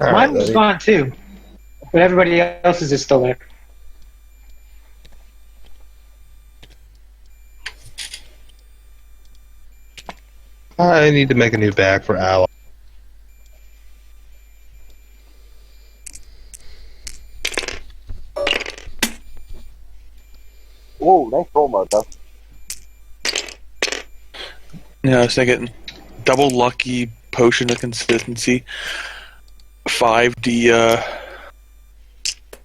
Alright, Mine was gone too, but everybody else's is still there. I need to make a new bag for Ally. Whoa, nice roll mode though. Yeah, I was thinking double lucky potion of consistency, 5D,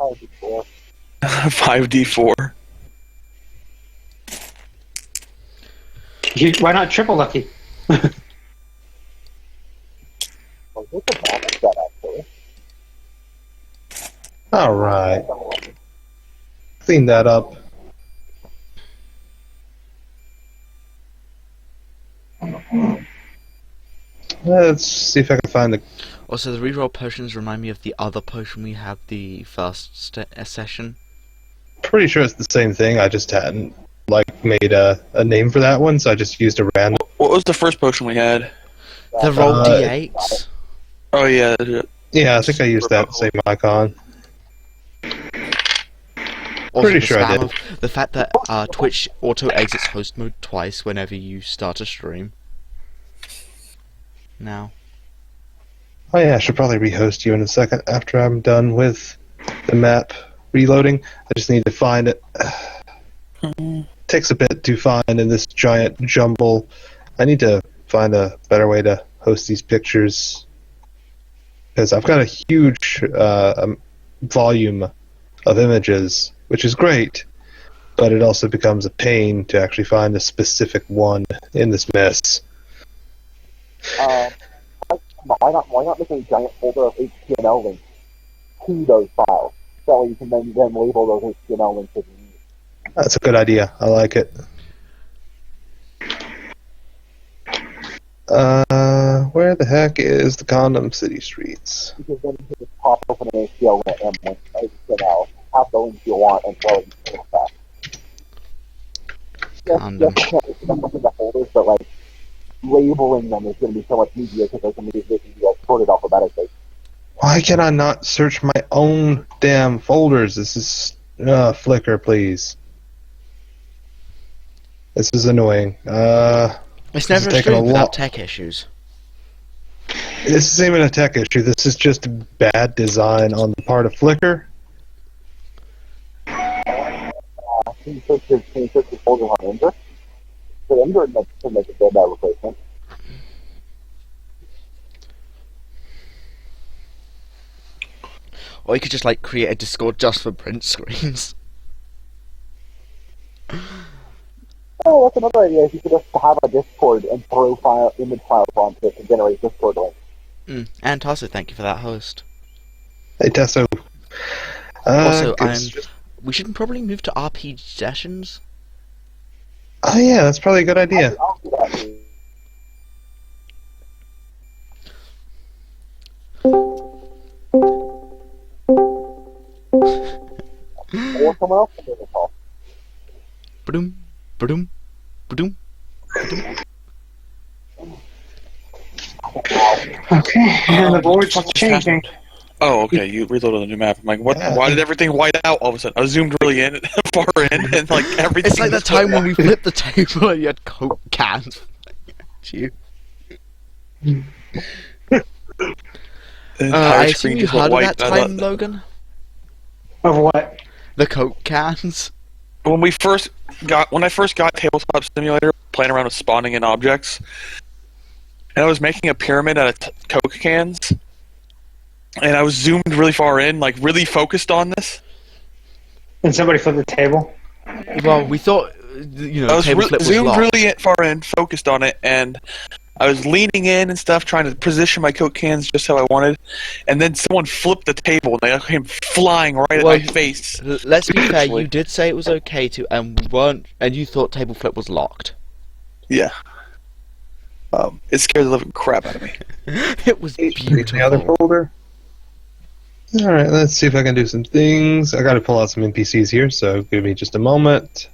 Oh, before. 5D4. Why not triple lucky? Oh, this is a bad set actually. Alright. Clean that up. Let's see if I can find the... Also, the reroll potions remind me of the other potion we had the first session. Pretty sure it's the same thing, I just hadn't, made a name for that one, so I just used a random... What was the first potion we had? The roll d8s. Oh yeah. Yeah, I think I used that same icon. Also, Pretty the sure I spam did. of the fact that Twitch auto-exits host mode twice whenever you start a stream. Now. Oh yeah, I should probably rehost you in a second after I'm done with the map reloading. I just need to find it. Takes a bit to find in this giant jumble. I need to find a better way to host these pictures. Because I've got a huge volume of images, which is great, but it also becomes a pain to actually find a specific one in this mess. Why not make a giant folder of HTML links to those files? That way you can then label those HTML links as you need. That's a good idea. I like it. Where the heck is the Khandam city streets? Because then you can just pop open an HTML link, HTML, have the links you want, and throw it into the file. Khandam. Yes, you can't put them in the folders, but like labeling them is going to be so much easier because they can be sorted alphabetically. Why can I not search my own damn folders? This is... Flickr, please. This is annoying. It's never a taking a stream without lot. tech issues. This isn't even a tech issue. This is just bad design on the part of Flickr. Can you search your folders on Ender? So Ender can make a good replacement. Or you could just create a Discord just for print screens. Oh, that's another idea. If you could just have a Discord and throw image files onto it to generate Discord links. And Tasso, thank you for that host. Hey, Tesso. Also, good- we should probably move to RPG sessions. Oh yeah, that's probably a good idea. I'll do that. Or someone else can do the call. Ba-doom, ba-doom, ba-doom. Okay, and the board's changing. Oh, okay. You reloaded a new map. I'm like, what? Yeah. Why did everything white out all of a sudden? I zoomed really in, far in, and everything. It's like that time when we flipped the table and you had Coke cans. You. The entire I assume screen you just went heard of white. that time, Logan? Of what? The Coke cans? When I first got Tabletop Simulator, playing around with spawning in objects, and I was making a pyramid out of Coke cans, and I was zoomed really far in, really focused on this. And somebody flipped the table? Well, we thought, I was table flip was zoomed locked. really far in, focused on it, and I was leaning in and stuff, trying to position my Coke cans just how I wanted, and then someone flipped the table, and they came flying right at my face. Let's be fair, you did say it was okay to, and you thought table flip was locked. Yeah. It scared the living crap out of me. It was beautiful. The other folder. Alright, let's see if I can do some things. I gotta pull out some NPCs here, so give me just a moment.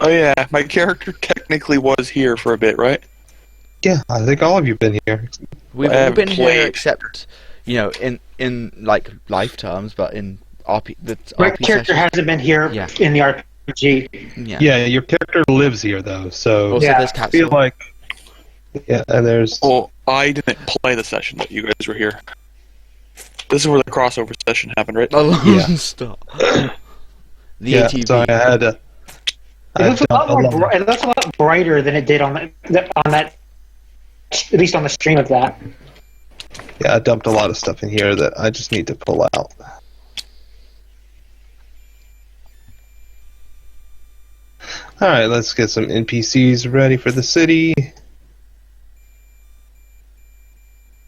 Oh yeah, my character technically was here for a bit, right? Yeah, I think all of you have been here. We've all been here played. except You know, in like life terms, but in the My RP character session. hasn't been here Yeah. in the RPG. Yeah. Yeah, your character lives here though, so Also, Yeah. there's I feel Capsule. like and there's Well, I didn't play the session that you guys were here. This is where the crossover session happened, right? Alarm Yeah. stop. The yeah. ATV. Sorry, I had to. It looks a lot more. lot. It looks a lot brighter than it did on that. At least on the stream of that. Yeah, I dumped a lot of stuff in here that I just need to pull out. Alright, let's get some NPCs ready for the city.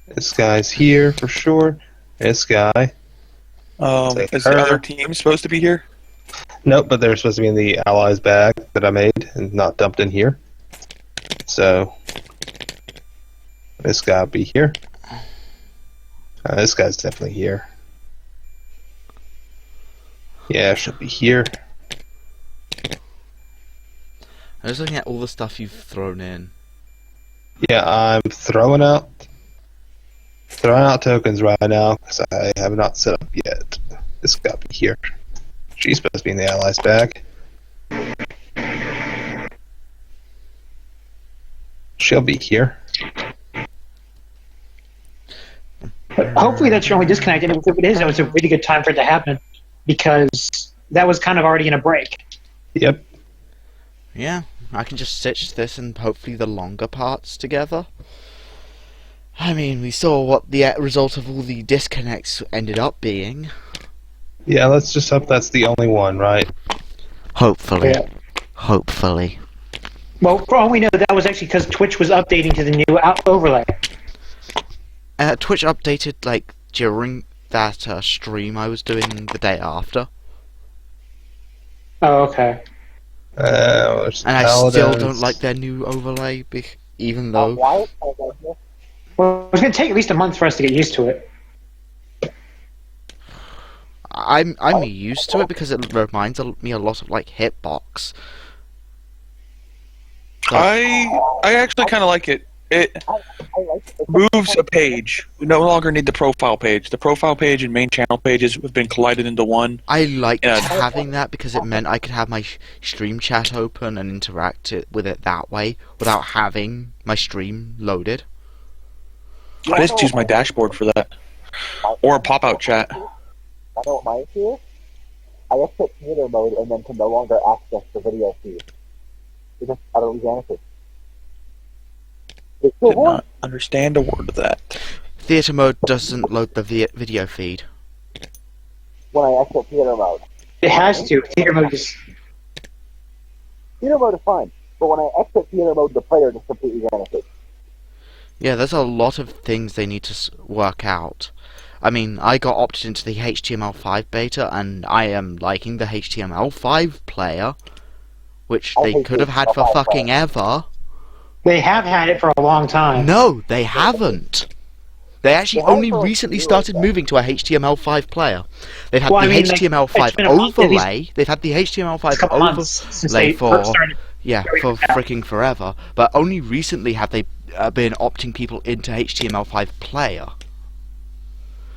This guy's here for sure. This guy. Say Is the her. other team supposed to be here? Nope, but they're supposed to be in the allies bag that I made and not dumped in here. So, this guy will be here. This guy's definitely here. Yeah, should be here. I was looking at all the stuff you've thrown in. Yeah, I'm throwing out tokens right now because I have not set up yet. This guy will be here. She's supposed to be in the allies bag. She'll be here. But hopefully that's your only disconnect. And if it is, it was a really good time for it to happen because that was kind of already in a break. Yep. Yeah, I can just stitch this and hopefully the longer parts together. I mean, we saw what the result of all the disconnects ended up being. Yeah, let's just hope that's the only one, right? Hopefully. Yeah. Hopefully. Well, for all we know, that was actually because Twitch was updating to the new overlay. Twitch updated, like, during that stream I was doing the day after. Oh, okay. There's And I still Paladins. don't like their new overlay, even Why? though... Well, it's going to take at least a month for us to get used to it. I'm used to it because it reminds me a lot of, like, Hitbox. I actually kind of like it. It moves a page. We no longer need the profile page. The profile page and main channel pages have been collided into one. I liked Yeah. having that because it meant I could have my stream chat open and interact with it that way without having my stream loaded. I just use my dashboard for that, or a pop-out chat. I know what my issue is. I exit theater mode and then can no longer access the video feed. It's just utterly vanishes. It's still Did on. not understand a word of that. Theater mode doesn't load the video feed. When I exit theater mode. It has to. Theater mode is... Theater mode is fine, but when I exit theater mode, the player just completely vanishes. Yeah, there's a lot of things they need to work out. I mean, I got opted into the HTML5 beta, and I am liking the HTML5 player, which I they hate could the have had for HTML5 fucking player. ever. They have had it for a long time. No, they haven't. They actually They have only for a recently few started of them. moving to a HTML5 player. They've had Well, I the mean, like, HTML5 it's been a month, at least overlay. They've had the a HTML5 couple months since overlay they for first started. for freaking forever. But only recently have they been opting people into HTML5 player.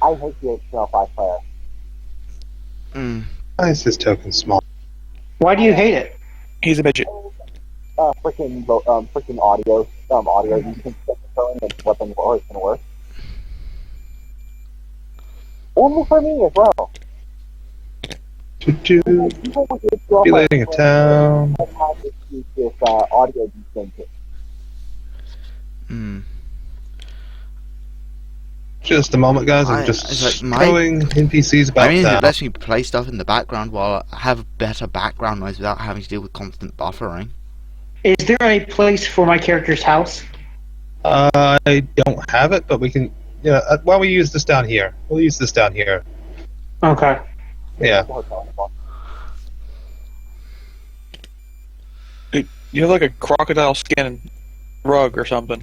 I hate the HTML5 player. Mm. Why is this token small? Why do you hate it? He's a midget. Freaking audio you can set the tone and what things are going to work. Only for me as well. Choo-choo. People with HTML5 Populating a town. have had issues with audio desyncing. Mm. Just a moment, guys. I'm It's just like throwing NPCs about I mean, town. it lets me play stuff in the background while I have better background noise without having to deal with constant buffering. Is there a place for my character's house? I don't have it, but we can. Yeah, why don't we use this down here? We'll use this down here. Okay. Yeah. The hotel. You have like a crocodile skin rug or something.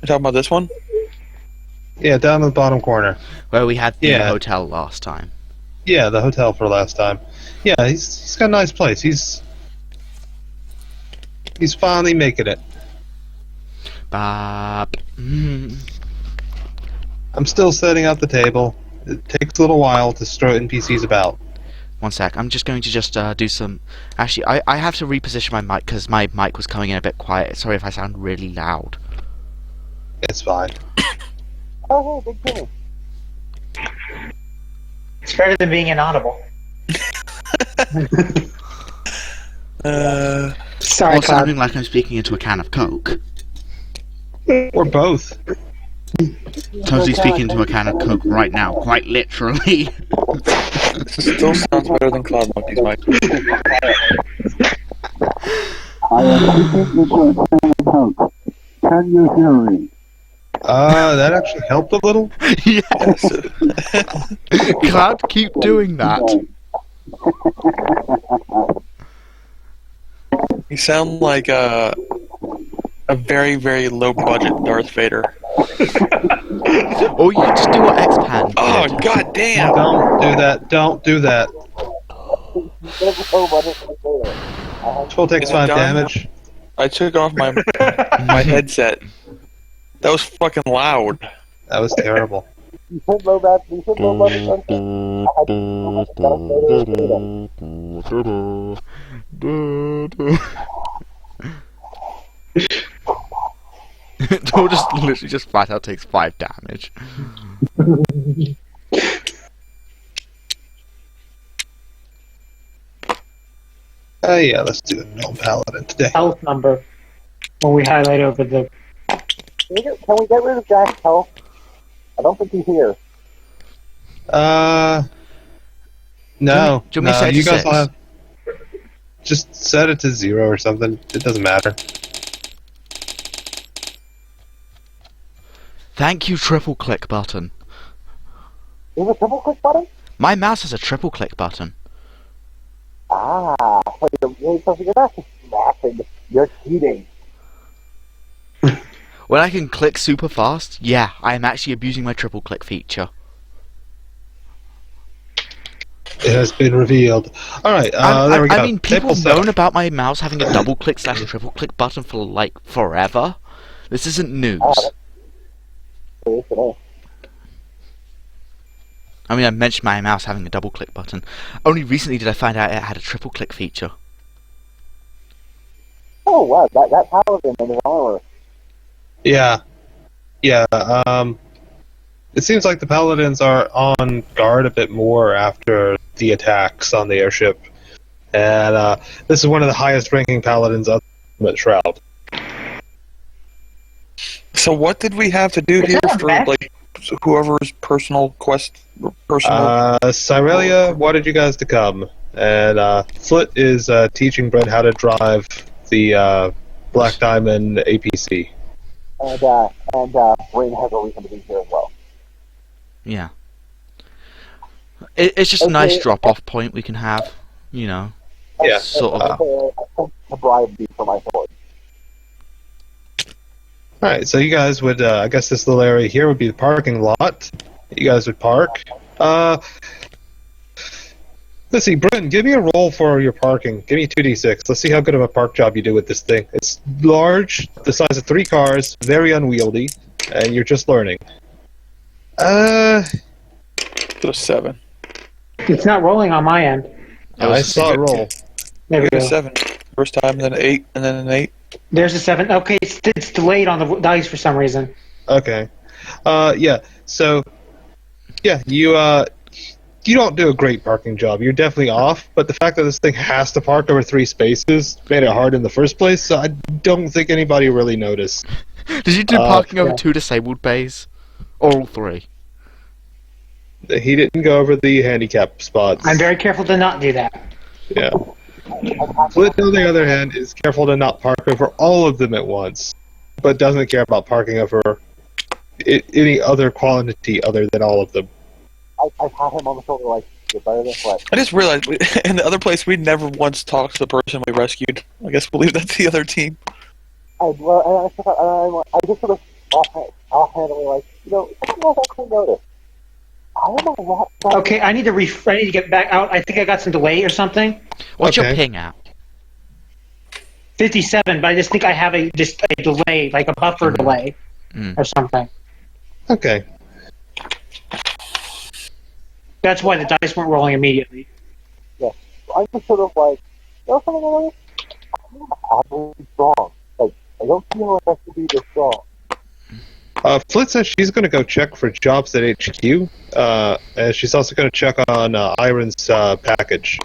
You talking about this one? Yeah, down in the bottom corner. Where we had the Yeah. hotel last time. Yeah, the hotel for last time. Yeah, he's got a nice place. He's finally making it. Bop. Mm. I'm still setting up the table. It takes a little while to throw NPCs about. One sec. I'm just going to do some... Actually, I have to reposition my mic because my mic was coming in a bit quiet. Sorry if I sound really loud. It's fine. Oh, hey, big Jimmy. It's better than being inaudible. Sorry, Or Cloud. sounding like I'm speaking into a can of Coke. Or both. Totally speaking into a can of Coke right now, quite literally. Still sounds better than Cloud Monkey's mic. I am speaking into a can of Coke. Can you hear me? That actually helped a little. Yes. Cloud, keep doing that. You sound like a very, very low budget Darth Vader. Or you can just do what X-Pan Oh, did. god damn! Don't do that. Don't do that. Full takes Is it 5 done? damage. I took off my headset. That was fucking loud. That was terrible. You said low budget. You said low budget. I had so much Darth Vader Or just literally just flat out takes 5 damage. Yeah, let's do the Gnome Paladin today. Health number when we highlight over the. Can we get rid of Jack's health? I don't think he's here. No. Do you want me to No, set it you to guys 6? will have... Just set it to 0 or something. It doesn't matter. Thank you, triple click button. There's a triple click button? My mouse has a triple click button. Ah, so you're not just smashing. You're cheating. When I can click super fast, yeah, I am actually abusing my triple click feature. It has been revealed. Alright, there we go. I mean, people Table have known set. about my mouse having a double click / triple click button for like forever. This isn't news. It is today. I mean, I mentioned my mouse having a double click button. Only recently did I find out it had a triple click feature. Oh wow, that paladin in his armor. Yeah. Yeah, it seems like the Paladins are on guard a bit more after the attacks on the airship. And, this is one of the highest ranking Paladins on the Shroud. So what did we have to do Is here that a for, mech? like, whoever's personal quest... Personal... Cyrelia wanted you guys to come. And, Flit is, teaching Brett how to drive the, Black Diamond APC. And Brain has a reason to be here as well. Yeah. It's just a nice Okay. drop-off point we can have, you know. Yeah. Sort of. A bribe be for my sword. Alright, so you guys would, I guess this little area here would be the parking lot. You guys would park. Let's see, Brent, give me a roll for your parking. Give me 2d6. Let's see how good of a park job you do with this thing. It's large, the size of 3 cars, very unwieldy, and you're just learning. It was 7. It's not rolling on my end. I saw it roll. There we It was go. 7. First time, then an 8, and then an 8. There's a 7. Okay, it's delayed on the dice for some reason. Okay. Yeah, so, yeah, you don't do a great parking job. You're definitely off, but the fact that this thing has to park over 3 spaces made it hard in the first place, so I don't think anybody really noticed. Did you do parking over yeah. 2 disabled bays? Or all 3? He didn't go over the handicap spots. I'm very careful to not do that. Yeah. Flit, on the other hand, is careful to not park over all of them at once, but doesn't care about parking over any other quantity other than all of them. I pat him on the shoulder like, you're better than Fletch. I just realized, in the other place, we never once talked to the person we rescued. I guess we'll leave that to the other team. I just sort of offhandedly like, someone else actually noticed. I am a lot better. Okay, I need to get back out. I think I got some delay or something. What's your Okay. ping at? 57, but I just think I have a delay, like a buffer delay Mm. or something. Okay. That's why the dice weren't rolling immediately. Yeah. I'm just sort of like, you know something like this? I'm not absolutely strong. Like, I don't see how it has to be this strong. Flit says she's going to go check for jobs at HQ, and she's also going to check on Iron's package.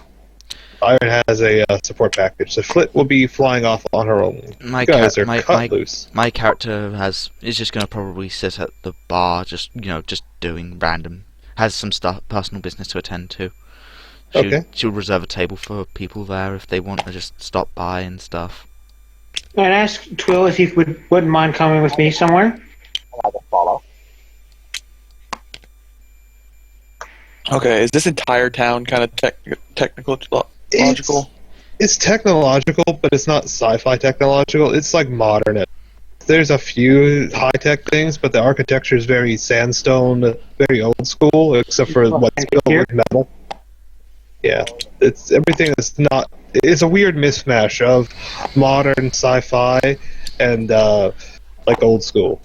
Iron has a support package, so Flit will be flying off on her own. You guys are cut loose. My character is just gonna probably sit at the bar, just doing random. Has some stuff, personal business to attend to. She'll reserve a table for people there if they want to just stop by and stuff. I'd ask Twill if he wouldn't mind coming with me somewhere. And I just follow. Okay, is this entire town kind of technical, logical? It's technological, but it's not sci-fi technological. It's like modern. There's a few high-tech things, but the architecture is very sandstone, very old school, except for what's built with metal. Yeah, it's everything is not. It's a weird mismatch of modern sci-fi and like old school.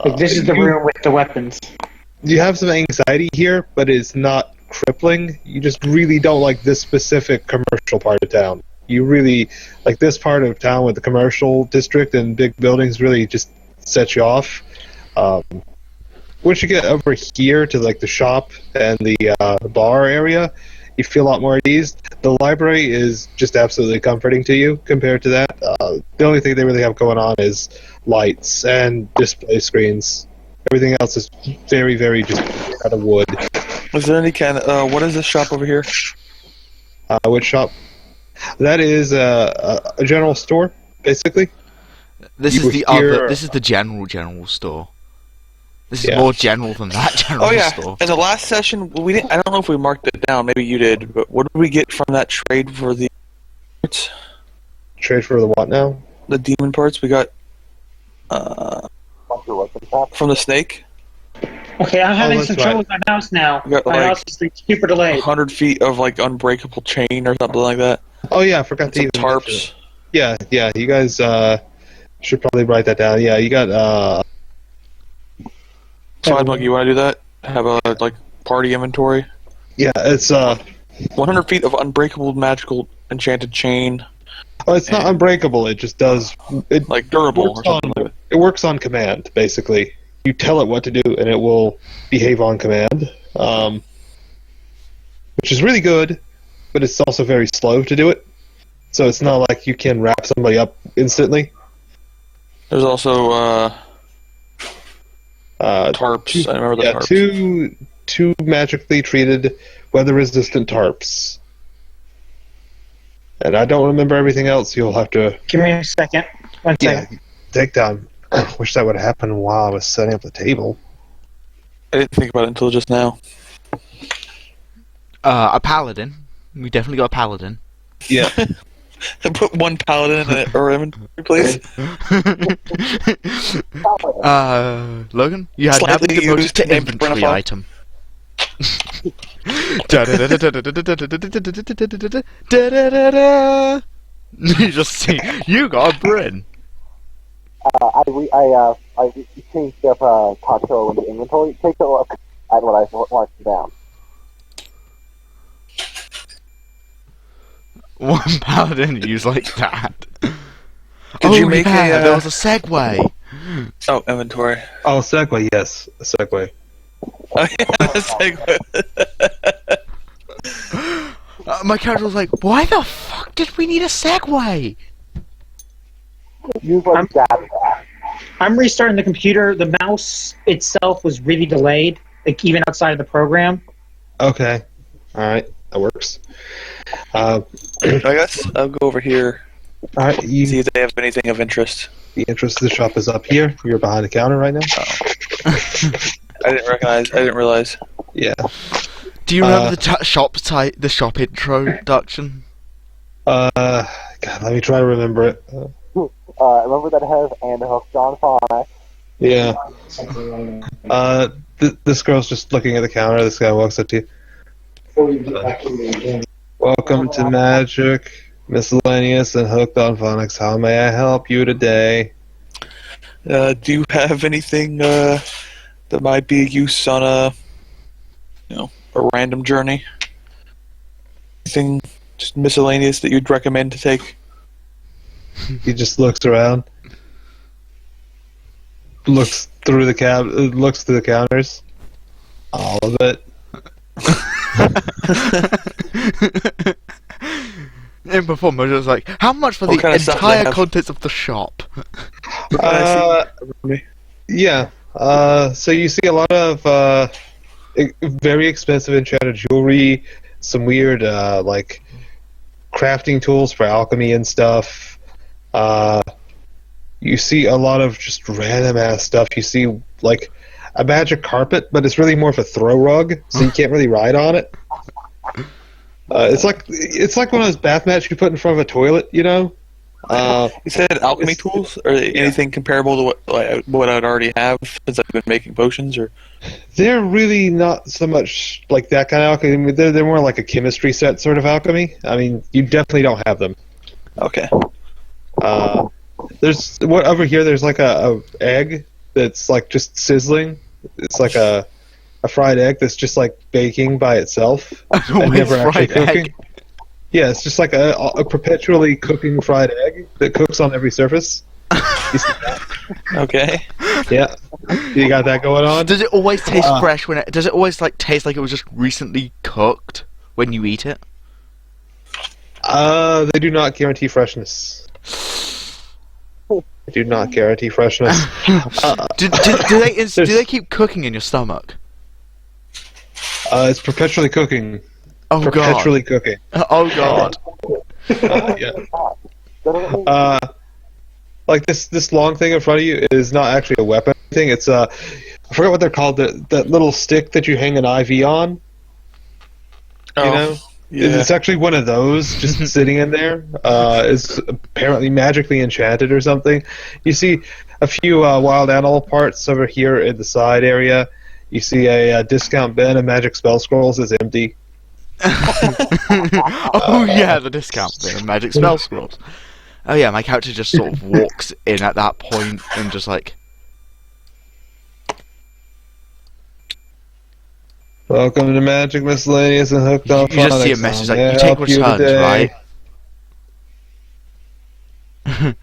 Like, this is the room with the weapons. You have some anxiety here, but it's not crippling. You just really don't like this specific commercial part of town. You really like this part of town with the commercial district and big buildings really just sets you off. Once you get over here to like the shop and the bar area, you feel a lot more at ease. The library is just absolutely comforting to you compared to that. The only thing they really have going on is lights and display screens. Everything else is very, very just out of wood. Is there any kind of, what is this shop over here? Which shop? That is a general store, basically. This is the general store. This is more general than that general store. In the last session, we didn't. I don't know if we marked it down. Maybe you did. But what did we get from that trade for the parts? Trade for the what now? The demon parts. We got from the snake. Okay, I'm having some trouble with my mouse now. My mouse is super delayed. 100 feet of like unbreakable chain or something like that. Oh yeah, I forgot to even tarps. Yeah. You guys should probably write that down. Yeah, you got. Sidebug, you want to do that? Have a like party inventory. Yeah, it's 100 feet of unbreakable magical enchanted chain. Oh, it's not unbreakable. It just does it like durable or something like that. It works on command, basically. You tell it what to do, and it will behave on command, which is really good, but it's also very slow to do it. So it's not like you can wrap somebody up instantly. There's also tarps. I remember the tarps. Two magically treated weather-resistant tarps. And I don't remember everything else. You'll have to... Give me a second. One second. Take time. I wish that would have happened while I was setting up the table. I didn't think about it until just now. A paladin. We definitely got a paladin. Yeah. Put one paladin in our inventory, please. Logan, you had nothing to put to inventory item. You just see, you got a Bryn. I changed up Taco in the inventory. Take a look at what I marked down. One paladin used like that. Could you make there was a segue. Oh, inventory. Oh, segue, yes. A segue. Oh, yeah, segue. My character was like, why the fuck did we need a segue? I'm restarting the computer. The mouse itself was really delayed, like even outside of the program. Okay. Alright, that works. I guess I'll go over here. Alright, see if they have anything of interest. The interest of the shop is up here. You're behind the counter right now. I didn't realize. Yeah. Do you remember the shop introduction? God, let me try to remember it. Remember that it has and hooks John Fauna. Yeah. This girl's just looking at the counter. This guy walks up to you. Welcome to Magic, Miscellaneous, and Hooked on Phonics. How may I help you today? Do you have anything that might be of use on a random journey? Anything just miscellaneous that you'd recommend to take? He just looks around, looks through the counters, all of it. In before, Mojo's like, how much for What the kind of stuff do they entire have? contents of the shop? Yeah. So you see a lot of very expensive enchanted jewelry, some weird like crafting tools for alchemy and stuff. You see a lot of just random ass stuff. You see like a magic carpet, but it's really more of a throw rug, so you can't really ride on it. It's like one of those bath mats you put in front of a toilet, you know. You said alchemy tools, or anything comparable to what I'd already have since I've been making potions, or They're really not so much like that kind of alchemy. They're more like a chemistry set sort of alchemy. I mean, you definitely don't have them. okay. There's what over here. There's like a egg that's like just sizzling. It's like a fried egg that's just like baking by itself and never actually cooking. Yeah, it's just like a perpetually cooking fried egg that cooks on every surface. You see that? Okay. Yeah, you got that going on. Does it always taste fresh when it? Does it always like taste like it was just recently cooked when you eat it? They do not guarantee freshness. They do not guarantee freshness. Do they keep cooking in your stomach? It's perpetually cooking. Oh Perpetually cooking. Oh god. Yeah. Like this long thing in front of you is not actually a weapon thing. It's I forgot what they're called. That little stick that you hang an IV on. You know. Yeah. It's actually one of those just sitting in there. It's apparently magically enchanted or something. You see a few wild animal parts over here in the side area. You see a discount bin of magic spell scrolls is empty. Oh yeah, the discount bin of magic spell scrolls. Oh yeah, my character just sort of walks in at that point and just like, Welcome to Magic Miscellaneous and Hooked on you just see a Phonics. message How like, may I you take help you returns, today? right?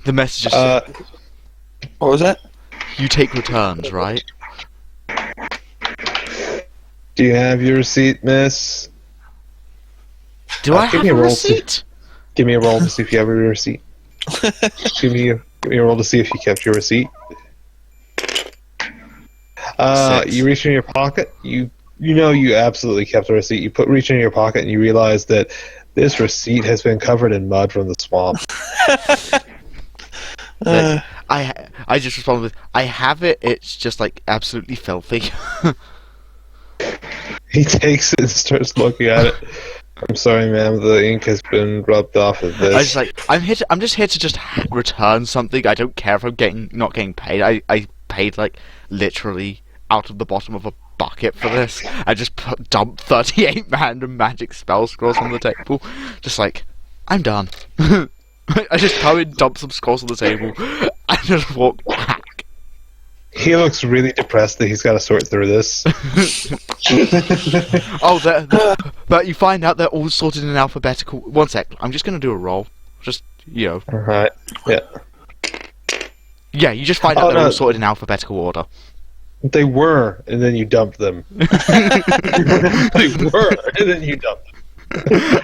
The message is, What was that? you take returns, right? Do you have your receipt, miss? Do I give have me a a roll, receipt? Give me a roll to see if you have your receipt. give me a roll to see if you kept your receipt. 6. You reach in your pocket. You know you absolutely kept the receipt. You reach in your pocket and you realize that this receipt has been covered in mud from the swamp. I just respond with, I have it, it's just like absolutely filthy. He takes it and starts looking at it. I'm sorry, ma'am. The ink has been rubbed off of this. I just like, I'm just here to just return something. I don't care if I'm not getting paid. I paid like literally out of the bottom of a bucket for this. I just dumped 38 random magic spell scrolls on the table. Just like, I'm done. I just come and dump some scrolls on the table and just walk back. He looks really depressed that he's got to sort through this. But you find out they're all sorted in alphabetical. One sec, I'm just gonna do a roll. Just, you know. Alright. Yeah. Yeah, you just find out they're all sorted in alphabetical order. They were, and then you dumped them. They were, and then you dumped them.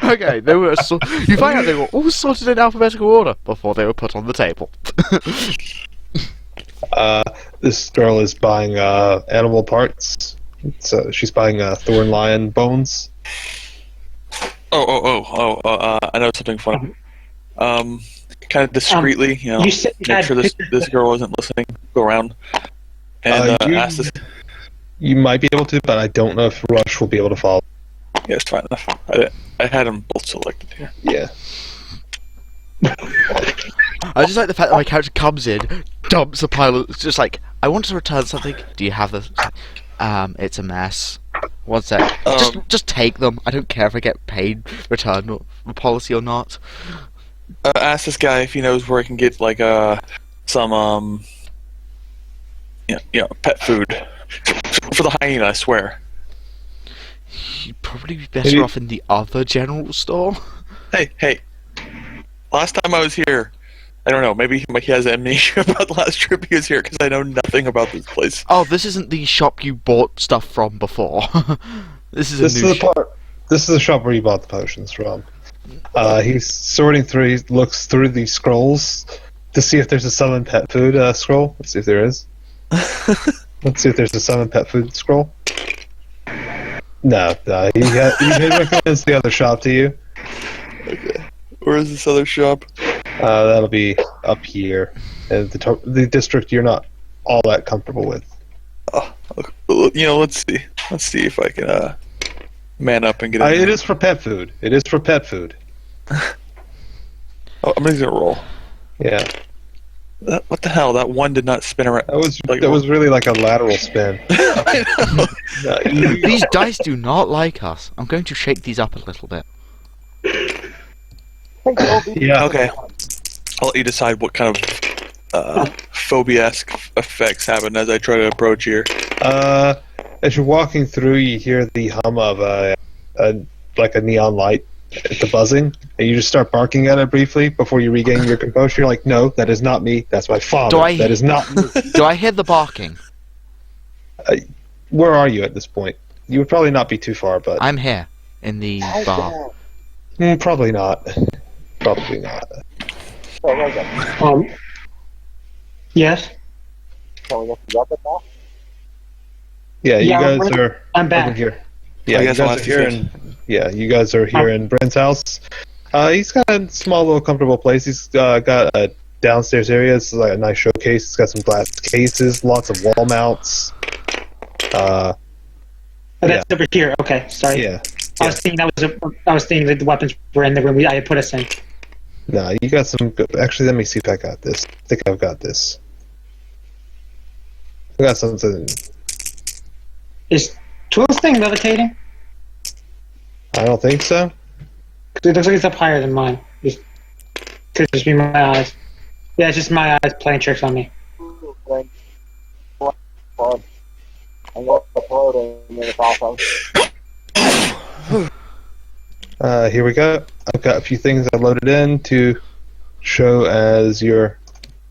Okay, they were. You find out they were all sorted in alphabetical order before they were put on the table. This girl is buying animal parts. So she's buying thorn lion bones. I know something funny. Kind of discreetly, you said you make had sure this girl wasn't listening. Go around and ask this. You might be able to, but I don't know if Rush will be able to follow. Yeah, it's fine enough. I had them both selected here. Yeah. I just like the fact that my character comes in, dumps a pile of. It's just like, I want to return something. Do you have this? It's a mess. One sec. Just take them. I don't care if I get paid return policy or not. Ask this guy if he knows where he can get like some pet food for the hyena. I swear. You'd probably be better off in the other general store. Hey. Last time I was here, I don't know, maybe he has amnesia about the last trip he was here, because I know nothing about this place. Oh, this isn't the shop you bought stuff from before. This is a new shop. This is the shop where you bought the potions from. He's sorting through. He looks through the scrolls to see if there's a summon pet food scroll. Let's see if there is. Let's see if there's a summon pet food scroll. No, he recommends the other shop to you. Okay. Where is this other shop? That'll be up here. The district you're not all that comfortable with. Let's see. Let's see if I can man up and get in. It is for pet food. It is for pet food. Oh, I'm gonna roll. Yeah. What the hell? That one did not spin around. That was really like a lateral spin. These dice do not like us. I'm going to shake these up a little bit. Yeah. Okay. I'll let you decide what kind of phobia-esque effects happen as I try to approach here. As you're walking through, you hear the hum of like a neon light. It's a buzzing, and you just start barking at it briefly before you regain your composure. You're like, no, that is not me. That's my father. That is not me. Do I hear the barking? Where are you at this point? You would probably not be too far, but... I'm here, in the bar. Probably not. Probably not. Yes? Can we get you up at now? Yeah, you guys are... I'm back. over here. Yeah, I you guess guys I'll are have to here fit. you guys are here in Brent's house. He's got a small little comfortable place. He's got a downstairs area. It's like a nice showcase. It's got some glass cases, lots of wall mounts. Oh, that's over here. Okay, sorry. Yeah. I was thinking that the weapons were in the room I had put us in. No, you got some good... Actually, let me see if I got this. I think I've got this. I got something... Is Tool's thing levitating? I don't think so. 'Cause it looks like it's up higher than mine. Could just be my eyes. Yeah, it's just my eyes playing tricks on me. I'm going to upload it, and then it's awesome. Here we go. I've got a few things I loaded in to show as your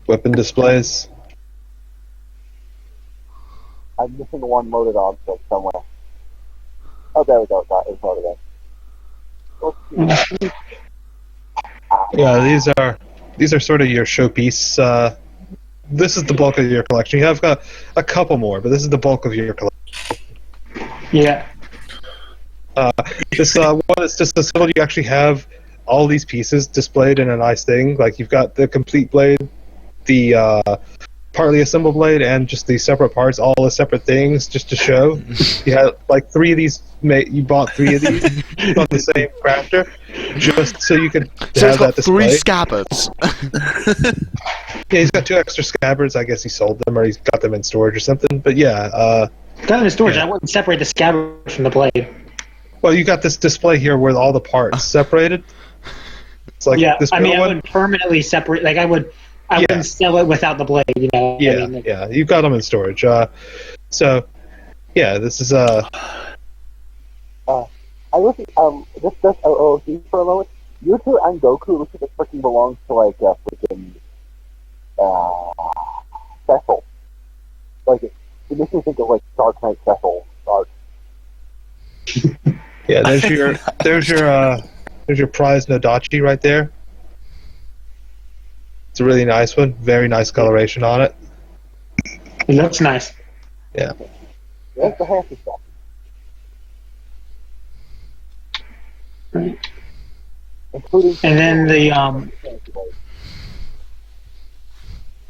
weapon displays. I'm missing one loaded object somewhere. Oh, there we go. It's loaded in. Yeah, these are sort of your showpiece. This is the bulk of your collection. You have got a couple more, but this is the bulk of your collection. Yeah. This one is just a symbol. You actually have all these pieces displayed in a nice thing. Like you've got the complete blade, the partly assembled blade, and just the separate parts, all as separate things, just to show. You had like 3 of these. You bought 3 of these on the same crafter, just so you could So have it's got that display. 3 scabbards. Yeah, he's got 2 extra scabbards. I guess he sold them, or he's got them in storage or something. But yeah, Got in the storage. Yeah. I wouldn't separate the scabbard from the blade. well, you got this display here with all the parts separated. It's like Yeah, this I mean, I one. wouldn't permanently separate. Like, I wouldn't sell it without the blade. You know. Yeah, I mean, yeah, you've got them in storage. So, yeah, this is I look at, just OOC for a moment. You two and Goku looks like it freaking belongs to, like, freaking, Cecil. Like, it makes me think of, like, Dark Knight Cecil art. yeah. There's your prize Nodachi right there. It's a really nice one. Very nice coloration on it. it looks nice. Yeah. That's the fancy stuff. Right. Including... And then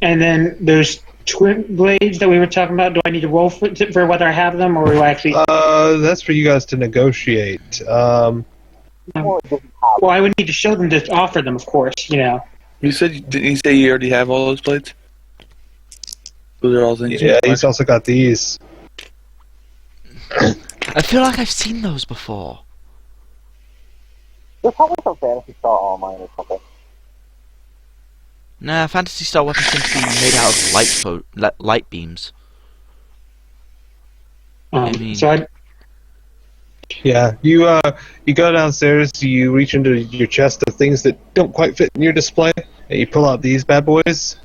and then there's twin blades that we were talking about. Do I need to roll for whether I have them, or do I actually? That's for you guys to negotiate. Well, I would need to show them to offer them, of course. You know. Didn't you say you already have all those plates? Those are all things. Yeah, he's also got these. I feel like I've seen those before. There's probably some Fantasy Star Online or something. Nah, Phantasy Star weapons seem to be made out of light beams. I mean- So Yeah, you go downstairs, you reach into your chest of things that don't quite fit in your display, and you pull out these bad boys.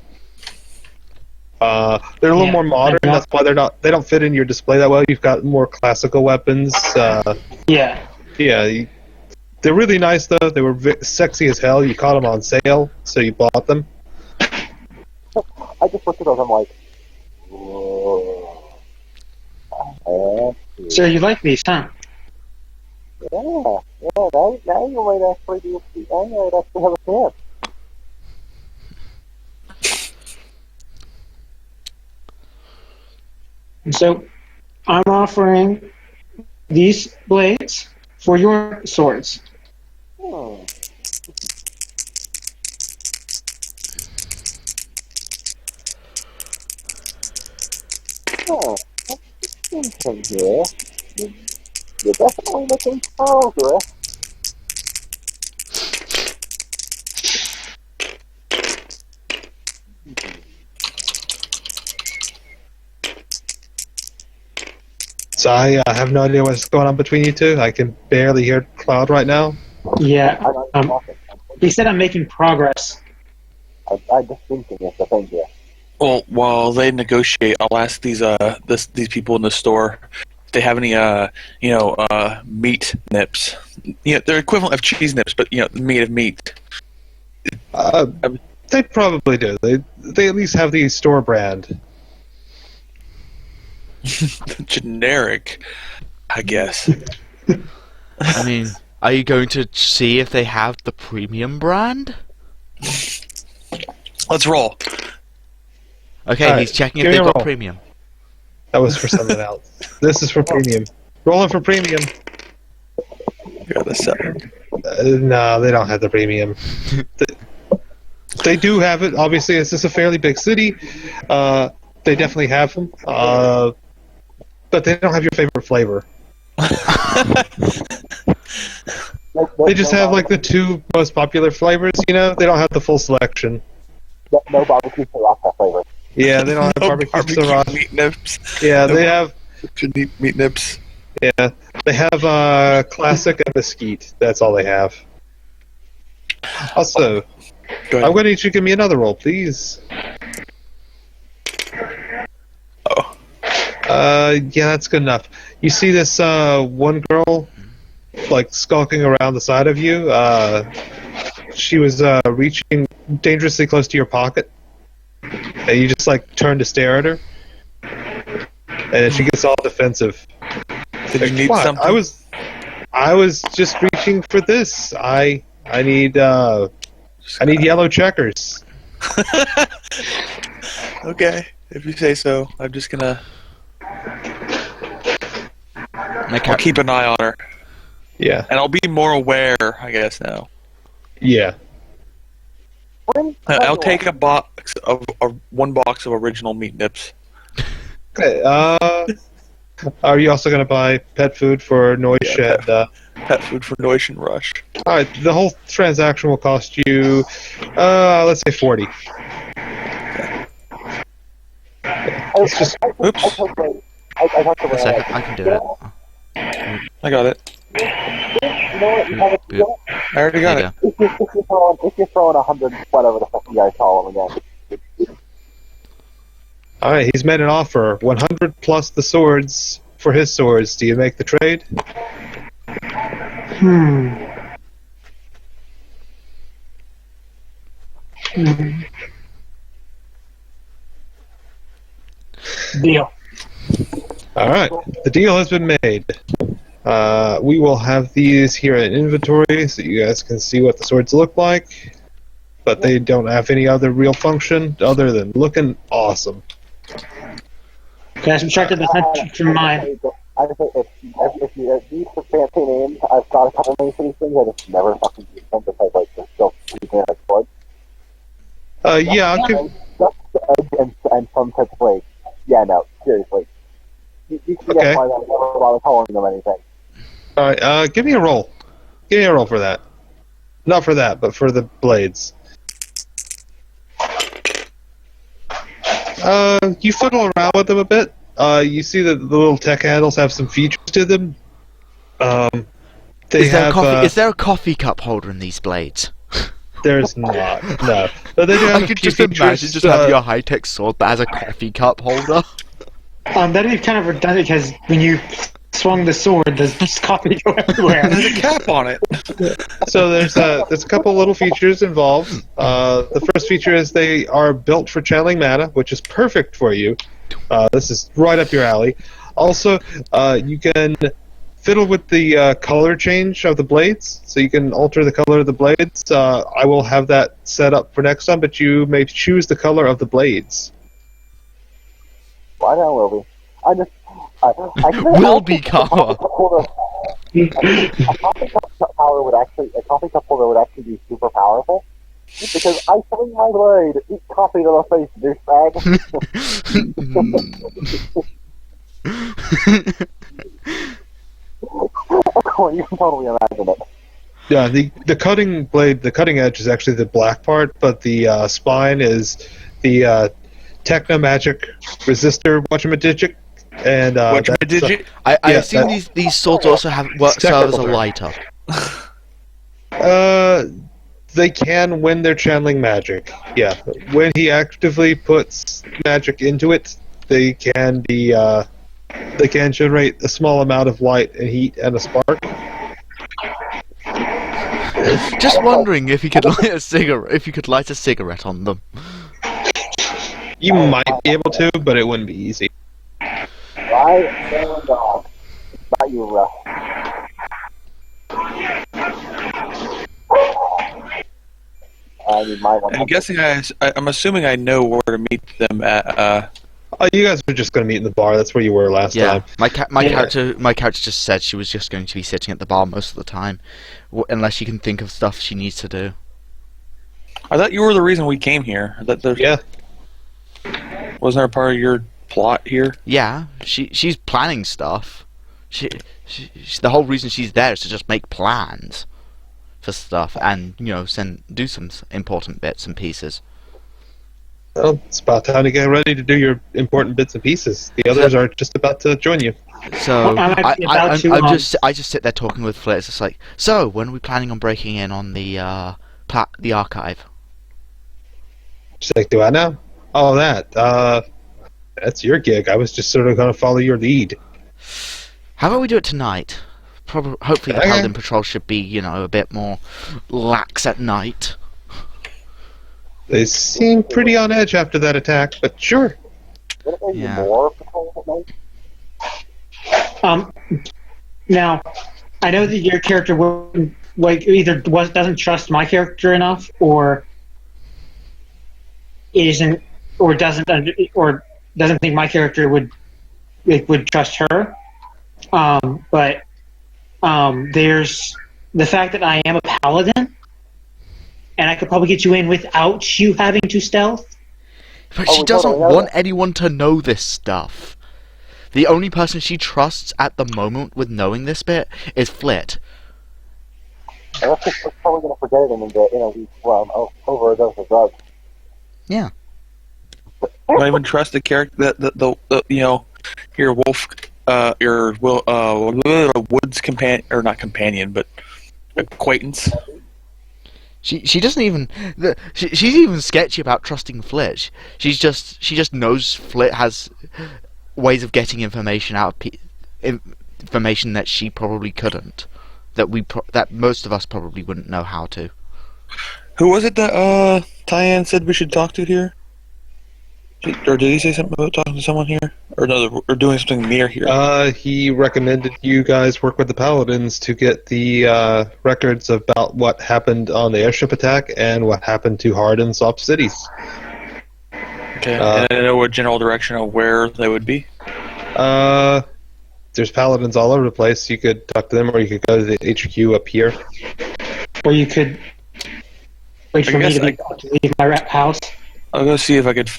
They're a little Yeah, more modern. that's That's why they don't fit in your display that well. You've got more classical weapons. Yeah. Yeah, they're really nice though. They were sexy as hell. You caught them on sale, so you bought them. I just looked at those. I'm like, whoa. So you like these, huh? Yeah. Now you might actually be. Now you might actually have a chance. And so I'm offering these blades for your swords. Hmm. Oh, that's interesting here. You're definitely making progress. So I have no idea what's going on between you two. I can barely hear Cloud right now. Yeah. I'm not talking. He said I'm making progress. I'm just thinking it's the thing here. Well, while they negotiate, I'll ask these people in the store if they have any meat nips. Yeah, they're equivalent of cheese nips, but the meat of meat. They probably do. They at least have the store brand. Generic, I guess. I mean, are you going to see if they have the premium brand? Let's roll. Okay, Alright, he's checking if give me they've a got roll. premium. That was for something else. This is for premium. Rolling for premium. You're the 7. No, they don't have the premium. They do have it. Obviously, it's just a fairly big city. They definitely have them. But they don't have your favorite flavor. They just have like the 2 most popular flavors. They don't have the full selection. No barbecue sriracha flavor. Yeah, they don't have No barbecue barbecue sriracha. meat nips. Yeah, No they have. meat nips. Yeah, they have classic and mesquite. That's all they have. Also, Go I'm ahead. going to need you to give me another roll, please. Oh. Yeah, that's good enough. You see this one girl, like skulking around the side of you. She was reaching dangerously close to your pocket, and you just like turn to stare at her, and then she gets all defensive. Did you need What? something? I was just reaching for this. I need yellow checkers. Okay, if you say so. I'm just gonna. Okay. I'll keep an eye on her, Yeah. and I'll be more aware, I guess now. Yeah. I'll take a one box of original meat nips. Okay. Are you also going to buy pet food for Noish and? Pet food for Noish and Rush. All right. The whole transaction will cost you, let's say 40. It's just. Oops, I talked to A second, I can do it. I got it. You know what? You have it. Boop. I already got There it. you go. If you're throwing 100, whatever the fuck you guys call them again. All right. He's made an offer. 100 plus the swords for his swords. Do you make the trade? Deal. All right, the deal has been made. We will have these here in inventory so you guys can see what the swords look like, but they don't have any other real function other than looking awesome. Okay, I subtracted the 100 from mine. I just say if you need some fancy names, I've got a couple names for these things. I just never fucking use them because like they're still pretty generic swords. Yeah, I'll give. Just the edge and some type of blade. Yeah, no, seriously. You can Okay. get why I never bother calling them anything. All right, give me a roll. Give me a roll for that. Not for that, but for the blades. You fiddle around with them a bit. You see that the little tech handles have some features to them. They Is there have. a coffee? Is there a coffee cup holder in these blades? There's not. No, but they do have I a could few just imagine features, just having a high-tech sword that has a coffee cup holder. That'd be kind of redundant because when you swung the sword, there's coffee go everywhere. There's a cap on it. So there's a couple little features involved. The first feature is they are built for channeling mana, which is perfect for you. This is right up your alley. Also, you can fiddle with the color change of the blades, so you can alter the color of the blades. I will have that set up for next time, but you may choose the color of the blades. Why not, will be? I just. Will be cover. A coffee cup holder would actually be super powerful. Because I swing my blade, eat coffee to the face, douchebag. You can totally imagine it. Yeah, the cutting blade, the cutting edge is actually the black part, but the spine is the Techno Magic Resistor Whatchamadigit. And Whatchamadigit? I Yeah, assume these swords also have serve as a lighter. They can when they're channeling magic. Yeah, when he actively puts magic into it, they can be. They can generate a small amount of light and heat and a spark. Just wondering if you could light a cigarette. If you could light a cigarette on them. You might be able to, but it wouldn't be easy. Right, and not you, I'm guessing I'm assuming I know where to meet them at. You guys were just going to meet in the bar. That's where you were last Yeah, time. my character just said she was just going to be sitting at the bar most of the time, unless she can think of stuff she needs to do. I thought you were the reason we came here. Yeah. Wasn't there a part of your plot here? Yeah, she's planning stuff. The whole reason she's there is to just make plans for stuff and do some important bits and pieces. Well, it's about time to get ready to do your important bits and pieces. The others are just about to join you. So I just sit there talking with Flit. It's just like, so when are we planning on breaking in on the archive? She's like, do I know? Oh, that's your gig. I was just sort of going to follow your lead. How about we do it tonight? Hopefully the Paladin Patrol should be, a bit more lax at night. They seem pretty on edge after that attack, but sure. Yeah. More patrols at night? Now, I know that your character doesn't trust my character enough, or doesn't think my character would trust her. But there's the fact that I am a paladin, and I could probably get you in without you having to stealth. But she doesn't want anyone to know this stuff. The only person she trusts at the moment with knowing this bit is Flit. And that's just probably going to forget it in a week over a dose of drugs. Yeah. Don't even trust the character that your wolf, woods companion, or not companion, but acquaintance. She doesn't even. She's even sketchy about trusting Flit. She just knows Flit has ways of getting information out of information that she probably couldn't. That most of us probably wouldn't know how to. Who was it that Tyann said we should talk to here? Or did he say something about talking to someone here, or doing something near here? He recommended you guys work with the Paladins to get the records about what happened on the airship attack and what happened to Hard and Soft Cities. Okay, and I know a general direction of where they would be? There's Paladins all over the place. You could talk to them, or you could go to the HQ up here. Or you could wait for me to leave my house. I'll go see if I could...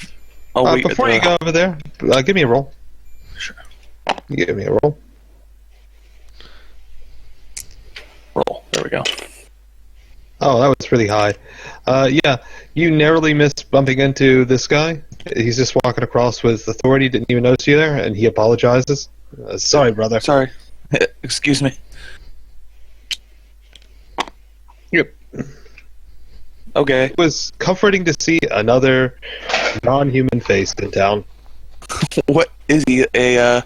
Before you go over there, give me a roll. Sure. Give me a roll. Roll. There we go. Oh, that was really high. Yeah, you narrowly missed bumping into this guy. He's just walking across with authority, didn't even notice you there, and he apologizes. Sorry, brother. Sorry. Excuse me. Yep. Okay. It was comforting to see another non-human face in town. What is he? A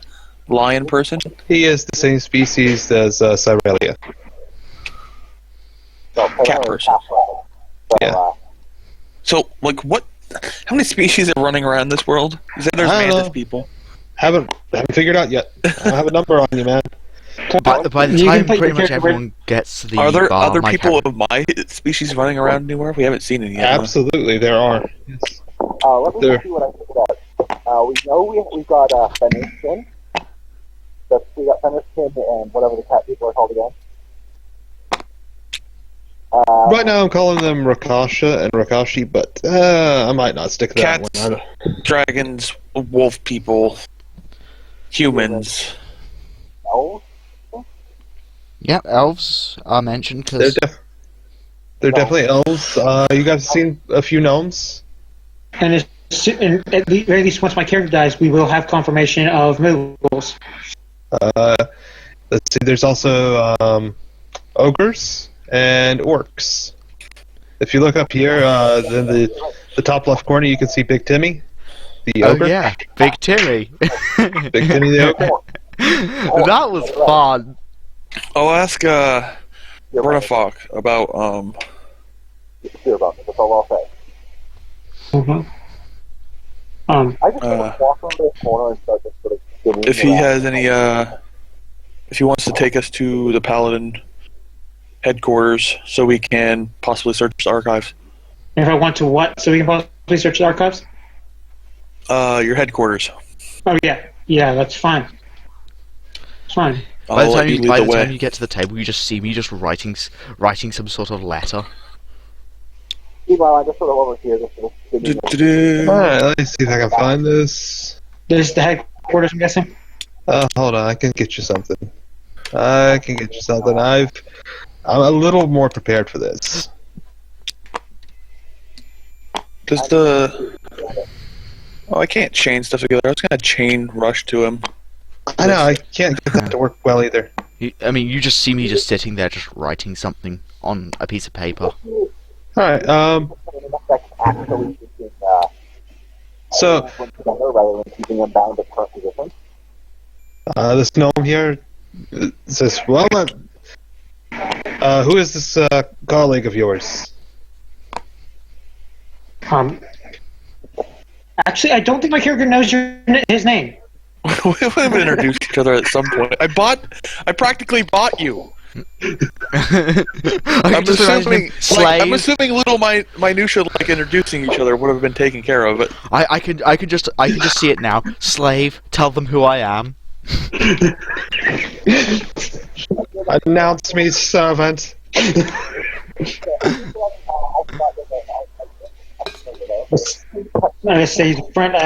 lion person? He is the same species as Cyrelia. So, Cat person. So, Yeah. So, like, what? How many species are running around this world? You said there's I don't mantis know. people. Haven't figured out yet. I don't have a number on you, man. By the You can time put your pretty much character everyone gets to the Are there bar, other my people character- of my species running around anywhere? We haven't seen any yet. Absolutely, there are. Yes. let me There. just see what I figured out. We know we've got Fenriskin. We got Fenriskin and whatever the cat people are called again. Right now, I'm calling them Rakasha and Rakashi, but I might not stick to that Cats. one. I don't- Dragons, wolf people, humans. Elves? Yep, elves are mentioned They're, because they're definitely elves. You guys have seen a few gnomes? And at the very least, once my character dies, we will have confirmation of movables. Let's see. There's also ogres and orcs. If you look up here, in the top left corner, you can see Big Timmy, the oh ogre. yeah, Big Timmy. Big Timmy the ogre. That was fun. I'll ask You're right. Bernafok about Sure about it. That's all I'll say. Mm-hmm. I just want to walk around this corner and start just sort of skimming if he around. has any if he wants to take us to the Paladin headquarters so we can possibly search the archives. And if I want to what? So we can possibly search the archives? Your headquarters. Oh, yeah, that's fine. It's fine. By the I'll let time you you, lead by the the way. time you get to the table, you just see me just writing some sort of letter. Meanwhile, I'm just sort of over here, just sort of skimming around. Du-du-du. Alright, let me see if I can find this. There's the headquarters, I'm guessing. Hold on, I can get you something. I'm a little more prepared for this. Does the... Oh, I can't chain stuff together. I was gonna chain rush to him. I know, I can't get that to work well either. You just see me just sitting there, just writing something on a piece of paper. Alright, That's actually keeping so, them together rather than keeping them bound to current positions. this gnome here says, well, who is this colleague of yours? Actually, I don't think my character knows his name. We would have introduced each other at some point. I practically bought you. I'm assuming, I'm assuming little minutia like introducing each other would have been taken care of. But I could just see it now. Slave, tell them who I am. Announce me, servant. I say a friend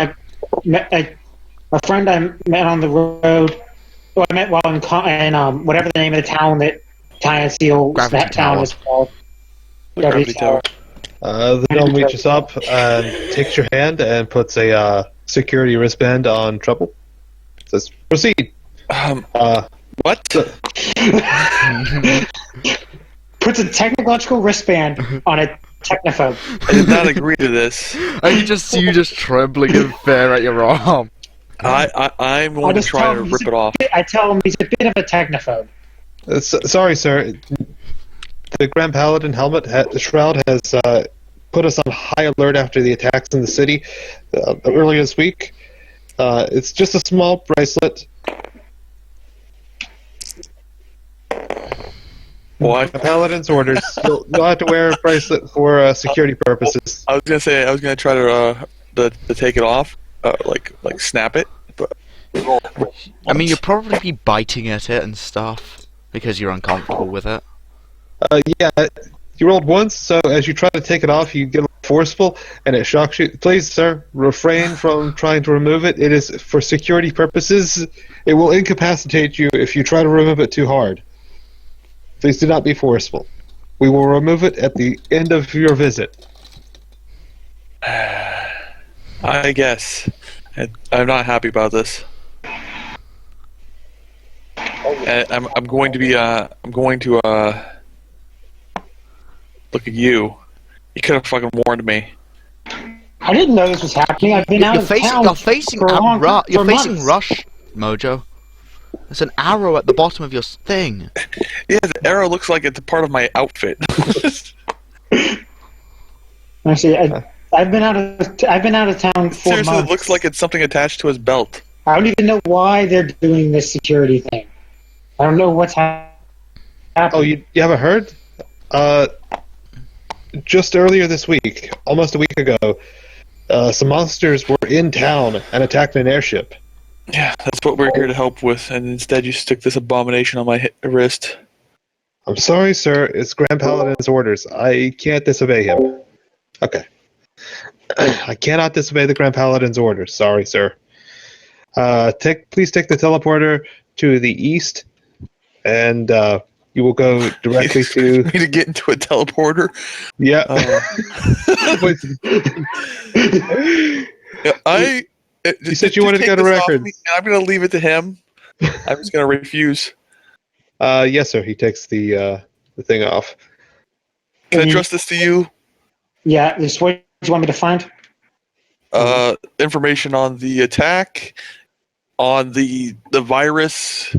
I met on the road. Well, I met while in whatever the name of the town that Ty Seal Gravity that town Tower. is called. Gravity Tower. The gnome reaches up and takes your hand and puts a security wristband on Trouble. Says, proceed. What? Puts a technological wristband on a technophobe. I did not agree to this. I can just see you just trembling in fear at your arm. I'm going to try to rip it off. I tell him he's a bit of a technophobe. Sorry, sir. The Grand Paladin helmet shroud has put us on high alert after the attacks in the city earlier this week. It's just a small bracelet. What? Paladin's orders. You'll have to wear a bracelet for security purposes. I was gonna say I was gonna try to take it off, like snap it. But I mean, you'll probably be biting at it and stuff because you're uncomfortable with it. Yeah, you rolled once, so as you try to take it off, you get a little forceful, and it shocks you. Please, sir, refrain from trying to remove it. It is for security purposes. It will incapacitate you if you try to remove it too hard. Please do not be forceful. We will remove it at the end of your visit. I guess I'm not happy about this. Oh I'm going to be look at you. You could have fucking warned me. I didn't know this was happening. I've been out of town You're facing for months. Rush, Mojo. There's an arrow at the bottom of your thing. Yeah, the arrow looks like it's a part of my outfit. Actually, I've been out of town for Seriously, months. it looks like it's something attached to his belt. I don't even know why they're doing this security thing. I don't know what's happening. Oh, you haven't heard? Just earlier this week, almost a week ago, some monsters were in town and attacked an airship. Yeah, that's what we're here to help with, and instead you stick this abomination on my wrist. I'm sorry, sir. It's Grand Paladin's orders. I can't disobey him. Okay. I cannot disobey the Grand Paladin's orders. Sorry, sir. Please take the teleporter to the east, and you will go directly to... Me to get into a teleporter? Yeah. You said you wanted to go to records. I'm going to leave it to him. I'm just going to refuse. Yes, sir. He takes the thing off. Can I trust this to you? Yeah, this what you want me to find? Information on the attack, on the virus,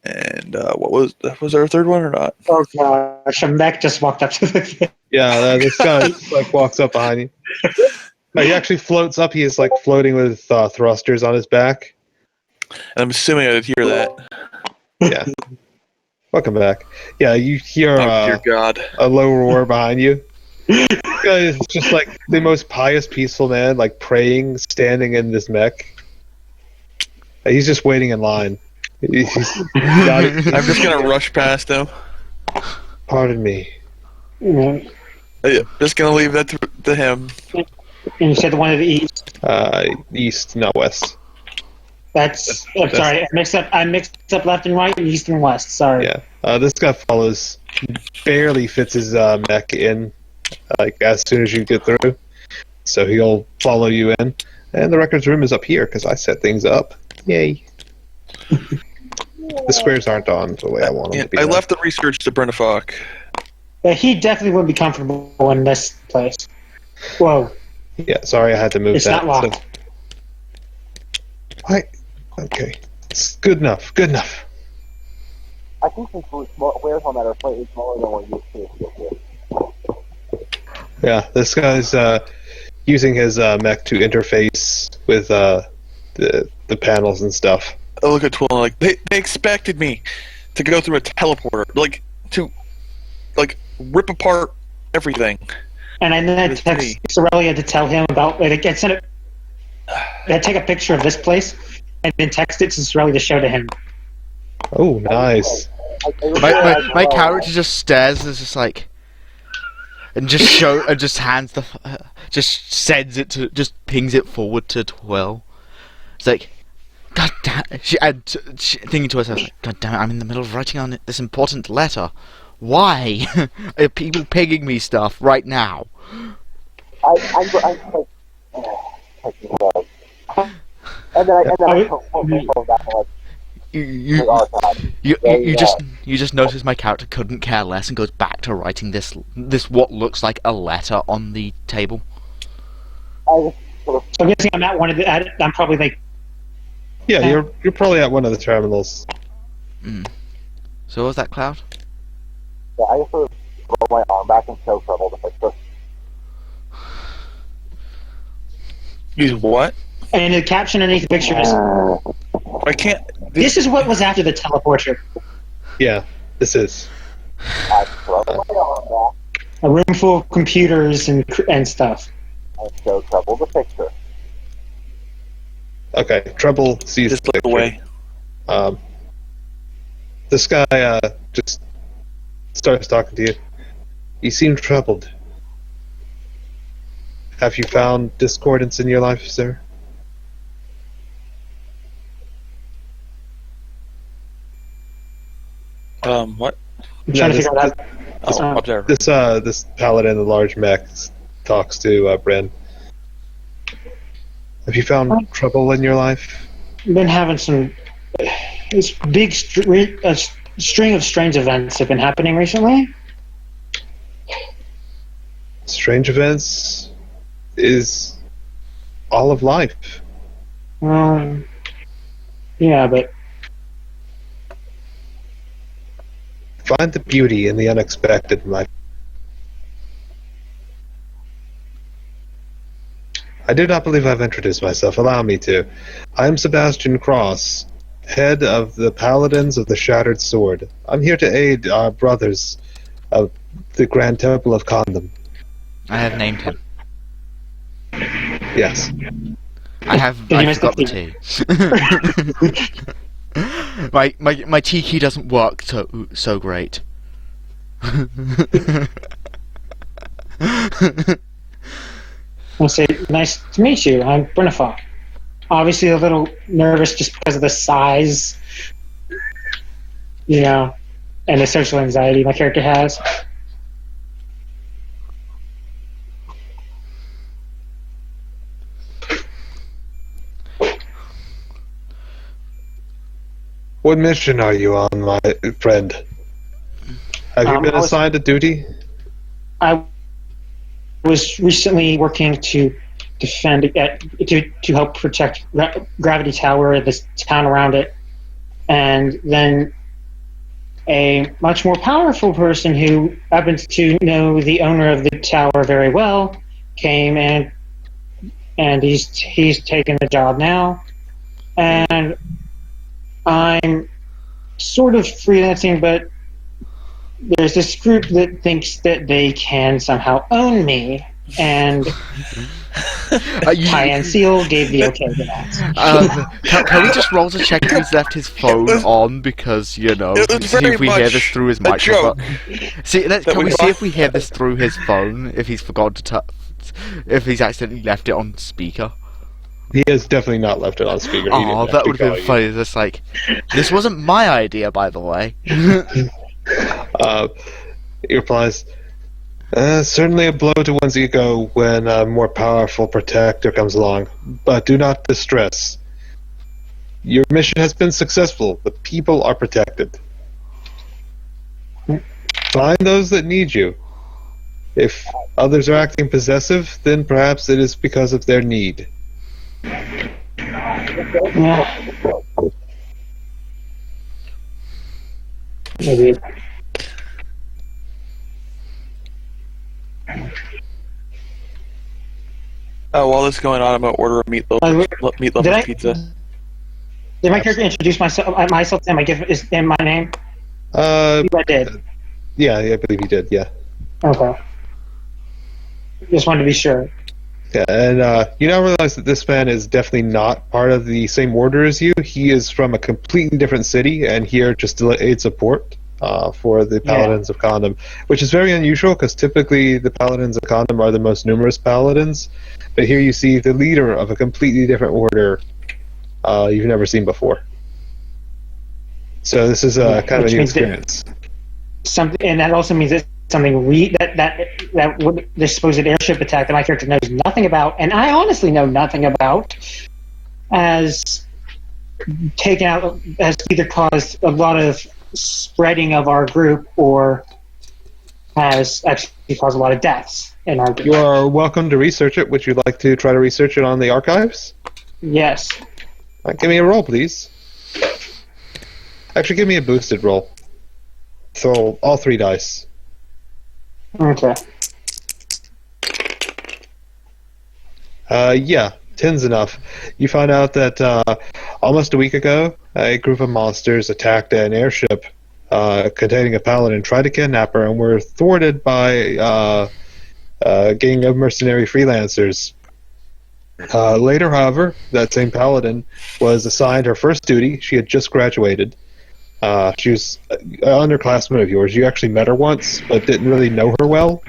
and what was there a third one or not? Oh gosh, a mech just walked up to the thing. Yeah, this guy like walks up behind you. No, he actually floats up. He is like floating with thrusters on his back. And I'm assuming I did hear that. Yeah. Welcome back. Yeah, you hear dear God. A low roar behind you. This guy is just like the most pious, peaceful man, like praying, standing in this mech. He's just waiting in line. I'm just gonna rush past him. Pardon me. Just gonna leave that to him. And you said the one to the east. East, not west. That's. I'm sorry. I mixed up left and right, and east and west. Sorry. Yeah. This guy follows. Barely fits his mech in. Like as soon as you get through, so he'll follow you in, and the records room is up here because I set things up. Yay! The squares aren't on the way I want them to be. I left the research to Brenda Falk. Yeah, he definitely wouldn't be comfortable in this place. Whoa! Yeah, sorry, I had to move it's that. It's not locked. Okay, it's good enough. Good enough. I think the squares on that are slightly smaller than what you see. Yeah, this guy's using his mech to interface with the panels and stuff. I look at Twill like they expected me to go through a teleporter, like to rip apart everything. And I then text Aurelia to tell him about it. I sent it. I take a picture of this place and then text it to Aurelia to show to him. Oh, nice. My character just stares and is just like. And just hands just sends it to, just pings it forward to Twill. It's like, God damn! She thinking to herself, like, God damn it! I'm in the middle of writing on this important letter. Why are people pinging me stuff right now? And then I told that like. You just notice my character couldn't care less and goes back to writing this what looks like a letter on the table. So I'm guessing I'm at one of the. I'm probably like. Yeah, you're probably at one of the terminals. So what was that, Cloud? Yeah, I just sort of roll my arm back and show trouble to fix this. Use what? And the caption underneath the picture is. I can't. This is what was after the teleporter. Yeah, this is. I throw my arm back A room full of computers and stuff. and show trouble the picture. Okay, Trouble sees Just the look picture. away. This guy just starts talking to you. You seem troubled. Have you found discordance in your life, sir? What? I'm trying to figure out Oh, up there. This paladin, the large mech, talks to Bryn. Have you found trouble in your life? Been having some this big string of strange events have been happening recently. Strange events is all of life. Yeah, but Find the beauty in the unexpected, my. I do not believe I've introduced myself. Allow me to. I am Sebastian Cross, head of the Paladins of the Shattered Sword. I'm here to aid our brothers of the Grand Temple of Khandam. I have named him. Yes. I miss forgot the the T. my T key doesn't work so great. I'll say, nice to meet you. I'm Brennifer. Obviously a little nervous just because of the size, and the social anxiety my character has. What mission are you on, my friend? Have you been assigned a duty? I was recently working to defend to help protect Gravity Tower, this town around it, and then a much more powerful person who happens to know the owner of the tower very well came and he's taken the job now, and I'm sort of freelancing, but there's this group that thinks that they can somehow own me, and Ty and Seal gave the okay to that. Can we just roll to check if he's left his phone on? Because, see if we hear this through his microphone. Can we see if we hear this through his phone, if he's forgotten to if he's accidentally left it on speaker? He has definitely not left it on speaker. Oh, that would have been funny. Just like, this wasn't my idea, by the way. He replies, certainly a blow to one's ego when a more powerful protector comes along, but do not distress. Your mission has been successful. The people are protected. Find those that need you. If others are acting possessive, then perhaps it is because of their need. Yeah. Maybe. While this is going on, I'm gonna order a meatloaf pizza. Did my character introduce myself and my name? I did. Yeah, I believe he did. Yeah. Okay. Just wanted to be sure. Yeah, and you now realize that this man is definitely not part of the same order as you. He is from a completely different city, and here just to aid support for the Paladins of Khandam, which is very unusual because typically the Paladins of Khandam are the most numerous Paladins, but here you see the leader of a completely different order you've never seen before. So this is kind of a new experience. And that also means that something this supposed airship attack that my character knows nothing about, and I honestly know nothing about, has either caused a lot of spreading of our group or has actually caused a lot of deaths in our group. You are welcome to research it. Would you like to try to research it on the archives? Yes. Give me a roll, please. Actually, give me a boosted roll. So all 3 dice. Okay. Yeah, 10's enough. You find out that almost a week ago, a group of monsters attacked an airship containing a paladin, tried to kidnap her, and were thwarted by a gang of mercenary freelancers. Later, however, that same paladin was assigned her first duty. She had just graduated. She was an underclassman of yours. You actually met her once, but didn't really know her well.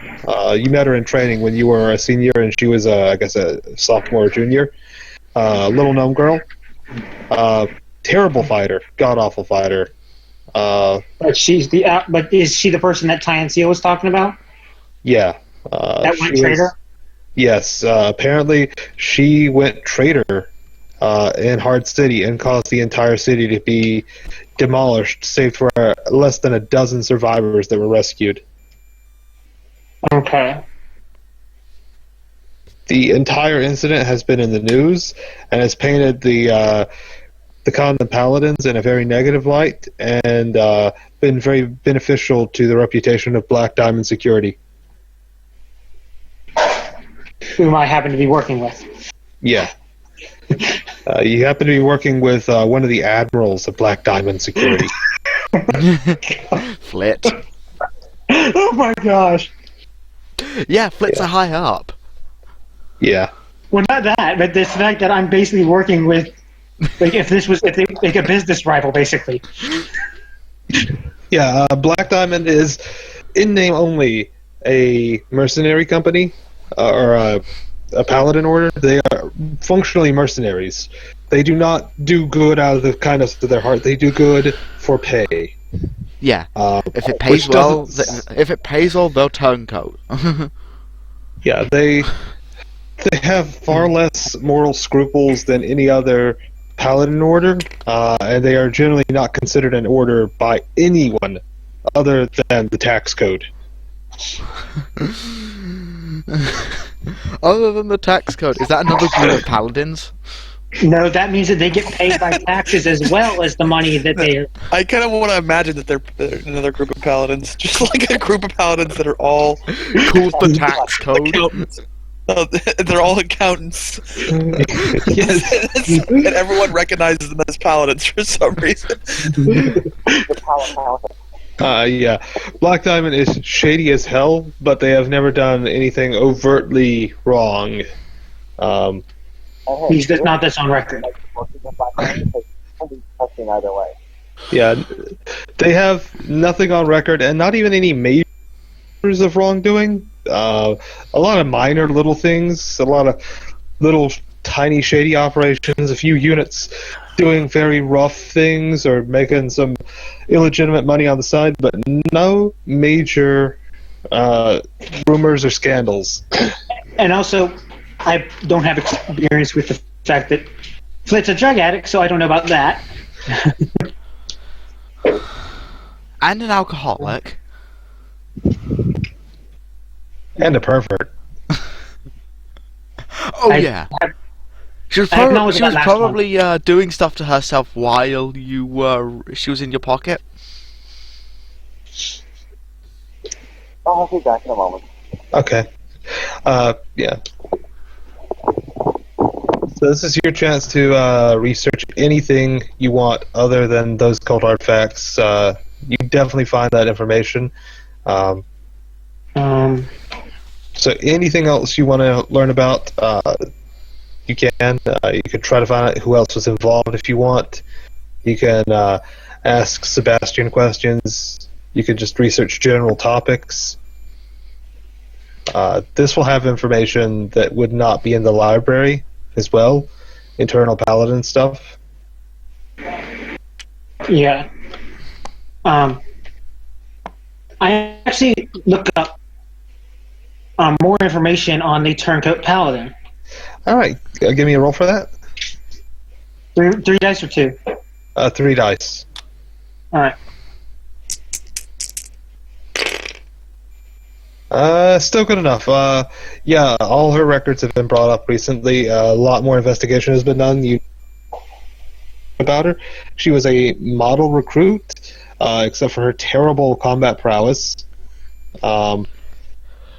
You met her in training when you were a senior, and she was, I guess, a sophomore or junior. Little gnome girl. Terrible fighter. God-awful fighter. But is she the person that Ty and Seal was talking about? Yeah. That went traitor? Yes. Apparently, she went traitor in Hard City and caused the entire city to be demolished, save for less than a dozen survivors that were rescued. Okay. The entire incident has been in the news and has painted the Khandam Paladins in a very negative light and been very beneficial to the reputation of Black Diamond Security. Whom I happen to be working with. Yeah. You happen to be working with one of the admirals of Black Diamond Security. Flit. Oh my gosh. Yeah, Flit's a high up. Yeah. Well, not that, but this fact that I'm basically working with, like, if they like a business rival, basically. Yeah, Black Diamond is, in name only, a mercenary company, or a paladin order. They are functionally mercenaries. They do not do good out of the kindness of their heart. They do good for pay. Yeah. If it pays well, they'll turncoat. Yeah, they have far less moral scruples than any other paladin order, and they are generally not considered an order by anyone other than the tax code. Other than the tax code, is that another group of paladins? No, that means that they get paid by taxes as well as the money that they. I kind of want to imagine that they're another group of paladins, just like a group of paladins that are all Called the tax code. accountants. They're all accountants. And everyone recognizes them as paladins for some reason. The paladin. Yeah. Black Diamond is shady as hell, but they have never done anything overtly wrong. And hey, He's just not this on record. like, working with Black Diamond, so he'll be touching either way. Yeah, they have nothing on record, and not even any majors of wrongdoing. A lot of minor little things, a lot of little tiny shady operations, a few units doing very rough things or making some illegitimate money on the side, but no major rumors or scandals. And also, I don't have experience with the fact that Flit's a drug addict, so I don't know about that. And an alcoholic. And a pervert. Oh yeah. She was, acknowledge she was that last probably doing stuff to herself while she was in your pocket. I'll be back in a moment. Okay. Yeah. So this is your chance to research anything you want other than those cult artifacts. You definitely find that information. So anything else you want to learn about, you can. You can try to find out who else was involved if you want. You can ask Sebastian questions. You can just research general topics. This will have information that would not be in the library as well, internal paladin stuff. Yeah. I actually looked up more information on the Turncoat Paladin. All right, give me a roll for that. Three dice or two? 3 dice. All right. Still good enough. Yeah, all her records have been brought up recently. A lot more investigation has been done. You about her. She was a model recruit, except for her terrible combat prowess.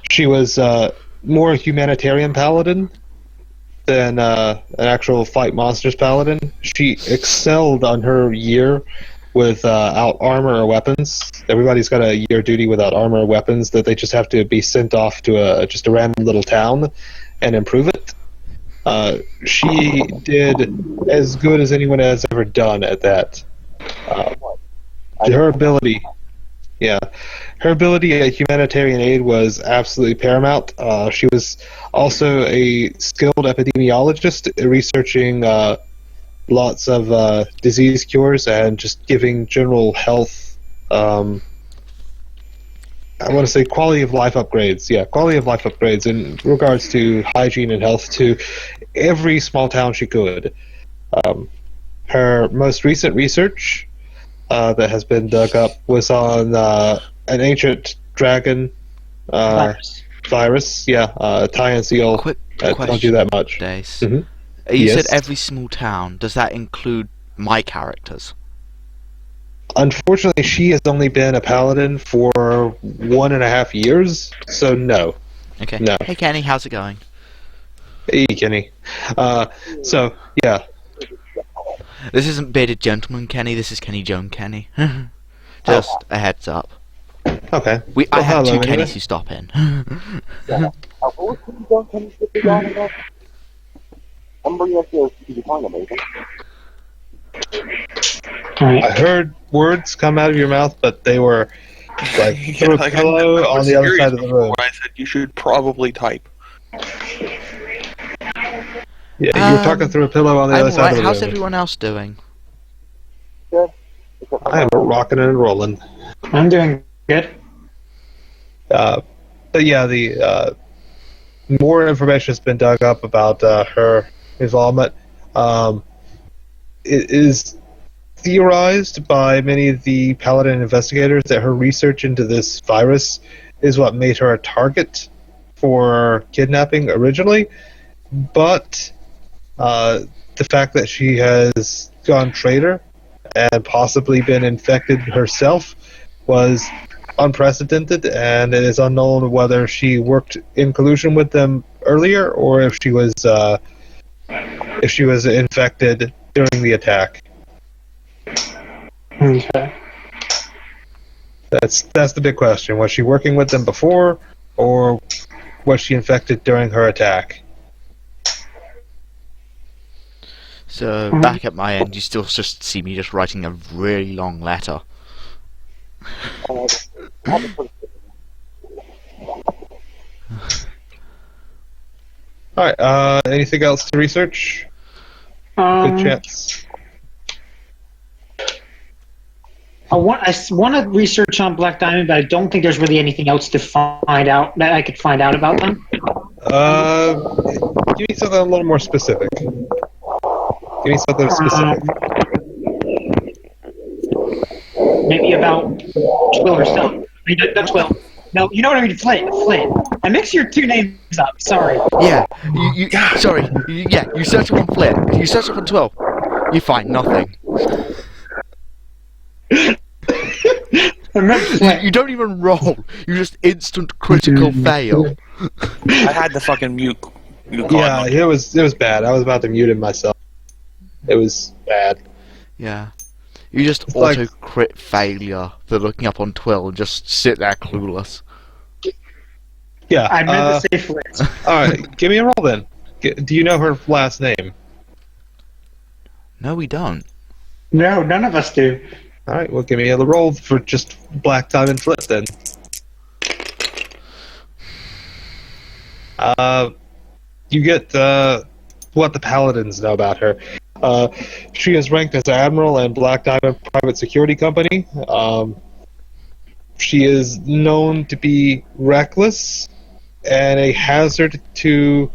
She was more a humanitarian paladin than an actual fight monsters paladin. She excelled on her year without armor or weapons. Everybody's got a year duty without armor or weapons that they just have to be sent off to just a random little town and improve it. She did as good as anyone has ever done at that. Her ability at humanitarian aid was absolutely paramount. She was also a skilled epidemiologist researching lots of disease cures and just giving general health, I want to say quality of life upgrades. Yeah, quality of life upgrades in regards to hygiene and health to every small town she could. Her most recent research that has been dug up was on an ancient dragon virus. Yeah, tie and seal. Quick Tells you that much. Dace. Mhm. You said Yes. every small town. Does that include my characters? Unfortunately, she has only been a paladin for 1.5 years, so no. Okay. No. Hey Kenny, how's it going? Hey, Kenny. So, yeah. This isn't Bearded Gentleman Kenny, this is Kenny Joan Kenny. Just a heads up. Okay. I have hello, two anyway. Kennys who stop in. What was King John Kenny get big on again? I'm bringing up to the Khandam, amazing. Alright. I heard words come out of your mouth, but they were like Yeah, through a like, pillow I on was the other serious side of the room. before I said you should probably type. Yeah, you were talking through a pillow on the I'm other side alright, of the how's room. everyone else doing? Good. Except for I am rocking and rolling. I'm doing good. But yeah, the more information has been dug up about her involvement. It is theorized by many of the Paladin investigators that her research into this virus is what made her a target for kidnapping originally, but the fact that she has gone traitor and possibly been infected herself was unprecedented, and it is unknown whether she worked in collusion with them earlier or if she was infected during the attack. Okay. That's the big question. Was she working with them before, or was she infected during her attack? So, back at my end, you still just see me just writing a really long letter. Alright, anything else to research? Good chance. I want to research on Black Diamond, but I don't think there's really anything else to find out that I could find out about them. Give me something a little more specific. Give me something specific. Maybe about Twill herself. I mean, not Twill. No, you know what I mean. Flint. I mix your two names up. Sorry. Yeah, you search up on Flint, you search up on 12, you find nothing. I meant Flint. You don't even roll, you just instant critical fail. I had to fucking mute Yeah, Khandam. it was bad. I was about to mute him myself. It was bad. Yeah. You just like- auto-crit failure for looking up on Twill and just sit there clueless. Yeah. I meant to say Flint. Alright, give me a roll then. Do you know her last name? No, we don't. No, none of us do. Alright, well, give me a roll for just Black Diamond Flip then. You get what the Paladins know about her. She is ranked as Admiral in Black Diamond Private Security Company. She is known to be reckless and a hazard to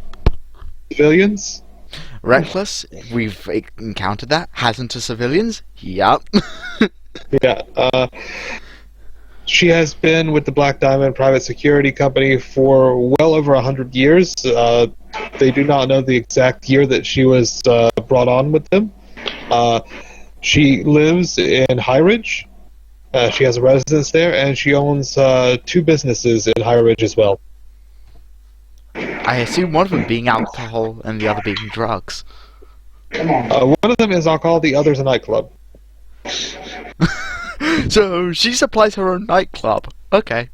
civilians. Reckless, we've encountered that. Hasn't to civilians? Yup. Yeah. She has been with the Black Diamond Private Security Company for well over 100 years. They do not know the exact year that she was brought on with them. She lives in High Ridge. She has a residence there, and she owns 2 businesses in High Ridge as well. I assume one of them being alcohol and the other being drugs. One of them is alcohol, the other is a nightclub. So, she supplies her own nightclub. Okay.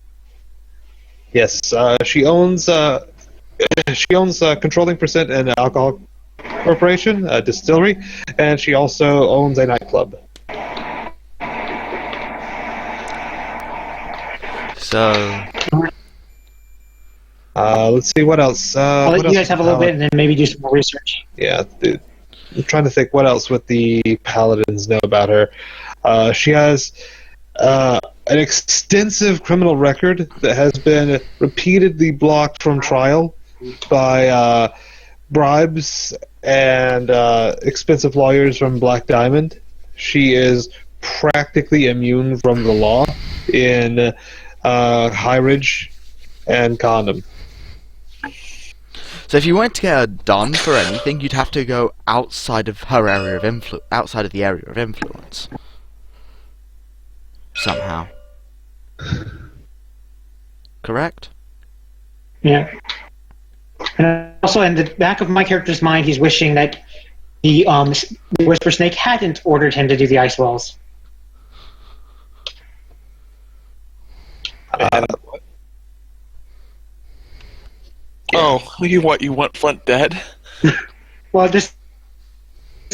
Yes, she owns controlling percent in an alcohol corporation, a distillery, and she also owns a nightclub. So, Let's see what else. I'll what let you else guys have a with little bit and then maybe do some more research. Yeah, I'm trying to think what else would the Paladins know about her. She has an extensive criminal record that has been repeatedly blocked from trial by bribes and expensive lawyers from Black Diamond. She is practically immune from the law in High Ridge and Khandam. So if you wanted to get her done for anything, you'd have to go outside of her area of outside of the area of influence. Somehow. Correct? Yeah. And also, in the back of my character's mind, he's wishing that the Whisper Snake hadn't ordered him to do the ice walls. You want Flint dead? Well, just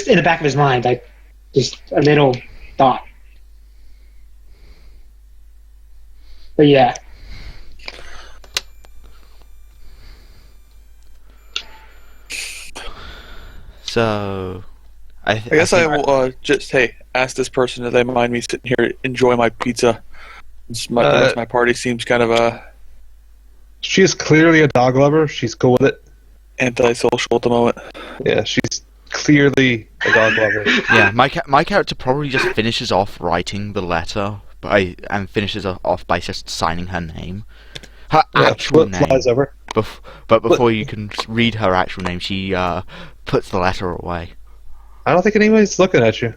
in the back of his mind, just a little thought. But yeah. So, I guess I will just ask this person if they mind me sitting here enjoy my pizza. The rest of my party seems kind of She is clearly a dog lover. She's cool with it. antisocial at the moment. Yeah, she's clearly a dog lover. yeah, my character probably just finishes off writing the letter and finishes off by just signing her name. Her actual Flip name. flies over. But before you can read her actual name, she puts the letter away. I don't think anybody's looking at you.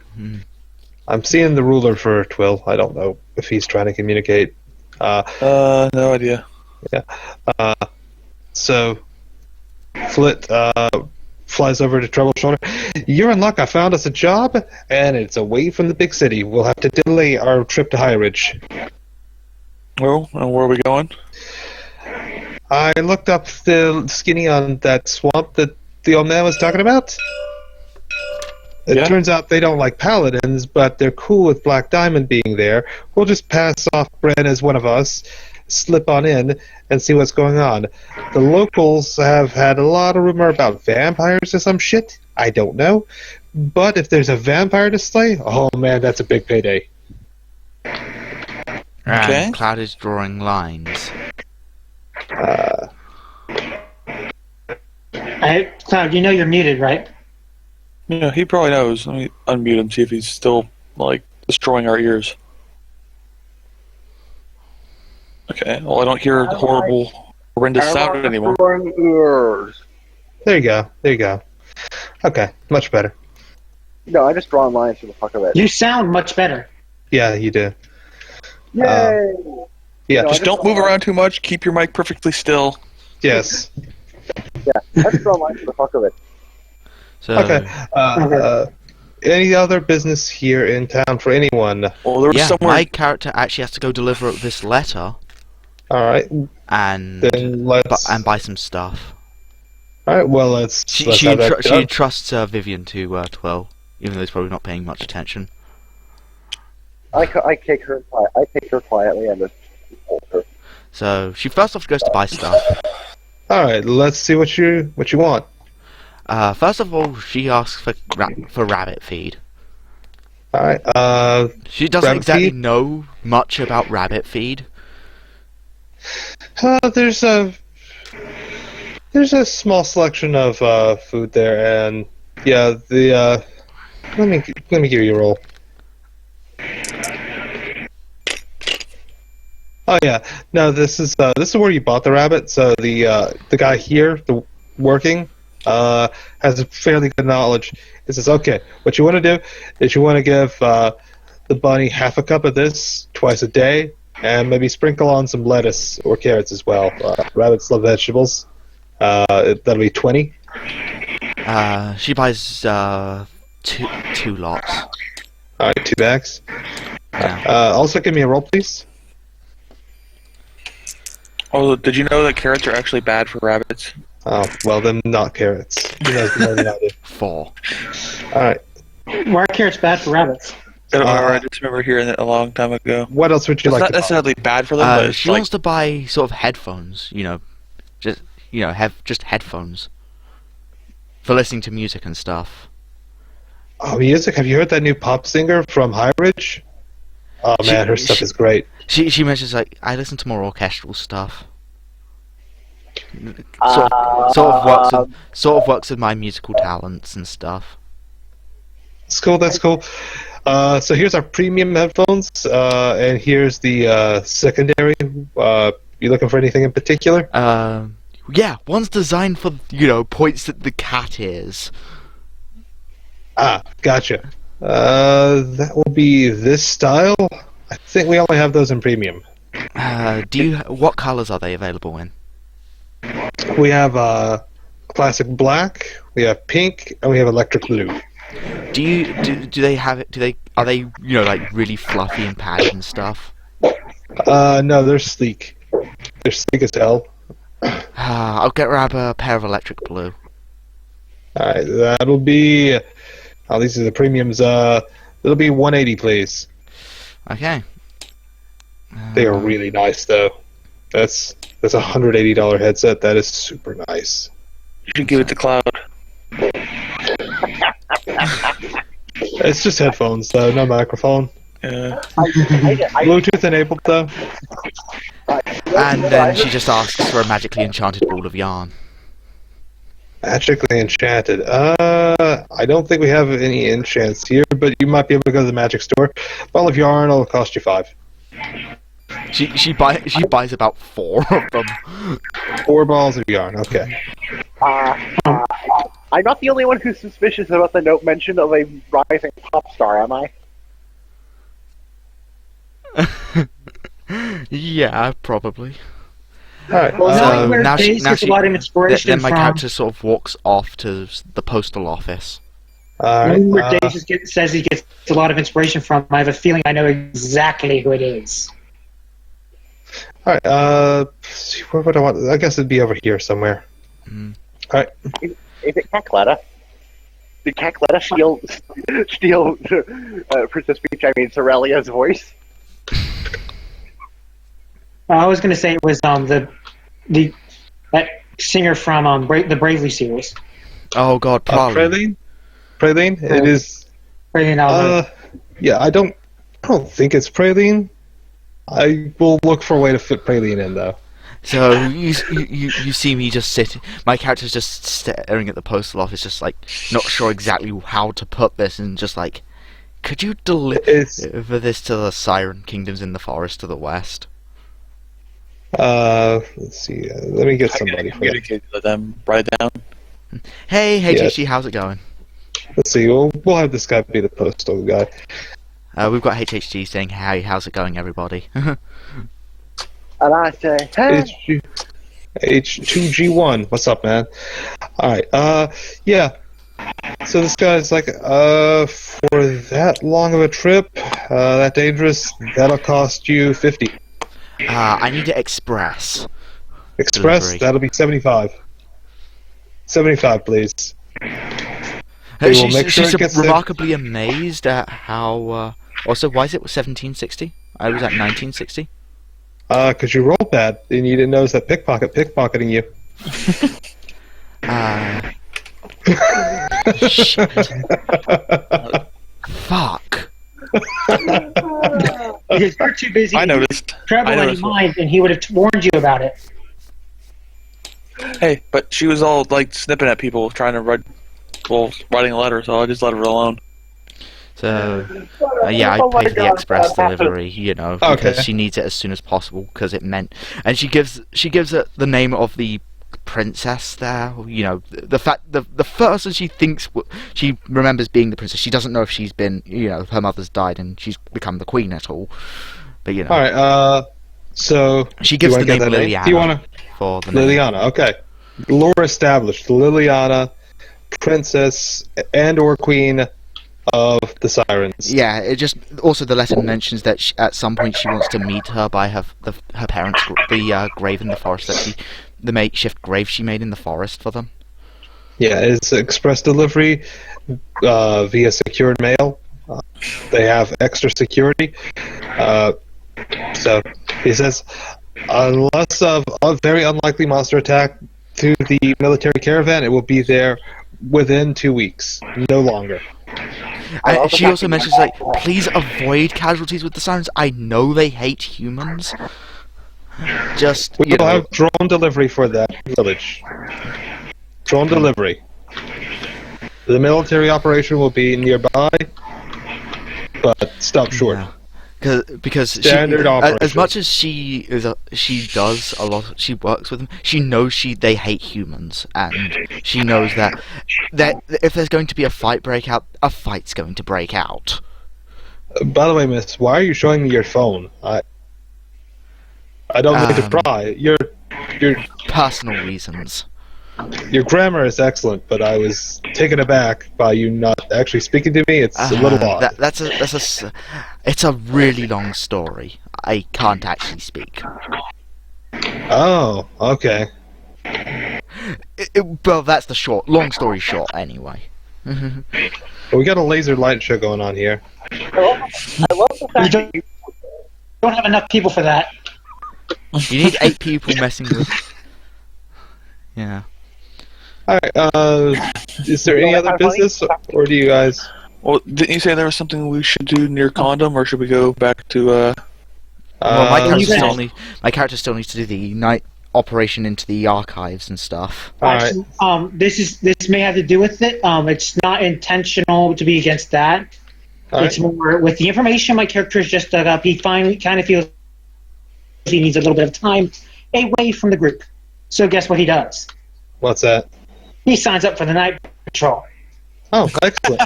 I'm seeing the ruler for Twill. I don't know if he's trying to communicate. No idea. Yeah. So, Flit flies over to Trouble Shoulder. You're in luck. I found us a job, and it's away from the big city. We'll have to delay our trip to High Ridge. Well, and where are we going? I looked up the skinny on that swamp that the old man was talking about. It turns out they don't like paladins, but they're cool with Black Diamond being there. We'll just pass off Bren as one of us, slip on in, and see what's going on. The locals have had a lot of rumor about vampires or some shit. I don't know. But if there's a vampire to slay, oh man, that's a big payday. And Cloud is drawing lines. Cloud, you know you're muted, right? Yeah, he probably knows. Let me unmute him, see if he's still, destroying our ears. Okay, well, I don't hear horrible, horrendous sound anymore. There you go. Okay, much better. No, I just draw lines for the fuck of it. You sound much better. Yeah, you do. Yay! Yeah, Just don't move around too much. Keep your mic perfectly still. yes. Yeah, I just draw lines for the fuck of it. So, Okay. Any other business here in town for anyone? Well, there was somewhere. my character actually has to go deliver this letter All right. and Then let's. buy some stuff. All right. Well, let's. She have that done. trusts Vivian to Twill, even though he's probably not paying much attention. I take her quietly and just hold her. So she first off goes to buy stuff. All right. Let's see what you want. First of all, she asks for rabbit feed. All right. She doesn't rabbit exactly feed? know much about rabbit feed. There's a small selection of food there, and yeah, the let me give you a roll. Oh yeah, no, this is where you bought the rabbit. So the guy here, working, has a fairly good knowledge. He says, okay, what you want to do is you want to give the bunny half a cup of this twice a day, and maybe sprinkle on some lettuce or carrots as well. Rabbits love vegetables. That'll be 20. She buys two lots. All right, 2 bags. Yeah. Also, give me a roll, please. Oh, did you know that carrots are actually bad for rabbits? Oh, well, then not carrots. He knows more than I do. 4. All right. Why are carrots bad for rabbits? I don't remember. I just remember hearing it a long time ago. What else would you It's like not to buy? necessarily bad for them, but it's She wants to buy sort of headphones. Just headphones for listening to music and stuff. Oh, music. Have you heard that new pop singer from High Ridge? Oh, man, her stuff is great. She mentions I listen to more orchestral stuff. Sort of works with my musical talents and stuff. That's cool. That's cool. So here's our premium headphones, and here's the secondary. You looking for anything in particular? Yeah, one's designed for points at the cat ears. Ah, gotcha. That will be this style. I think we only have those in premium. What colours are they available in? We have classic black, we have pink, and we have electric blue. Do they have it? Are they like really fluffy and padded and stuff? No, they're sleek. They're sleek as hell. I'll grab a pair of electric blue. Alright, that'll be. Oh, these are the premiums. It'll be 180, please. Okay. They are really nice, though. That's a $180 headset. That is super nice. You should give it to Cloud. It's just headphones, though, no microphone. Yeah. Bluetooth enabled, though. And then she just asks for a magically enchanted ball of yarn. Magically enchanted. I don't think we have any enchants here, but you might be able to go to the magic store. Ball of yarn will cost you 5. She buys about 4 of them. 4 balls of yarn. Okay. I'm not the only one who's suspicious about the note mention of a rising pop star, am I? Yeah, probably. Alright. Well, where now Daisy gets a lot of inspiration then my from. character sort of walks off to the postal office. Where Daisy says he gets a lot of inspiration from. I have a feeling I know exactly who it is. Alright, where would I want? I guess it'd be over here somewhere. Alright. Is it Cacletta? Did Cacletta steal Princess Peach, I mean Cerelia's voice? I was going to say it was that singer from the Bravely series. Oh God, probably. Praline? It is. Praline. Yeah, I don't think it's Praline. I will look for a way to fit Praline in, though. So you see me just sitting. My character's just staring at the postal office, just like not sure exactly how to put this, and just like, could you deliver this to the Siren Kingdoms in the forest to the west? Let's see. Let me get somebody for that. Communicate with them. Write it down. Hey, HHG, how's it going? Let's see. We'll have this guy be the postal guy. We've got HHG saying, "Hey, how's it going, everybody?" And I say, hey. H2G1. What's up, man? Alright, yeah. So this guy's like, for that long of a trip, that dangerous, that'll cost you 50. I need it express. Express, delivery. that'll be 75. 75, please. We will make sure She's it gets remarkably amazed at how. Also, why is it 1760? I was at 1960. Because you rolled bad, and you didn't notice that pickpocketing you. Shit. Fuck. Because you're too busy I noticed. traveling in your mind, and he would have warned you about it. Hey, but she was all like snipping at people, trying to writing a letter, so I just let her alone. So, yeah, I paid for the express delivery, because she needs it as soon as possible, because it meant... And she gives it the name of the princess there, the person she thinks... She remembers being the princess. She doesn't know if she's been, her mother's died and she's become the queen at all. But, Alright, so... She gives the name Liliana. Do you want to... For the name. Liliana, okay. Lore established. Liliana, princess and/or queen of the Sirens. Yeah, it just also the letter mentions that at some point she wants to meet her by her parents, the grave in the forest the makeshift grave she made in the forest for them. Yeah, it's express delivery via secured mail. They have extra security. So he says, unless of a very unlikely monster attack to the military caravan, it will be there within 2 weeks, no longer. She also mentions, please avoid casualties with the Sirens. I know they hate humans. Just, We you will know, have drone delivery for that village. Drone delivery. The military operation will be nearby, but stop short. yeah. Because Standard she, as operation. much as she does a lot, she works with them. She knows they hate humans, and she knows that if there's going to be a fight break out, a fight's going to break out. By the way, miss, why are you showing me your phone? I don't mean to pry. Your Personal reasons. grammar is excellent, but I was taken aback by you not actually speaking to me. It's a little odd. It's a really long story. I can't actually speak. Oh, okay. Well, that's the long story short, anyway. Well, we got a laser light show going on here. I love the fact that you Don't have enough people for that. You need 8 people messing with. Yeah. Alright, is there any other business, or do you guys... Well, didn't you say there was something we should do near Khandam, or should we go back to, Well, guys- my character still needs to do the night operation into the archives and stuff. Alright. This may have to do with it. It's not intentional to be against that. Alright. It's more with the information my character is just dug up. He finally kind of feels he needs a little bit of time away from the group. So guess what he does? What's that? He signs up for the night patrol. Oh, excellent.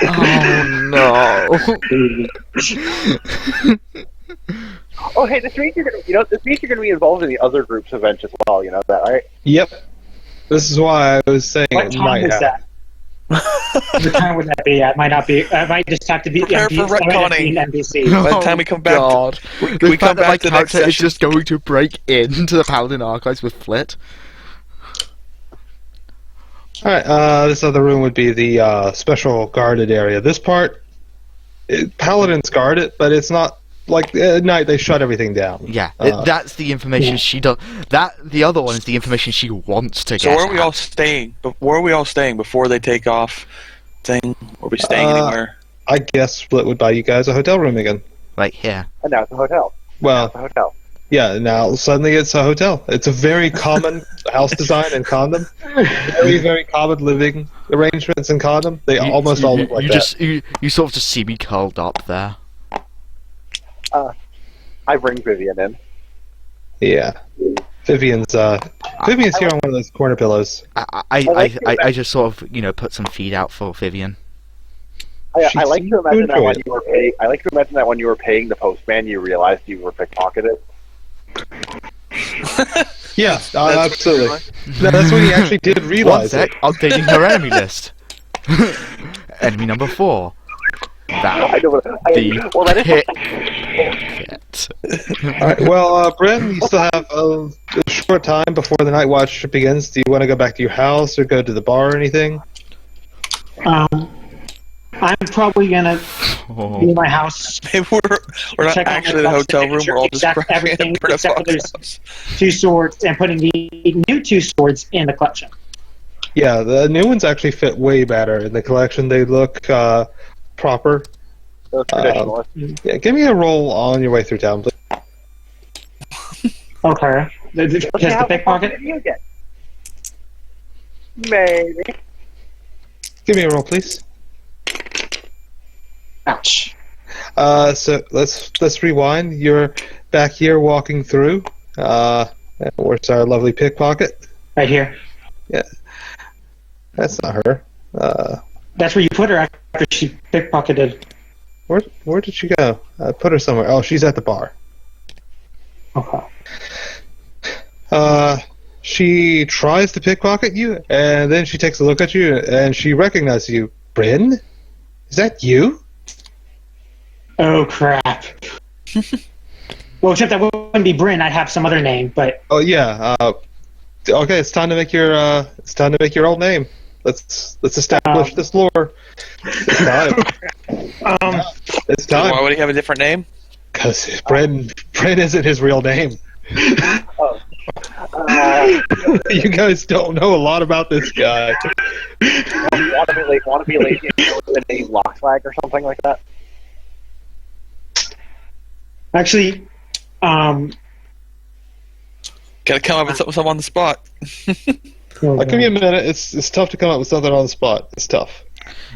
Oh no! Oh, hey, this means you're gonna be involved in the other group's event as well. You know that, right? Yep. This is why I was saying What it time might is happen. that? What time would that be? It might not be. I might just have to be Prepare for retconning. NBC. by the time we come back, God. we The come fact that my back to the next character is session. just going to break into the Paladin archives with Flit. Alright, this other room would be the special guarded area. This part, Paladins guard it, but it's not like at night they shut everything down. Yeah, that's the information she does. The other one is the information she wants to So get. where are we all at. staying? Where are we all staying before they take off? Thing? Are we staying anywhere? I guess Split would buy you guys a hotel room again. Like here. And now it's a hotel. Well, It's a hotel. yeah, now suddenly it's a hotel. It's a very common house design in Khandam. Very, very common living arrangements in Khandam. They almost all look like you that. you sort of just see me curled up there. I bring Vivian in. Yeah. Vivian's here on one of those corner pillows. I just sort of put some feed out for Vivian. I like to imagine that enjoy when it. you were paying. I like to imagine that when you were paying the postman, you realized you were pickpocketed. Yeah, absolutely. No, that's when he actually did One realize sec, it. updating her enemy list. Enemy number 4. I know. Well, that is. Pickpocket. Alright, well, Bryn, you still have a short time before the night watch begins. Do you want to go back to your house or go to the bar or anything? I'm probably gonna be in my house. Maybe we're not check out actually my the box to hotel make room. sure We're all just exact grabbing everything a except for there's house. 2 swords and putting the new 2 swords in the collection. Yeah, the new ones actually fit way better in the collection. They look proper. So traditionalist. Yeah, give me a roll on your way through town, please. Okay. Let's Just see the how pickpocket? confident you get. Maybe. Give me a roll, please. Ouch. So let's rewind. You're back here walking through. Where's our lovely pickpocket? Right here. Yeah, that's not her. That's where you put her after she pickpocketed. Where did she go? I put her somewhere. Oh, she's at the bar. Okay. She tries to pickpocket you, and then she takes a look at you, and she recognizes you. Bryn? Is that you? Oh crap. Well, except that wouldn't be Bryn. I'd have some other name, but Oh yeah. Okay, it's time to make your old name. Let's establish this lore. It's time. It's Why time. would he have a different name? Because Bryn isn't his real name. You guys don't know a lot about this guy. Want to be lazy and go with the name Lockslag or something like that? actually, Gotta come up with something on the spot. I'll give you a minute. It's tough to come up with something on the spot. It's tough.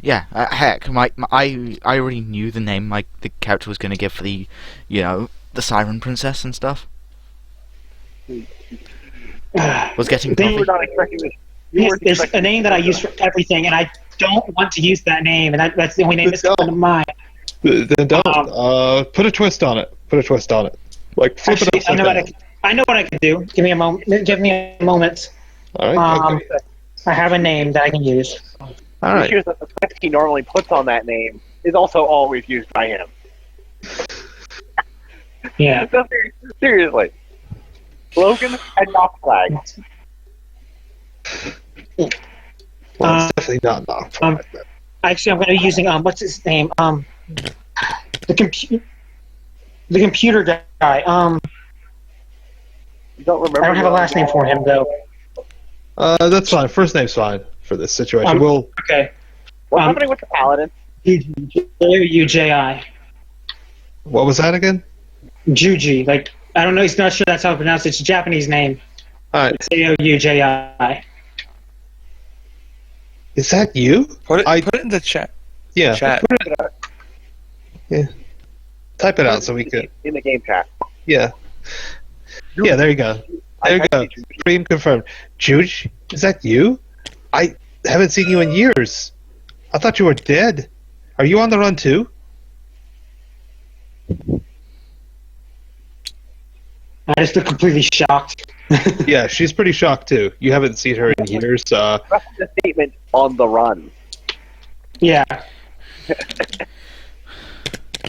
Yeah, heck, I already knew the name the character was going to give for the Siren Princess and stuff. Was getting They You were coffee. not expecting this. Yes, there's a name that I use for everything, and I don't want to use that name, and that's the only name that's coming to mind. Then don't. Put a twist on it. Put a twist on it. Like flip Actually, it upside down. I know what I can do. Give me a moment. Give me a moment. All right. I have a name that I can use. All The right. issue is that the text he normally puts on that name is also always used by him. Yeah. No, seriously. Logan and Knock Flag. Well, it's definitely not knocked. Actually, I'm going to be using what's his name? The computer guy. You don't remember? I don't have a last name for him though. That's fine. First name's fine for this situation. Okay. What's happening with the Paladin? Uji. What was that again? Juji. Like I don't know. He's not sure that's how to pronounce it. It's a Japanese name. All right. Uji. Is that you? Put it in the chat. Yeah. Chat. Yeah. Type it out so we could. In the game chat. Yeah. Yeah. There you go. There you go. Stream confirmed. Juge, is that you? I haven't seen you in years. I thought you were dead. Are you on the run too? I just look completely shocked. Yeah, she's pretty shocked too. You haven't seen her in years. Rest of the statement on the run. Yeah.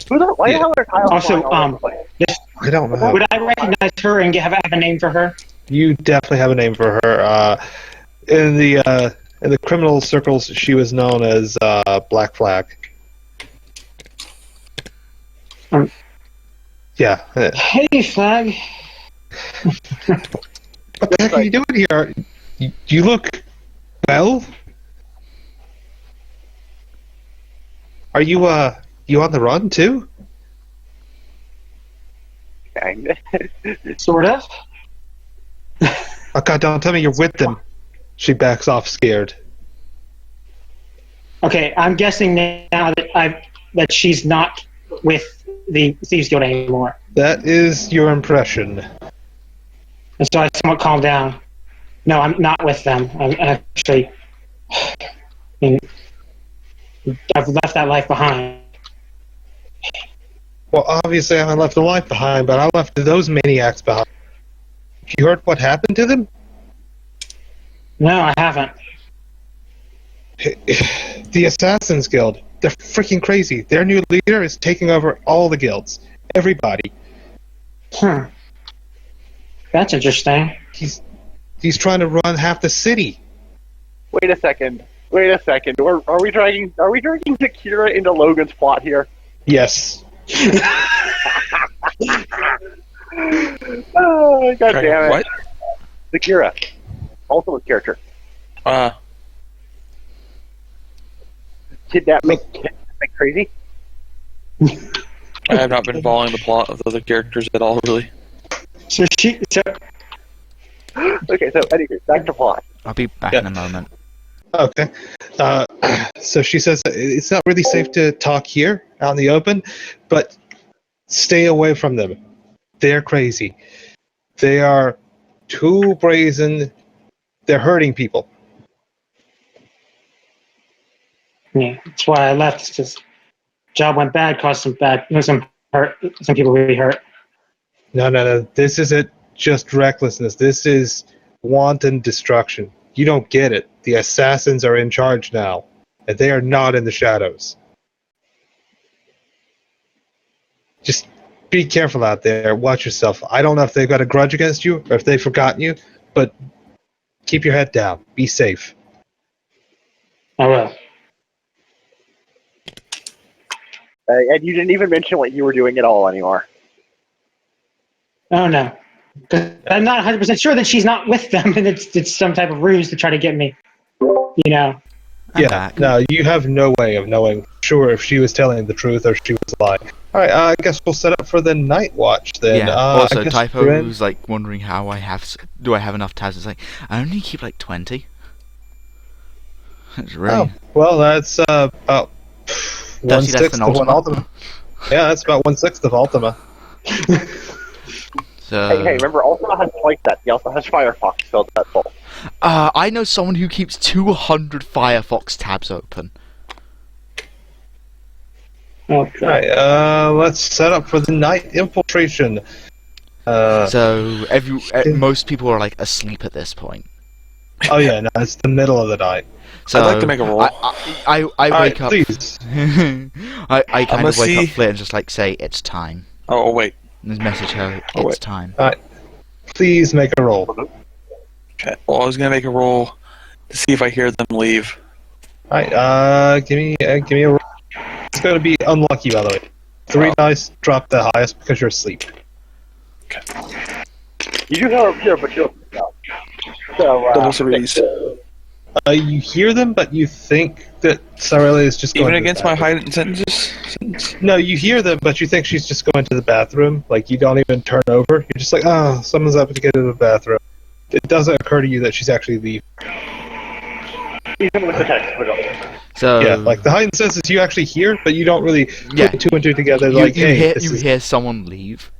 Why the hell are tiles Also, flying all over the place? I don't know. Would I recognize her and have a name for her? You definitely have a name for her. In the criminal circles, she was known as Black Flag. Yeah. Hey, Flag. What the heck are you doing here? You look well. Are you you on the run too? Sort of. Oh God! Don't tell me you're with them. She backs off, scared. Okay, I'm guessing now that she's not with the Thieves Guild anymore. That is your impression. And so I somewhat calmed down. No, I'm not with them. I'm actually... I've left that life behind. Well, obviously I haven't left a life behind, but I left those maniacs behind. You heard what happened to them? No, I haven't. The Assassins Guild. They're freaking crazy. Their new leader is taking over all the guilds. Everybody. That's interesting. He's trying to run half the city. Wait a second. Are we dragging Zakira into Logan's plot here? Yes. Oh, God damn it. What? Zakira. Also a character. Kidnap make crazy? I have not been following the plot of the other characters at all, really. So Okay, so anyway, back to plot. I'll be back in a moment. Okay. So she says that it's not really safe to talk here out in the open, but stay away from them. They're crazy. They are too brazen. They're hurting people. yeah, that's why I left. It's just job went bad, caused some people really hurt. No. This isn't just recklessness. This is wanton destruction. You don't get it. The assassins are in charge now, and they are not in the shadows. Just be careful out there. Watch yourself. I don't know if they've got a grudge against you or if they've forgotten you, but keep your head down. Be safe. I will. And you didn't even mention what you were doing at all anymore. Oh no. I'm not 100% sure that she's not with them, and it's some type of ruse to try to get me. You know. I'm Yeah, back. no, you have no way of knowing sure if she was telling the truth or if she was lying. All right, I guess we'll set up for the night watch then. Yeah. I Also, guess Typo you're in. was like wondering how do I have enough tabs? It's like I only keep like 20. It's really Oh, well, that's about 30 less than 1/6 of one Ultima. Ultima. Yeah, that's about 1/6 of Ultima. So Hey, remember, Ultima has twice that. He also has Firefox filled that full. I know someone who keeps 200 Firefox tabs open. Okay. All right, let's set up for the night infiltration. So most people are like asleep at this point. Oh yeah, no, it's the middle of the night. So I'd like to make a roll. I All wake right, up. please. I kind of wake see- up Flit and just like say it's time. Oh, wait. And message her Oh, it's wait. time. Please make a roll. Okay. Well, I was gonna make a roll to see if I hear them leave. All right, give me a roll. It's going to be unlucky, by the way. 3 dice, drop the highest because you're asleep. You do know here, but you don't know. So, Double threes. You hear them, but you think that Sarella is just going Even to the against my bathroom. heightened sentence? No, you hear them, but you think she's just going to the bathroom. Like, you don't even turn over. You're just like, oh, someone's up to get to the bathroom. It doesn't occur to you that she's actually leaving. even with the text, we don't. So Yeah, like, the heightened senses you actually hear, but you don't really Yeah. put 2 and 2 together. you, Like, you hey, hear this is... hear someone leave,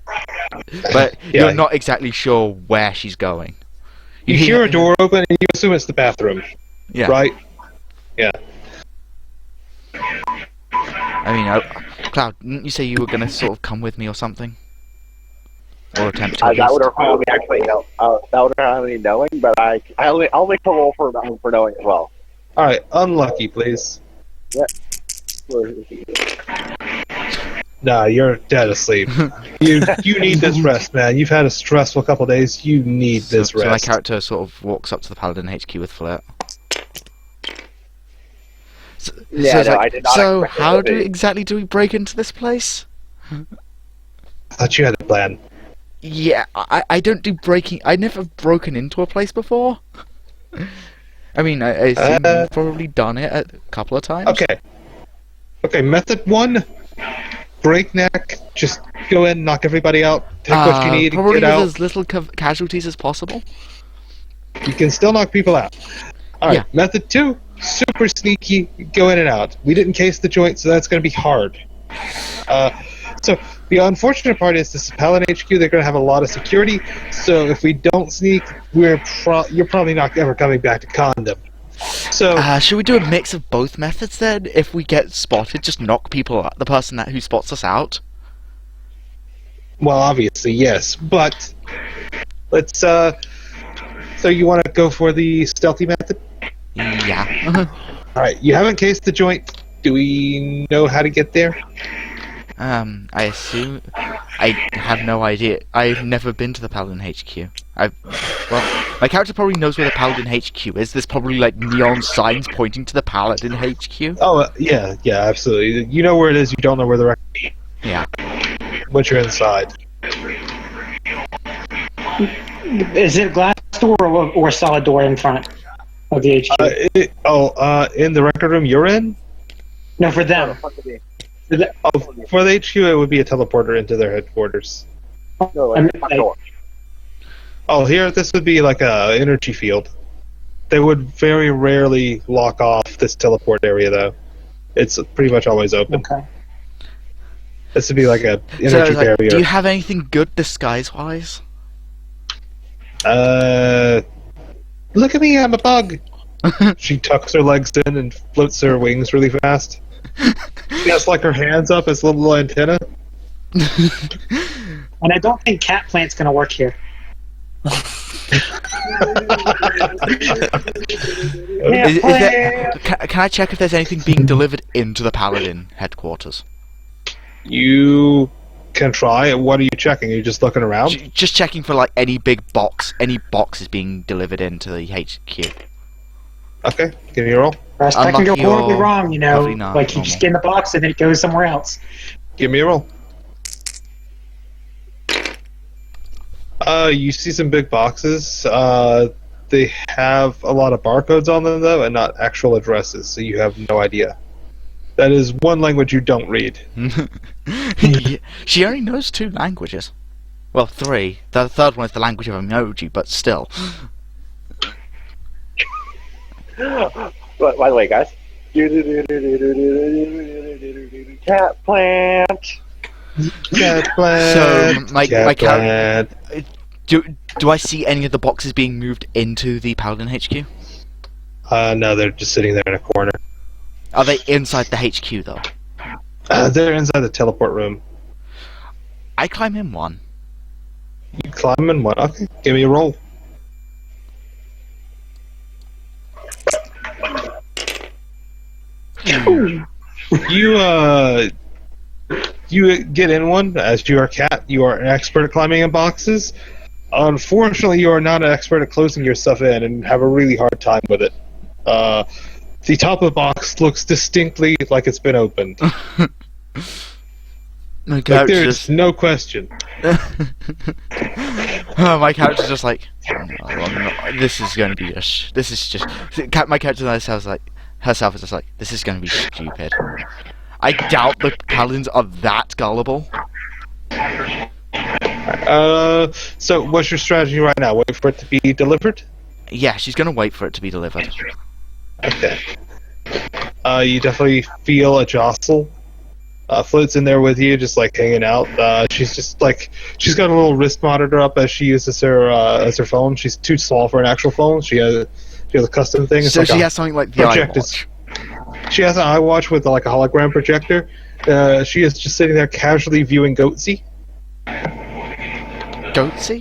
but Yeah. you're not exactly sure where she's going. You hear a door open, and you assume it's the bathroom, Yeah. right? Yeah. I mean, Cloud, didn't you say you were gonna sort of come with me or something? Or attempt to? At That would least? require me actually know. That would require me knowing, but I'll make a roll for knowing as well. All right, unlucky, please. Nah, you're dead asleep. you need this rest, man. You've had a stressful couple days. You need this So my rest. character sort of walks up to the Paladin HQ with Flirt. Yeah, it's no, like, I did not so expect it how to be. exactly do we break into this place? I thought you had a plan. Yeah, I don't do breaking. I never broken into a place before. I mean, I assume you've probably done it a couple of times. Okay, method 1, breakneck. Just go in, knock everybody out, take what you need, and Probably get with out. as little casualties as possible. You can still knock people out. Alright, Yeah. method 2, super sneaky, go in and out. We didn't case the joint, so that's going to be hard. So the unfortunate part is this is Paladin HQ, they're going to have a lot of security, so if we don't sneak, you're probably not ever coming back to Khandam. So, Should we do a mix of both methods then? If we get spotted, just knock people out. The person who spots us out. well, obviously, yes, but let's, so you want to go for the stealthy method? Yeah. Alright, you haven't cased the joint. Do we know how to get there? I assume. I have no idea. I've never been to the Paladin HQ. Well, my character probably knows where the Paladin HQ is. There's probably like neon signs pointing to the Paladin HQ. Oh, yeah, absolutely. You know where it is, you don't know where the record is Yeah. once you're inside. Is it a glass door or a solid door in front of the HQ? In the record room you're in? No, for them. Oh, for the HQ, it would be a teleporter into their headquarters. No, I mean, front door. Oh, here, this would be like a energy field. They would very rarely lock off this teleport area, though. It's pretty much always open. Okay. This would be like a So, energy like, barrier. do you have anything good disguise-wise? Look at me, I'm a bug! She tucks her legs in and floats her wings really fast. She has like her hands up as little antenna. And I don't think cat plant's going to work here. Can I check if there's anything being delivered into the Paladin headquarters? You can try. What are you checking? Are you just looking around? Just checking for like any boxes being delivered into the HQ. Okay, give me a roll. Rest that can go Unlucky horribly or wrong, you know. probably not Like you normal. just get in the box and then it goes somewhere else. Give me a roll. You see some big boxes. They have a lot of barcodes on them, though, and not actual addresses, so you have no idea. That is one language you don't read. Yeah, she only knows 2 languages. Well, 3. The third one is the language of emoji, but still. But, by the way, guys. Cat plant. Cat plant. So, my cat character. plant. Do I see any of the boxes being moved into the Paladin HQ? No, they're just sitting there in a corner. Are they inside the HQ though? They're inside the teleport room. I climb in one. You climb in one. Okay, give me a roll. You get in one. As you are a cat, you are an expert at climbing in boxes. Unfortunately, you are not an expert at closing your stuff in and have a really hard time with it. The top of the box looks distinctly like it's been opened. My couch there's just no question. my couch is just like, this is going to be this is just my couch herself is just like, this is going to be stupid. I doubt the paladins are that gullible. So what's your strategy right now? Wait for it to be delivered? Yeah, she's going to wait for it to be delivered. Okay. You definitely feel a jostle. Float's in there with you, just like hanging out. She's just like, she's got a little wrist monitor up as she uses her as her phone. She's too small for an actual phone. She has a custom thing. It's So like she has something like the iWatch. She has an iWatch with like a hologram projector. She is just sitting there casually viewing Goatsy. Goatsy?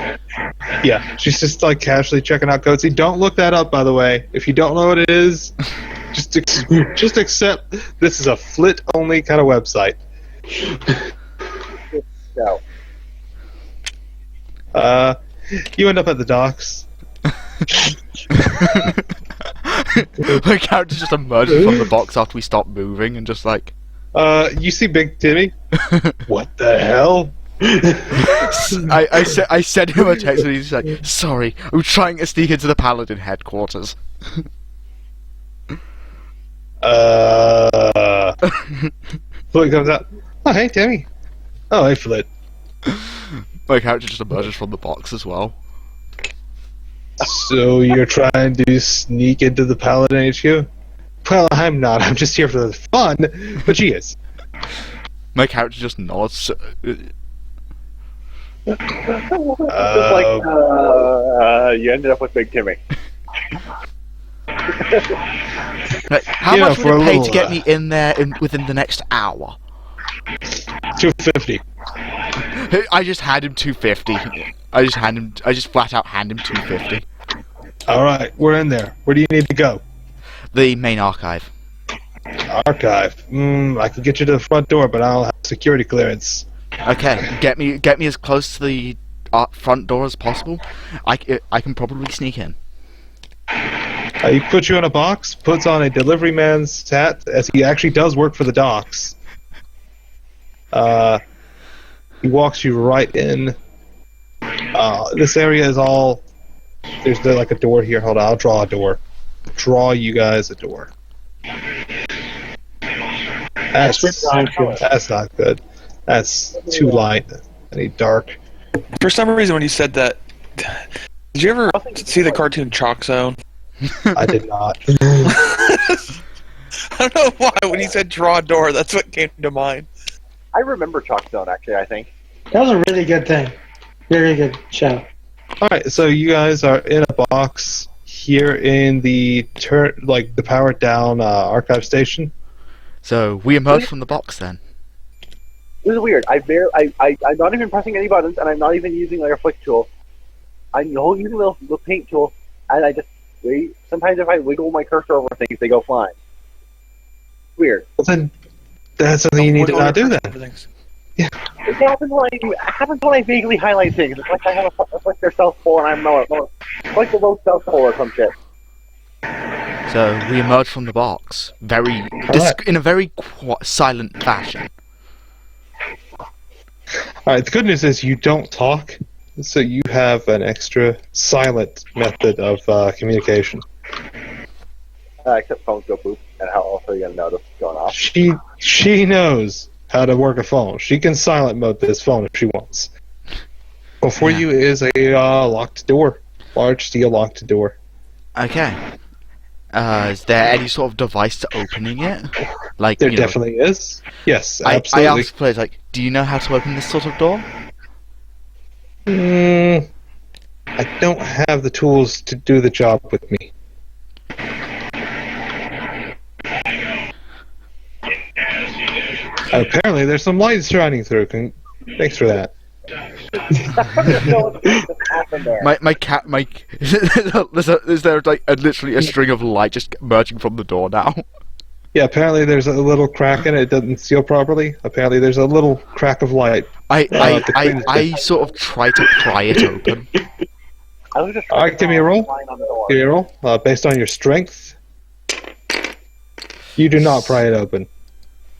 Yeah, she's just like casually checking out Goatsy. Don't look that up, by the way. If you don't know what it is, just accept this is a flit-only kind of website. No. You end up at the docks. My character just emerges from the box after we stop moving and just like... You see Big Timmy? What the hell? I sent him a text and he's like, sorry, I'm trying to sneak into the Paladin headquarters. Flit comes out. Oh, hey, Timmy. Oh, hey, Flit. My character just emerges from the box as well. So you're trying to sneak into the Paladin HQ? Well, I'm not. I'm just here for the fun, but she is. My character just nods. Just like, you ended up with Big Timmy. Like, how You know, much would for it a pay little, to get me in there within the next hour? $250. I just hand him 250. I just flat out hand him 250. All right, we're in there. Where do you need to go? The main archive. Archive. I can get you to the front door, but I don't have security clearance. Okay, get me as close to the front door as possible. I can probably sneak in. He puts you in a box, puts on a delivery man's hat, as he actually does work for the docks. He walks you right in. This area is all... There's like a door here. Hold on, I'll draw a door. Draw you guys a door. That's not good. That's too light. I need dark. For some reason, when you said that, did you ever see the cartoon Chalk Zone? I did not. I don't know why. When you said draw a door, that's what came to mind. I remember Chalk Zone, actually, I think. That was a really good thing. Very good show. Alright, so you guys are in a box here in the the powered down archive station. So we emerge from the box then. This is weird. I'm not even pressing any buttons, and I'm not even using like a flick tool. I'm using the paint tool, and I just wait. Sometimes if I wiggle my cursor over things, they go flying. Weird. Well, then that's something you need to not do then. It happens when I vaguely highlight things. It's like I have it's like they're South Pole and I'm North. It's like the low South Pole or some shit. So we emerge from the box, in a very silent fashion. Alright, the good news is you don't talk, so you have an extra silent method of communication. Except phones go boop, and how else are you gonna notice it's going off? She knows how to work a phone. She can silent mode this phone if she wants. Before you is a locked door, large steel locked door. Okay. Is there any sort of device to opening it? Like There definitely is. Yes, I absolutely. asked players like, do you know how to open this sort of door? I don't have the tools to do the job with me. Apparently, there's some lights shining through. Thanks for that. My cat is there like literally a string of light just emerging from the door now? Yeah, apparently there's a little crack in it. It doesn't seal properly. Apparently there's a little crack of light. I sort of try to pry it open. Alright, give me a roll. Give me a roll. Based on your strength, you do not pry it open.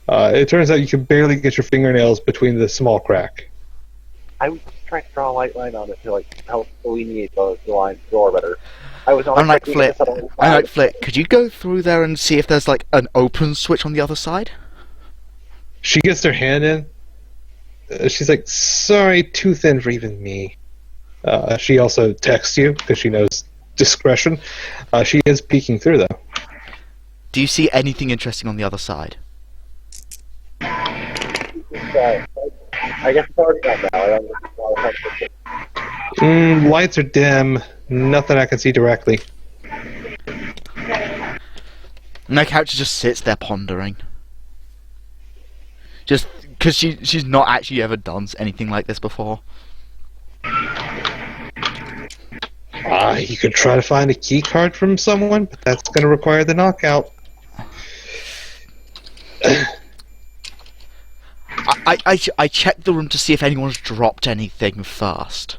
It turns out you can barely get your fingernails between the small crack. I was trying to draw a light line on it to like help delineate the line door better. I was I'm like Flit. Could you go through there and see if there's like an open switch on the other side? She gets her hand in. She's like, sorry, too thin for even me. She also texts you because she knows discretion. She is peeking through though. Do you see anything interesting on the other side? I guess it's already done now. I don't know. Lights are dim. Nothing I can see directly. My character just sits there pondering. Just because she's not actually ever done anything like this before. You could try to find a key card from someone, but that's going to require the knockout. I checked the room to see if anyone's dropped anything first.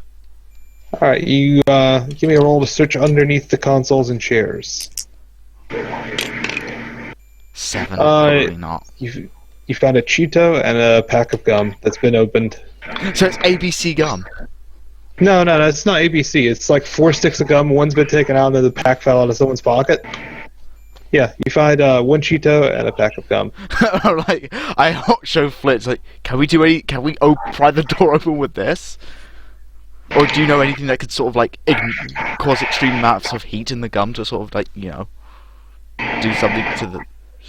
Alright, you give me a roll to search underneath the consoles and chairs. 7, probably not. You found a Cheeto and a pack of gum that's been opened. So it's ABC gum. No, it's not ABC. It's like 4 sticks of gum. One's been taken out, and then the pack fell out of someone's pocket. Yeah, you find 1 Cheeto and a pack of gum. Like, I show Flitz like, can we pry the door open with this? Or do you know anything that could sort of like cause extreme amounts of heat in the gum to sort of like, you know, do something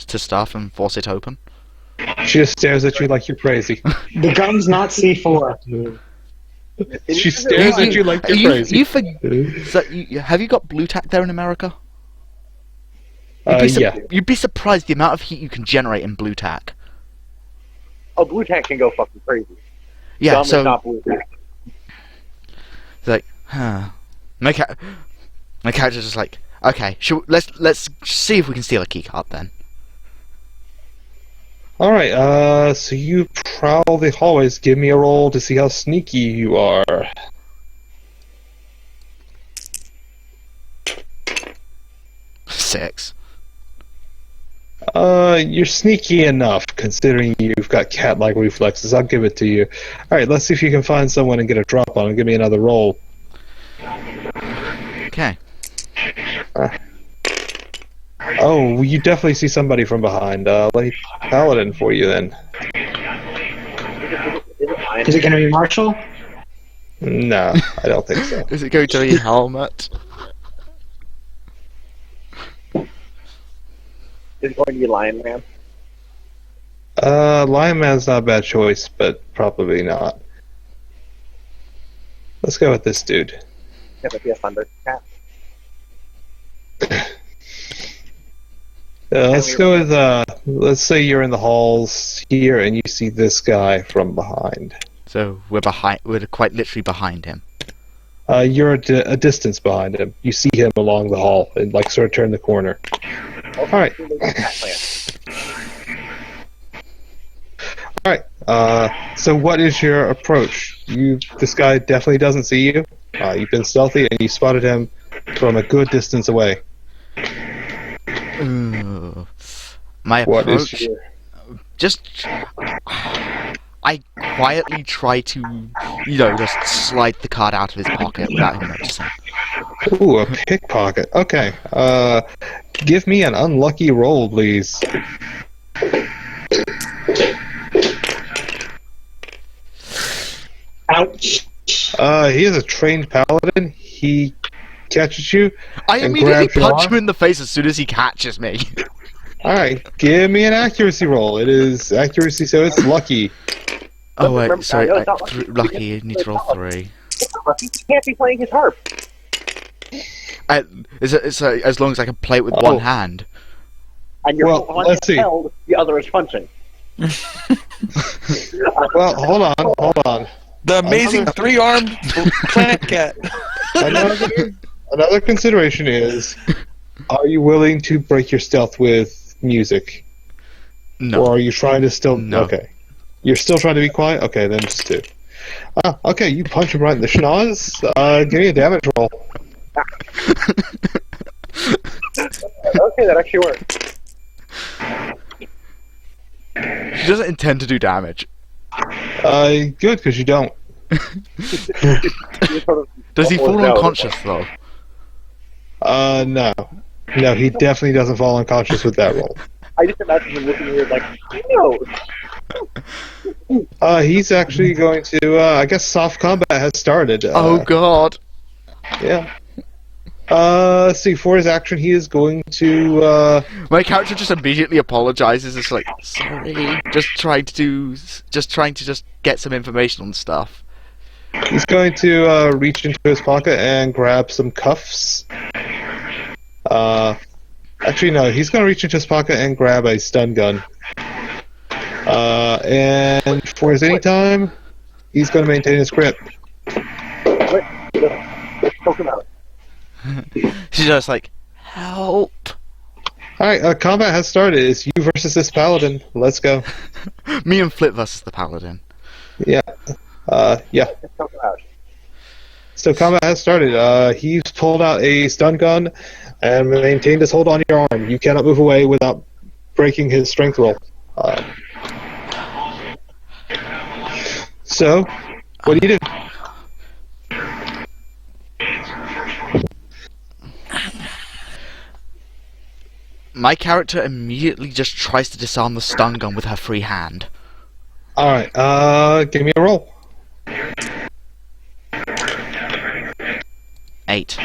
to stuff and force it open? She just stares at you like you're crazy. The gum's not C4. She stares at you like you're crazy. Have you got blue tack there in America? Yeah. You'd be surprised the amount of heat you can generate in blue tack. Oh, blue tack can go fucking crazy. Yeah, Gum so is not blue tack. it's like, my character's just like, okay, let's see if we can steal a keycard then. Alright, so you prowl the hallways. Give me a roll to see how sneaky you are. Six. You're sneaky enough, considering you've got cat-like reflexes. I'll give it to you. Alright, let's see if you can find someone and get a drop on him. Give me another roll. Okay. Oh, you definitely see somebody from behind. Let me paladin for you then. Is it going to be Marshall? No, I don't think so. Is it going to be Helmet? Is it going to be Lion Man? Lion Man's not a bad choice, but probably not. Let's go with this dude. Can it be a Thundercat? Let's go with, let's say you're in the halls here and you see this guy from behind. So we're quite literally behind him. You're a distance behind him. You see him along the hall and like sort of turn the corner. Alright. Alright, so what is your approach? This guy definitely doesn't see you. You've been stealthy and you spotted him from a good distance away. My What approach, is your... just I quietly try to, just slide the card out of his pocket without him noticing. Ooh, a pickpocket. Okay. Give me an unlucky roll, please. Ouch. He is a trained paladin. He catches you I and immediately grabs your punch him arm. in the face as soon as he catches me. Alright, give me an accuracy roll. It is accuracy, so it's lucky. Oh wait, Remember, sorry. I know it's not lucky. Lucky, you need to roll 3. It's not lucky. He can't be playing his harp. As long as I can play it with Oh. one hand. And you're Well, one let's hand see. held, the other is punching. Well, hold on. The amazing Another- three-armed plant cat. Another consideration is, are you willing to break your stealth with music? No. Or are you trying to still... No. Okay. You're still trying to be quiet? Okay, then just do. Okay, you punch him right in the schnoz. Give me a damage roll. Okay, that actually worked. She doesn't intend to do damage. Good, because you don't. Does he fall No. unconscious though? No. No, he definitely doesn't fall unconscious with that roll. I just imagine him looking weird like, no. He's actually going to, I guess soft combat has started. Oh god. Yeah. Let's see, for his action, he is going to, My character just immediately apologizes. It's like, sorry, just trying to get some information on stuff. he's going to, reach into his pocket and grab some cuffs. Actually, no, he's going to reach into his pocket and grab a stun gun. And for his anytime, he's going to maintain his grip. Wait, let's choke him out. She's just like, help. Alright, combat has started. It's you versus this paladin. Let's go. Me and Flip versus the paladin. Yeah. Yeah. Let's choke him out. So combat has started. He's pulled out a stun gun and maintained his hold on your arm. You cannot move away without breaking his strength roll. So, what do you do? My character immediately just tries to disarm the stun gun with her free hand. Alright, give me a roll. 8.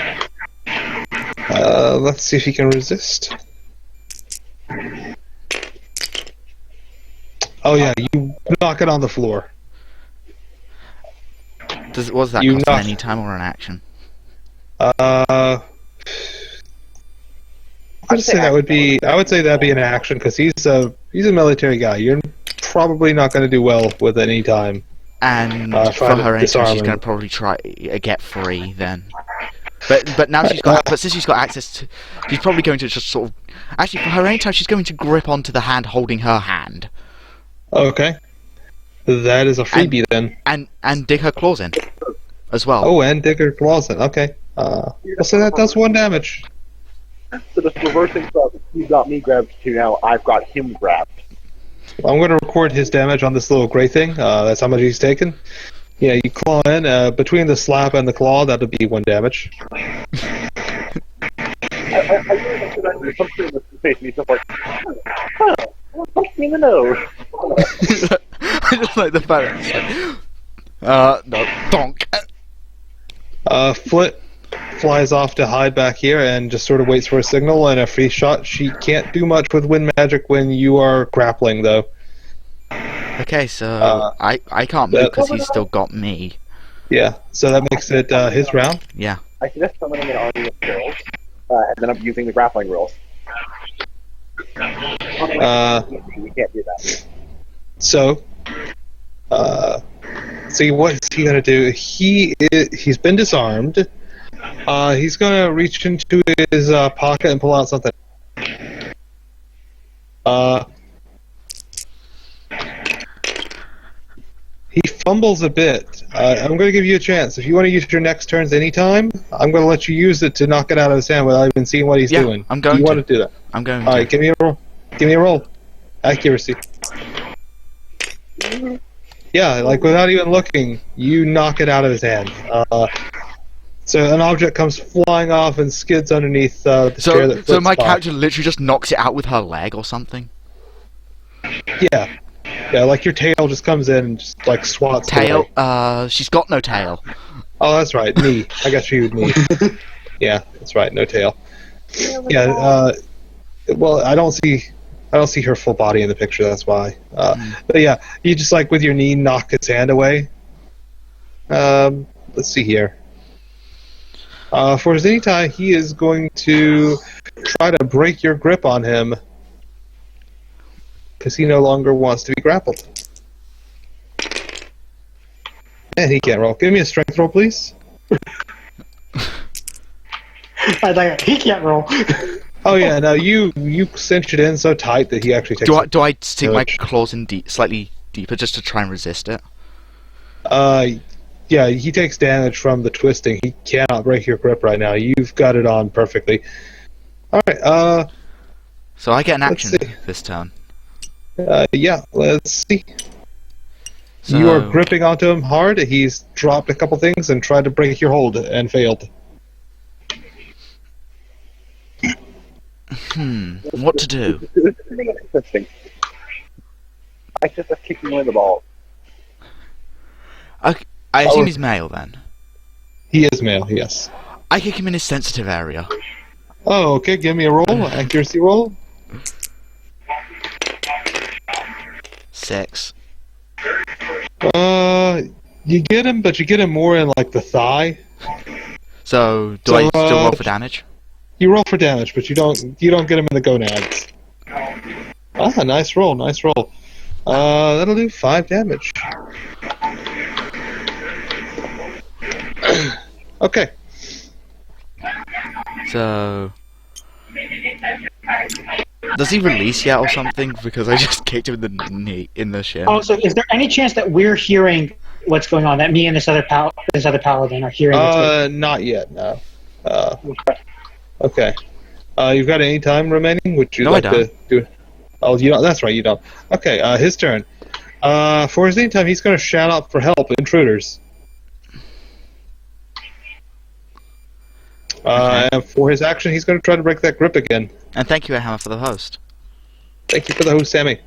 Let's see if he can resist. Oh yeah, you knock it on the floor. Was that You cost knock- any time or an action? I'd say that would be. I would say that'd be an action because he's a military guy. You're probably not going to do well with any time. And Try for to her anytime, disarm she's him. going to probably try get free then. But now she's got. But since she's got access to, she's probably going to just sort of. Actually, for her anytime, she's going to grip onto the hand holding her hand Okay, that is a freebie then. and dig her claws in, as well. Oh, and Digger Clausen. Okay, so that does 1 damage. So just reversing stuff, you got me grabbed to now I've got him grabbed. I'm going to record his damage on this little gray thing. That's how much he's taken. Yeah, you claw in between the slap and the claw. That'll be 1 damage. I really think that there's something in the face, and he's just like, huh, punch me in the nose. I just like the fact that it's like, no, donk. Flit flies off to hide back here and just sort of waits for a signal and a free shot. She can't do much with wind magic when you are grappling, though. Okay, so I can't move that- because he's still got me. Yeah, so that makes it his round. Yeah. I suggest summoning an army of girls, and then I'm using the grappling rules. We can't do that. So, see what's he gonna do? He's been disarmed. He's gonna reach into his pocket and pull out something. He fumbles a bit. I'm going to give you a chance. If you want to use your next turns anytime, I'm going to let you use it to knock it out of his hand without even seeing what he's Yeah, doing. I'm going you to. want to do that? I'm going All to. right, give me a roll. Give me a roll. Accuracy. Yeah, like without even looking, you knock it out of his hand. So an object comes flying off and skids underneath the chair that So my flips by. character literally just knocks it out with her leg or something. Yeah. Yeah, like your tail just comes in and just like swats Tail? away. She's got no tail. Oh, that's right, knee. I got you, knee. Yeah, that's right, no tail. Yeah, well, I don't see her full body in the picture, that's why. But yeah, you just like with your knee knock its hand away. Let's see here. For Zenithai, he is going to try to break your grip on him because he no longer wants to be grappled. And he can't roll. Give me a strength roll, please. I think he can't roll. Oh yeah, no, you cinch it in so tight that he actually takes. Do I stick my damage. claws in slightly deeper just to try and resist it? Yeah, he takes damage from the twisting. He cannot break your grip right now. You've got it on perfectly. All right. So I get an Let's action see. this turn. Yeah. Let's see. So, You are gripping onto him hard. He's dropped a couple things and tried to break your hold and failed. What to do? This is interesting. I just kicking him in the ball. I assume he's male then. He is male. Yes. I kick him in his sensitive area. Oh, okay. Give me a roll. Accuracy roll. 6. You get him, but you get him more in like the thigh. So do So, I still roll for damage? You roll for damage, but you don't get him in the gonads. Ah, nice roll, nice roll. That'll do 5 damage. Okay. So does he release yet or something? Because I just kicked him in the knee, in the shin. Oh, so is there any chance that we're hearing what's going on? That me and this other paladin are hearing what's going on? Not yet, no. Okay. You've got any time remaining? Would you No, like I don't. to do it? Oh, you don't. That's right, you don't. Okay, his turn. For his name time, he's going to shout out for help, intruders. And for his action, he's going to try to break that grip again. And thank you, Hammer, for the host. Thank you for the host, Sammy.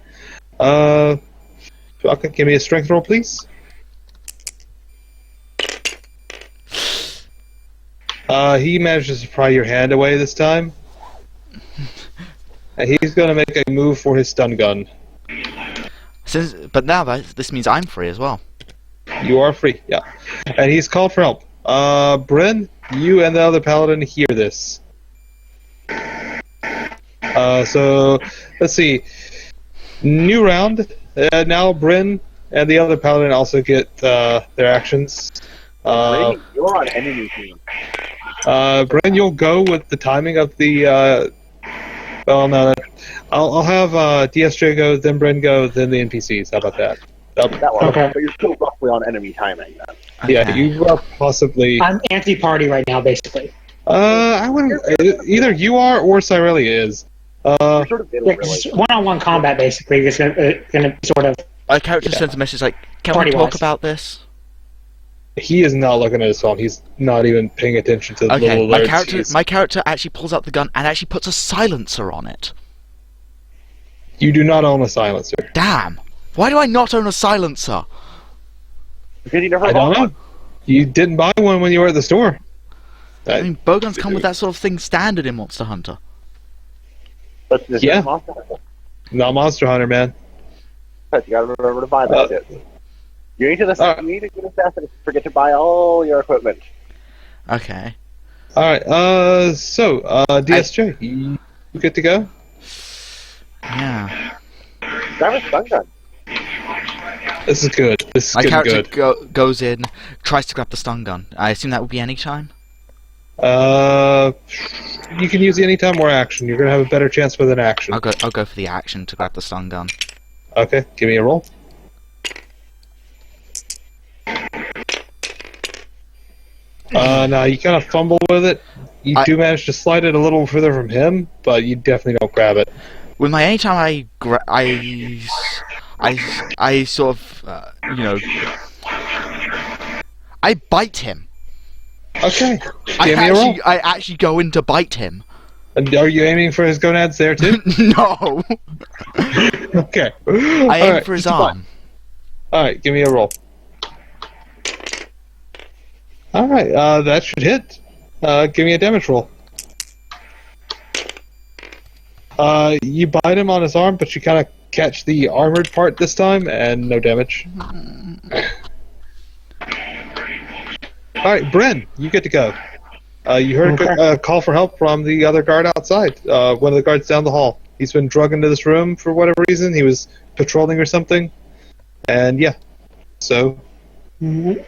Okay, give me a strength roll, please. He manages to pry your hand away this time. And he's going to make a move for his stun gun. But now this means I'm free as well. You are free, yeah. And he's called for help. Bryn, you and the other paladin hear this. So, let's see. New round. Now Bryn and the other paladin also get their actions. Brady, you're on enemy team. Bryn, you'll go with the timing of the. Well, no, I'll have DSJ go, then Bryn go, then the NPCs. How about that? That one. Okay. But you're still roughly on enemy timing then. Yeah, Okay. you are possibly. I'm anti-party right now, basically. I wouldn't. Either you are or Cyrelia is. You're sort of middle, Yeah, really. one-on-one combat, basically, is going to sort of. My character sends a message like, "Can we Party-wise. talk about this?" He is not looking at his phone. He's not even paying attention to the Okay, little alerts. my character actually pulls out the gun and actually puts a silencer on it. You do not own a silencer. Damn! Why do I not own a silencer? Because you never I bought don't know. one. You didn't buy one when you were at the store. I mean, bowguns come with that sort of thing standard in Monster Hunter. But this Yeah. is Monster Hunter. Not Monster Hunter, man. But you gotta remember to buy that shit. You need to you need to get assassin and forget to buy all your equipment. Okay. All right. So DSJ, you good to go? Yeah. Grab a stun gun. This is good. This is My getting character good. goes in, tries to grab the stun gun. I assume that would be any time? You can use any time or action. You're gonna have a better chance with an action. I'll go for the action to grab the stun gun. Okay, give me a roll. Now you kind of fumble with it. You do manage to slide it a little further from him, but you definitely don't grab it. With my anytime I sort of, I bite him. Okay. Give me a roll. I actually go in to bite him. And are you aiming for his gonads there too? No. Okay. I aim for his arm. Alright, give me a roll. Alright, that should hit. Give me a damage roll. You bite him on his arm, but you kind of catch the armored part this time, and no damage. Alright, Bryn, you get to go. You heard a call for help from the other guard outside. One of the guards down the hall. He's been drugged into this room for whatever reason. He was patrolling or something. And yeah, so. You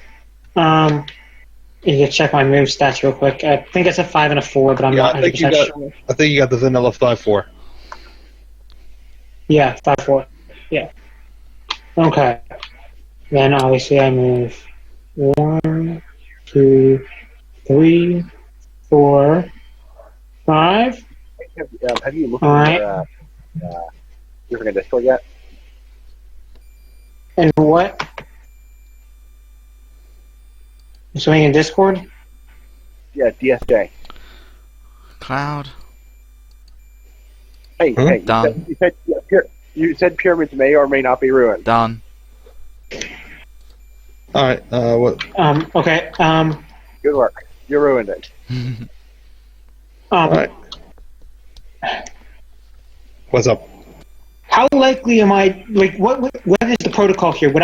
can check my move stats real quick. I think it's a 5 and a 4, but I'm not 100% sure. I think you got the vanilla 5-4. Yeah, 5-4. Yeah. Okay. Then obviously I move 1, 2, 3, 4, 5. Have you looked at your freaking Discord yet? And what? Swimming in Discord? Yeah, DSJ. Cloud. Hey, hey, Done. you said pyramids may or may not be ruined. Done. Alright, what? Okay, Good work. You ruined it. Alright. What's up? How likely am I, like, what is the protocol here? Would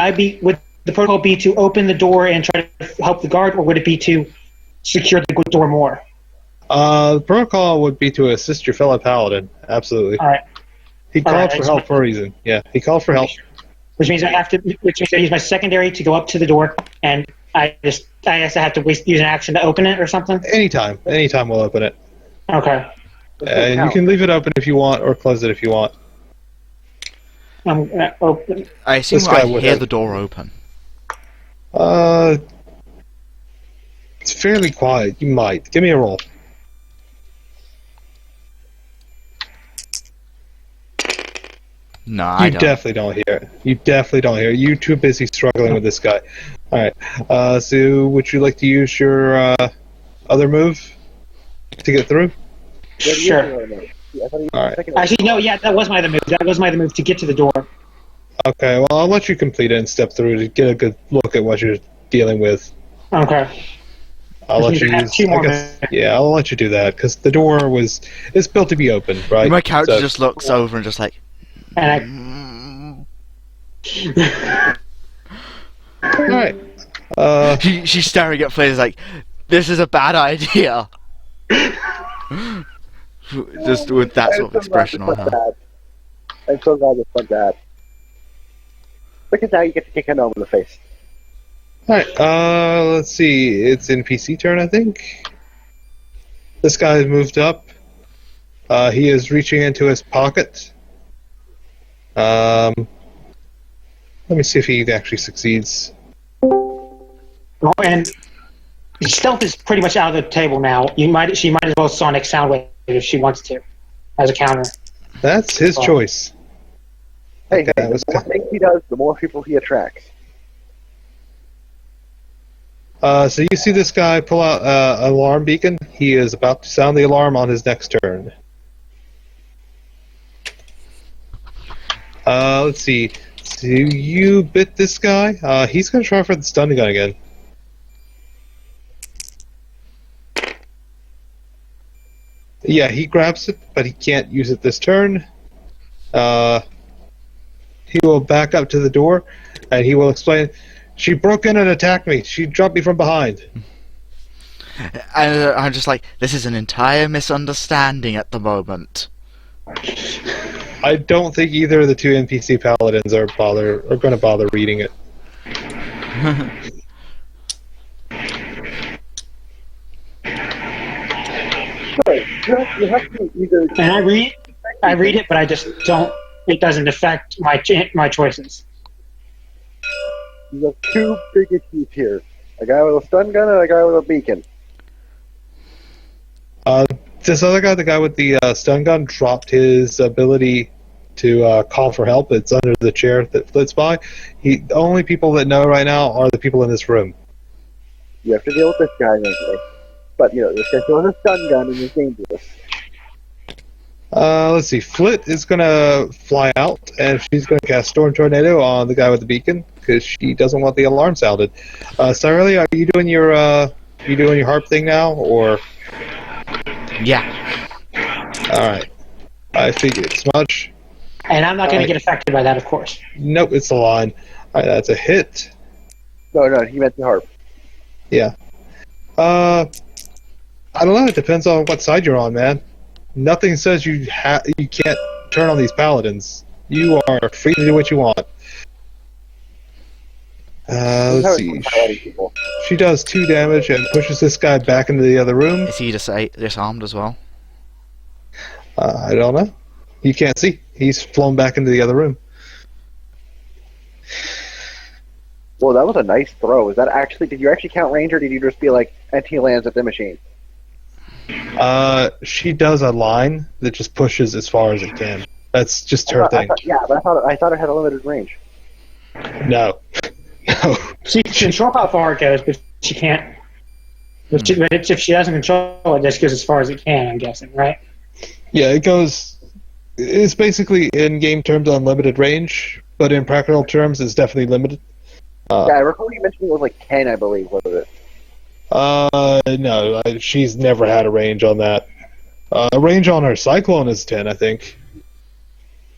the protocol be to open the door and try to help the guard, or would it be to secure the door more? The protocol would be to assist your fellow paladin. Absolutely. Alright. He called for help for a reason. Yeah, he called for help. Which means I use my secondary to go up to the door, and I guess I have to use an action to open it or something? Anytime we'll open it. Okay. And you can leave it open if you want, or close it if you want. I'm gonna open. I assume This guy I would hear have- the door open. It's fairly quiet. You might. Give me a roll. No, I You don't. definitely don't hear it. You definitely don't hear it. You're too busy struggling with this guy. Alright. So, would you like to use your other move to get through? Sure. Alright. Actually, no, yeah, that was my other move. That was my other move to get to the door. Okay, well, I'll let you complete it and step through to get a good look at what you're dealing with. Okay. I'll let you have use. 2 more Yeah, I'll let you do that because the door it's built to be open, right? My character So- just looks over and just like. And Alright. She's staring at Flair like, this is a bad idea. Just with that sort of expression on her. I'm so glad this went bad. Because now you get to kick Khandam in the face. Alright, let's see. It's NPC turn, I think. This guy has moved up. He is reaching into his pocket. Let me see if he actually succeeds. and stealth is pretty much out of the table now. She might as well sonic soundwave if she wants to, as a counter. That's his choice. Hey, Okay, hey, that was the more things he does, the more people he attracts. So you see this guy pull out an alarm beacon. He is about to sound the alarm on his next turn. Let's see. So you bit this guy. He's going to try for the stun gun again. Yeah, he grabs it, but he can't use it this turn. He will back up to the door, and he will explain, she broke in and attacked me. She dropped me from behind. And I'm just like, this is an entire misunderstanding at the moment. I don't think either of the two NPC paladins are going to bother reading it. You have to either. And I read it, but I just don't. It doesn't affect my choices. You have two big issues here: a guy with a stun gun and a guy with a beacon. This other guy, the guy with the stun gun, dropped his ability to call for help. It's under the chair that flits by. The only people that know right now are the people in this room. You have to deal with this guy eventually. But, this guy still has a stun gun and is dangerous. Let's see. Flit is gonna fly out, and she's gonna cast Storm Tornado on the guy with the beacon because she doesn't want the alarm sounded. Cyrelia, are you doing your harp thing now, or? Yeah. All right. I figured as much. And I'm not going to get affected by that, of course. Nope, it's the line. All right, that's a hit. No, he meant the harp. Yeah. I don't know. It depends on what side you're on, man. Nothing says you can't turn on these paladins. You are free to do what you want. Let's see. She does 2 damage and pushes this guy back into the other room. Is he disarmed as well? I don't know. You can't see. He's flown back into the other room. Well, that was a nice throw. Did you actually count range, or did you just be like, and he lands at the machine? She does a line that just pushes as far as it can. That's just her thing. But I thought it had a limited range. No. No. She can control how far it goes, but she can't. But if she doesn't control it, it just goes as far as it can, I'm guessing, right? Yeah, it goes. It's basically in game terms unlimited range, but in practical terms, it's definitely limited. I recall you mentioned it was like 10, I believe, was it? No, she's never had a range on that. Range on her Cyclone is 10, I think.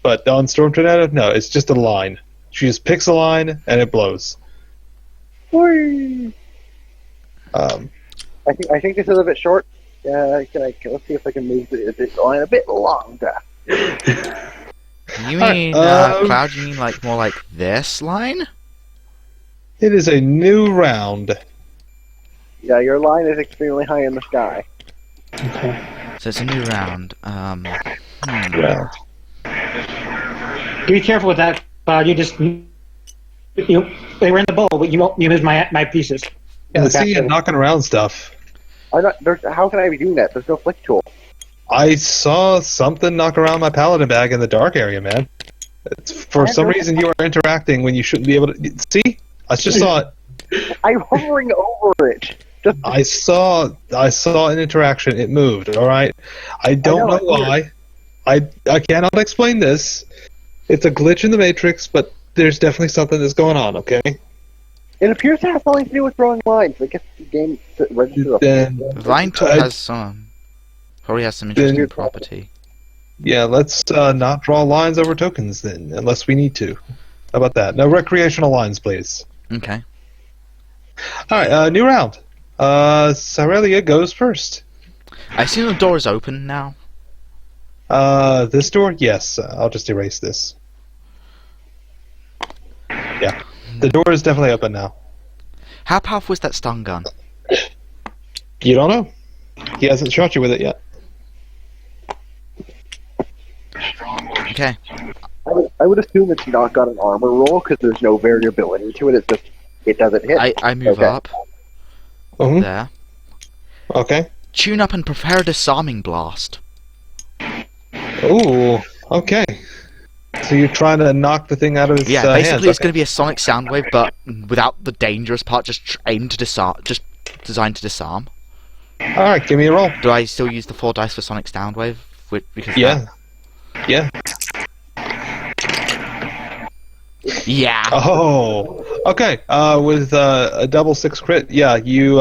But on Storm Tornado, no, it's just a line. She just picks a line, and it blows. Whee! I think this is a bit short. Let's see if I can move this line a bit longer. You mean, Cloud, you mean like more like this line? It is a new round. Yeah, your line is extremely high in the sky. Okay. So it's a new round. Round. Be careful with that, Cloud. They were in the bowl, but you moved my pieces. Yeah, see you knocking around stuff. How can I be doing that? There's no flick tool. I saw something knock around my paladin bag in the dark area, man. For some reason, you are interacting when you shouldn't be able to. See? I just saw it. I'm hovering over it. I saw an interaction. It moved. All right. I don't know why. I cannot explain this. It's a glitch in the matrix, but there's definitely something that's going on. Okay. It appears to have something to do with throwing lines. I guess the game registers. The line tool probably has some interesting property. Yeah, let's not draw lines over tokens then, unless we need to. How about that? No recreational lines, please. Okay. Alright, new round. Cyrelia goes first. I assume the door is open now. This door? Yes. I'll just erase this. Yeah. The door is definitely open now. How powerful is that stun gun? You don't know. He hasn't shot you with it yet. Okay. I would assume it's not got an armor roll because there's no variability to it. It's just it doesn't hit. I move up. Mm-hmm. There. Okay. Tune up and prepare a disarming blast. Ooh. Okay. So you're trying to knock the thing out of his Yeah, hands. basically it's going to be a sonic sound wave, but without the dangerous part. Just aimed to disarm. Just designed to disarm. All right, give me a roll. Do I still use the 4 dice for sonic sound wave? Because Yeah. Yeah. Yeah. Oh, okay. With a double 6 crit, yeah, you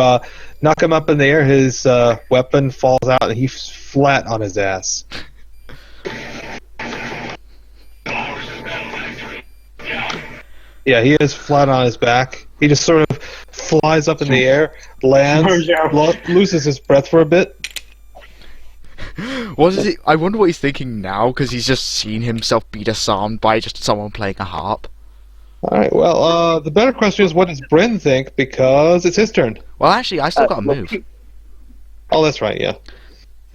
knock him up in the air. His weapon falls out, and he's flat on his ass. Yeah, he is flat on his back. He just sort of flies up in the air, lands, loses his breath for a bit. What is it? I wonder what he's thinking now, because he's just seen himself be disarmed by just someone playing a harp. Alright, well, the better question is, what does Bryn think? Because it's his turn. Well, actually, I still got a move. Oh, that's right, yeah.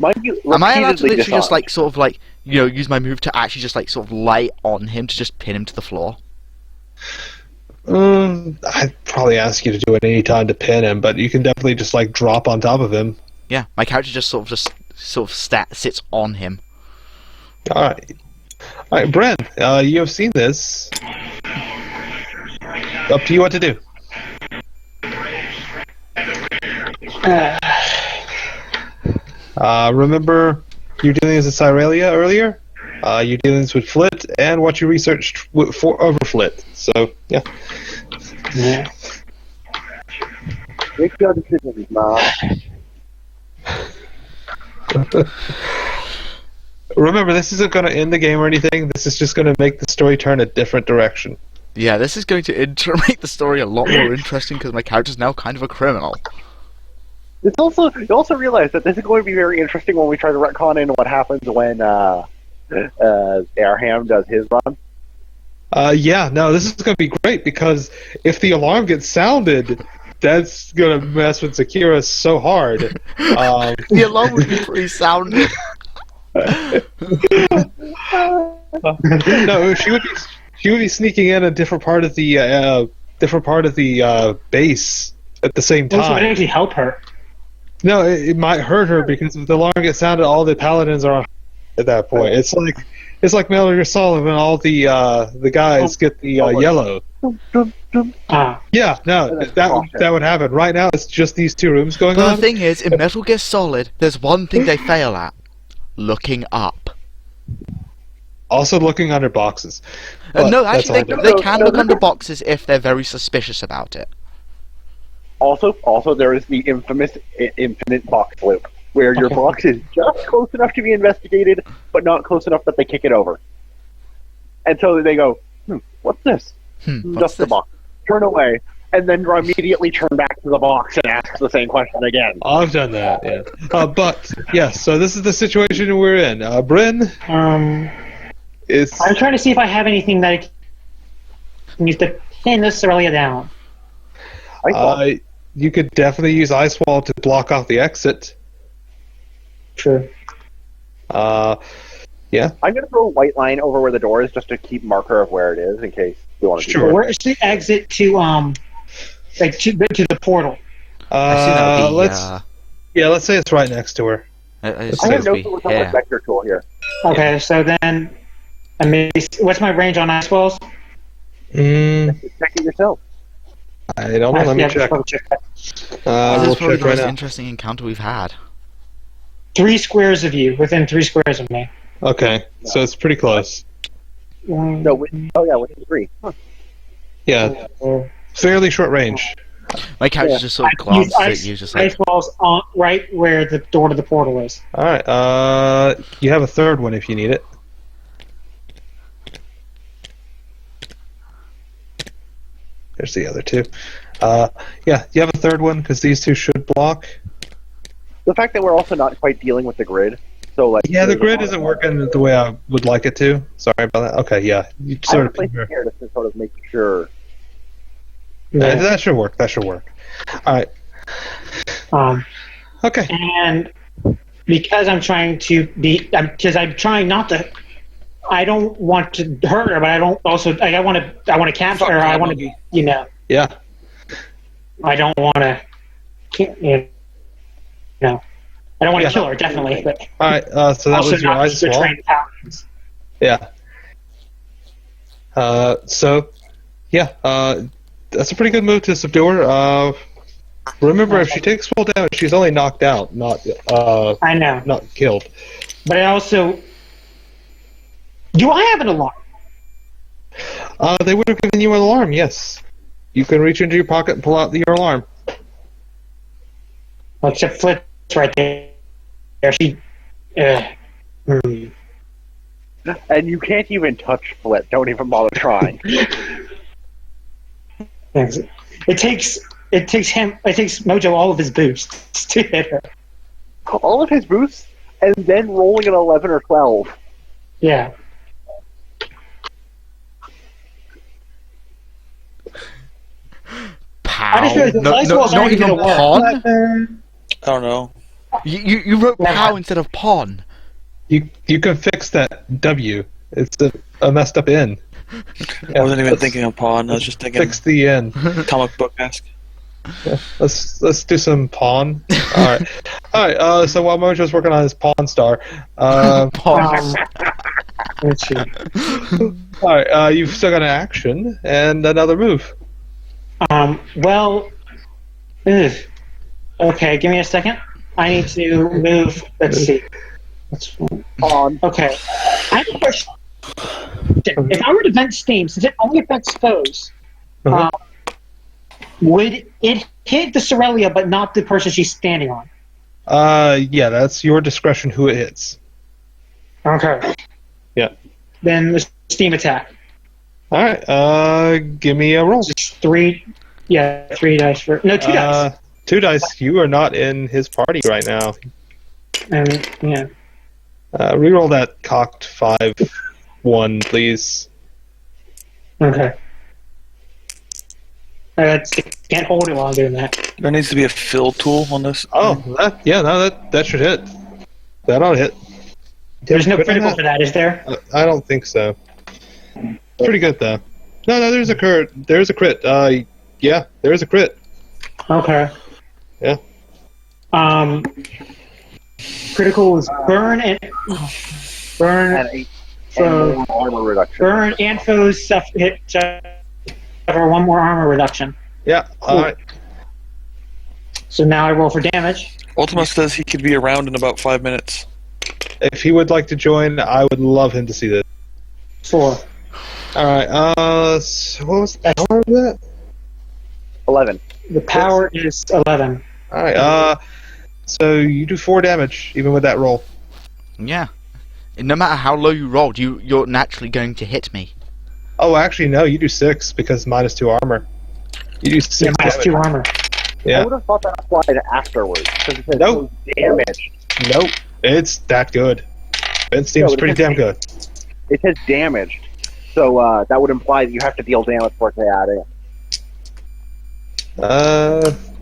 Am I allowed to literally just, disarm? use my move to actually just, sort of lay on him to just pin him to the floor? I'd probably ask you to do it any time to pin him, but you can definitely just, drop on top of him. Yeah, my character just sort of sits on him. Alright. Alright, Bryn, you have seen this. Up to you what to do. Remember your dealings with Cyralia earlier? Your dealings with Flit, and what you researched for over Flit. So, yeah. Yeah. Make your decisions, Mom. Remember, this isn't going to end the game or anything. This is just going to make the story turn a different direction. Yeah, this is going to make the story a lot more interesting because my character's now kind of a criminal. It's also you also realize that this is going to be very interesting when we try to retcon in what happens when Airham does his run. Yeah, no, this is going to be great because if the alarm gets sounded, that's going to mess with Zakira so hard. The alarm would be pre-sounded. No, she would be sneaking in a different part of the base at the same Those would time. actually help her. No, it might hurt her because if the alarm gets sounded, all the paladins are on at that point. It's like Metal Gear Solid when all the guys get the yellow. Yeah, no, that would happen. Right now, it's just these two rooms going But on. the thing is, in Metal Gear Solid, there's one thing they fail at: looking up. Also looking under boxes. But No, that's actually, all they can look under boxes if they're very suspicious about it. Also, there is the infamous infinite box loop, where your box is just close enough to be investigated, but not close enough that they kick it over. And so they go, what's this? What's Just the this? box. Turn away, and then immediately turn back to the box and ask the same question again. I've done that, yeah. But, yes, so this is the situation we're in. Bryn is... I'm trying to see if I have anything that I can use to pin this Aurelia down. You could definitely use Ice Wall to block off the exit. True. Yeah. I'm going to throw a white line over where the door is just to keep marker of where it is in case we want to Sure. Where's the exit to to the portal? I see that would be, let's say it's right next to her. it's I have supposed no to clue be what's on here. the vector tool here. Okay, so then, I mean, what's my range on ice balls? Mm, Check it yourself. I don't know. Let me Yeah, check. probably check that. This We'll is probably check the right most now. interesting encounter we've had. 3 squares of you, within 3 squares of me. Okay, so it's pretty close. No, within 3. Huh. Yeah, fairly short range. My character just sort of Use glances at ice, you, just like, ice balls on, right where the door to the portal is. Alright, you have a third one if you need it. There's the other two. Yeah, you have a third one because these two should block. The fact that we're also not quite dealing with the grid, so like Yeah, the there's a grid lot isn't of- working the way I would like it to. Sorry about that. Okay, yeah, you I sort have of. placed it here to sort of make sure. That should work. That should work. All right. Okay. And because I'm trying to be, because I'm trying not to, I don't want to hurt her, but I don't also, I want to capture her. I want to, Yeah. I don't want to, I don't want to Yeah. kill her, definitely, but All right. So that also was your not ice to wall. train paladins. Yeah. So, yeah. That's a pretty good move to subdue her. Remember, if she takes full damage, she's only knocked out, not I know, not killed. but I also, do I have an alarm? They would have given you an alarm. Yes. You can reach into your pocket and pull out your alarm. Well, except Flit's right there. She, And you can't even touch Flip. Don't even bother trying. It takes Mojo all of his boosts to hit her. All of his boosts, and then rolling an 11 or 12. Yeah. pow. I just realized the ice walls not aren't even gonna work. pawn? I don't know. You wrote pow instead of pawn. You can fix that W. It's a messed up N. I wasn't even let's thinking of pawn. I was just thinking Fix the N. comic book esque. Yeah, let's do some pawn. All right. So while Mojo's working on his pawn star, Pawn. Let's see. all right. You've still got an action and another move. Well, ugh. Okay, give me a second. I need to move. Let's see. On. Okay. I have a question. If I were to vent steam, since it only affects foes, Uh-huh. would it hit the Sorelia but not the person she's standing on? Yeah, that's your discretion who it hits. Okay. Yeah. Then the steam attack. Alright, give me a roll. Just 3 dice for... No, 2 dice. 2 dice. You are not in his party right now. And, yeah. Reroll that cocked 5-1, please. Okay. Can't hold it while I'm doing that. There needs to be a fill tool on this. Oh, that should hit. That ought to hit. There's no Crit on critical for that, is there? I don't think so. Pretty good though. No, there's a crit. There's a crit. Yeah, there's a crit. Okay. Yeah. Critical is burn and And armor reduction. burn and foes suffer 1 more armor reduction. Yeah. All right. So now I roll for damage. Ultima says he could be around in about 5 minutes. If he would like to join, I would love him to see this. 4. All right. So what was the power of that? 11. The power is 11. All right. So you do 4 damage even with that roll. Yeah. No matter how low you rolled, you're naturally going to hit me. Oh, actually, no. You do 6 because -2 armor. You do 6 Yeah, minus damage. 2 armor. I Yeah. would have thought that applied afterwards. Because it says Nope. damage. Nope. It's that good. Vent Steam's No, it pretty doesn't- damn good. It says damaged. So that would imply that you have to deal damage for it to add in.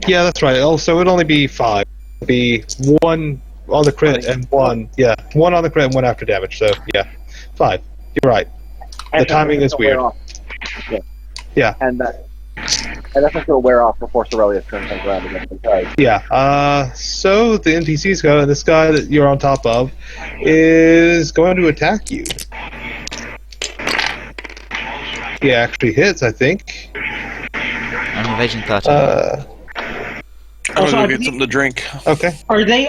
Yeah, that's right. Also, it'd only be 5. It'd be 1 on the crit and 1. Yeah, 1 on the crit and 1 after damage. So yeah, 5. You're right. The timing is weird. Yeah. Yeah. And that's just going to wear off before Sorelia turns things around again. Because Yeah. So the NPCs go, and this guy that you're on top of is going to attack you. He actually hits, I think. I'm evasion 13. I'm Also, gonna I go get believe- something to drink. Okay. Are the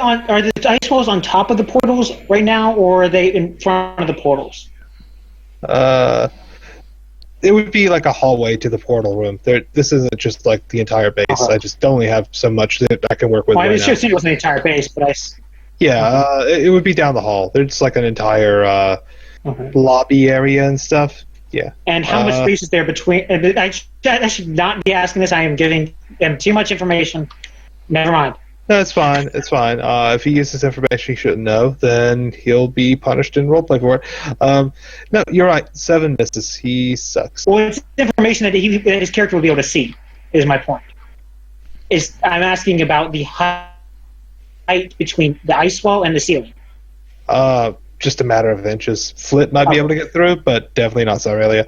ice walls on top of the portals right now, or are they in front of the portals? It would be like a hallway to the portal room. This isn't just like the entire base. Uh-huh. I just only have so much that I can work with Well, I right was now. just thinking it was the entire base, but Yeah, it would be down the hall. There's like an entire okay. lobby area and stuff. Yeah. And how much space is there between? I should not be asking this. I am giving them too much information. Never mind. No, it's fine. It's fine. If he uses information he shouldn't know, then he'll be punished in roleplay for it. No, you're right. 7 misses. He sucks. Well, it's information that his character will be able to see. Is my point. I'm asking about the height between the ice wall and the ceiling. Just a matter of inches. Flit might be able to get through, but definitely not Cyrelia.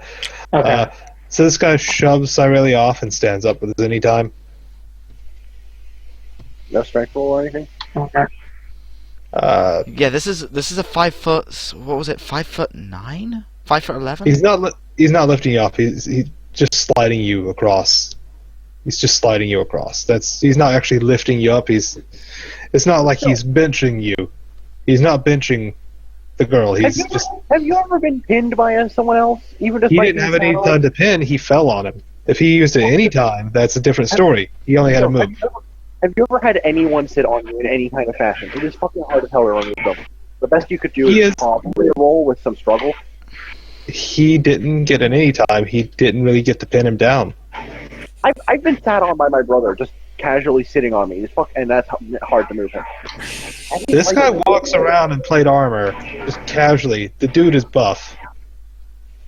Okay. So this guy shoves Cyrelia off and stands up with his anytime. no strength roll or anything? Okay. Yeah, this is a 5 foot. What was it? 5'9"? 5'11"? He's not lifting you up. He's just sliding you across. He's just sliding you across. He's not actually lifting you up. It's not like he's benching you. He's not benching the girl. He's Have you ever been pinned by someone else? Even just he by didn't have being any sat time on? to pin. He fell on him. If he used it any time, that's a different story. He only had to move. Have you ever had anyone sit on you in any kind of fashion? It is fucking hard to tell to remove them. The best you could do He is is- probably roll with some struggle. He didn't get an any time. He didn't really get to pin him down. I've been sat on by my brother, just casually sitting on me. And that's hard to move him. This guy walks around in plate armor, just casually. The dude is buff.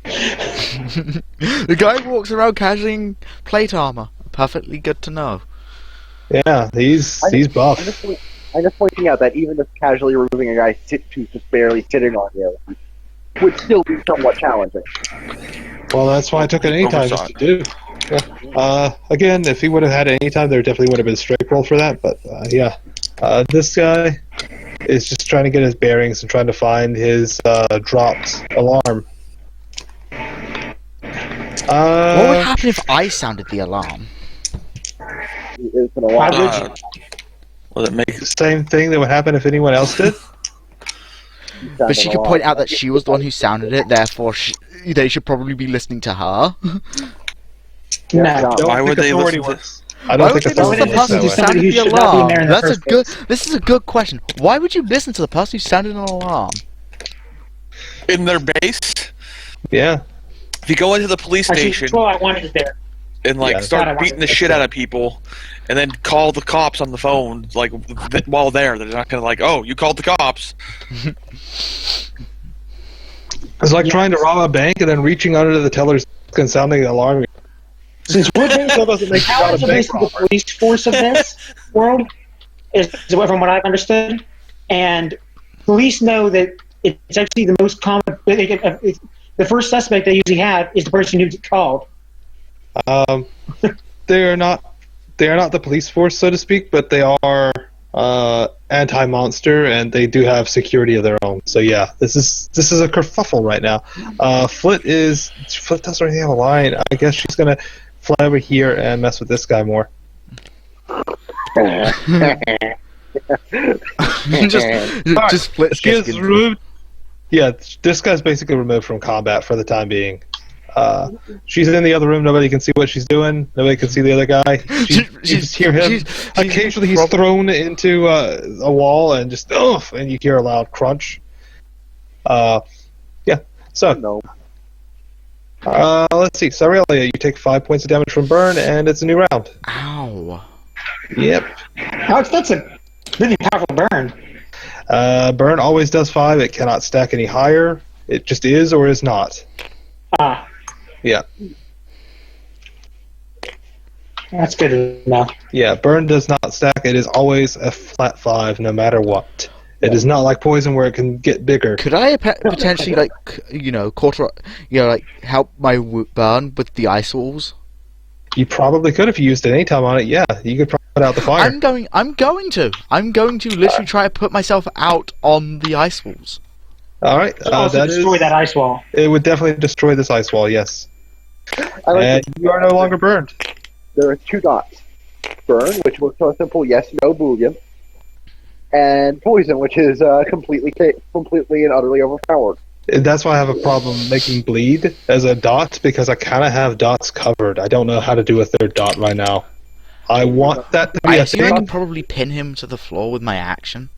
The guy walks around casually in plate armor. Perfectly good to know. Yeah, he's buff. I'm just pointing out that even just casually removing a guy who's just barely sitting on you would still be somewhat challenging. Well, that's why I took an anytime just to do. Yeah. Again, if he would have had any time, there definitely would have been a straight roll for that. But yeah, this guy is just trying to get his bearings and trying to find his dropped alarm. What would happen if I sounded the alarm? It's been a Why while. would you? Will it make The same thing that would happen if anyone else did? But she could point out that she was the one who sounded it, therefore they should probably be listening to her. No. I don't Why think would they authority listen to- works. I don't Why would think they listen to authority the works person that who way. Somebody sounded who the should not be in alarm? there in the That's a first good. place. This is a good question. Why would you listen to the person who sounded an alarm? in their base? Yeah. If you go into the police Actually, station well, I wanted it there. and like Yeah. God, I start wanted beating the it shit there. out of people, and then call the cops on the phone, like while they're not gonna like, oh, you called the cops. It's like trying to rob a bank and then reaching under the teller's desk and sounding the alarm. Since we're based, That doesn't make you not powers a are bank basically the robber. police force of this world, is from what I've understood. And police know that it's actually the most common. The first suspect they usually have is the person who gets called. They are not the police force, so to speak, but they are anti-monster, and they do have security of their own. So yeah, this is a kerfuffle right now. Flit doesn't really have a line. I guess she's gonna fly over here and mess with this guy more. just flip. She is removed. Yeah, this guy's basically removed from combat for the time being. She's in the other room. Nobody can see what she's doing. Nobody can see the other guy. You just hear him. Occasionally, he's thrown into a wall and just and you hear a loud crunch. Yeah. So No. let's see. Sarelia, you take 5 points of damage from burn, and it's a new round. Ow. Yep. Alex, that's a really powerful burn. Burn always does 5. It cannot stack any higher. It just is or is not. Ah, Yeah. that's good to know. Yeah, burn does not stack. It is always a flat 5, no matter what. It is not like poison where it can get bigger. Could I potentially help my burn with the ice walls? You probably could if you used any time on it. Yeah, you could probably put out the fire. I'm going to literally try to put myself out on the ice walls. All right, Also destroy that ice wall. It would definitely destroy this ice wall. Yes, I like and you are no longer burned. There are 2 dots. Burn, which works on a simple yes, no boolean. And poison, which is completely and utterly overpowered. That's why I have a problem making bleed as a dot, because I kind of have dots covered. I don't know how to do a third dot right now. I want that to be I a assume I thing. could probably pin him to the floor with my action.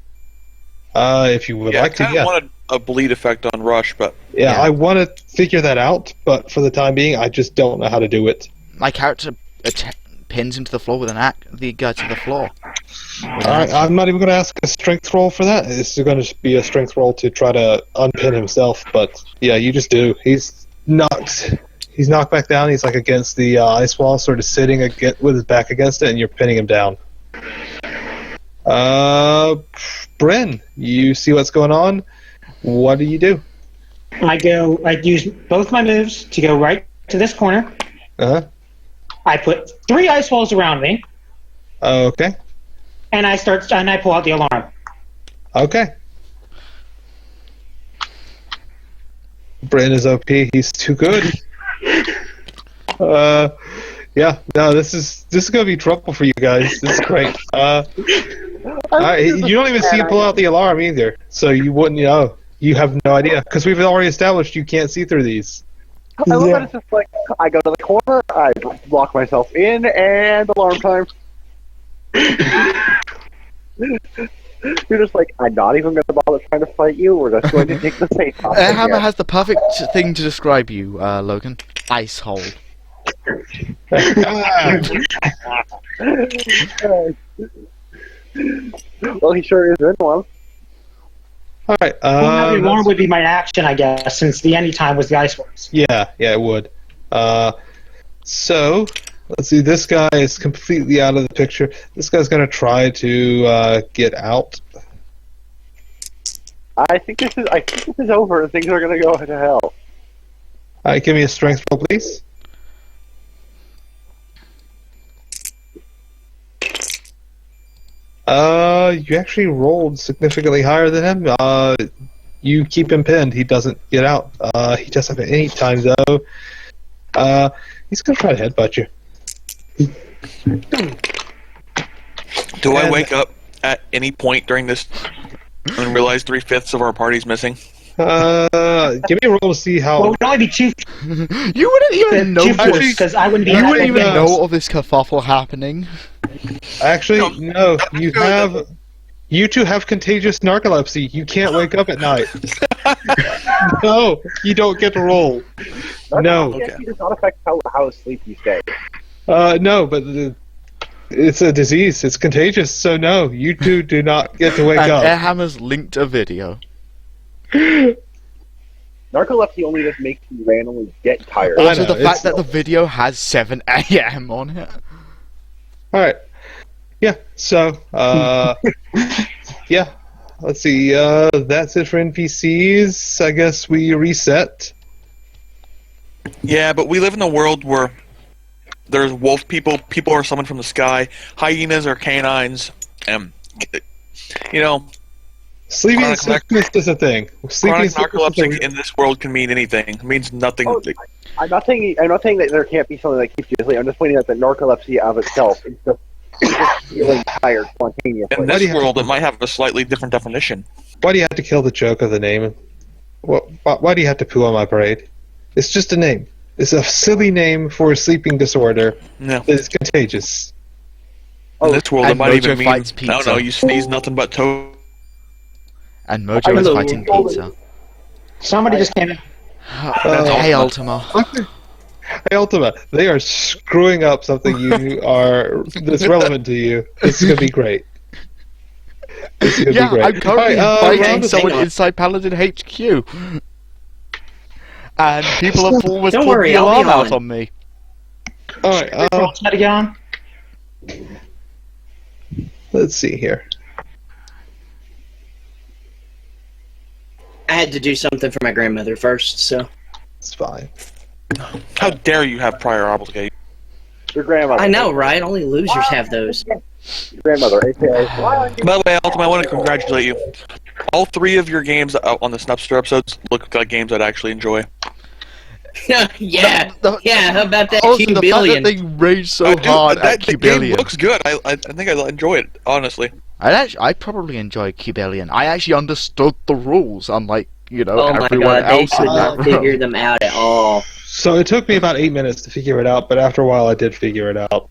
If you would like to, I kind yeah. of wanted a bleed effect on Rush, but Yeah, I want to figure that out, but for the time being, I just don't know how to do it. My character pins him to the floor with the guy to the floor. I'm not even going to ask a strength roll for that. It's going to be a strength roll to try to unpin himself, but yeah, you just do. He's knocked back down. He's like against the ice wall, sort of sitting with his back against it, and you're pinning him down. Bryn, you see what's going on. What do you do? I use both my moves to go right to this corner. Uh-huh. I put 3 ice walls around me, Okay. and I pull out the alarm. Okay. Bryn is OP. He's too good. Yeah. No, this is gonna be trouble for you guys. This is great. You don't even see him pull out the alarm either, so you wouldn't know. You have no idea, because we've already established you can't see through these. I love that it's just like, I go to the corner, I lock myself in, and alarm time. You're just like, I'm not even going to bother trying to fight you, we're just going to take the safe option Hammer here. has the perfect thing to describe you, Logan. Ice hole. Well, he sure is in one. All right. Pulling out the alarm would be my action, I guess, since the anytime was the ice walls. Yeah, it would. So let's see. This guy is completely out of the picture. This guy's gonna try to get out. I think this is over and things are going to go to hell. All right, give me a strength roll, please. You actually rolled significantly higher than him. You keep him pinned. He doesn't get out. He doesn't have any time though. He's gonna try to headbutt you. do I wake up at any point during this and realize 3/5 of our party's missing? Give me a roll to see how. Well, it would only be two. You wouldn't even know Two this. force because I wouldn't be. You wouldn't even no. know all this kerfuffle happening. Actually, no. You have. You two have contagious narcolepsy. You can't wake up at night. No, you don't get to roll. No. Narcolepsy does not affect how asleep you stay. No, but it's a disease. It's contagious. So no, you two do not get to wake And up. Airhammer's linked a video. Narcolepsy only just makes you randomly get tired. I Also, know, the fact it's- that the video has 7 AM on it. All right. Yeah. So, yeah. Let's see. That's it for NPCs. I guess we reset. Yeah, but we live in a world where there's wolf people, people are summoned from the sky, hyenas are canines, and, you know, Sleeping Chronic sickness is a thing. Sleeping chronic sickness is a narcolepsy real- in this world can mean anything. It means nothing. Oh, I'm not saying that there can't be something that keeps you asleep. I'm just pointing out that narcolepsy of itself is just feeling tired spontaneously. In Why do this you have world, to- it might have a slightly different definition. Why do you have to kill the joke of the name? Why do you have to poo on my parade? It's just a name. It's a silly name for a sleeping disorder No. that is contagious. In this world, it And might even Mojo mean, fights I don't pizza. know, you sneeze nothing but toe. And Mojo is Hello. fighting pizza. Somebody just came in. Hey, Ultima. Hey, Ultima, they are screwing up something that's relevant to you. This is gonna be great. This is gonna Yeah, be great. I'm currently Alright, fighting round of- someone hang on. inside Paladin HQ. And people have almost Don't pulled worry, the I'll be alarm out on. on me. Alright, Try to get on. let's see here. I had to do something for my grandmother first, so It's fine. How dare you have prior obligation? Your grandmother. I know, right? Only losers have those. Your grandmother, aka. By the way, Ultima, I want to congratulate you. All 3 of your games on the Snupster episodes look like games I'd actually enjoy. yeah, yeah. How about that Also, the fact that Q-billion? they raged so Dude, hard at that game Q-billion. looks good. I think I enjoy it, honestly. I probably enjoy Q-billion. I actually understood the rules, unlike, Oh my everyone god, they else could in not that figure room. them out at all. So it took me about 8 minutes to figure it out, but after a while I did figure it out.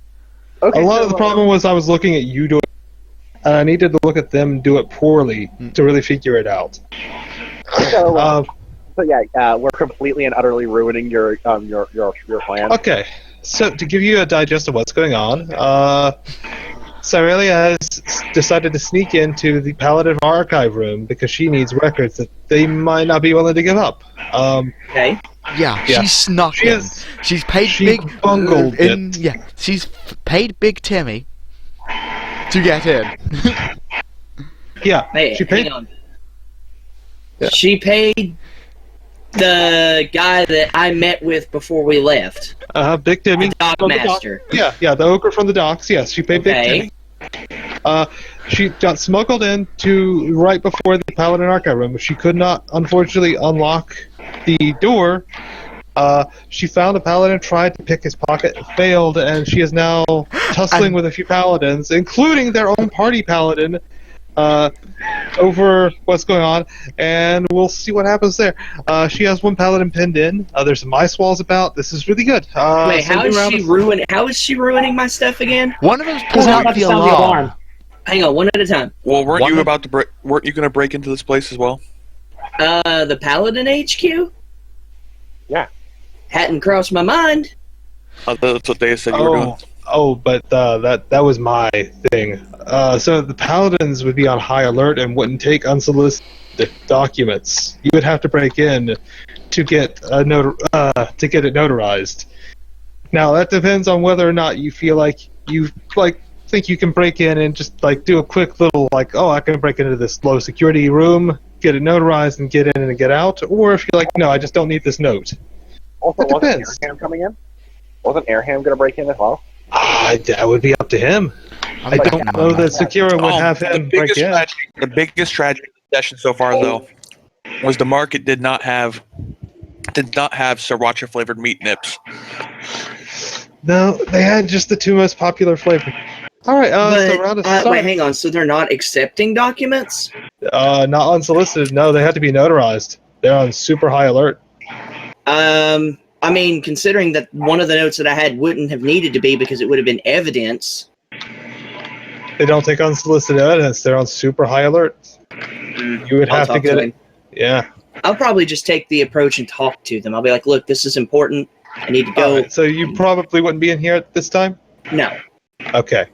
Okay, A lot so, of the problem was I was looking at you doing it, and I needed to look at them do it poorly to really figure it out. So yeah, we're completely and utterly ruining your plan. Okay, so to give you a digest of what's going on, Cyrelia has decided to sneak into the Paladin archive room because she needs records that they might not be willing to give up. Okay. Yeah, Yeah. she snuck She in. is- She's paid she big bungled in. it. Yeah, she's paid Big Timmy to get in. Yeah, Hey, she paid. hang on. Yeah. She paid the guy that I met with before we left, Big Timmy. Dock from the dock. Master. Yeah, the ogre from the docks. Yes, she paid Big Okay. Timmy. She got smuggled into right before the Paladin archive room. She could not, unfortunately, unlock the door. She found a paladin, tried to pick his pocket, failed, and she is now tussling with a few paladins, including their own party paladin, over what's going on, and we'll see what happens there. She has one paladin pinned in. There's some ice walls about. This is really good. Wait, so how new is round she of- How is she ruining my stuff again? One of us Because pulled I'm out about to the sound the alarm. alarm. Hang on, one at a time. Well, weren't One you of- about to weren't you going to break into this place as well? The Paladin HQ? Yeah. Hadn't crossed my mind. That's what they said you were doing. But that was my thing. So the paladins would be on high alert and wouldn't take unsolicited documents. You would have to break in to get it notarized. Now that depends on whether or not you feel like you think you can break in and just do a quick little I can break into this low security room, get it notarized, and get in and get out, or if you're like, no, I just don't need this note. Also, It wasn't depends. Airham coming in? Wasn't Airham going to break in as well? That would be up to him. I don't know that Secura would have him break in. The biggest tragedy of the session so far, though, was the market did not have sriracha flavored meat nips. No, they had just the two most popular flavors. All right. So But round of start. wait, hang on. So they're not accepting documents? Not unsolicited. No, they have to be notarized. They're on super high alert. I mean, considering that one of the notes that I had wouldn't have needed to be because it would have been evidence. They don't take unsolicited evidence. They're on super high alert. You would I'll have to talk get to it. him. Yeah. I'll probably just take the approach and talk to them. I'll be like, look, this is important. I need to go. All right, so you probably wouldn't be in here at this time? No. Okay.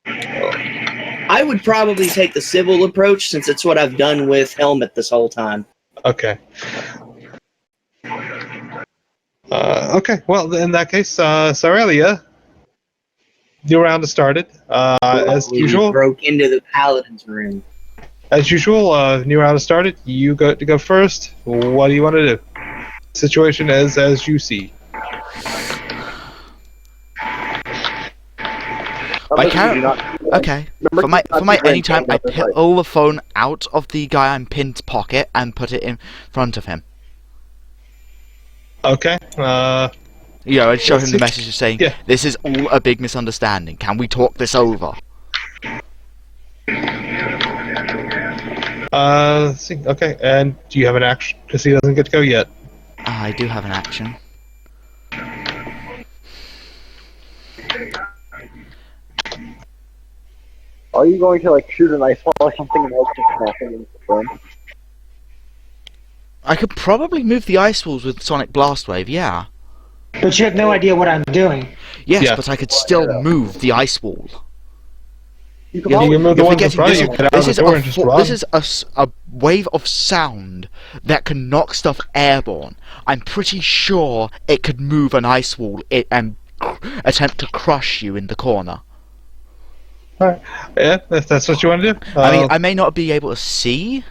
I would probably take the civil approach since it's what I've done with Helmet this whole time. Okay. Okay, well, in that case, Sarelia, new round has started. As We usual, broke into the Paladin's room. new round has started. You go first. What do you want to do? Situation as you see. Okay. For my anytime, I pull the phone out of the guy I'm pinned pocket and put it in front of him. Okay. You know, I'd show Let's him the see. message saying, Yeah. "This is all a big misunderstanding. Can we talk this over?" Let's see. Okay, and do you have an action? Because he doesn't get to go yet. I do have an action. Are you going to like shoot an ice ball or something and else just smashing into the phone? I could probably move the ice walls with Sonic Blast Wave, yeah. But you have no idea what I'm doing. Yes, Yeah. but I could still move the ice wall. You can You can move the You're ones in forgetting front of this, you. Get out of this the is door and just run. this is a wave of sound that can knock stuff airborne. I'm pretty sure it could move an ice wall and attempt to crush you in the corner. Alright. Yeah, if that's what you want to do. I mean, I may not be able to see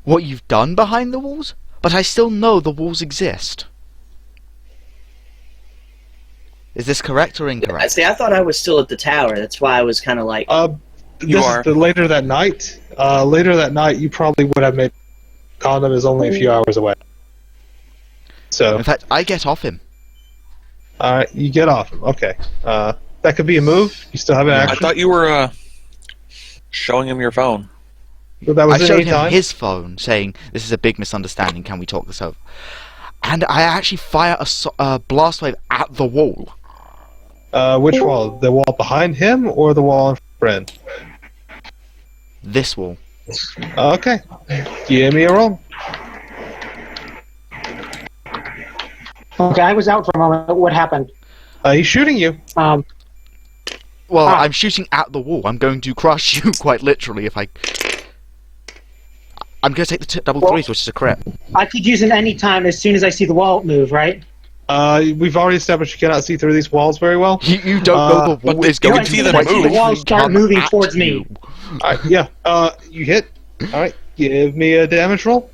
what you've done behind the walls, but I still know the walls exist. Is this correct or incorrect? See, I thought I was still at the tower. That's why I was kind of like... This are. is later that night. Later that night, you probably would have made Khandam is only a few hours away. So, In fact, I get off him. alright, you get off him. Okay. That could be a move. You still have an I action. thought you were showing him your phone. But that was I at showed any him time. his phone, saying, "This is a big misunderstanding. Can we talk this over?" And I actually fire a blast wave at the wall. Which wall? The wall behind him or the wall in front? This wall. Okay. Give me a roll. Okay, I was out for a moment. What happened? He's shooting you. Well, Ah. I'm shooting at the wall. I'm going to crush you, quite literally, if I... I'm going to take the double threes, which is a crit. I could use it any time as soon as I see the wall move, right? We've already established you cannot see through these walls very well. You don't know the wall but is you going can to see them quite move. literally The walls start come moving at towards me. you. Alright, yeah. You hit. Alright, give me a damage roll.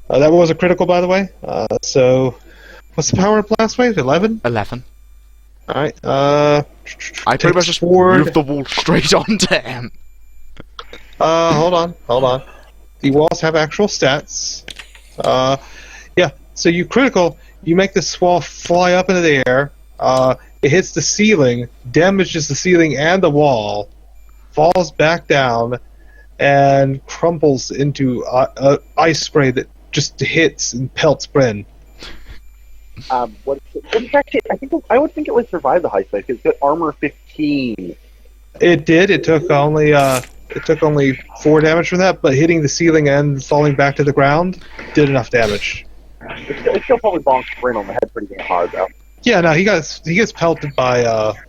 That was a critical, by the way. So, what's the power of Blast Wave? 11? 11. Alright, I pretty much just forward. moved the wall straight onto him. Hold on. The walls have actual stats. Yeah, so you critical, you make this wall fly up into the air. It hits the ceiling, damages the ceiling and the wall, falls back down, and crumbles into ice spray that just hits and pelts Bryn. What is actually, I would think it would survive the high spike because it's got armor 15. It did. It took only 4 damage from that, but hitting the ceiling and falling back to the ground did enough damage. It still probably bonks Bryn on the head pretty damn hard though. Yeah, no, he gets pelted by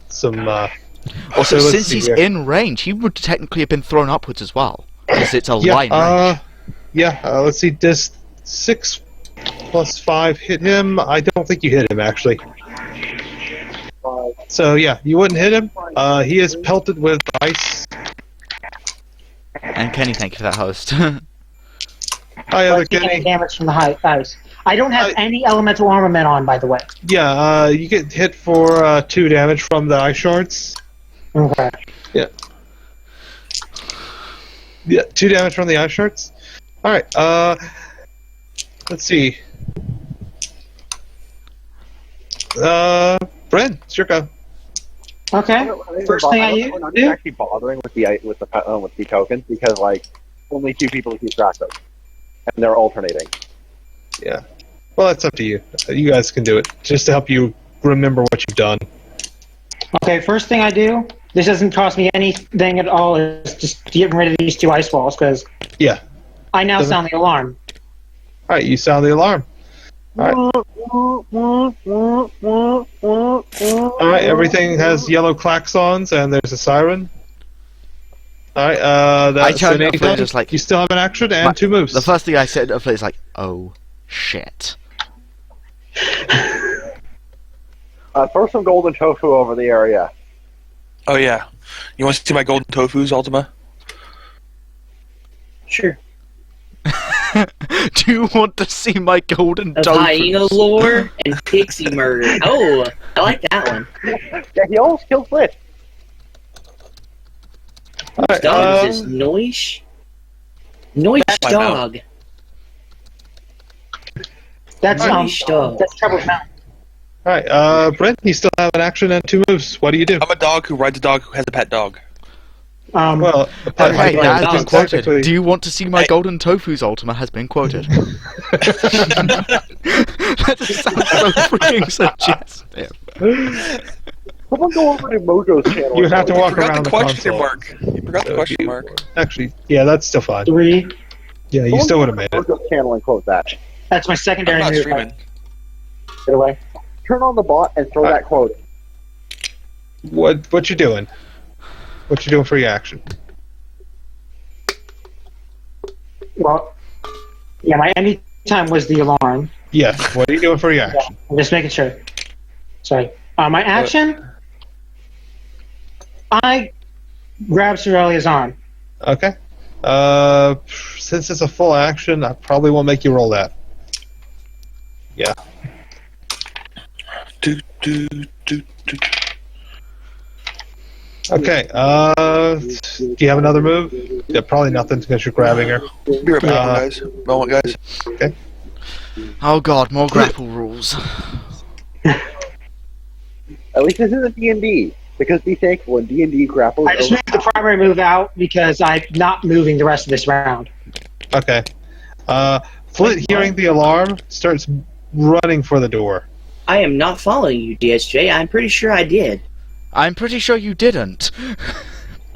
some. Also, so let's since see he's here. in range, he would technically have been thrown upwards as well. Because it's a line range. Let's see. Does 6 plus 5 hit him? I don't think you hit him actually. So yeah, you wouldn't hit him. He is pelted with ice. And Kenny, thank you for that host. Hi, other Let's get any Kenny. damage from the ice. I don't have any elemental armament on, by the way. Yeah, you get hit for 2 damage from the ice shards. Okay. Yeah, 2 damage from the ice shards. All right. Let's see. Bryn, it's your go. Okay. First thing I I'm not do. actually bothering with the tokens because like only 2 people keep track of, and they're alternating. Yeah. Well, that's up to you. You guys can do it. Just to help you remember what you've done. Okay, first thing I do. This doesn't cost me anything at all. Is just getting rid of these 2 ice walls because Yeah. I now sound the alarm. All right, you sound the alarm. All right, everything has yellow klaxons and there's a siren. All right, I that's turned an it off and 8. just like You still have an action and 2 moves. the first thing I said to play is like, oh shit. Throw some golden tofu over the area. Oh yeah. You want to see my golden tofus, Ultima? Sure. Do you want to see my golden Of tofu? hyena lore and pixie murder. Oh, I like that one. Yeah, he almost killed Flick. All right, Dog is this Noish? Noish I dog. That's Noish dog. that's Trouble's Mountain. all right, Brent, you still have an action and 2 moves. What do you do? I'm a dog who rides a dog who has a pet dog. Well, Okay, Like that has been dogs. quoted. Technically- Do you want to see my Hey. golden tofu's Ultima has been quoted? That just sounds so freaking suggestive. Someone go over to Mojo's channel. You have to walk Forgot around the the question console. mark. You forgot the question mark. Actually, yeah, that's still fine. 3. Yeah, you still would have made it. Mojo's channel and quote that. That's my I'm secondary not move. streaming. Get away. Turn on the bot and throw that quote. What you doing? What you doing for your action? Well, yeah, my any time was the alarm. Yes. What are you doing for your action? I'm just making sure. Sorry. My action. I grab Sorelia's arm. Okay. Since it's a full action, I probably won't make you roll that. Yeah. Do, do, do, do. Okay. Do you have another move? Yeah, probably nothing because you're grabbing her. Be right back, moment, guys. Okay. Oh god, more grapple rules. At least this isn't D&D. Because be thankful, in D&D grapple I just moved the primary move out because I'm not moving the rest of this round. Okay. Flint, hearing the alarm, starts running for the door. I am not following you, DSJ. I'm pretty sure I did. I'm pretty sure you didn't.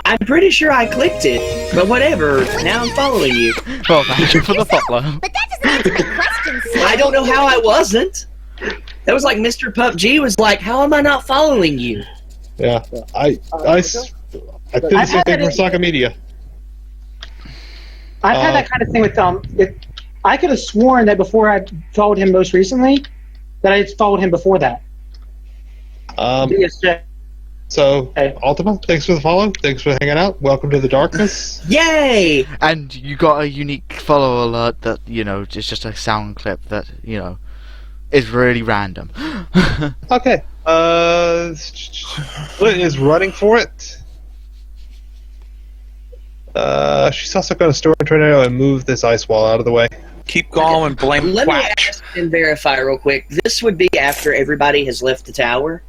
I'm pretty sure I clicked it. But whatever. Now I'm following you. Well, thank you for the follow. But that doesn't answer my question, sir. I don't know how I wasn't. That was like Mr. PUBG was like, how am I not following you? Yeah. I did the I've same had thing that for Saka Media. I've had that kind of thing with I could have sworn that before I followed him most recently, that I had followed him before that. DSJ. So, Okay. Ultima, thanks for the follow. Thanks for hanging out. Welcome to the darkness. Yay! And you got a unique follow alert that, you know, it's just a sound clip that, you know, is really random. Okay. Flint is running for it. She's also going to store a tornado and move this ice wall out of the way. Keep calm and blame Let me Quatch. ask and verify real quick. This would be after everybody has left the tower?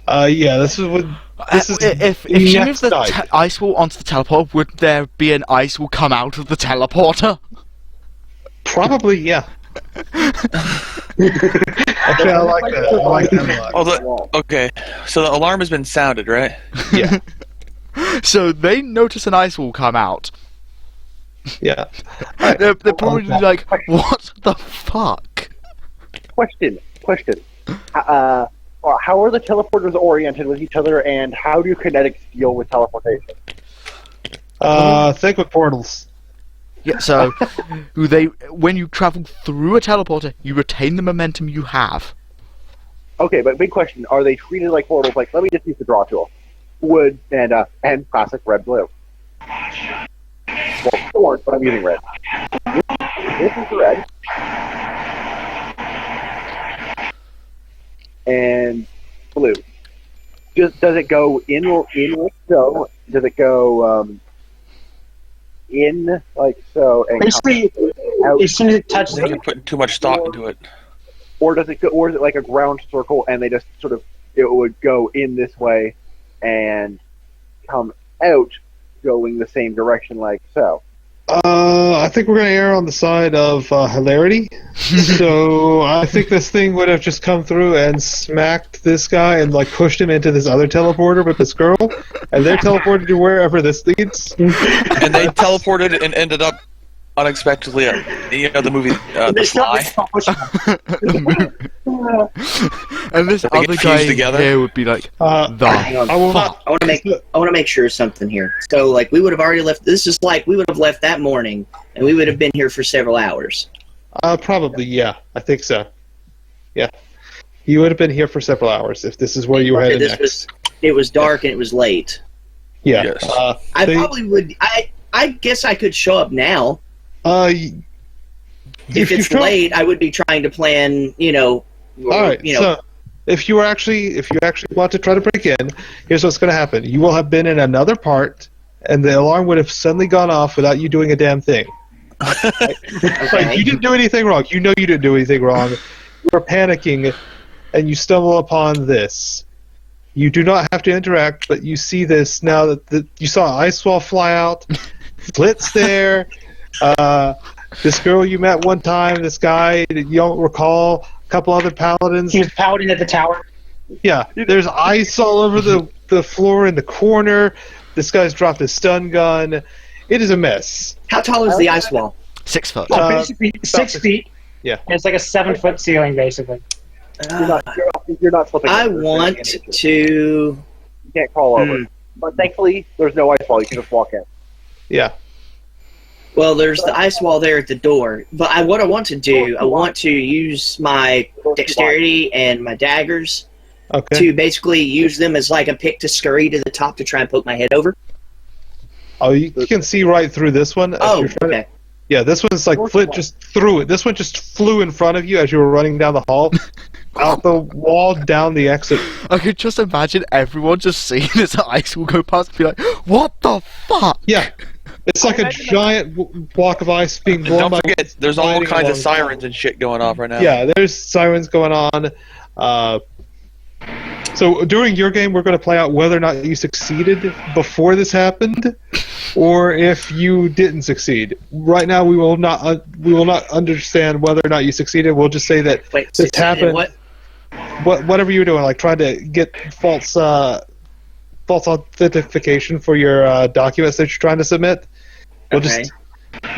Yeah, this is what. This is if she moves next the night. ice wall onto the teleport, would there be an ice wall come out of the teleporter? Probably, yeah. Actually, I like that. I like that a lot. Okay, so the alarm has been sounded, right? Yeah, So they notice an ice wall come out. yeah. They're probably like, what the fuck? Question. How are the teleporters oriented with each other, and how do kinetics deal with teleportation? Think with portals. Yeah, so when you travel through a teleporter, you retain the momentum you have. Okay, but big question: are they treated like portals? Like, let me just use the draw tool, wood and classic red blue. Well, orange, but I'm using red. This is red, and blue. Does it go in like so? Does it go in like so? And Basically, out, as soon as it touches You're putting too much thought into it. or does it go? Or is it like a ground circle, and they just sort of it would go in this way and come out going the same direction like so. I think we're going to err on the side of hilarity. So I think this thing would have just come through and smacked this guy and like pushed him into this other teleporter with this girl, and they're teleported to wherever this leads. And they teleported and ended up unexpectedly at the movie The Fly. And this They other get guy fused together. here would be like, Hang on. I will fuck. not. I want to make sure of something here. So, like, we would have already left. This is like we would have left that morning, and we would have been here for several hours. Probably, yeah. I think so. Yeah. You would have been here for several hours if this is where you were headed next. It was dark and it was late. Yeah. Yes. I probably would. I guess I could show up now. If It's late, I would be trying to plan. All right. So, if you actually want to try to break in, here's what's going to happen. You will have been in another part, and the alarm would have suddenly gone off without you doing a damn thing. Like, you didn't do anything wrong. You know you didn't do anything wrong. You are panicking, and you stumble upon this. You do not have to interact, but you see this now that you saw ice wall fly out. Flit's there. This girl you met one time. This guy that you don't recall. A couple other paladins. He was pouting at the tower. Yeah, there's ice all over the floor in the corner. This guy's dropped his stun gun. It is a mess. How tall is the ice wall? 6 foot. Basically 6 feet. Yeah. And it's like a 7-foot ceiling, basically. You're not slipping. I want to. You can't crawl over. But thankfully, there's no ice wall. You can just walk in. Yeah. Well, there's the ice wall there at the door. But what I want to do, I want to use my dexterity and my daggers to basically use them as like a pick to scurry to the top to try and poke my head over. Oh, you can see right through this one. Okay. Yeah, this one's like Flit just threw it. This one just flew in front of you as you were running down the hall, out the wall, down the exit. I could just imagine everyone just seeing this ice will go past and be like, what the fuck? Yeah. It's like a giant block of ice being blown Don't by. forget, there's all kinds of sirens and shit going off right now. Yeah, there's sirens going on. So during your game, we're going to play out whether or not you succeeded before this happened, or if you didn't succeed. Right now, we will not understand whether or not you succeeded. We'll just say that this happened. Whatever you were doing, like trying to get false authentication for your documents that you're trying to submit.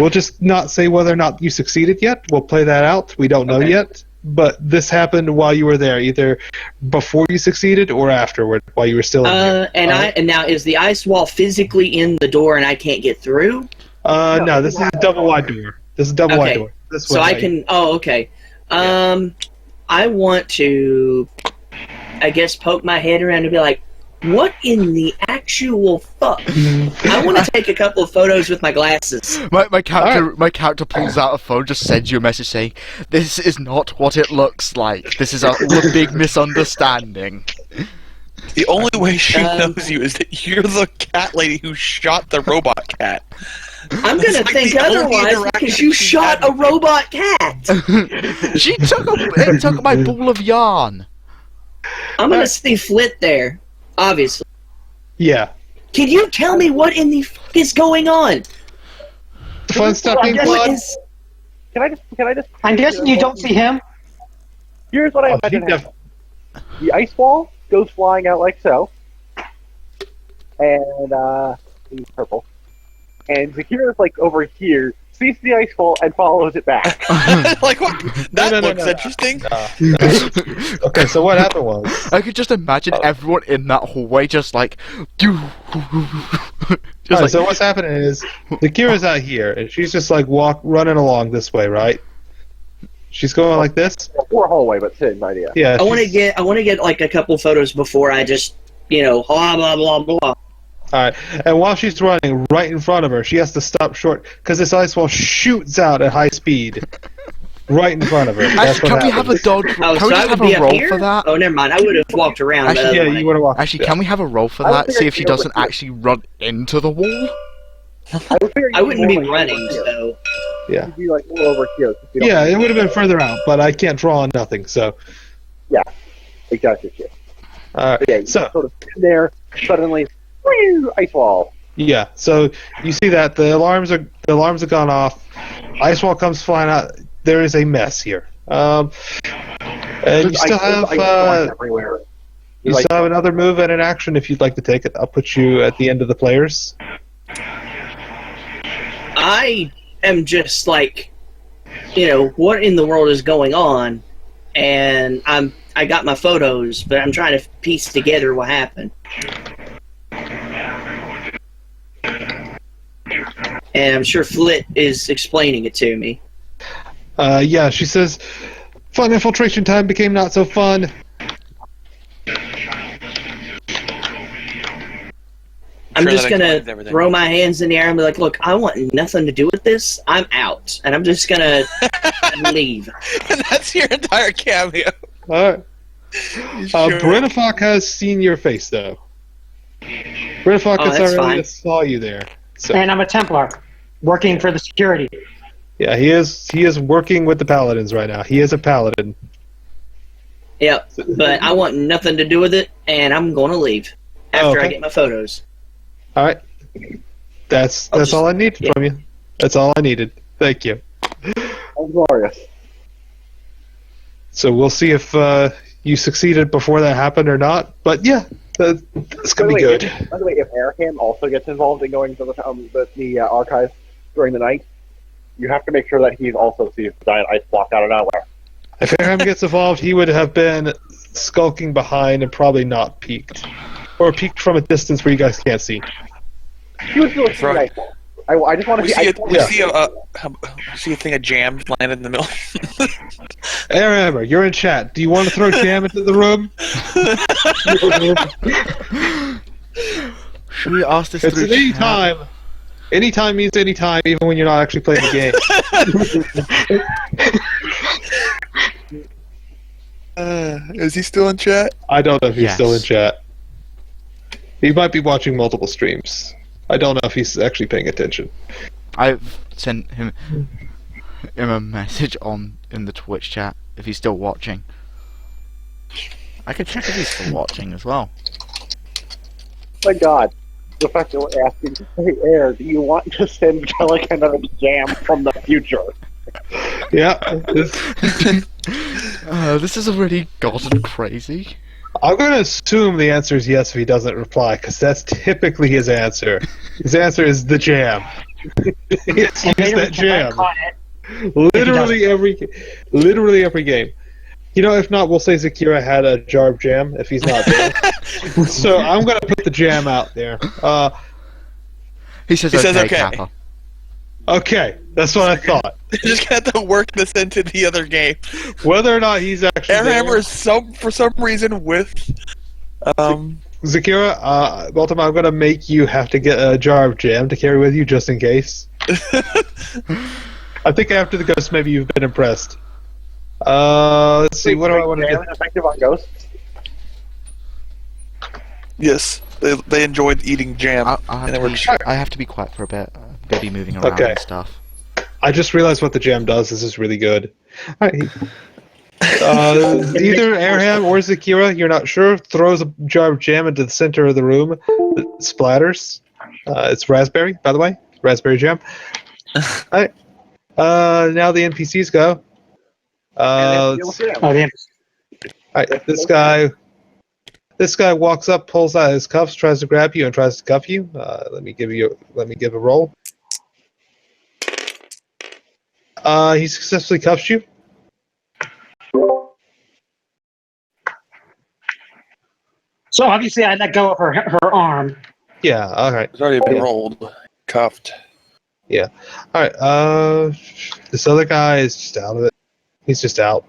We'll just not say whether or not you succeeded yet. We'll play that out. We don't know yet. But this happened while you were there, either before you succeeded or afterward, while you were still in there. And now is the ice wall physically in the door and I can't get through? No, this is a double wide door. This is a double wide door. So I can. Oh, okay. I want to, I guess, poke my head around and be like, what in the actual fuck? I want to take a couple of photos with my glasses. My character pulls out a phone, just sends you a message saying, "This is not what it looks like. This is a big misunderstanding." The only way she knows you is that you're the cat lady who shot the robot cat. I'm gonna think otherwise because you shot a robot cat. It took my ball of yarn. I'm gonna see Flit there. Obviously. Yeah. Can you tell me what in the fuck is going on? Fun stuff being fun. Can I just? I'm guessing you don't see him. Here's what I imagine happening. The ice wall goes flying out like so, and he's purple. And Zakira's like over here, sees the ice wall and follows it back. Like what? That looks interesting. Okay, so what happened was I could just imagine everyone in that hallway just like. So what's happening is Zakira's out here, and she's just like running along this way, right? She's going like this. Or hallway, but same idea. Yeah. I want to get like a couple photos before I just blah blah blah blah. Alright, and while she's running right in front of her, she has to stop short because this ice wall shoots out at high speed right in front of her. Actually, can we have a dog? Can we just have a roll for that? Oh, never mind. I would have walked around. Actually, yeah, you would have walked. Actually, can we have a roll for that? See if she doesn't actually run into the wall. I wouldn't be running, so. Yeah. You'd be like a little over here. Yeah, it would have been further out, but I can't draw on nothing, so. Yeah, exactly. Yeah, So sort of there, suddenly, ice wall. yeah, so you see that the alarms have gone off. Ice wall comes flying out. There is a mess here. And you still have everywhere. you still have another move and an action if you'd like to take it. I'll put you at the end of the players. I am just like, what in the world is going on? And I got my photos, but I'm trying to piece together what happened. And I'm sure Flit is explaining it to me. Yeah, she says, fun infiltration time became not so fun. I'm just going to throw my hands in the air and be like, look, I want nothing to do with this. I'm out. And I'm just going to leave. And that's your entire cameo. Alright. Brennifock has seen your face, though. Brennifock has already saw you there. So. And I'm a Templar, working for the security. Yeah, he is working with the Paladins right now. He is a Paladin. Yep, but I want nothing to do with it, and I'm going to leave after I get my photos. All right. That's all I need from you. That's all I needed. Thank you. Glorious. So we'll see if you succeeded before that happened or not. But yeah, it's going to be good. By the way, if Airham also gets involved in going to the archives during the night, you have to make sure that he also sees the giant ice block out of nowhere. If Airham gets involved, he would have been skulking behind and probably not peeked. Or peeked from a distance where you guys can't see. He would do a thing like that. I just want to see a thing of jam landed in the middle. Airhammer, you're in chat. Do you want to throw jam into the room? Should we ask this it's through any time. Anytime means anytime, even when you're not actually playing the game. Is he still in chat? I don't know if he's still in chat. He might be watching multiple streams. I don't know if he's actually paying attention. I've sent him a message in the Twitch chat if he's still watching. I could check if he's still watching as well. My God. The fact that we're asking, hey, Air, do you want to send like another jam from the future? Yeah. This is already gotten crazy. I'm going to assume the answer is yes if he doesn't reply, because that's typically his answer. His answer is the jam. It's that jam. Literally every game. You know, if not, we'll say Zakira had a jar of jam if he's not there. So I'm going to put the jam out there. He says okay. Kappa. Okay, that's what I thought. You just got to work this into the other game. Whether or not he's actually Airhammer is for some reason with Zakira, Baltimore, I'm going to make you have to get a jar of jam to carry with you just in case. I think after the ghost, maybe you've been impressed. Let's see, what do I want to do? Effective on ghosts? Yes, they enjoyed eating jam. I have to be quiet for a bit. I'm going to be moving around and stuff. I just realized what the jam does. This is really good. Right. Either Airham or Zakira, you're not sure, throws a jar of jam into the center of the room. It splatters. It's raspberry, by the way. Raspberry jam. Alright. Now the NPCs go. Alright, this guy walks up, pulls out his cuffs, tries to grab you, and tries to cuff you. Let me give a roll. He successfully cuffs you. So obviously I let go of her arm. Yeah, alright. It's already been rolled. Cuffed. Yeah. Alright, this other guy is just out of it. He's just out.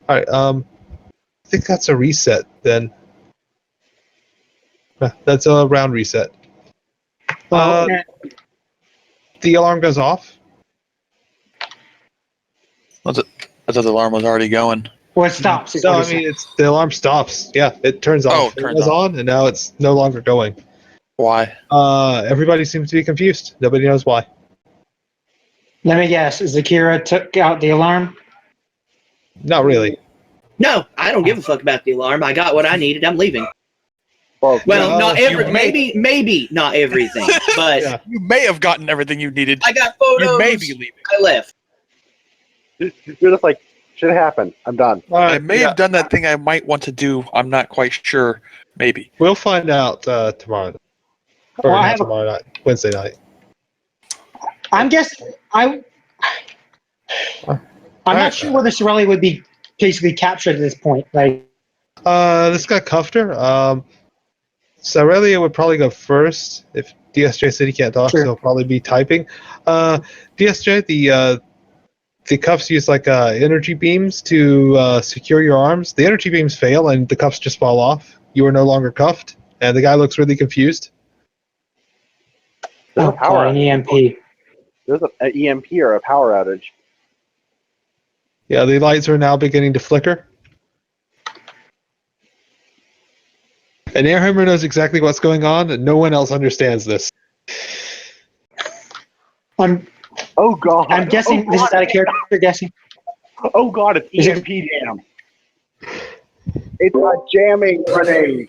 Alright, I think that's a reset then. That's a round reset. The alarm goes off. I thought the alarm was already going. Well, it stops. No, I mean, the alarm stops. Yeah, it turns off. It was on, and now it's no longer going. Why? Everybody seems to be confused. Nobody knows why. Let me guess. Zakira took out the alarm? Not really. No, I don't give a fuck about the alarm. I got what I needed. I'm leaving. Well, not you maybe not everything, but Yeah. You may have gotten everything you needed. I got photos. You may be leaving. I left. you're just like, should have happened. I'm done. All I right, may have done that thing I might want to do. I'm not quite sure. Maybe. We'll find out tomorrow. Or Well, I not have a- tomorrow night. Wednesday night. I'm guessing I'm not sure whether Sorelli would be basically captured at this point. Like, This guy cuffed her. Sarelia would probably go first if DSJ said he can't talk, Sure. so he'll probably be typing. DSJ, the cuffs use like energy beams to secure your arms. The energy beams fail and the cuffs just fall off. You are no longer cuffed, and the guy looks really confused. There's a power an outage. EMP. There's an EMP or a power outage. Yeah, the lights are now beginning to flicker. And Airhammer knows exactly what's going on, and no one else understands this. I'm Oh god. guessing this is out of character guessing. Oh god, it's Is it- EMP jam. It's a jamming grenade.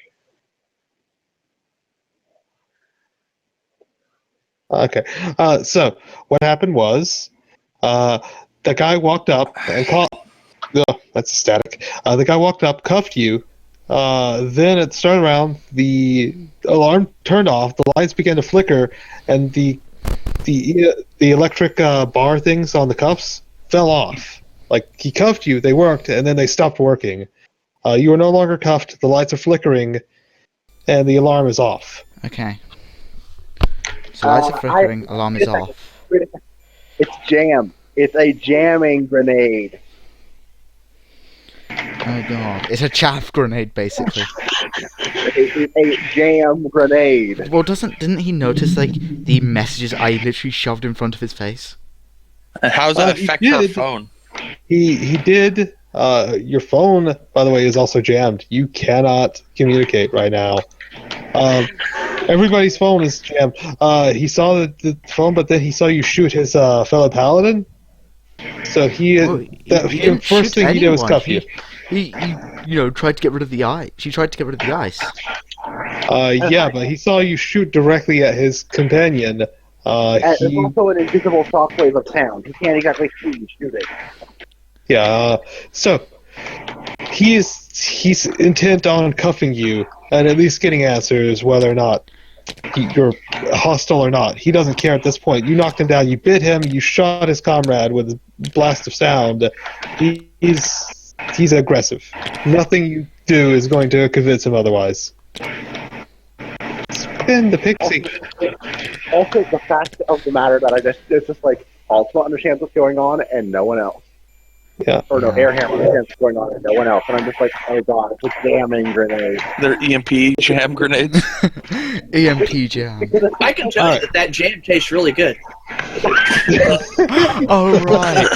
Okay. So what happened was, the guy walked up and caught. Oh, that's static. The guy walked up, cuffed you. Then it started around. The alarm turned off. The lights began to flicker, and the electric bar things on the cuffs fell off. Like he cuffed you, they worked, and then they stopped working. You are no longer cuffed. The lights are flickering, and the alarm is off. Okay. So lights are flickering, alarm is off. It's jam. It's a jamming grenade. Oh god. It's a chaff grenade, basically. It's a jam grenade. Well, didn't he notice, like, the messages I literally shoved in front of his face? And how does that He affect her did. phone? He did. Your phone, by the way, is also jammed. You cannot communicate right now. Everybody's phone is jammed. He saw the phone, but then he saw you shoot his fellow paladin. So he didn't first shoot thing he did was anyone. cuff you. He tried to get rid of the ice. She tried to get rid of the ice. Yeah, but he saw you shoot directly at his companion. And there's also an invisible shockwave of sound. He can't exactly see you shooting. Yeah. So he's intent on cuffing you and at least getting answers whether or not you're hostile or not. He doesn't care at this point. You knocked him down. You bit him. You shot his comrade with a blast of sound. He's aggressive. Nothing you do is going to convince him otherwise. Spin the pixie. Also, the fact of the matter that it's just like Ultima understands what's going on and no one else. Yeah. Or no, Airhammer understands what's going on and no one else. And I'm just like, oh god, it's a jamming grenade. They're EMP jam grenades. EMP jam. I can tell you that jam tastes really good. Oh right.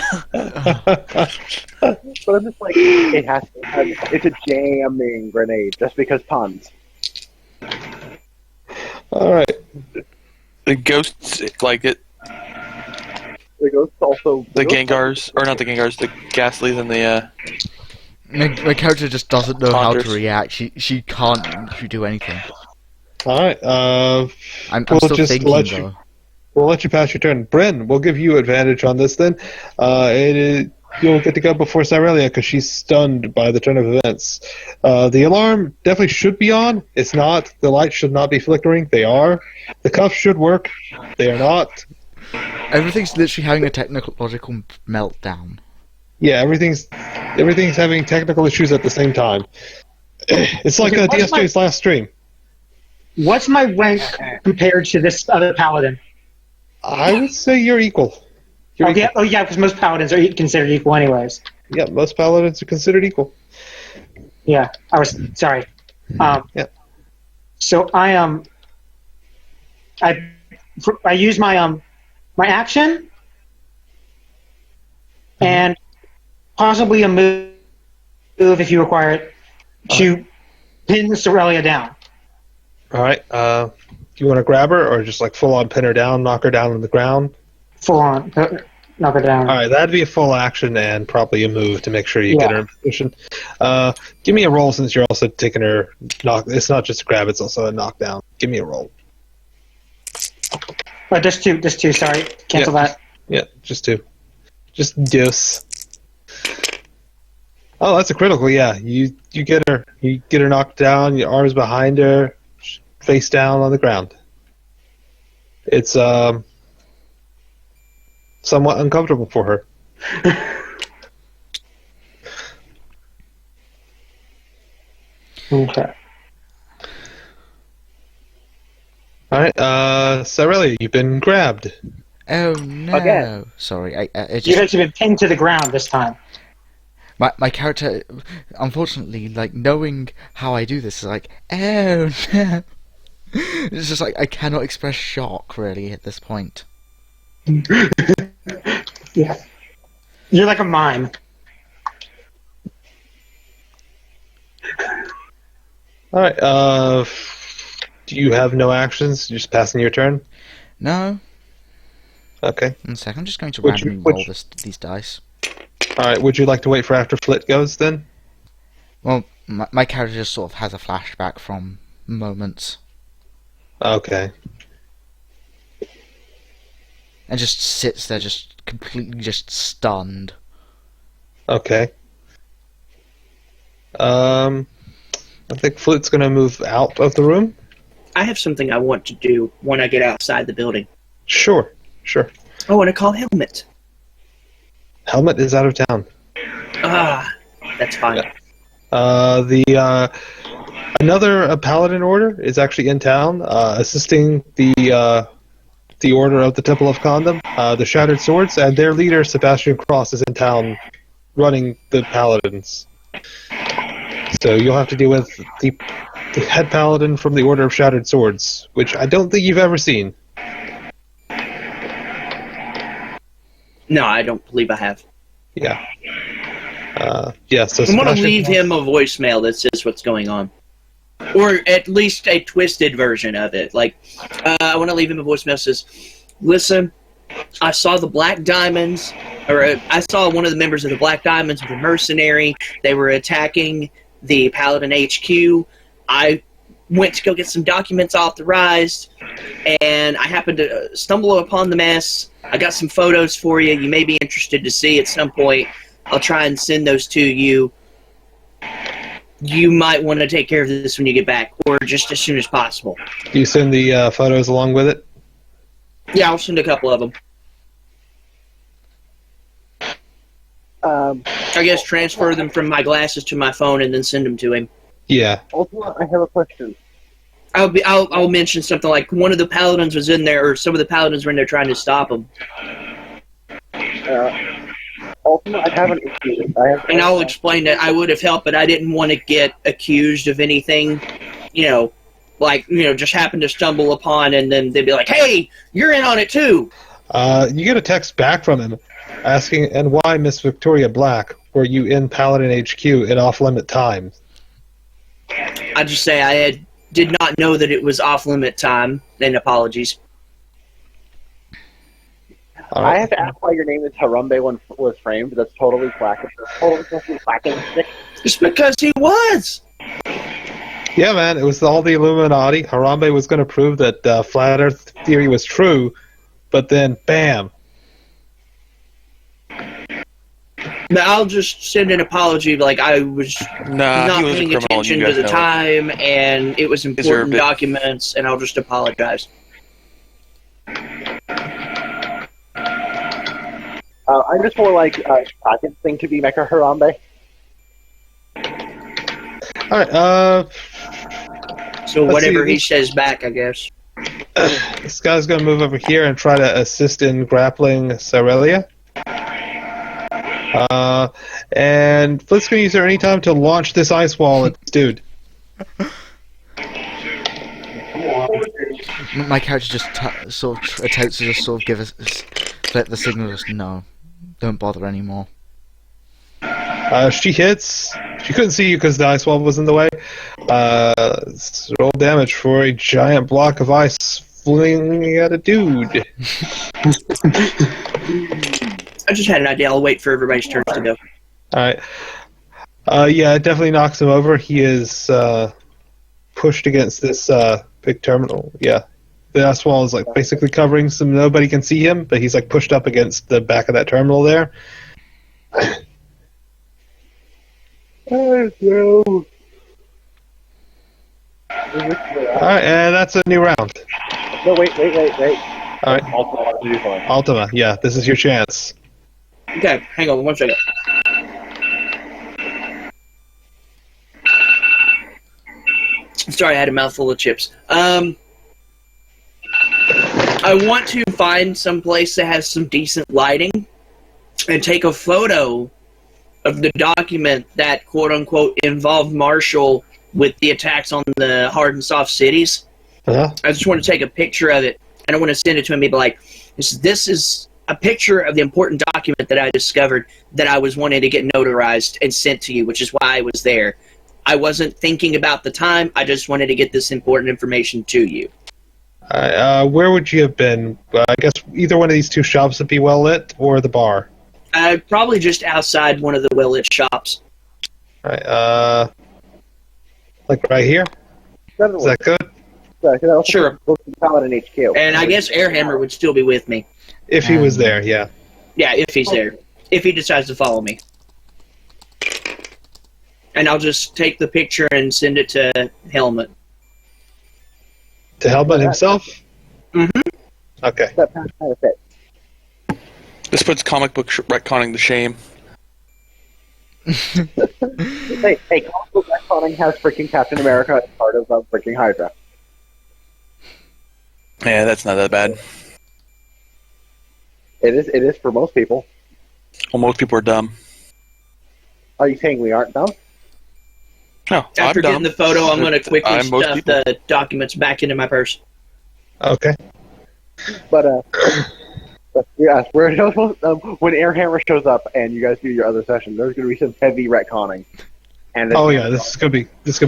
But I'm just like, it's a jamming grenade just because puns. All right. The ghosts, like it. The ghosts also. The Gengars, or not the Gengars, the Ghastlies and the. My character just doesn't know how to Taunters. react. She can't do anything. All right. I'm We'll still just thinking let though. We'll let you pass your turn. Bryn, we'll give you advantage on this then. You'll get to go before Cyrelia because she's stunned by the turn of events. The alarm definitely should be on. It's not. The lights should not be flickering. They are. The cuffs should work. They are not. Everything's literally having a technological meltdown. Yeah, everything's having technical issues at the same time. It's like Okay, what's DSJ's last stream. What's my rank compared to this other paladin? I would say you're equal. You're Okay. equal. Oh yeah, because most paladins are considered equal anyways. Yeah, most paladins are considered equal. Yeah, I was sorry. Yeah. So I use my my action and possibly a move if you require it to pin Sorelia down. All right. Do you want to grab her or just like full on pin her down, knock her down on the ground? Full on. knock her down. All right, that'd be a full action and probably a move to make sure you get her in position. Give me a roll since you're also taking her knock. It's not just a grab; it's also a knockdown. Give me a roll. Oh, just two. Sorry, cancel that. Yeah, just two. Just dose. Oh, that's a critical. Yeah, you get her. You get her knocked down. Your arms behind her, face down on the ground. It's somewhat uncomfortable for her. Okay. All right, Cyrelia, you've been grabbed. Oh no! Again. Sorry, I You've just actually been pinned to the ground this time. my character, unfortunately, like knowing how I do this is like, oh no! It's just like I cannot express shock really at this point. Yeah. You're like a mime. All right. Do you have no actions? You're just passing your turn. No. Okay. 1 second, I'm just going to Would you- randomly would roll you- these dice. All right. Would you like to wait for after Flit goes then? Well, my character just sort of has a flashback from moments Okay. and just sits there, just completely just stunned. Okay. I think Flit's gonna move out of the room. I have something I want to do when I get outside the building. Sure. I want to call Helmet. Helmet is out of town. Ah, that's fine. Another paladin order is actually in town, assisting the order of the Temple of Khandam, the Shattered Swords, and their leader Sebastian Cross is in town, running the paladins. So you'll have to deal with the head paladin from the Order of Shattered Swords, which I don't think you've ever seen. No, I don't believe I have. Yeah. So I'm going to Sebastian leave Cross- him a voicemail that says what's going on. Or at least a twisted version of it. Like, I want to leave him a voicemail that says, listen, I saw the Black Diamonds, or I saw one of the members of the Black Diamonds with a mercenary. They were attacking the Paladin HQ. I went to go get some documents authorized, and I happened to stumble upon the mess. I got some photos for you. You may be interested to see at some point. I'll try and send those to you. You might want to take care of this when you get back, or just as soon as possible. Do you send the photos along with it? Yeah, I'll send a couple of them. I guess transfer them from my glasses to my phone and then send them to him. Yeah. Ultima, I have a question. I'll mention something like one of the paladins was in there, or some of the paladins were in there trying to stop him. Ultima, I have an issue. And I'll explain that I would have helped, but I didn't want to get accused of anything, just happened to stumble upon, and then they'd be like, hey, you're in on it too! You get a text back from him asking, and why, Miss Victoria Black, were you in Paladin HQ in off-limit time? I just say I did not know that it was off-limit time, and apologies. All right. I have to ask why your name is Harambe when was framed. That's totally classic. Totally classic. It's because he was! Yeah, man, it was all the Illuminati. Harambe was going to prove that Flat Earth theory was true, but then, bam. But I'll just send an apology, like I was not he was a paying criminal. attention You to guys the know it. time, and it was important it. documents, and I'll just apologize. I'm just more like a second thing to be Mecha Harambe. All right, So Let's whatever see. he says back, I guess. this guy's going to move over here and try to assist in grappling Cyrelia. And Flit's going to use her any time to launch this ice wall at this dude. My character just sort of attempts to just sort of give us Flit the signal, just no, don't bother anymore. She hits. She couldn't see you because the ice wall was in the way. Roll damage for a giant block of ice flinging at a dude. I just had an idea. I'll wait for everybody's turns to go. Alright. Yeah, it definitely knocks him over. He is pushed against this big terminal. Yeah. The ice wall is like basically covering so nobody can see him, but he's like pushed up against the back of that terminal there. Oh, no. Alright, and that's a new round. No, wait. Alright. Ultima, yeah, this is your chance. Okay, hang on 1 second. Sorry, I had a mouthful of chips. I want to find some place that has some decent lighting and take a photo of the document that quote-unquote involved Marshall with the attacks on the hard and soft cities. Uh-huh. I just want to take a picture of it, and I want to send it to him and be like, this is a picture of the important document that I discovered that I was wanting to get notarized and sent to you, which is why I was there. I wasn't thinking about the time. I just wanted to get this important information to you. Where would you have been? I guess either one of these two shops would be well lit, or the bar. Probably just outside one of the well-lit shops. Alright, like right here? Is that good? Sure. Paladin HQ. And I guess Airhammer would still be with me. If he was there, yeah. Yeah, if he's there. If he decides to follow me. And I'll just take the picture and send it to Helmut. To Helmut himself? Mm-hmm. Okay. That kind of fit. This puts comic book retconning to shame. Hey, comic book retconning has freaking Captain America as part of freaking Hydra. Yeah, that's not that bad. It is for most people. Well, most people are dumb. Are you saying we aren't dumb? No, After I'm getting dumb. the photo, I'm going to quickly I'm most stuff people. the documents back into my purse. Okay. But yeah, when Airhammer shows up and you guys do your other session, there's going to be some heavy retconning. And Oh yeah, this is gonna be good. This is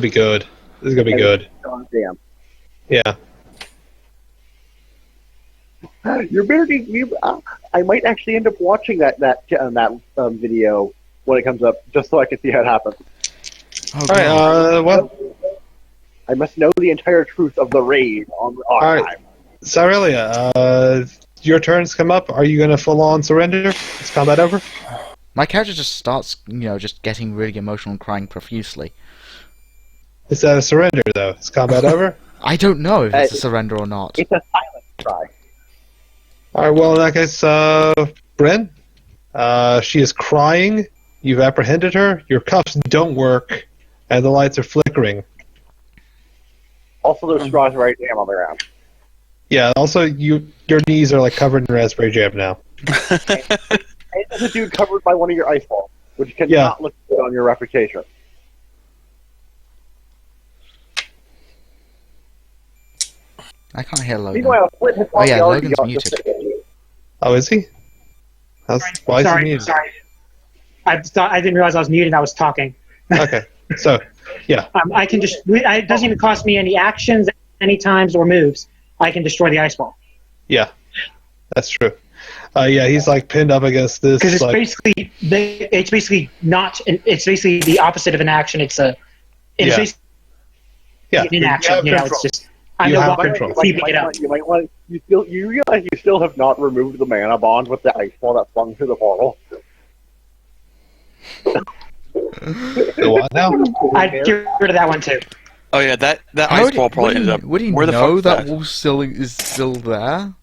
gonna be good. Damn. Yeah. You're better. I might actually end up watching that video when it comes up, just so I can see how it happens. Oh, Alright, well, I must know the entire truth of the raid on the archive. Alright. Cyrelia, your turn's come up. Are you gonna full on surrender? Is combat over? My character just starts, just getting really emotional and crying profusely. Is that a surrender though? Is combat over? I don't know if it's a surrender or not. It's a silent cry. Alright, well in that case, Bryn, she is crying. You've apprehended her. Your cuffs don't work, and the lights are flickering. Also, there's straws right jam on the ground. Yeah. Also, your knees are like covered in raspberry jam now. And there's a dude covered by one of your ice balls, which cannot look good on your reputation. I can't hear Logan. Meanwhile, Flint has Oh yeah, already Logan's got muted. Oh, is he? Why is he muted? Sorry. I didn't realize I was muted. I was talking. Okay. So, yeah. I can just. It doesn't even cost me any actions, any times, or moves. I can destroy the ice ball. Yeah. That's true. Yeah, he's like pinned up against this. Because it's like, basically not. It's basically the opposite of an action. It's basically yeah. an action. You have It's control. just. I'm You the have one control. creeping it up. You might want. You realize you still have not removed the mana bond with the ice ball that flung through the portal. Go on now. I'd get rid of that one too. Oh yeah, that ice wall probably ended up. Would he Where the know fuck that is wall is still there?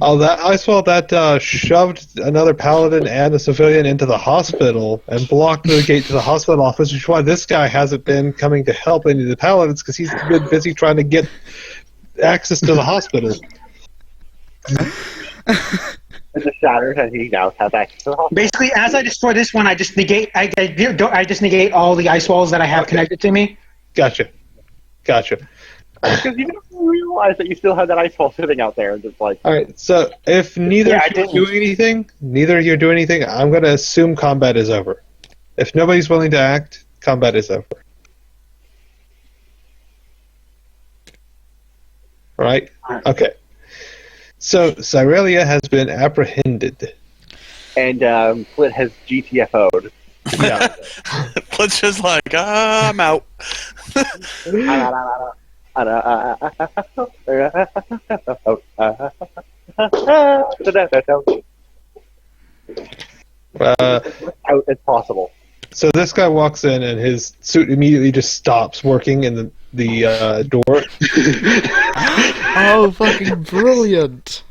Oh, that ice wall that shoved another paladin and a civilian into the hospital and blocked the gate to the hospital office, which is why this guy hasn't been coming to help any of the paladins, because he's been busy trying to get access to the hospital. It just shattered, and he now has access to the hospital. Basically, as I destroy this one, I just negate. I just negate all the ice walls that I have connected to me. Gotcha. Because you don't realize that you still have that ice ball sitting out there, and just like. All right. So if neither of you are doing anything, I'm going to assume combat is over. If nobody's willing to act, combat is over. Right? Okay. So Cyrelia has been apprehended. and Flit has GTFO'd. Yeah. Flint's just like, I'm out. It's possible. So this guy walks in, and his suit immediately just stops working in the door. Oh, fucking brilliant!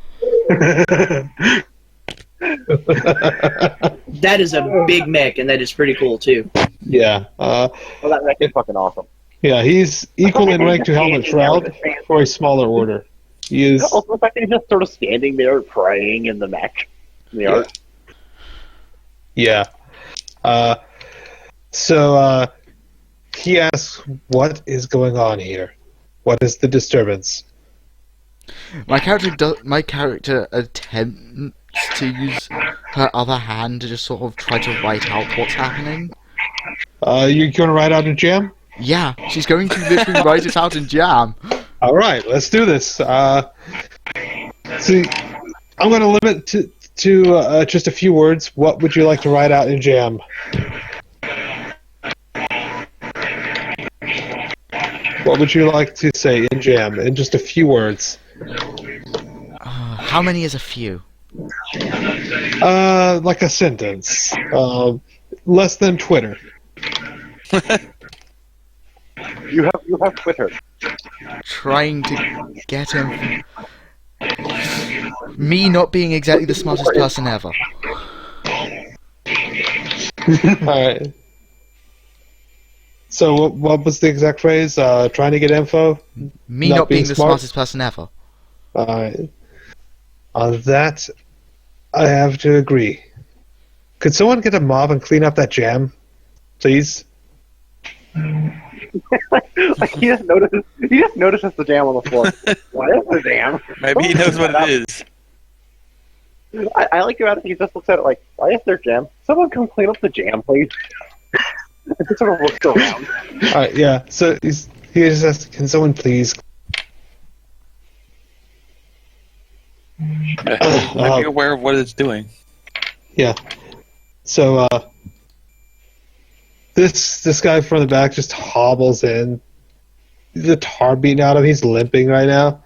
That is a big mech, and that is pretty cool too. Yeah. Well, that is fucking awesome. Yeah, he's equal in rank to Helmet Shroud for a smaller order. He is. Also, the fact that he's just sort of standing there praying in the mech. In the art. Yeah. So he asks, "What is going on here? What is the disturbance?" My character attempts to use her other hand to just sort of try to write out what's happening. You're going to write out a jam? Yeah, she's going to literally write it out in jam. All right, let's do this. See, I'm going to limit to just a few words. What would you like to write out in jam? What would you like to say in jam in just a few words? How many is a few? Like a sentence. Less than Twitter. You have Twitter. Trying to get him. Me not being exactly the smartest person ever. Alright. So what was the exact phrase? Trying to get info? Me not being the smartest person ever. Alright. On that, I have to agree. Could someone get a mop and clean up that jam? Please? Like he just notices the jam on the floor. What is the jam? Maybe he knows what it is. I like your attitude. He just looks at it like, why is there jam? Someone come clean up the jam, please. And he sort of looks around. Alright, yeah. So he just says, can someone please? Might be aware of what it's doing. Yeah. So, this guy from the back just hobbles in. The tar beating out of him. He's limping right now.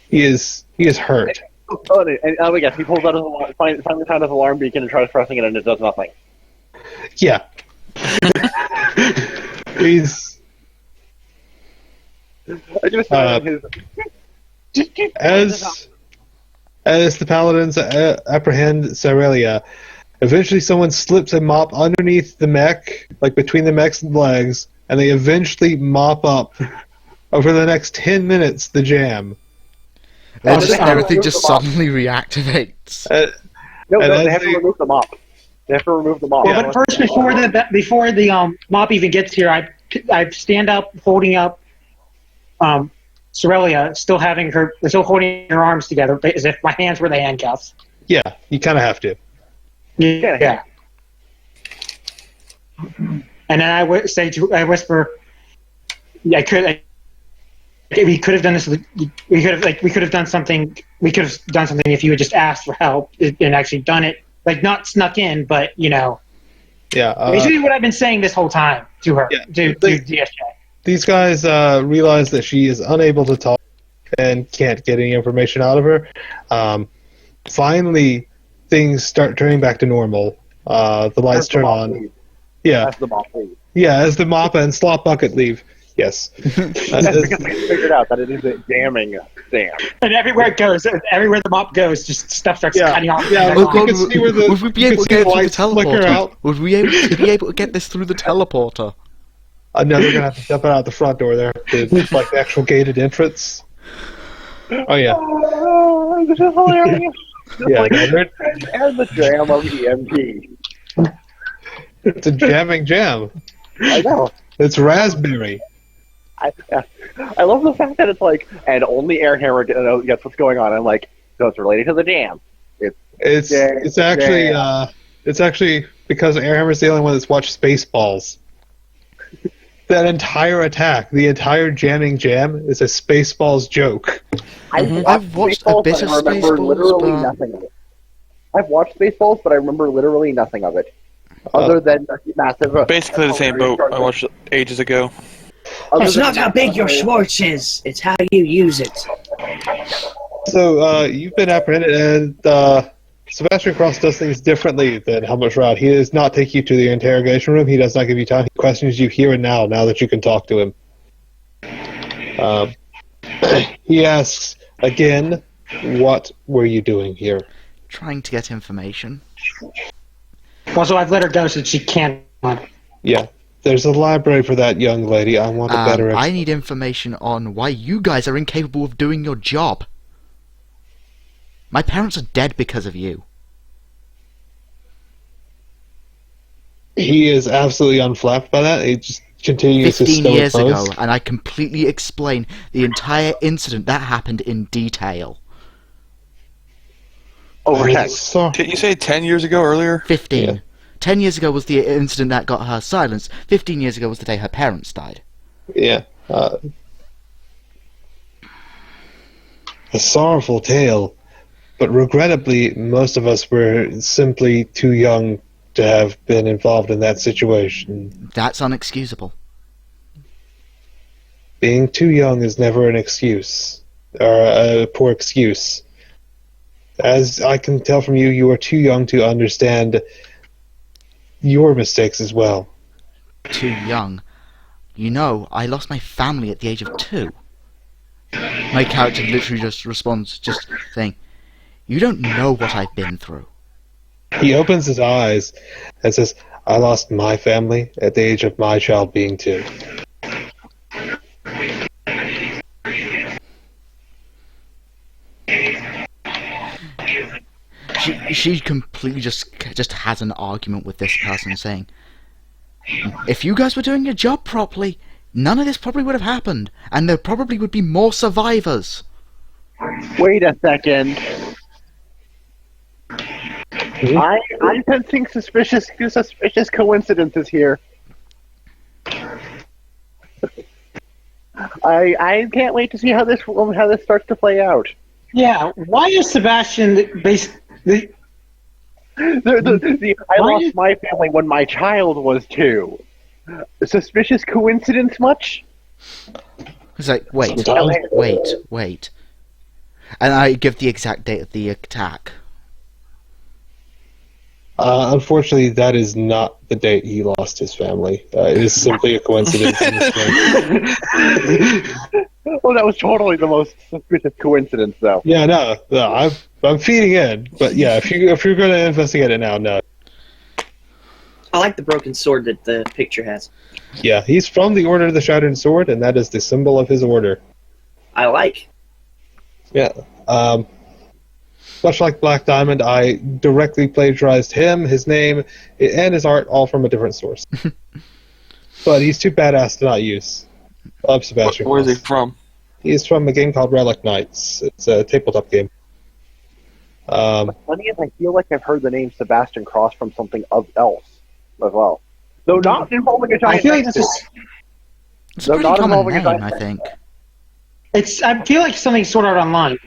He is hurt. And oh my gosh, he pulls out his alarm, finally found his alarm beacon and tries pressing it, and it does nothing. Yeah. He's I just as the paladins apprehend Cerelia, eventually someone slips a mop underneath the mech, like between the mech's legs, and they eventually mop up over the next 10 minutes the jam. Everything just suddenly reactivates. No, they have to remove the mop. They have to remove the mop. Well, but first, before the mop even gets here, I stand up, holding up Cerelia, still holding her arms together, as if my hands were the handcuffs. Yeah, you kind of have to. Yeah. And then I whisper, we could have done this. We could have done something. We could have done something if you had just asked for help and actually done it. Like not snuck in, but Yeah. Basically, what I've been saying this whole time to her, to DSJ. These guys realize that she is unable to talk and can't get any information out of her. Finally, things start turning back to normal. The lights turn on. Yeah. As the mop leaves. Yeah, as the mop and slop bucket leave. Yes. Because they figured out that it is a jamming jam. And everywhere it goes, everywhere the mop goes, just stuff starts cutting off. Yeah, Oh God, you can see where the would we be able to get it through the teleporter? out. Would we be able to get this through the teleporter? No, they're gonna have to dump it out the front door there, like the actual gated entrance. Oh yeah. Oh, this is hilarious. Yeah, And the jam of EMP. it's a jamming jam. I know. It's raspberry. I love the fact that it's like, and only Airhammer gets what's going on. I'm like, so it's related to the jam. It's actually because Airhammer's the only one that's watched Spaceballs. That entire attack, the entire jamming jam, is a Spaceballs joke. I've watched a bit of I remember Spaceballs, literally but nothing of it. I've watched Spaceballs, but I remember literally nothing of it, other than a massive. Basically the same boat. I watched it ages ago. It's not how big your Schwartz is; it's how you use it. So you've been apprehended, and Sebastian Cross does things differently than Helmut Shroud. He does not take you to the interrogation room. He does not give you time. He questions you here and now that you can talk to him. He asks, again, what were you doing here? Trying to get information. Also, I've let her go since she can't. Yeah. There's a library for that young lady. I want a better I need information on why you guys are incapable of doing your job. My parents are dead because of you. He is absolutely unflapped by that. He just continues his 15 stoic years pose. ago, and I completely explain the entire incident that happened in detail. Overtext. Did you say 10 years ago earlier? 15. Yeah. 10 years ago was the incident that got her silenced. 15 years ago was the day her parents died. Yeah. A sorrowful tale, but regrettably, most of us were simply too young to have been involved in that situation. That's unexcusable. Being too young is never an excuse, or a poor excuse. As I can tell from you, you are too young to understand your mistakes as well. Too young. You know, I lost my family at the age of 2. My character literally just responds, just saying, "You don't know what I've been through." He opens his eyes and says, I lost my family at the age of my child being 2. She completely just has an argument with this person, saying, if you guys were doing your job properly, none of this probably would have happened, and there probably would be more survivors. Wait a second. I'm sensing suspicious coincidences here. I can't wait to see how this starts to play out. Yeah, why is Sebastian based? I lost my family when my child was 2. Suspicious coincidence much? It's like, wait. And I give the exact date of the attack. Unfortunately, that is not the date he lost his family. It is simply a coincidence in this game. Well, that was totally the most suspicious coincidence, though. Yeah, no, I'm feeding in, but yeah, if you're going to investigate it now, no. I like the broken sword that the picture has. Yeah, he's from the Order of the Shattered Sword, and that is the symbol of his order. I like. Yeah. Much like Black Diamond, I directly plagiarized him, his name, and his art all from a different source. But he's too badass to not use. Love Sebastian. Where is he from? He's from a game called Relic Knights. It's a tabletop game. What's funny is I feel like I've heard the name Sebastian Cross from something else as well. Though not involving a giant. I feel like this is. It's a pretty common name, I think. I feel like something Sword Art Online.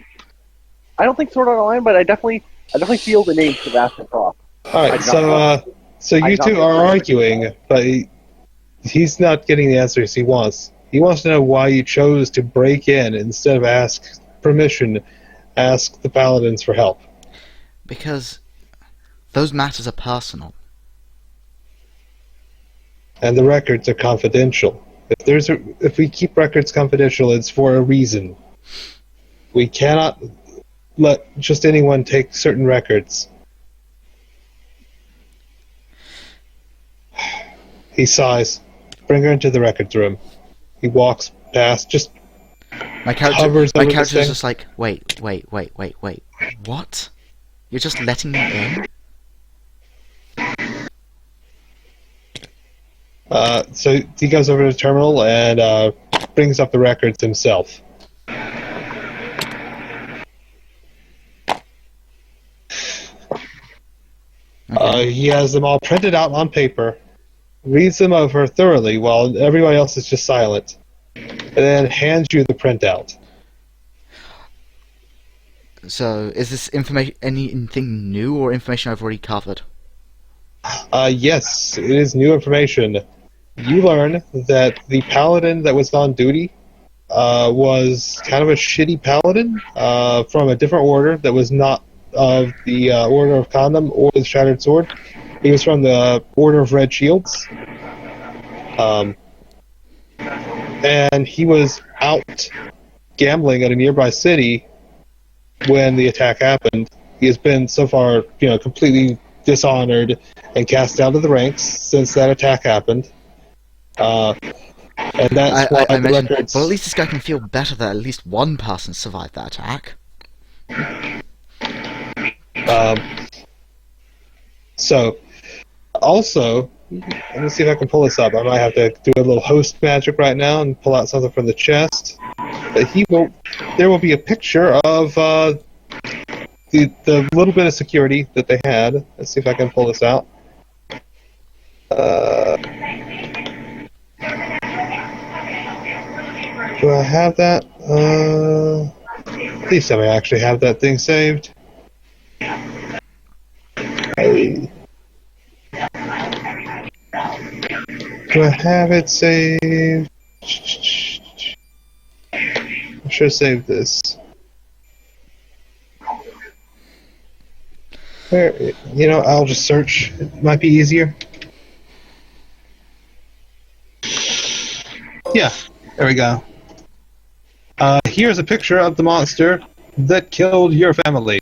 I don't think Sword Art Online, but I definitely feel the name Sebastian Cross. Alright, so you two are arguing, but he's not getting the answers he wants. He wants to know why you chose to break in instead of ask the paladins for help. Because those matters are personal. And the records are confidential. If we keep records confidential, it's for a reason. We cannot let just anyone take certain records. He sighs. Bring her into the records room. He walks past, just my hovers character over is this thing. just like, wait. What? You're just letting me in? So he goes over to the terminal and brings up the records himself. He has them all printed out on paper, reads them over thoroughly while everybody else is just silent, and then hands you the printout. So, is this information anything new or information I've already covered? Yes, it is new information. You learn that the paladin that was on duty was kind of a shitty paladin from a different order that was not of the Order of Khandam or the Shattered Sword. He was from the Order of Red Shields. And he was out gambling at a nearby city when the attack happened. He has been so far, completely dishonored and cast out of the ranks since that attack happened. And that's why I the mentioned, records. well, at least this guy can feel better that at least one person survived that attack. So, also, let me see if I can pull this up. I might have to do a little host magic right now and pull out something from the chest. But there will be a picture of the little bit of security that they had. Let's see if I can pull this out. Do I have that? Please tell me I actually have that thing saved. Do I have it saved? I should have saved this. Where, I'll just search. It might be easier. Yeah, there we go. Here's a picture of the monster that killed your family.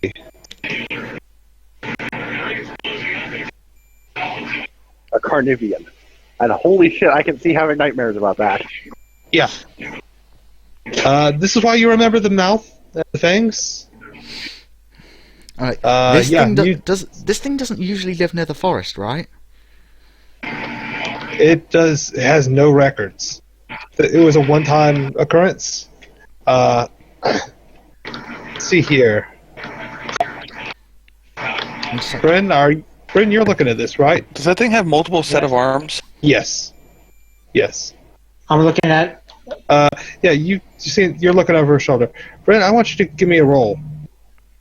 A Carnivian. And holy shit, I can see having nightmares about that. Yeah. This is why you remember the mouth and the fangs? Alright, this thing doesn't usually live near the forest, right? It does. It has no records. It was a one-time occurrence. See here. Bryn, you're looking at this, right? Does that thing have multiple set of arms? Yes. I'm looking at. Yeah. You see, you're looking over her shoulder. Bryn, I want you to give me a roll.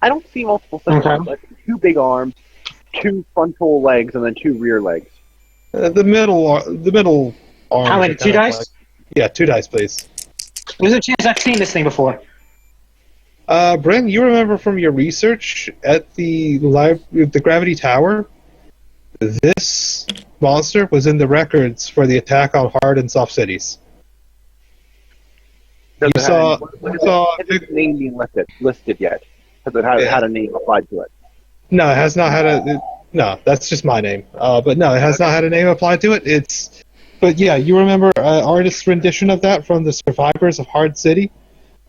I don't see multiple sets of arms. I see 2 big arms, 2 frontal legs, and then 2 rear legs. The middle arm. How many? 2 dice? Yeah, 2 dice, please. There's a chance I've seen this thing before. Bryn, you remember from your research at the Gravity Tower, this monster was in the records for the attack on hard and soft cities. You saw its name being listed yet? Has it had a name applied to it? No, it has not had a. No, that's just my name. But no, it has not had a name applied to it. But yeah, you remember artist's rendition of that from the survivors of Hard City,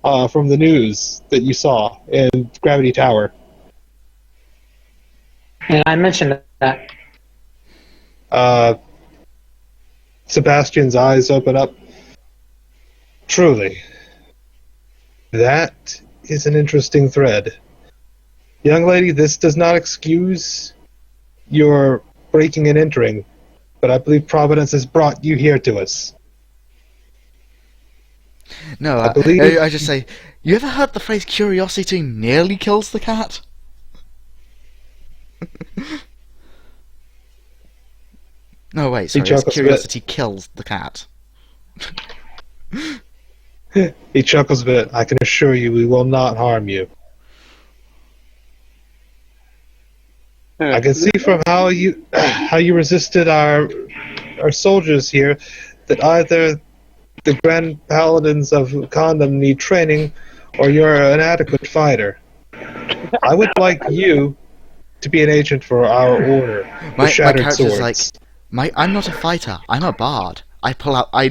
from the news that you saw in Gravity Tower. And I mentioned that. Sebastian's eyes open up. Truly, that is an interesting thread. Young lady, this does not excuse your breaking and entering, but I believe Providence has brought you here to us. No, I just say, you ever heard the phrase curiosity nearly kills the cat? No, wait, sorry, it's curiosity kills the cat. He chuckles a bit. I can assure you we will not harm you. I can see from how you resisted our soldiers here that either the Grand Paladins of Khandam need training or you're an adequate fighter. I would like you to be an agent for our order, the Shattered Swords. I'm not a fighter, I'm a bard. I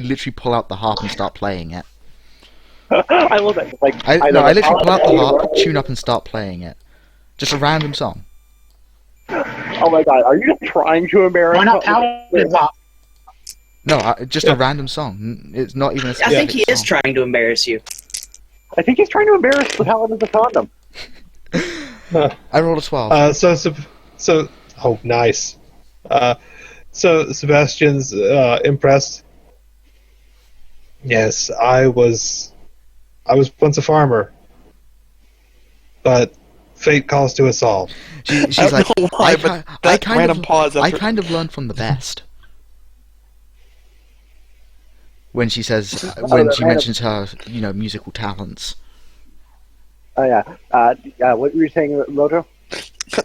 literally pull out the harp and start playing it. I love that. I literally pull out the harp, tune up and start playing it. Just a random song. Oh my god, are you just trying to embarrass me? Why not Paladin Pop? No, just a random song. It's not even a I think he song. is trying to embarrass you. I think he's trying to embarrass the Paladins of Khandam. I rolled a 12. Oh, nice. So Sebastian's impressed. Yes, I was once a farmer, but Fate calls to us all. She's I like, don't know why, but that random pause I after... kind of learned from the best. When she says, when she mentions her, musical talents. Oh yeah. What were you saying, Loto?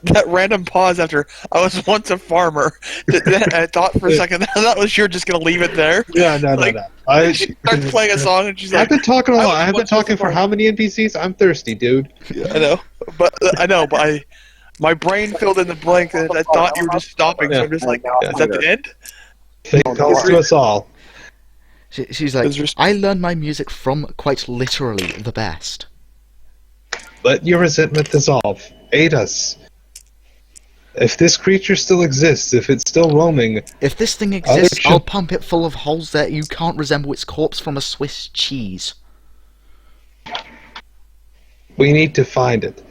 That random pause after I was once a farmer. I thought for a second that was you're just gonna leave it there. Yeah, no. She starts playing a song and she's like, I've been talking a lot. I've been once was a talking for farmer. how many NPCs? I'm thirsty, dude. Yeah, I know, but my brain filled in the blank and I thought you were just stopping, so I'm just like, is that the end? Fate calls to us all. She's like, I learned my music from, quite literally, the best. Let your resentment dissolve. Aid us. If this creature still exists, if it's still roaming... If this thing exists, I'll pump it full of holes that you can't resemble its corpse from a Swiss cheese. We need to find it.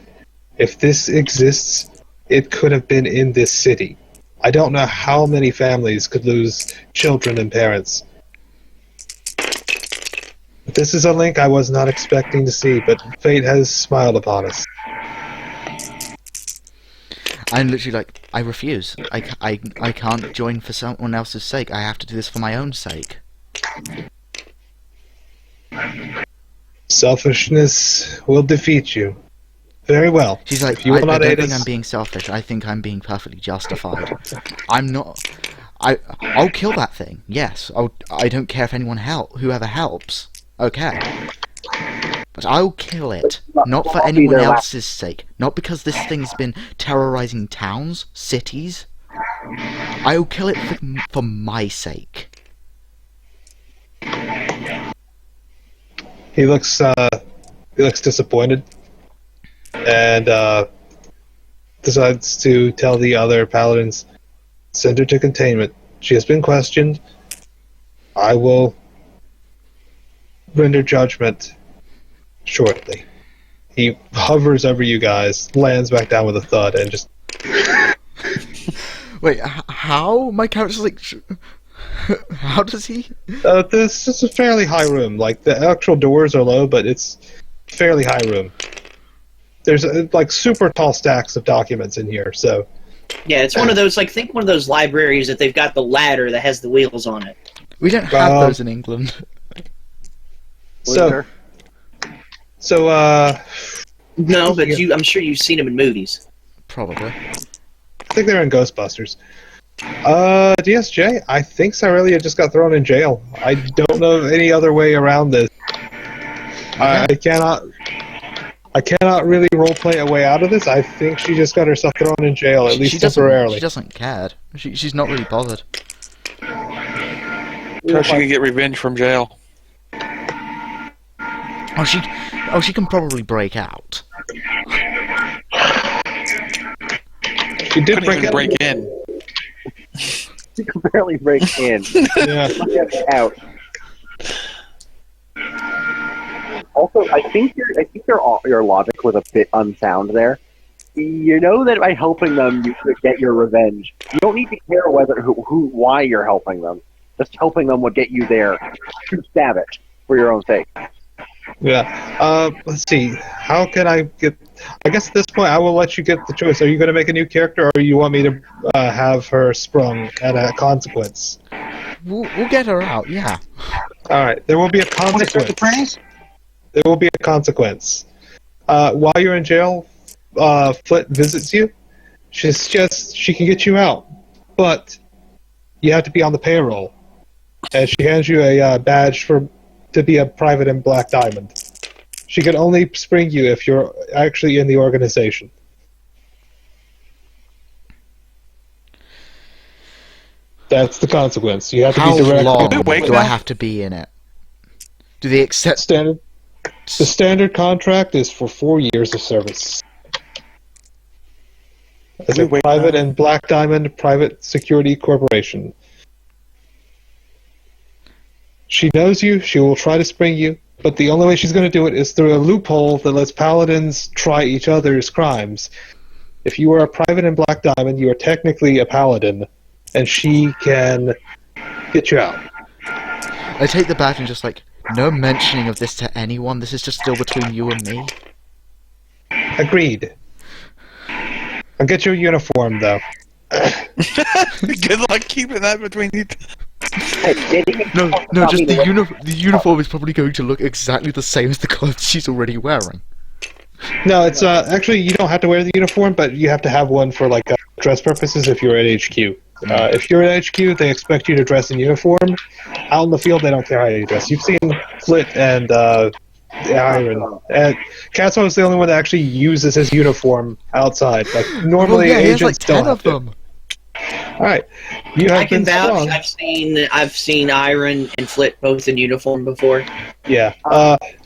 If this exists, it could have been in this city. I don't know how many families could lose children and parents. This is a link I was not expecting to see, but fate has smiled upon us. I'm literally like, I refuse. I can't join for someone else's sake. I have to do this for my own sake. Selfishness will defeat you. Very well. She's like, I don't think I'm being selfish. I think I'm being perfectly justified. I'm not... I'll kill that thing. Yes. I don't care if whoever helps. Okay. But I'll kill it. Not for anyone else's sake. Not because this thing's been terrorizing towns, cities. I'll kill it for my sake. He looks disappointed, and decides to tell the other paladins, send her to containment. She has been questioned. I will render judgment shortly. He hovers over you guys, lands back down with a thud, and just... Wait, how? My character's like... How does he? This is a fairly high room. Like, the actual doors are low, but it's fairly high room. There's, like, super tall stacks of documents in here, so... Yeah, it's one of those, like, think one of those libraries that they've got the ladder that has the wheels on it. We don't have those in England. So, no, but I'm sure you've seen them in movies. Probably. I think they're in Ghostbusters. DSJ, I think Cyrelia just got thrown in jail. I don't know any other way around this. I cannot really roleplay a way out of this. I think she just got herself thrown in jail, at least temporarily. She doesn't care. She's not really bothered. So she can get revenge from jail. She can probably break out. She did break in. You can barely break in. Yeah. Get out. Also, I think your logic was a bit unsound there. You know that by helping them, you could get your revenge. You don't need to care why you're helping them. Just helping them would get you there to stab it for your own sake. Yeah. Let's see. How can I get... I guess at this point, I will let you get the choice. Are you going to make a new character, or you want me to have her sprung at a consequence? We'll get her out, yeah. Alright, there will be a consequence. There will be a consequence. While you're in jail, Flit visits you. She can get you out, but you have to be on the payroll. And she hands you a badge to be a private in Black Diamond. She can only spring you if you're actually in the organization. That's the consequence. You have to be direct. How long do I have to be in it? Do they accept... The standard contract is for 4 years of service. As a private and Black Diamond private security corporation. She knows you, she will try to spring you, but the only way she's going to do it is through a loophole that lets paladins try each other's crimes. If you are a private in Black Diamond, you are technically a paladin, and she can get you out. I take the badge and just like, no mentioning of this to anyone, this is just still between you and me. Agreed. I'll get you a uniform, though. Good luck keeping that between you. No, just the uniform is probably going to look exactly the same as the clothes she's already wearing. No, it's actually you don't have to wear the uniform, but you have to have one for like dress purposes if you're at HQ. If you're at HQ, they expect you to dress in uniform. Out in the field, they don't care how you dress. You've seen Flit and Iron, and Casmo is the only one that actually uses his uniform outside. Like normally, he has agents like 10 don't of have to. them. All right, you have I can been vouch. strong. I've seen Iron and Flit both in uniform before. Yeah.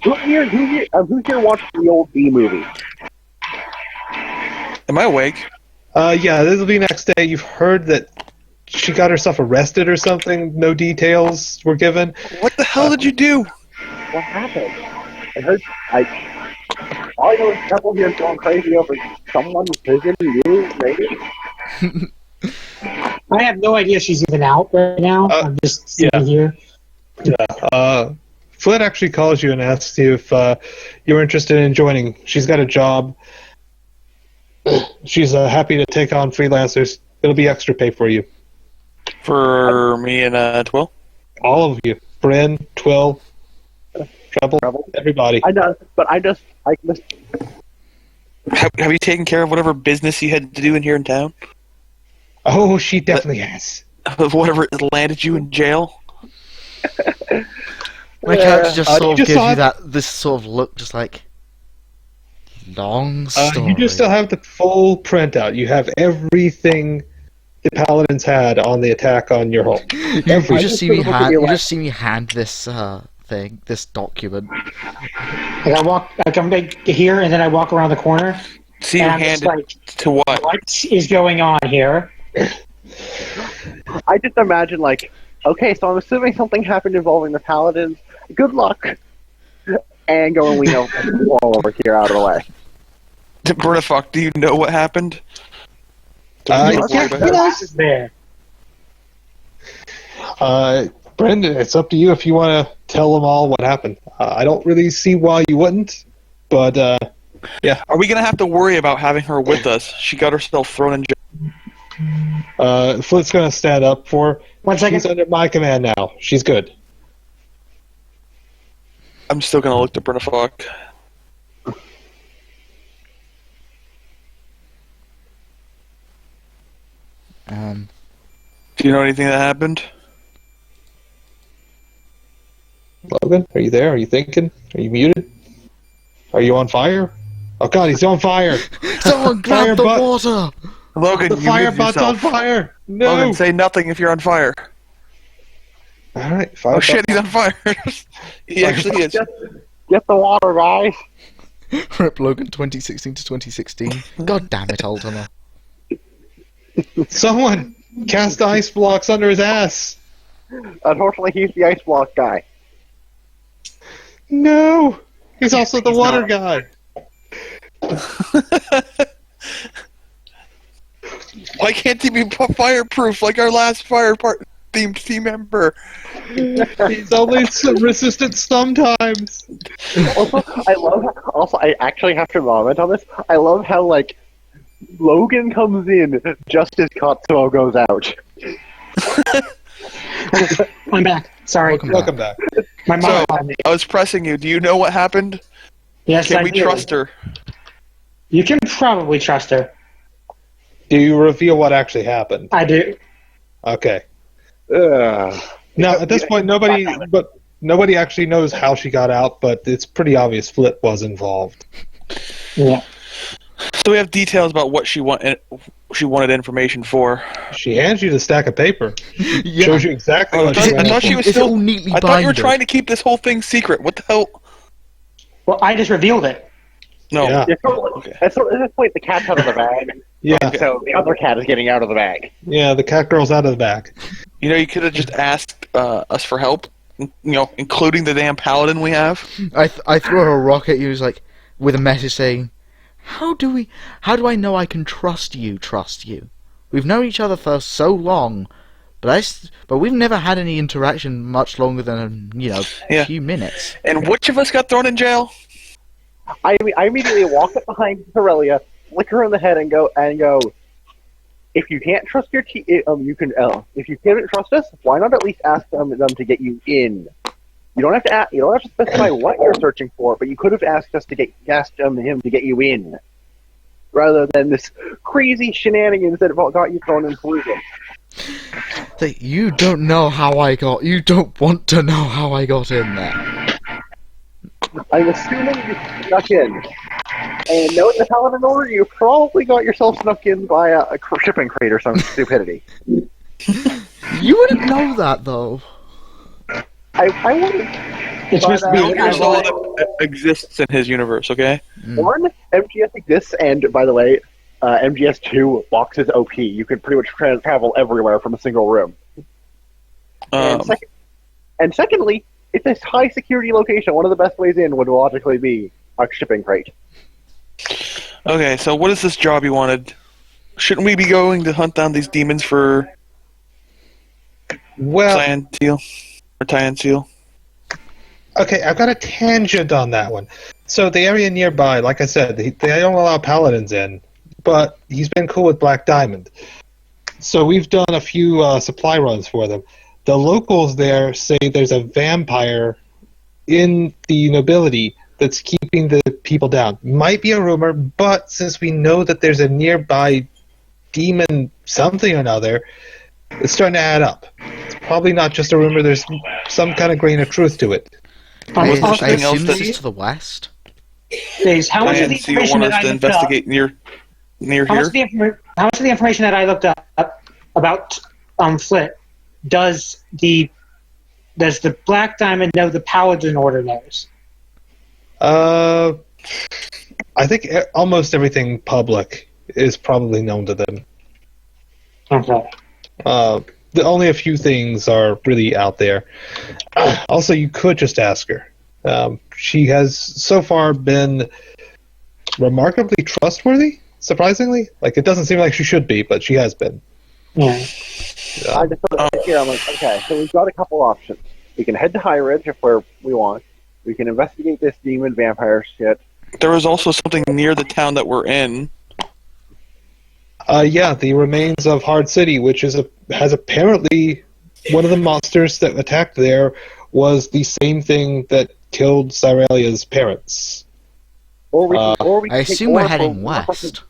Who here watched the old B movie? Am I awake? Yeah, this will be next day. You've heard that she got herself arrested or something. No details were given. What the hell did you do? What happened? I heard. All I know is people here going crazy over someone visiting you, maybe. I have no idea she's even out right now. I'm just sitting here. Yeah. Flint actually calls you and asks you if you're interested in joining. She's got a job. She's happy to take on freelancers. It'll be extra pay for you. For me and Twill? All of you. Bryn, Twill, Treble, everybody. I know, but I just Have you taken care of whatever business you had to do in here in town? Oh, she definitely has. Of whatever landed you in jail? My character just sort of just gives saw you it. this sort of look, just like long story. You just still have the full printout. You have everything the Paladins had on the attack on your home. You just see me hand this thing, this document. I come back here and then I walk around the corner. See you and I'm just handed like, to what? what is going on here? I just imagine like, okay, so I'm assuming something happened involving the Paladins. Good luck, and go and lean all over here out of the way. Bernafuck, do you know what happened? There. Brendan, it's up to you if you want to tell them all what happened. I don't really see why you wouldn't, but yeah. Are we going to have to worry about having her with us? She got herself thrown in jail. Flint's going to stand up for her. 1 second. She's under my command now. She's good. I'm still going to look to Bernafuck. Do you know anything that happened? Logan, are you there? Are you thinking? Are you muted? Are you on fire? Oh god, he's on fire! Someone grab the water! Logan, The you fire muted butt's on yourself. fire! No! Logan, say nothing if you're on fire. Alright, fire Oh shit, he's on fire. He actually is. Get the water, guys. Rip Logan 2016 to 2016. God damn it, Ultima. Someone cast ice blocks under his ass! Unfortunately, he's the ice block guy. No! He's also the water guy! Why can't he be fireproof like our last fire team member? He's only resistant sometimes! I actually have to comment on this. I love how, like, Logan comes in just as Katsuo goes out. I'm back. Sorry. Welcome back. My mom So, called me. I was pressing you. Do you know what happened? Yes, Can I we do. trust her? You can probably trust her. Do you reveal what actually happened? I do. Okay. Now, at this point, nobody actually knows how she got out, but it's pretty obvious Flip was involved. Yeah. So we have details about what she wanted information for. She hands you the stack of paper. Yeah. Shows you exactly what she I went thought for. she was It's still. all neatly I thought you were binded. trying to keep this whole thing secret. What the hell? Well, I just revealed it. No. Yeah. Okay. At this point, the cat's out of the bag. Yeah, So the other cat is getting out of the bag. yeah, the cat girl's out of the back. You know, you could have just asked us for help. You know, including the damn paladin we have. I threw a rock at you, like, with a message saying, How do I know I can trust you? We've known each other for so long, but we've never had any interaction much longer than, a few minutes. And which of us got thrown in jail? I immediately walk up behind Aurelia, flick her in the head and go. If you can't trust your you can. If you can't trust us, why not at least ask them to get you in? You don't have to. You don't have to specify what you're searching for, but you could have asked him to get you in, rather than this crazy shenanigans that got you thrown in prison. You don't know how I got. You don't want to know how I got in there. I'm assuming you snuck in. And knowing the Paladin Order, you probably got yourself snuck in by a shipping crate or some stupidity. You wouldn't know that, though. I wouldn't. It's supposed to be Metal Gear Solid exists in his universe, okay? One, MGS exists, and by the way, MGS2 boxes OP. You can pretty much travel everywhere from a single room. And secondly, it's a high security location. One of the best ways in would logically be a shipping crate. Okay, so what is this job you wanted? Shouldn't we be going to hunt down these demons for Cyan Seal? Or Tyan Seal? Okay, I've got a tangent on that one. So the area nearby, like I said, they don't allow paladins in, but he's been cool with Black Diamond. So we've done a few supply runs for them. The locals there say there's a vampire in the nobility that's keeping the people down. Might be a rumor, but since we know that there's a nearby demon something or another, it's starting to add up. It's probably not just a rumor, there's some kind of grain of truth to it. I something else assume that this is to the west. Dave, how much of the Tyan Seal information want that us to I looked up? investigate near How here? much of the information that I looked up about Flit does the Black Diamond know the Paladin Order knows? I think almost everything public is probably known to them. Okay. Only a few things are really out there. Also, you could just ask her. She has so far been remarkably trustworthy, surprisingly. Like, it doesn't seem like she should be, but she has been. Yeah. I just sort of sit here, I'm like, okay, so we've got a couple options. We can head to High Ridge if we want. We can investigate this demon vampire shit. There was also something near the town that we're in. Yeah, the remains of Hard City, which has apparently one of the monsters that attacked there was the same thing that killed Cyrelia's parents. I assume we're heading west.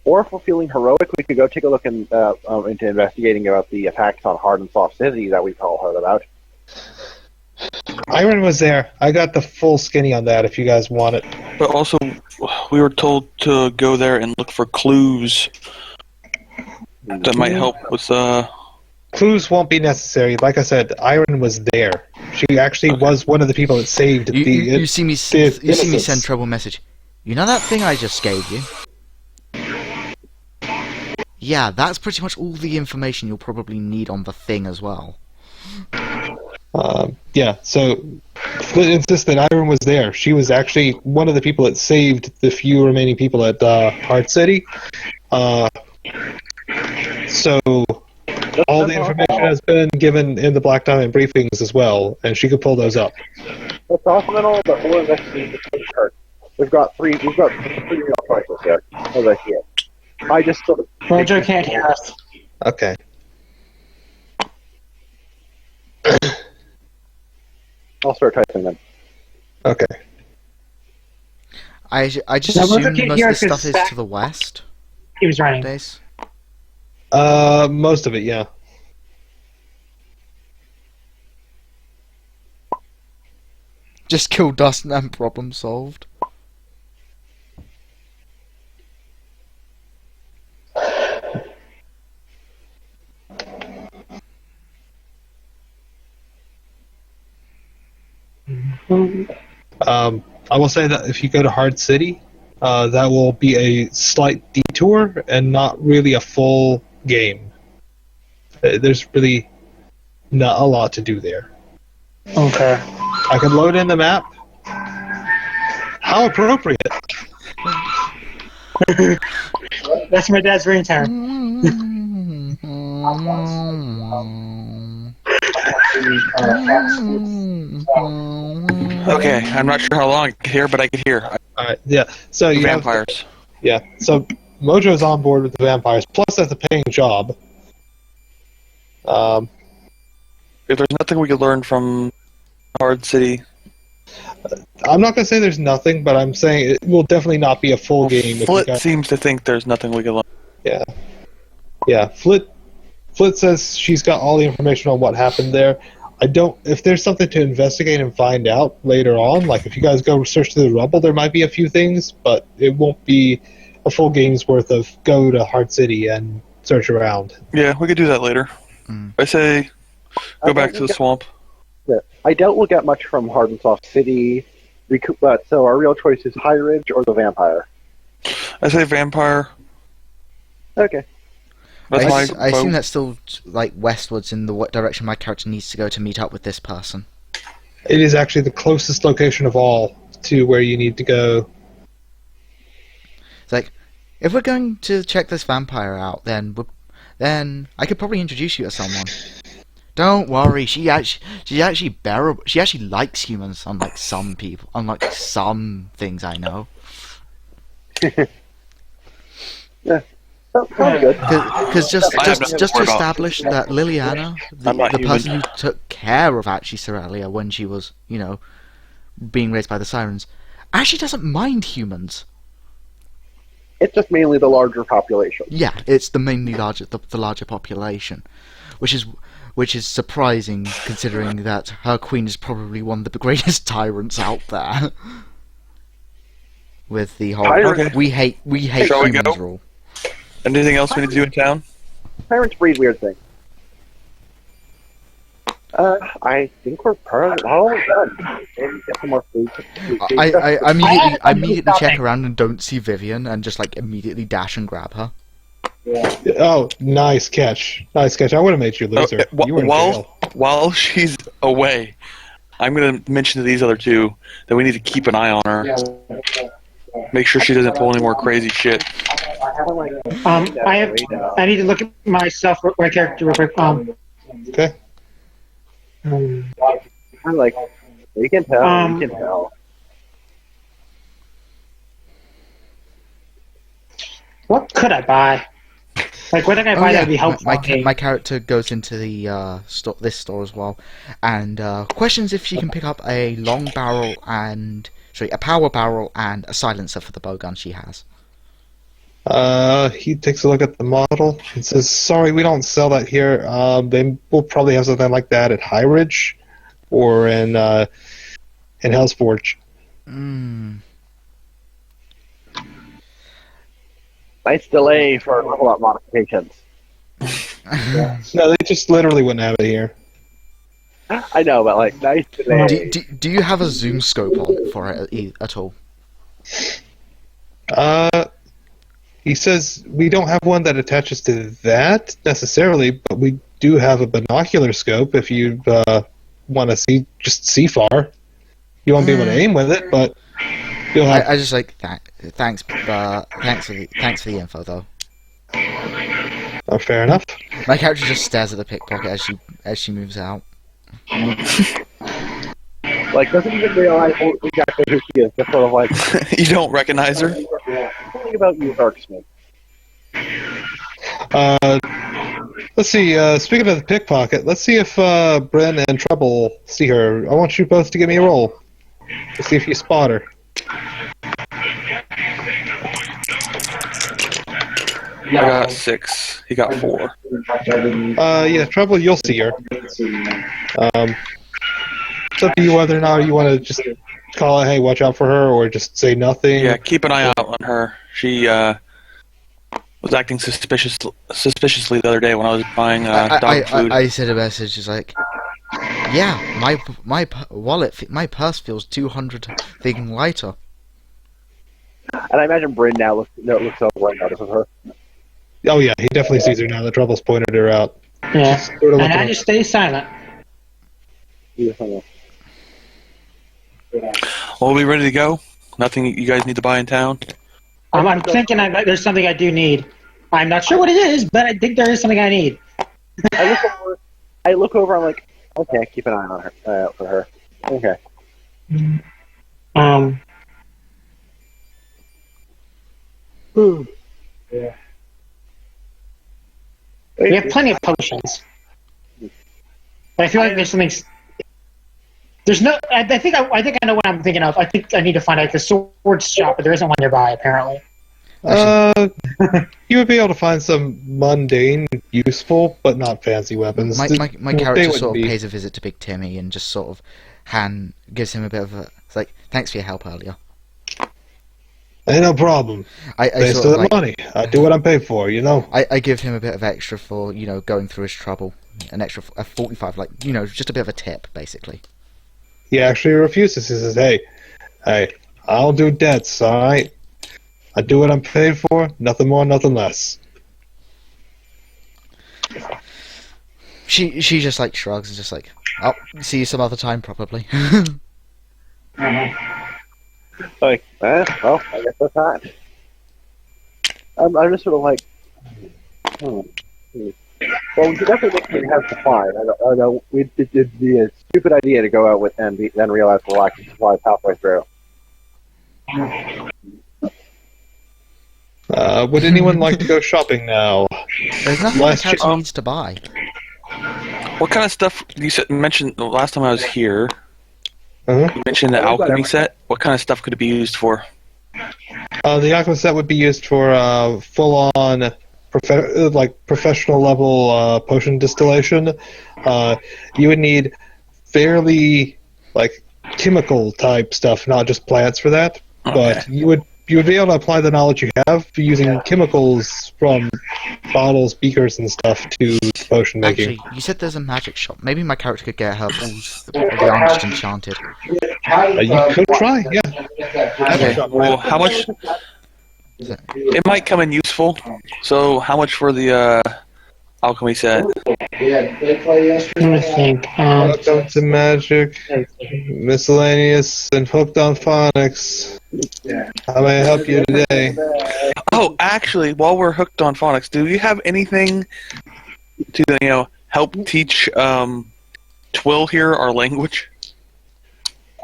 Or if we're feeling heroic, we could go take a look into investigating about the attacks on Hard and Soft City that we've all heard about. Iron was there. I got the full skinny on that if you guys want it. But also, we were told to go there and look for clues that might help with Clues won't be necessary. Like I said, Iron was there. She actually was one of the people that saved You see me send trouble message. You know that thing I just gave you? Yeah, that's pretty much all the information you'll probably need on the thing as well. Yeah, so Flint insists that Iron was there. She was actually one of the people that saved the few remaining people at Hard City. So all the information has been given in the Black Diamond briefings as well, and she could pull those up. That's awesome and all, but we'll investigate the chart. We've got three real choices there, as I see it. I just sort of... Roger can't hear us. Okay. I'll start typing them. Okay. I just Now, assume Roger can't most hear of us this 'cause stuff is back- to the west. He was running. Days. Most of it, yeah. Just kill Dustin and problem solved. I will say that if you go to Hard City, that will be a slight detour and not really a full game. There's really not a lot to do there. Okay. I can load in the map. How appropriate. That's my dad's ringtone. Okay, I'm not sure how long I can hear, but I can hear. Alright, yeah. So you have Vampires. Yeah, so Mojo's on board with the vampires, plus that's a paying job. If there's nothing we could learn from Hard City, I'm not going to say there's nothing, but I'm saying it will definitely not be a full game. If you Flit guys... seems to think there's nothing we can learn. Yeah. Yeah, Flit says she's got all the information on what happened there. I don't... If there's something to investigate and find out later on, like if you guys go search through the rubble, there might be a few things, but it won't be a full game's worth of go to Hard City and search around. Yeah, we could do that later. I say go back to the swamp. Yeah. I doubt we'll get much from Hard and Soft City, so our real choice is High Ridge or the Vampire. I say vampire. Okay. I assume that's still like westwards in the direction my character needs to go to meet up with this person. It is actually the closest location of all to where you need to go. It's like, if we're going to check this vampire out, then I could probably introduce you to someone. Don't worry, she actually bearable. She actually likes humans, unlike some people, unlike some things I know. Yeah. Sounds good. Because just to establish that Liliana, I'm not the human. person who took care of actually Soralia when she was, being raised by the sirens, actually doesn't mind humans. It's just mainly the larger population. Yeah, it's the larger population, which is surprising considering that her queen is probably one of the greatest tyrants out there. With the whole Tyrant. we hate Shall we humans go? rule. Anything else we need to do in town? Tyrants breed weird things. I think we're probably done. Maybe get some more food. I immediately check around and don't see Vivian and just like immediately dash and grab her. Yeah. Oh, nice catch. Nice catch. I would have made you loser. You were in jail. While she's away, I'm going to mention to these other two that we need to keep an eye on her. Make sure she doesn't pull any more crazy shit. I need to look at myself, my character real quick. Okay. I'm like, you can tell. You can tell. What could I buy? Like, what can I buy that would be helpful? My character goes into the this store as well, and questions if she can pick up a a power barrel and a silencer for the bowgun she has. He takes a look at the model and says, "Sorry, we don't sell that here. They will probably have something like that at High Ridge or in Hell's Forge." Nice delay for level up modifications. No, they just literally wouldn't have it here. I know, but like, nice delay. Do you have a zoom scope on it for it at all? He says we don't have one that attaches to that necessarily, but we do have a binocular scope if you want to see far. You won't be able to aim with it, but you'll have... I just like thanks for the info though. Oh, fair enough. My character just stares at the pickpocket as she moves out. Like, doesn't even realize exactly who she is. Just sort of like, You don't recognize her? something about you, Darksmith. Let's see. Speaking of the pickpocket, let's see if Bren and Trouble see her. I want you both to give me a roll to see if you spot her. I got 6. He got 4. Yeah, Trouble, you'll see her. It's up to you whether or not you want to just call it, hey, watch out for her, or just say nothing. Yeah, keep an eye out on her. She was acting suspiciously the other day when I was buying dog food. I sent a message just like, yeah, my wallet, my purse feels 200 thing lighter. And I imagine Bryn now looks over right now. This is her. Oh yeah, he definitely sees her now. The Trouble's pointed her out. Yeah, Sort of and I looking- just stay silent. Well, we ready to go? Nothing you guys need to buy in town? I'm thinking there's something I do need. I'm not sure what it is, but I think there is something I need. I look over. I'm like, okay, keep an eye on her. Out for her. Okay. Yeah. We have plenty of potions. But I feel like there's something. There's no. I think I know what I'm thinking of. I think I need to find out the sword shop, but there isn't one nearby apparently. You would be able to find some mundane, useful, but not fancy weapons. My character sort of pays a visit to Big Timmy and just sort of gives him a bit of a. It's like, thanks for your help earlier. Ain't no problem. I Based sort on of the like, money. I do what I'm paid for, you know. I give him a bit of extra for going through his trouble. An extra 45, like just a bit of a tip, basically. He actually refuses. He says, "Hey, I don't do debts, all right? I do what I'm paid for, nothing more, nothing less." She just like shrugs and just like, "Oh, see you some other time, probably." Like, well, I guess that's that. I'm just sort of like, Well, we could definitely have supply. I know we did the stupid idea to go out with and then realize we're lacking supplies halfway through. Would anyone like to go shopping now? There's nothing my character needs to buy. What kind of stuff you mentioned the last time I was here? Uh-huh. You mentioned the alchemy set. What kind of stuff could it be used for? The alchemy set would be used for full-on, professional level potion distillation. You would need fairly chemical type stuff, not just plants for that. Okay. But you would be able to apply the knowledge you have using chemicals from bottles, beakers, and stuff to potion making. Actually, you said there's a magic shop. Maybe my character could get her balls of yarn just enchanted. You could try, yeah. Okay. Well, how much? It might come in useful. So, how much for the alchemy set? Let me think. Welcome to Magic, Miscellaneous, and Hooked on Phonics. How may I help you today? Oh, actually, while we're hooked on phonics, do you have anything to help teach Twill here our language?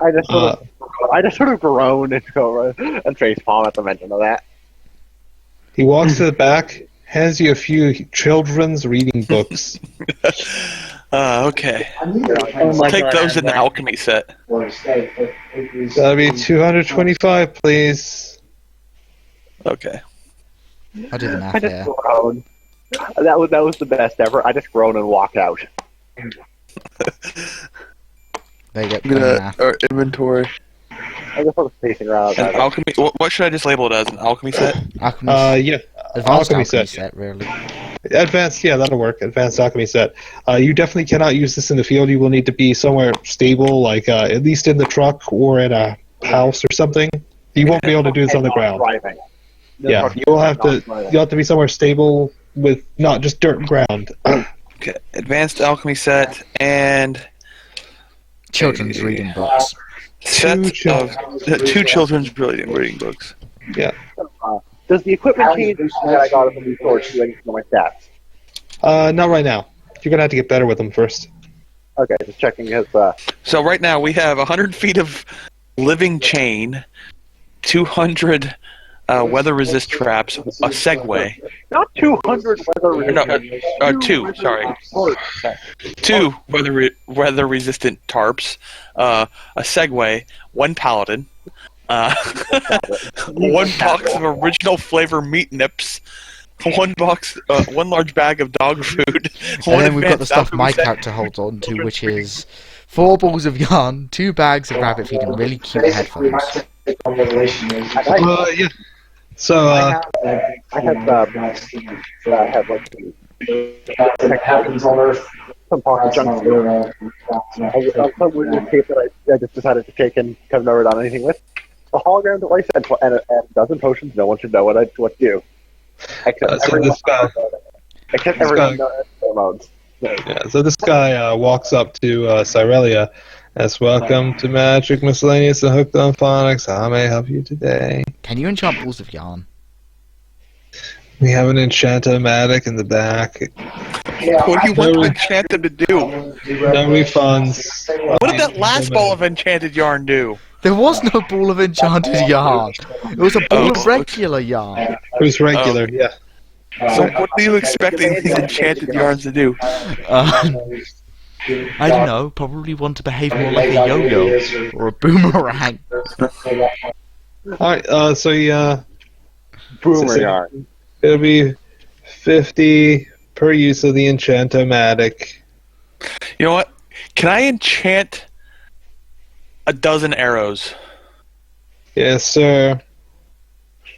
I just sort of groan and go and face palm at the mention of that. He walks to the back, hands you a few children's reading books. Okay. I'll take those in the alchemy set. That'll be 225, please. Okay. I'll do the math there. Groan. That was the best ever. I just groaned and walked out. They get math. Our inventory. I just was pacing around. An alchemy. What should I just label it as? An alchemy set? Alchemy. Yeah. Advanced alchemy set, really. Advanced, yeah, that'll work. Advanced alchemy set. You definitely cannot use this in the field. You will need to be somewhere stable, like at least in the truck or in a house or something. You won't be able to do this on the ground. Driving. Yeah, you'll have to be somewhere stable with not just dirt and ground. Okay. Advanced alchemy set and children's reading books. Set of two children's reading books. Yeah. Does the equipment change that I got in the store to anything on my stats? Not right now. You're gonna have to get better with them first. Okay, just checking his. So right now we have 100 feet of living chain, 200 weather resist traps, a Segway. Not 200 weather resistant. No, two. Sorry, two weather resistant tarps, a Segway, one paladin. One box of original flavor meat nips, one large bag of dog food. And then we've got the stuff my character holds on to, which is 4 balls of yarn, 2 bags of rabbit feed, and really cute headphones. Yeah. So I have happens on Earth. Some pocket junk. Some weird tape that I just decided to take and have never done anything with. A hologram device and a dozen potions. No one should know what to do. Except everyone knows modes. Yeah, so this guy walks up to Cyrelia and says, "Welcome to Magic, Miscellaneous, and Hooked on Phonics. How may I help you today?" Can you enchant balls of yarn? We have an enchantomatic in the back. What do you want to enchant them to do? No refunds. What did that last ball of enchanted yarn do? There was no ball of enchanted yarn. It was a ball of regular yarn. It was regular, yeah. So what are you expecting these enchanted yarns to do? I don't know. Probably want to behave more like a yo-yo or a boomerang. Alright, so yeah. Boomer yarn. It'll be 50 per use of the Enchantomatic. You know what? Can I enchant a dozen arrows? Yes, sir.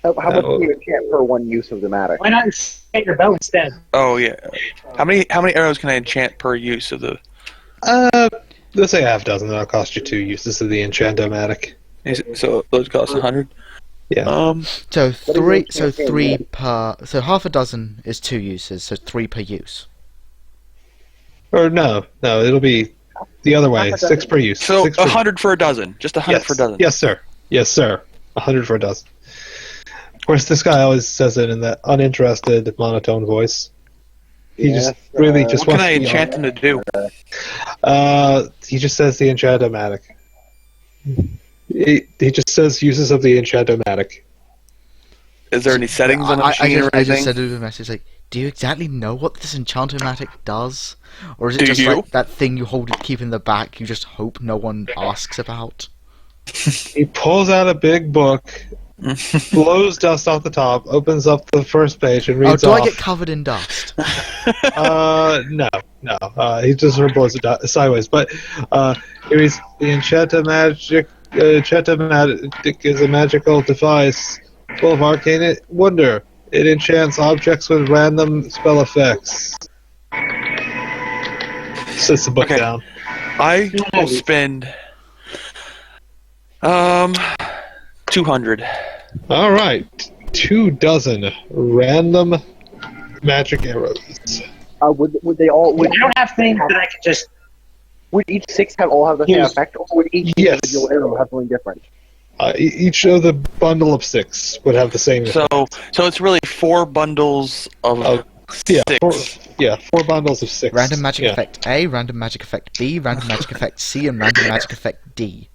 How much do you enchant per one use of the matic? Why not enchant your bow instead? Oh yeah. How many arrows can I enchant per use of the? Let's say half dozen. That'll cost you 2 uses of the Enchantomatic. So those cost 100. Yeah. So three. So 3 per. So half a dozen is 2 uses. So 3 per use. Or no, it'll be the other way. 6 per use. So 6 per 100 for a dozen. Just 100 for a dozen. Yes, sir. Yes, sir. 100 for a dozen. Of course, this guy always says it in that uninterested, monotone voice. He just really just What wants can I to be enchant them to do? He just says the Enchantomatic. He just says uses of the Enchantomatic. Is there any settings on the machine or I just anything? said in a message like, do you exactly know what this Enchantomatic does? Or is it Do just you? like that thing you keep in the back you just hope no one asks about? He pulls out a big book, blows dust off the top, opens up the first page, and reads do off. I get covered in dust? No. He just sort of blows it sideways. But he reads, the Enchantomatic is a magical device full of arcane wonder. It enchants objects with random spell effects. Sits the book down. I will spend 200. All right, 2 dozen random magic arrows. Would they all? I don't have things that I could just. Would each 6 all have the same Yes. effect, or would each Yes. individual arrow have something different? Each of the bundle of 6 would have the same. So it's really 4 bundles of yeah, 6. 4 bundles of 6. Random magic Yeah. effect A, random magic effect B, random magic effect C, and random magic effect D.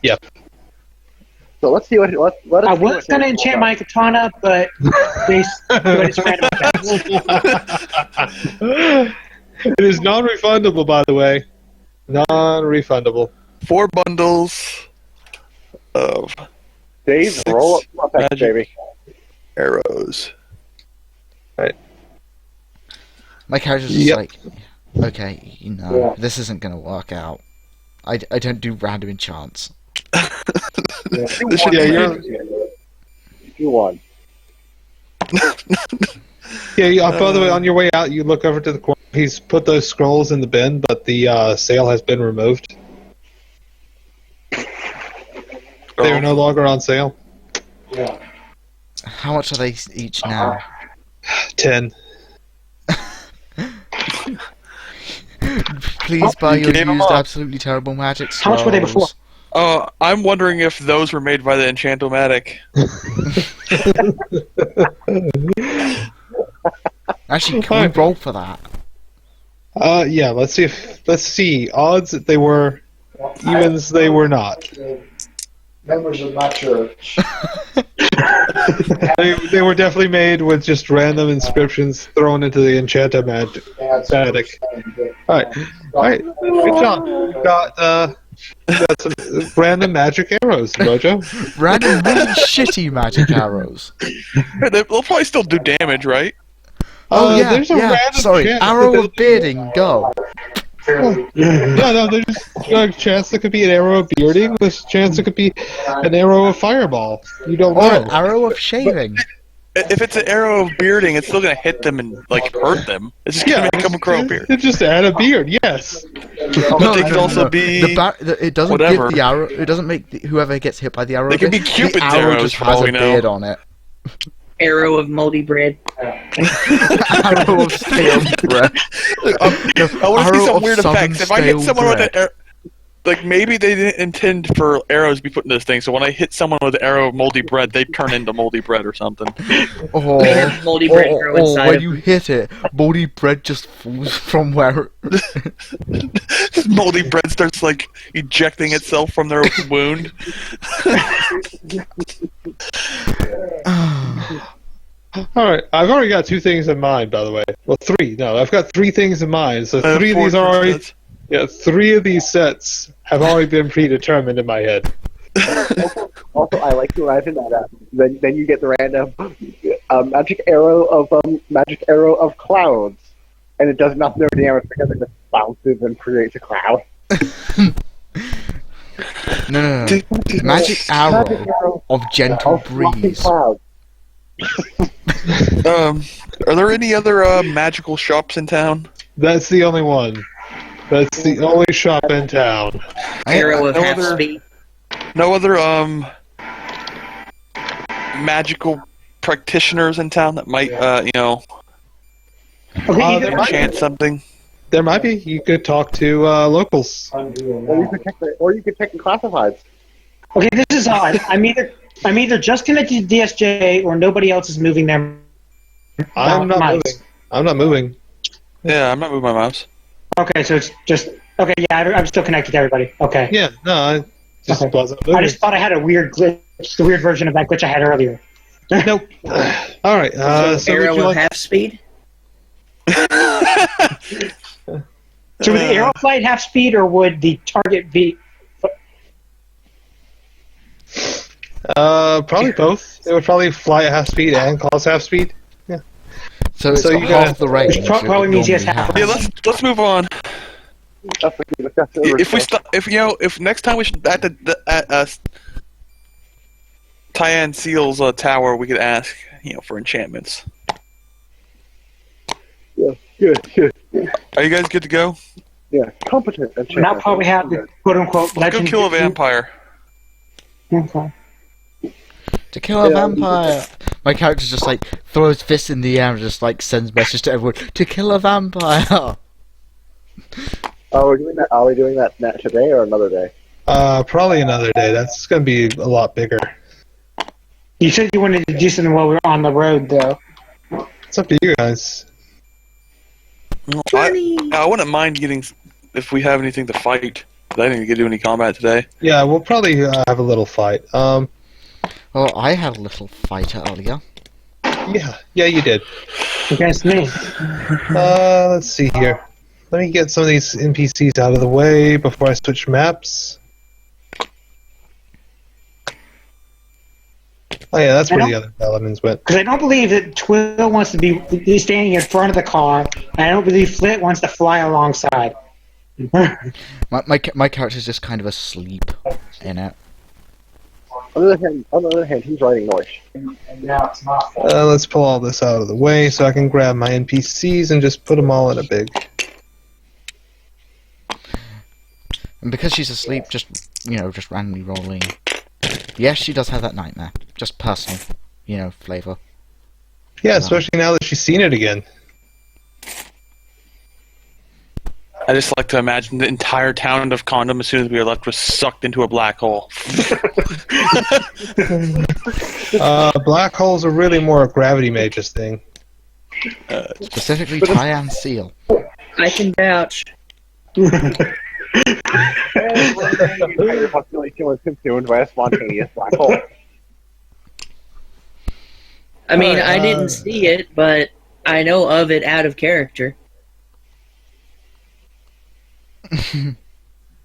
Yep. So let's see what. Let us I see was what going to Harry enchant pulls my katana, but it's random effects. It is non-refundable, by the way. Non-refundable. 4 bundles of out. Dave, roll up effects, baby. arrows. My character's just Yep. like, okay, this isn't going to work out. I don't do random enchants. You won. Yeah, by the way, on your way out, you look over to the corner. He's put those scrolls in the bin, but the sale has been removed. They are no longer on sale. How much are they each now? 10. Please buy your Give 'em used up. absolutely terrible magic scrolls. How much were they before? I'm wondering if those were made by the Enchantomatic. Actually, can we roll for that? Yeah, let's see. Odds that they were, evens they were not. Members of my church. They were definitely made with just random inscriptions thrown into the Enchantomatic. Alright, good job. You got some random magic arrows, Mojo. Random really shitty magic arrows. They'll probably still do damage, right? Oh yeah, there's a random sorry. chance Arrow that of bearding, go. No, there's a chance it could be an arrow of bearding. There's a chance it could be an arrow of fireball. You don't Or know. an arrow of shaving. If it's an arrow of bearding, it's still gonna hit them and hurt them. It's just gonna make them grow a beard. It just add a beard, yes. But they could also be it doesn't whatever. give the arrow. It doesn't make whoever gets hit by the arrow. They could be the Cupid's arrow arrows just for has all a we know. beard on it. Arrow of moldy bread. Arrow of stale bread. I want to see Arrow some of weird southern effects. If I hit stale someone with bread. an arrow, like maybe they didn't intend for arrows to be put in this thing. So when I hit someone with an arrow of moldy bread, they turn into moldy bread or something. Oh, They have moldy bread grow inside when of you them. hit it, moldy bread just falls from where. Moldy bread starts like ejecting itself from their wound. All right, I've already got 2 things in mind, by the way. Well, 3. No, I've got 3 things in mind. So 3 of these are already. Yeah, 3 of these sets have already been predetermined in my head. Also, I like to imagine that then you get the random magic arrow of clouds, and it does not no damage because it just bounces and creates a cloud. No. Magic arrow of gentle breeze. Cloud. Are there any other magical shops in town? That's the only one. That's the only shop in town. Arrow of no half other- speed. No other magical practitioners in town that might Okay, there might be. enchant something? There might be. You could talk to locals. Or you could check the classifieds. okay, this is odd. I'm either just connected to DSJ or nobody else is moving their I'm not mouse. moving. I'm not moving. Yeah, I'm not moving my mouse. Okay, so it's just okay. Yeah, I'm still connected to everybody. Okay. Yeah, no, I just Okay. wasn't I moving. just thought I had a weird glitch, the weird version of that glitch I had earlier. Nope. All right. So would Arrow you of like? half speed. So would the arrow fly at half speed, or would the target be? Probably both. It would probably fly at half speed and cause half speed. So it's So you half gotta- the range. Which probably it means he has normally half has. Yeah, let's move on. That's the If next time we should at Tyann Seal's tower, we could ask for enchantments. Good. Are you guys good to go? Yeah, competent. Now probably have the quote unquote Let's go legend. kill a vampire. Okay. To kill a Yeah. vampire. My character just like throws fists in the air and just like sends message to everyone to kill a vampire. Oh, are we doing that today or another day? Probably another day. That's gonna be a lot bigger. You said you wanted to do something while we were on the road, though. It's up to you guys. I wouldn't mind getting if we have anything to fight. But I didn't get to do any combat today. Yeah, we'll probably have a little fight. Well, I had a little fight earlier. Yeah, you did. Against me. Let's see here. Let me get some of these NPCs out of the way before I switch maps. Oh yeah, that's where the other paladins went. Because I don't believe that Twill wants to be standing in front of the car, and I don't believe Flint wants to fly alongside. My character's just kind of asleep in it. On the other hand, he's riding noise. And now it's not. Let's pull all this out of the way so I can grab my NPCs and just put them all in a big. And because she's asleep, just randomly rolling. Yes, she does have that nightmare. Just personal, flavor. Yeah, especially now that she's seen it again. I just like to imagine the entire town of Khandam, as soon as we were left, was sucked into a black hole. Black holes are really more a gravity mage's thing. Specifically, Tyann Seal. I can vouch. The entire population was consumed by a spontaneous black hole. I mean, Alright, I didn't see it, but I know of it out of character.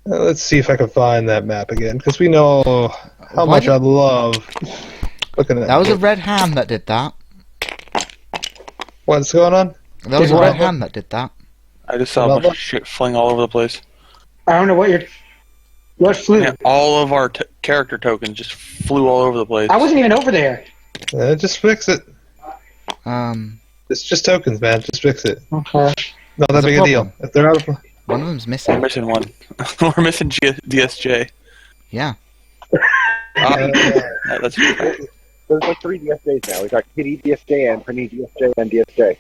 Let's see if I can find that map again, because we know how Why much I love looking at That was a red hand that did that. What's going on? That was a What? red hand that did that. I just saw a bunch of shit flying all over the place. I don't know what flew. Yeah, all of our character tokens just flew all over the place. I wasn't even over there. Just fix it. It's just tokens, man. Just fix it. Okay. Not that There's a big a deal. problem. If they're out of... One of them's We're missing. missing one. We're missing DSJ. Yeah. That's There's like 3 DSJs now. We've got Kitty DSJ and Penny DSJ and DSJ.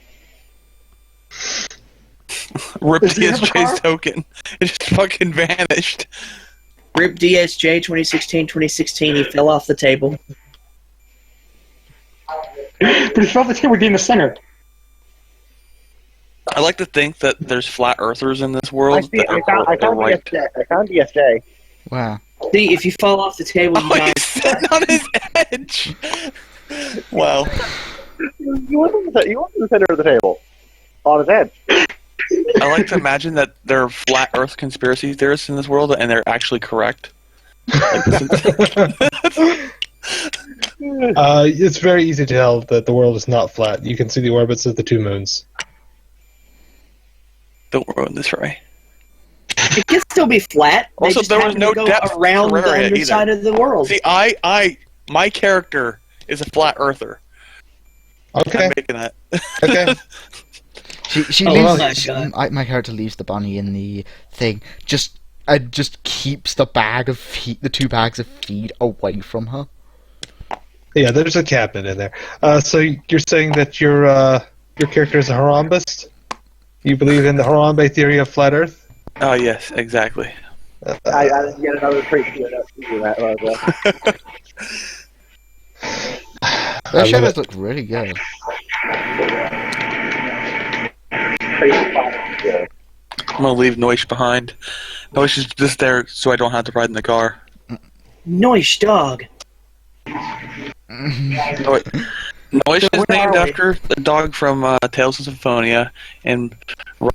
Rip Does he have a car? DSJ's token. It just fucking vanished. Rip DSJ 2016, he fell off the table. But he felt the table would be in the center. I like to think that there's flat earthers in this I world see. that I are right. found DSJ. Wow. See, if you fall off the table, you Oh, die. he's sitting on his edge. Wow. You went to the center of the table. On his edge. I like to imagine that there are flat Earth conspiracy theorists in this world, and they're actually correct. Like, It's very easy to tell that the world is not flat. You can see the orbits of the two moons. don't ruin this for me. It can still be flat. They Also, just there was happen no to go depth around the Terraria underside either. of the world. See, my character is a flat Earther. Okay. I'm making that. Okay. She Oh leaves. my God. My character leaves the bunny in the thing. Just keeps the bag of feed, the 2 bags of feed, away from her. Yeah, there's a cabinet in there. So you're saying that your character is a Harambeist? You believe in the Harambe theory of flat Earth? Oh yes, exactly. I didn't get another trait to do that. Those love shadows it. look really good. I'm gonna leave Noish behind. Noish is just there so I don't have to ride in the car. Noise dog. Noish is named after the dog from Tales of Symphonia, and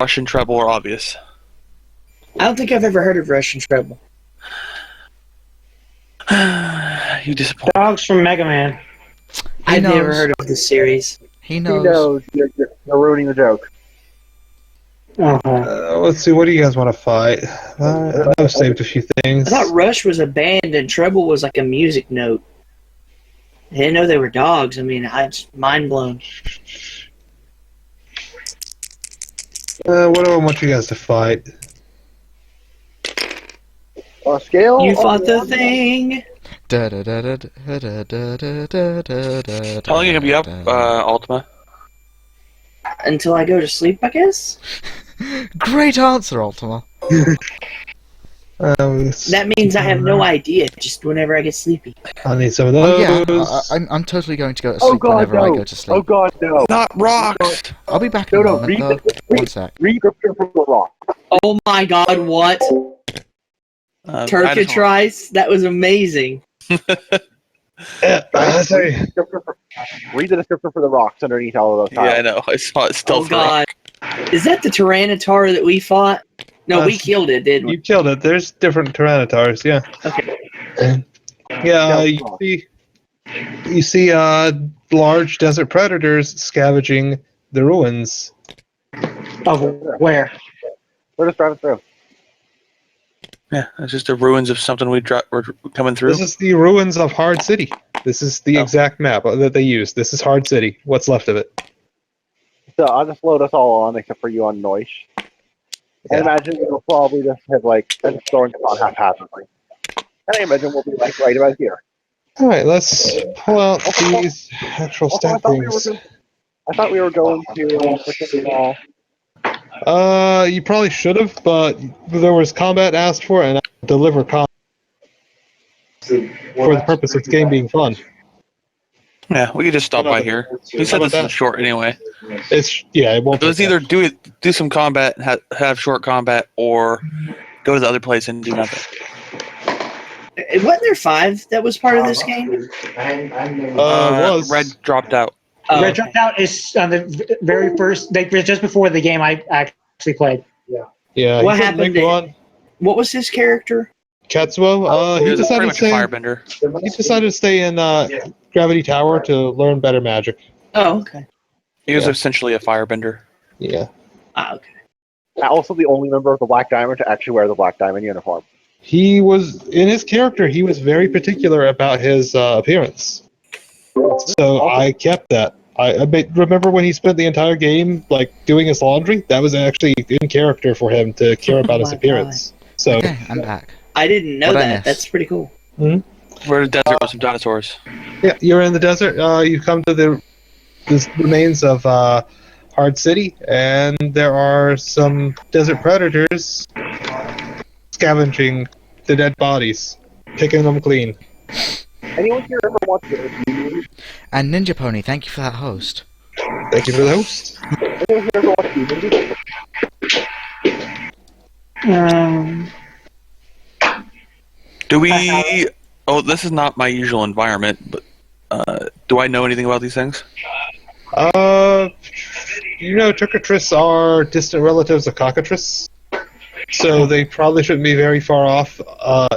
Russian Treble are obvious. I don't think I've ever heard of Russian Treble. You disappoint. Dogs from Mega Man. I've never knows. heard of this series. He He knows. knows you're ruining the joke. Let's see, what do you guys want to fight? I've saved a few things. I thought Rush was a band and Treble was like a music note. I didn't know they were dogs. I mean, it's mind blown. What do I want you guys to fight? On a scale. You fought the thing. Da da da da da da da da da da da. How long are you gonna be up, Ultima? Until I go to sleep, I guess? Great answer, Ultima. That means I have no idea, just whenever I get sleepy. I need some of Oh those. yeah, I'm totally going to go to Oh sleep God, whenever no! I go to sleep. Oh God, no! Not rocks! I'll be back No, in a no, moment, read though. One sec. Read scripture from the rock. Oh my god, what? Turkitrice? That was amazing. Sorry. Read the description for the rocks underneath all of those tiles. Yeah, I know. I saw it still Oh god. Is that the Tyranitar that we fought? No, we killed it, didn't we? You killed it. There's different Tyrannotars, yeah. Okay. Yeah, you see large desert predators scavenging the ruins. Of where? We're just driving through. Yeah, it's just the ruins of something we're coming through. This is the ruins of Hard City. This is the exact map that they use. This is Hard City. What's left of it. So I'll just load us all on except for you on Noish. I imagine we'll probably just have like exploring about haphazardly. And I imagine we'll be like right about here. All right, let's pull out these actual Also, stat things. I thought we were going to freaking You probably should have, but there was combat asked for, and I deliver combat for the purpose of the game being fun. Yeah, we could just stop by here. We said How this about is short anyway. It won't. So let's either do some combat, have short combat, or go to the other place and do nothing. Wasn't there 5 that was part of this game? Was Red dropped out. Oh, Red Dropped Out is on the very first, like just before the game I actually played. Yeah. What he said happened make to- one. What was his character? Katsuo, He he was pretty decided to much a stay. firebender. He decided to stay in Gravity Tower to learn better magic. Oh, okay. He was Yeah. essentially a firebender. Yeah. Ah, okay. also the only member of the Black Diamond to actually wear the Black Diamond uniform. He was in his character. He was very particular about his appearance. So I kept that. Remember when he spent the entire game like doing his laundry? That was actually in character for him to care about his my appearance. So Okay, I'm back. I didn't know What'd I that. miss? That's pretty cool. We're in the desert with some dinosaurs. yeah, you're in the desert. You come to the remains of Hard City, and there are some desert predators scavenging the dead bodies, picking them clean. Anyone here ever watched the And Ninja Pony, thank you for that host. Thank you for the host. Anyone here ever watched the Do we... Oh, this is not my usual environment, but do I know anything about these things? You know Turkitriss are distant relatives of Cockatrice, so they probably shouldn't be very far off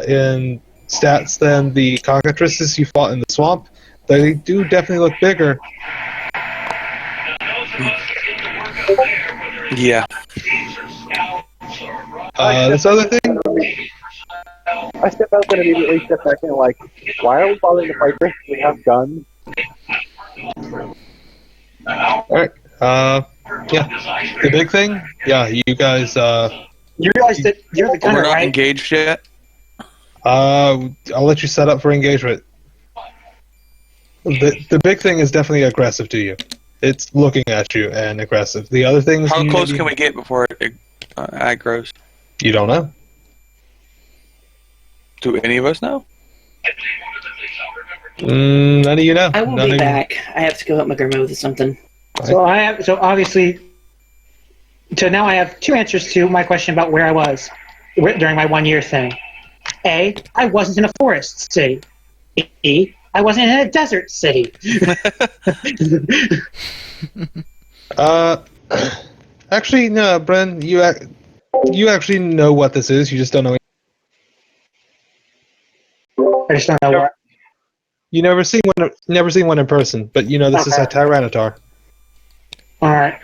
in stats than the Cockatrices you fought in the swamp. They do definitely look bigger. Yeah. This other thing? I step out and immediately step back and like, why are we bothering to fight this? We have guns. Alright, yeah. The big thing? Yeah, you guys, You realize that you're the We're gunner, not right? engaged yet? I'll let you set up for engagement. The big thing is definitely aggressive to you. It's looking at you and aggressive. The other things... How close can we get before it aggroes? You don't know. Do any of us know? None of you know. I will None be of you- back. I have to go help my grandma with something. So obviously, so now I have two answers to my question about where I was during my 1 year thing. A, I wasn't in a forest city. B, I wasn't in a desert city. Actually, no, Bren, you actually know what this is. You just don't know. I just don't know what. You never seen one in person, but you know this is a Tyranitar. All right.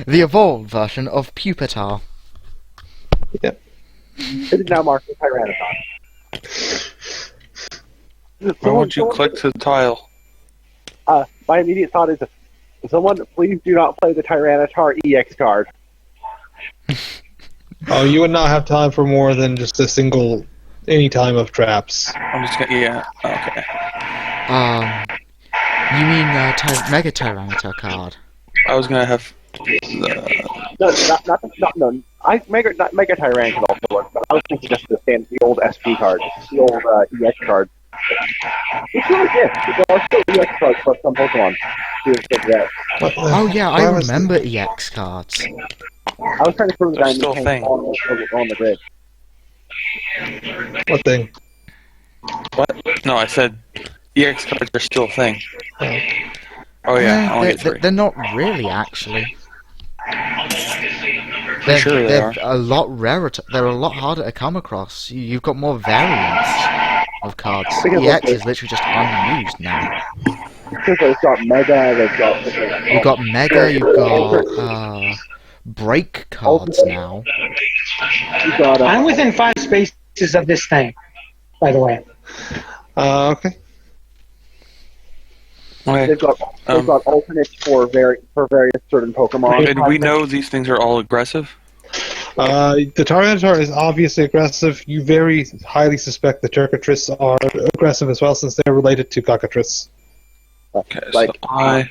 The evolved version of Pupitar. Yep. It is now marked as Tyranitar. Why won't you click to the tile? My immediate thought is, someone please do not play the Tyranitar EX card. Oh, you would not have time for more than just a single any time of traps. I'm just gonna... Yeah, okay. You mean Mega Tyranitar card? I was gonna have... No, no. Mega Tyrant can also work, but I was thinking just the old SP card, the old EX card. It's really good. There are still EX cards for some Pokemon. Oh yeah, I remember EX cards. I was trying to prove that They're I'm still a thing. on the grid. What thing? What? No, I said EX cards are still a thing. Oh yeah, I only get 3. They're not really, actually. They're, Sure they they're are. a lot rarer. They're a lot harder to come across. You've got more variants of cards. EX is literally just unused now. Because they've got Mega, they've got... You've got Mega, you've got break cards now. You've got, I'm within 5 spaces of this thing, by the way. Okay. Okay. They've got alternates for various certain Pokemon. And we know these things are all aggressive? The Tyranitar is obviously aggressive. You very highly suspect the Turkitriss are aggressive as well, since they're related to Cockatrice. Okay, Like, so I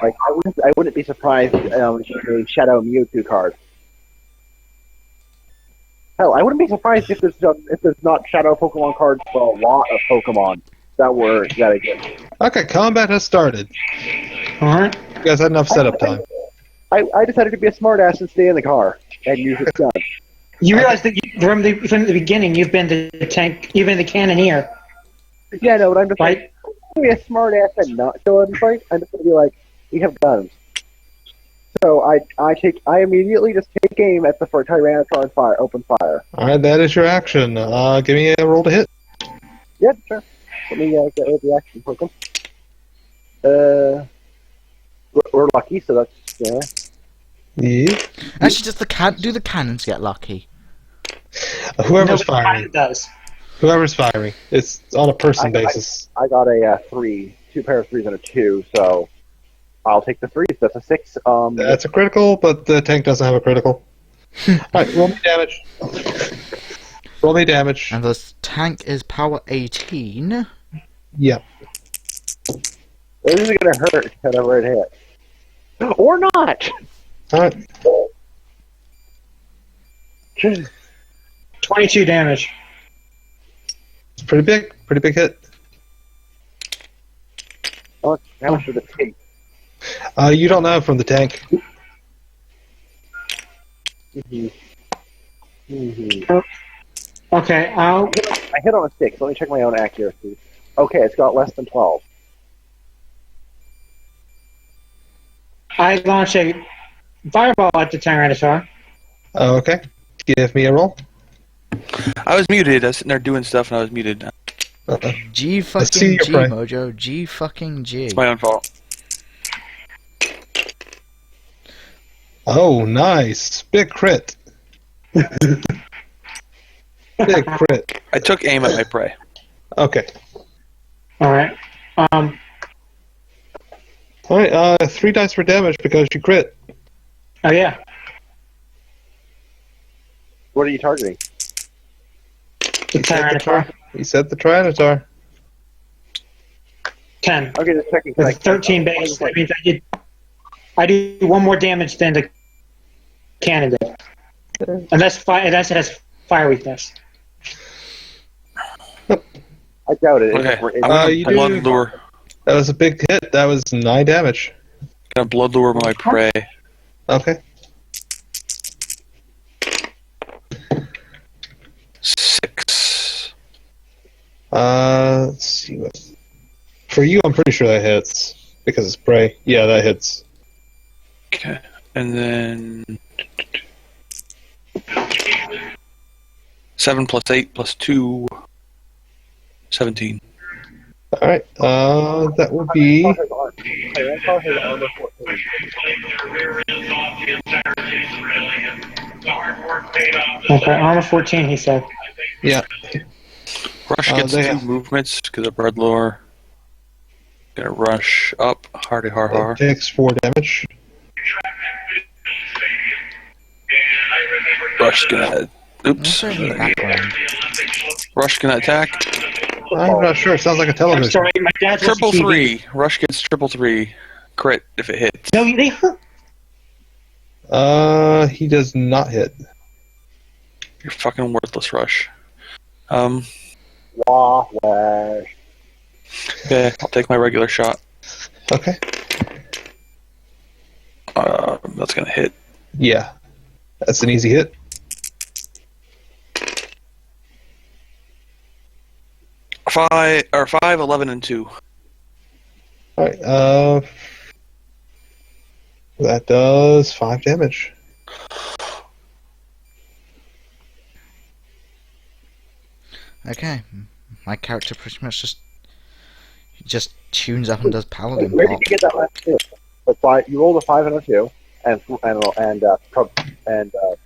wouldn't be surprised if a Shadow Mewtwo card. Hell, I wouldn't be surprised if there's not Shadow Pokemon cards for a lot of Pokemon that exist. Okay, combat has started. Alright. You guys had enough setup time. I decided to be a smartass and stay in the ar and use its gun. You realize that from the beginning you've been the tank, you've been the cannoneer, Yeah, no, but I'm just right? like, I'm gonna be a smartass and not show in the fight. I'm just gonna be like, we have guns. So I immediately just take aim at the Tyranitar and open fire. Alright, that is your action. Give me a roll to hit. Yeah, sure. Let me get rid of the action token. We're lucky, so that's Yeah. Actually, does do the cannons get lucky? Whoever's No, but firing. it does. Whoever's firing. It's on a person basis. I got a 3, 2 pair of 3s and a 2, so I'll take the 3s. That's a 6. That's a critical, but the tank doesn't have a critical. Alright, roll me damage. Roll me damage. And the tank is power 18. Yep. This is gonna hurt whenever it hits. Or not! Alright. 22 damage. It's pretty big hit. How much did it take? You don't know from the tank. Okay, I hit on a 6. Let me check my own accuracy. Okay, it's got less than 12. I launch a fireball at the Tyrannosaur. Okay. Give me a roll. I was muted. I was sitting there doing stuff and I was muted. G see fucking your G, prey. Mojo. G fucking G. It's my own fault. Oh, nice. Big crit. Big crit. I took aim at my prey. Okay. Alright. Alright, 3 dice for damage because you crit. Oh, yeah. What are you targeting? The Tyrannosaur. He said the Tyrannosaur. 10. Okay, just checking. With 13 base, that means I do 1 more damage than the cannon did. Unless it has fire weakness. I doubt it. Okay. It's- I'm gonna you blood do- lure. That was a big hit. That was 9 damage. Gonna blood lure my prey. Okay. 6. Let's see what. For you, I'm pretty sure that hits because it's prey. Yeah, that hits. Okay. And then 7 plus 8 plus 2. 17. All right. That will be. Tyrannosaur has armor 14. Okay, armor 14, he said. Yeah. Rush gets they 2 have- movements because of blood lure. Gonna rush up. Hardy har har. It takes 4 damage. Rush gonna. Oops. What's that in the background? Rush gonna attack. I'm not sure. It sounds like a I'm television. sorry, my dad's Triple watching TV. 3. Rush gets triple 3. Crit if it hits. No, they hurt. He does not hit. You're fucking worthless, Rush. Wah, wash. Okay, I'll take my regular shot. Okay. That's gonna hit. Yeah. That's an easy hit. Five, 11, and 2. All right. That does 5 damage. Okay. My character pretty much just tunes up and does paladin Where did pop. you get that last 2? You rolled a 5 and a 2, and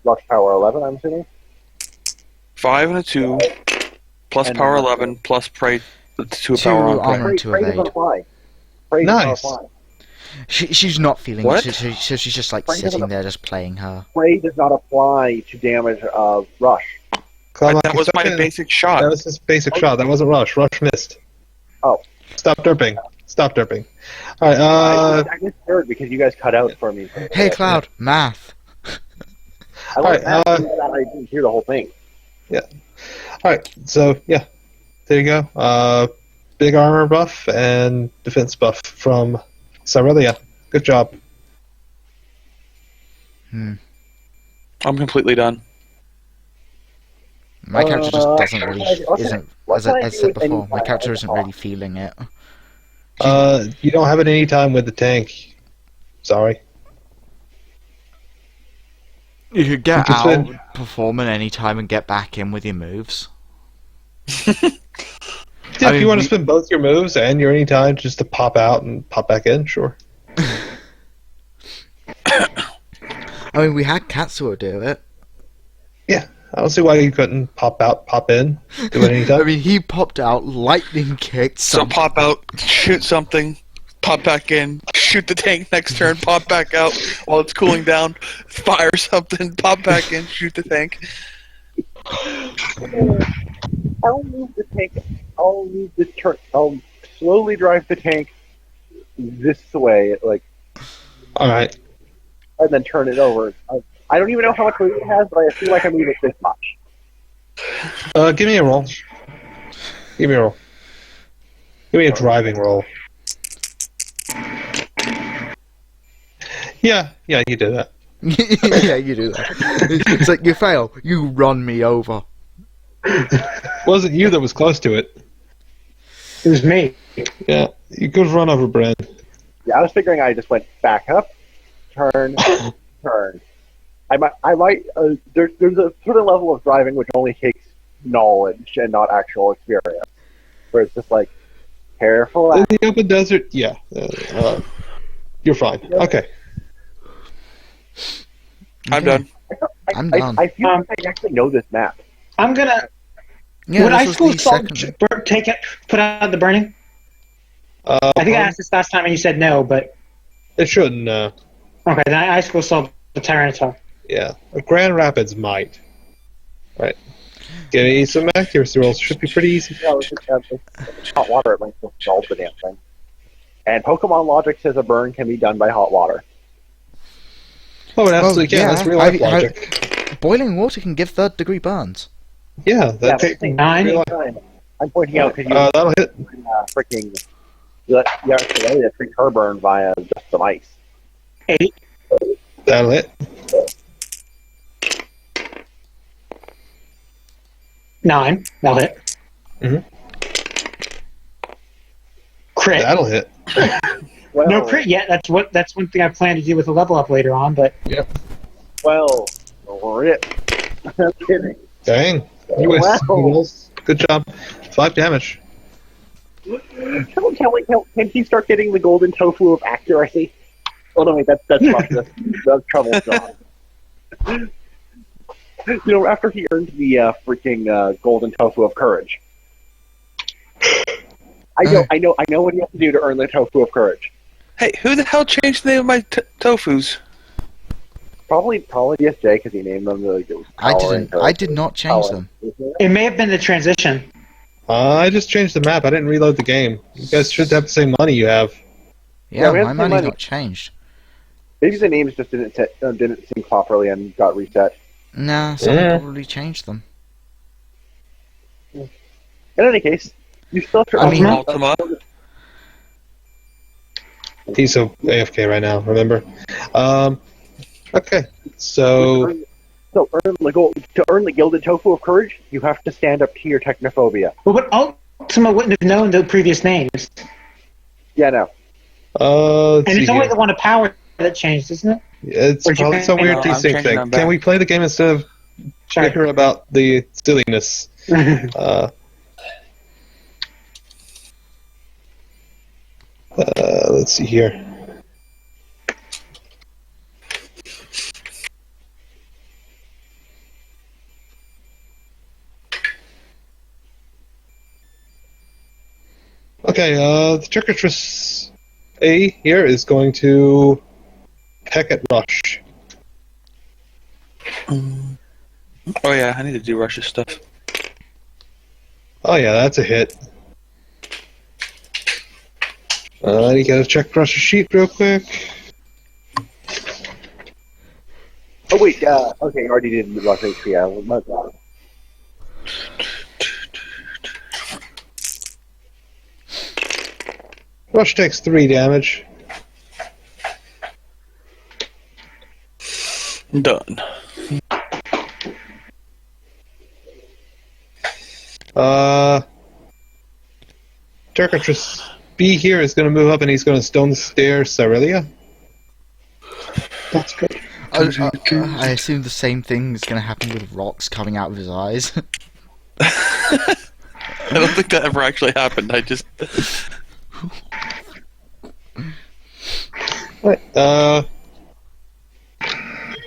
rush power 11. I'm assuming. 5 and a 2, plus And power then- 11, plus prey. 2 Two power on prey. armor and 2 Prey doesn't evade. apply. Prey does not Nice. apply. She's not feeling What? it, so she's just like Frank doesn't sitting there just playing her. Prey does not apply to damage of rush. Cloud That was my basic shot. That was his basic shot. That wasn't Rush. Rush missed. Oh. Stop derping. Stop derping. All right. I just heard because you guys cut out for me. Hey Cloud, math. I Alright, I didn't hear the whole thing. all right. So yeah, there you go. Big armor buff and defense buff from Cyrelia. Good job. I'm completely done. My character just doesn't really, isn't, as I do said with any before, my plan character I isn't can really feeling it. You don't have it any time with the tank. Sorry. You could get You can out, spend- perform at any time, and get back in with your moves. Yeah, I if mean, you want to we- spend both your moves and your any time just to pop out and pop back in, sure. I mean, we had Katsuo do it. Yeah, I don't see why you couldn't pop out, pop in, do it I anytime. mean, he popped out, lightning kicked, So pop out, shoot something, pop back in, shoot the tank next turn, pop back out while it's cooling down, fire something, pop back in, shoot the tank. I'll move the tank. I'll move the turn. I'll slowly drive the tank this way, like, All right. and then turn it over. I don't even know how much weight it has, but I feel like I move it this much. Give me a roll. Give me a roll. Give me a driving roll. Yeah, you did that. Yeah, you do that. It's like you fail, you run me over. Wasn't you that was close to it. It was me. Yeah, you could run over Bren. Yeah, I was figuring I just went back up, turn, turn. I might. There's a certain level of driving which only takes knowledge and not actual experience. Where it's just like careful. In the open desert, yeah, you're fine. Okay. I'm done. I'm done. I feel like I actually know this map. I'm gonna. Yeah, would this high was school the salt second. put out the burning? I think I asked this last time and you said no, but It shouldn't. okay. Then high school salt the Tyranitar. Yeah, Grand Rapids might. Right. Give me some accuracy rolls. Should be pretty easy. No, it's hot water. It might solve the damn thing. And Pokemon logic says a burn can be done by hot water. Oh, it absolutely can. yeah, That's real life logic. Boiling water can give third-degree burns. Yeah, that's Yeah, but 9. I'm pointing out because you that'll hit. freaking you actually let it her burn via just some ice. 8. That'll hit. 9. That'll hit. Mhm. Crit. That'll hit. Well, No crit yet. That's one thing I plan to do with a level up later on. But Well, rip. I'm kidding. Dang. You wasted Wow. rolls. Good job. 5 damage. Can he start getting the golden tofu of accuracy? Oh no, wait, that's that's trouble John. After he earned the freaking golden tofu of courage. I know what he has to do to earn the tofu of courage. Hey, who the hell changed the name of my tofus? Probably DSJ because he named them the. I did not change them. it may have been the transition. I just changed the map. I didn't reload the game. You guys should have the same money you have. Yeah, we have my the same money's money. not changed. Maybe the names just didn't sync properly and got reset. Nah, someone Yeah. probably changed them. In any case, you still have to. I mean- Ultima. He's so AFK right now, remember? Okay, so... So to earn the gilded tofu of courage, you have to stand up to your technophobia. But Ultima wouldn't have known the previous names, Yeah, no. let's and see it's only here. the one of power that changed, isn't it? It's Or you probably can- some weird I'm desync changing thing. them back. Can we play the game instead of Sorry. bickering about the silliness? Let's see here. Okay, the Tricketris A here is going to peck at Rush. Oh yeah, I need to do Russia's stuff. Oh yeah, that's a hit. You gotta check Rush's sheet real quick. Oh wait, okay, you already did the Rush HP. My God. Rush takes 3 damage. Done. Tricketris B here is gonna move up and he's gonna Stone Stare Cyrelia. That's good. I assume the same thing is going to happen with rocks coming out of his eyes. I don't think that ever actually happened. I just Right.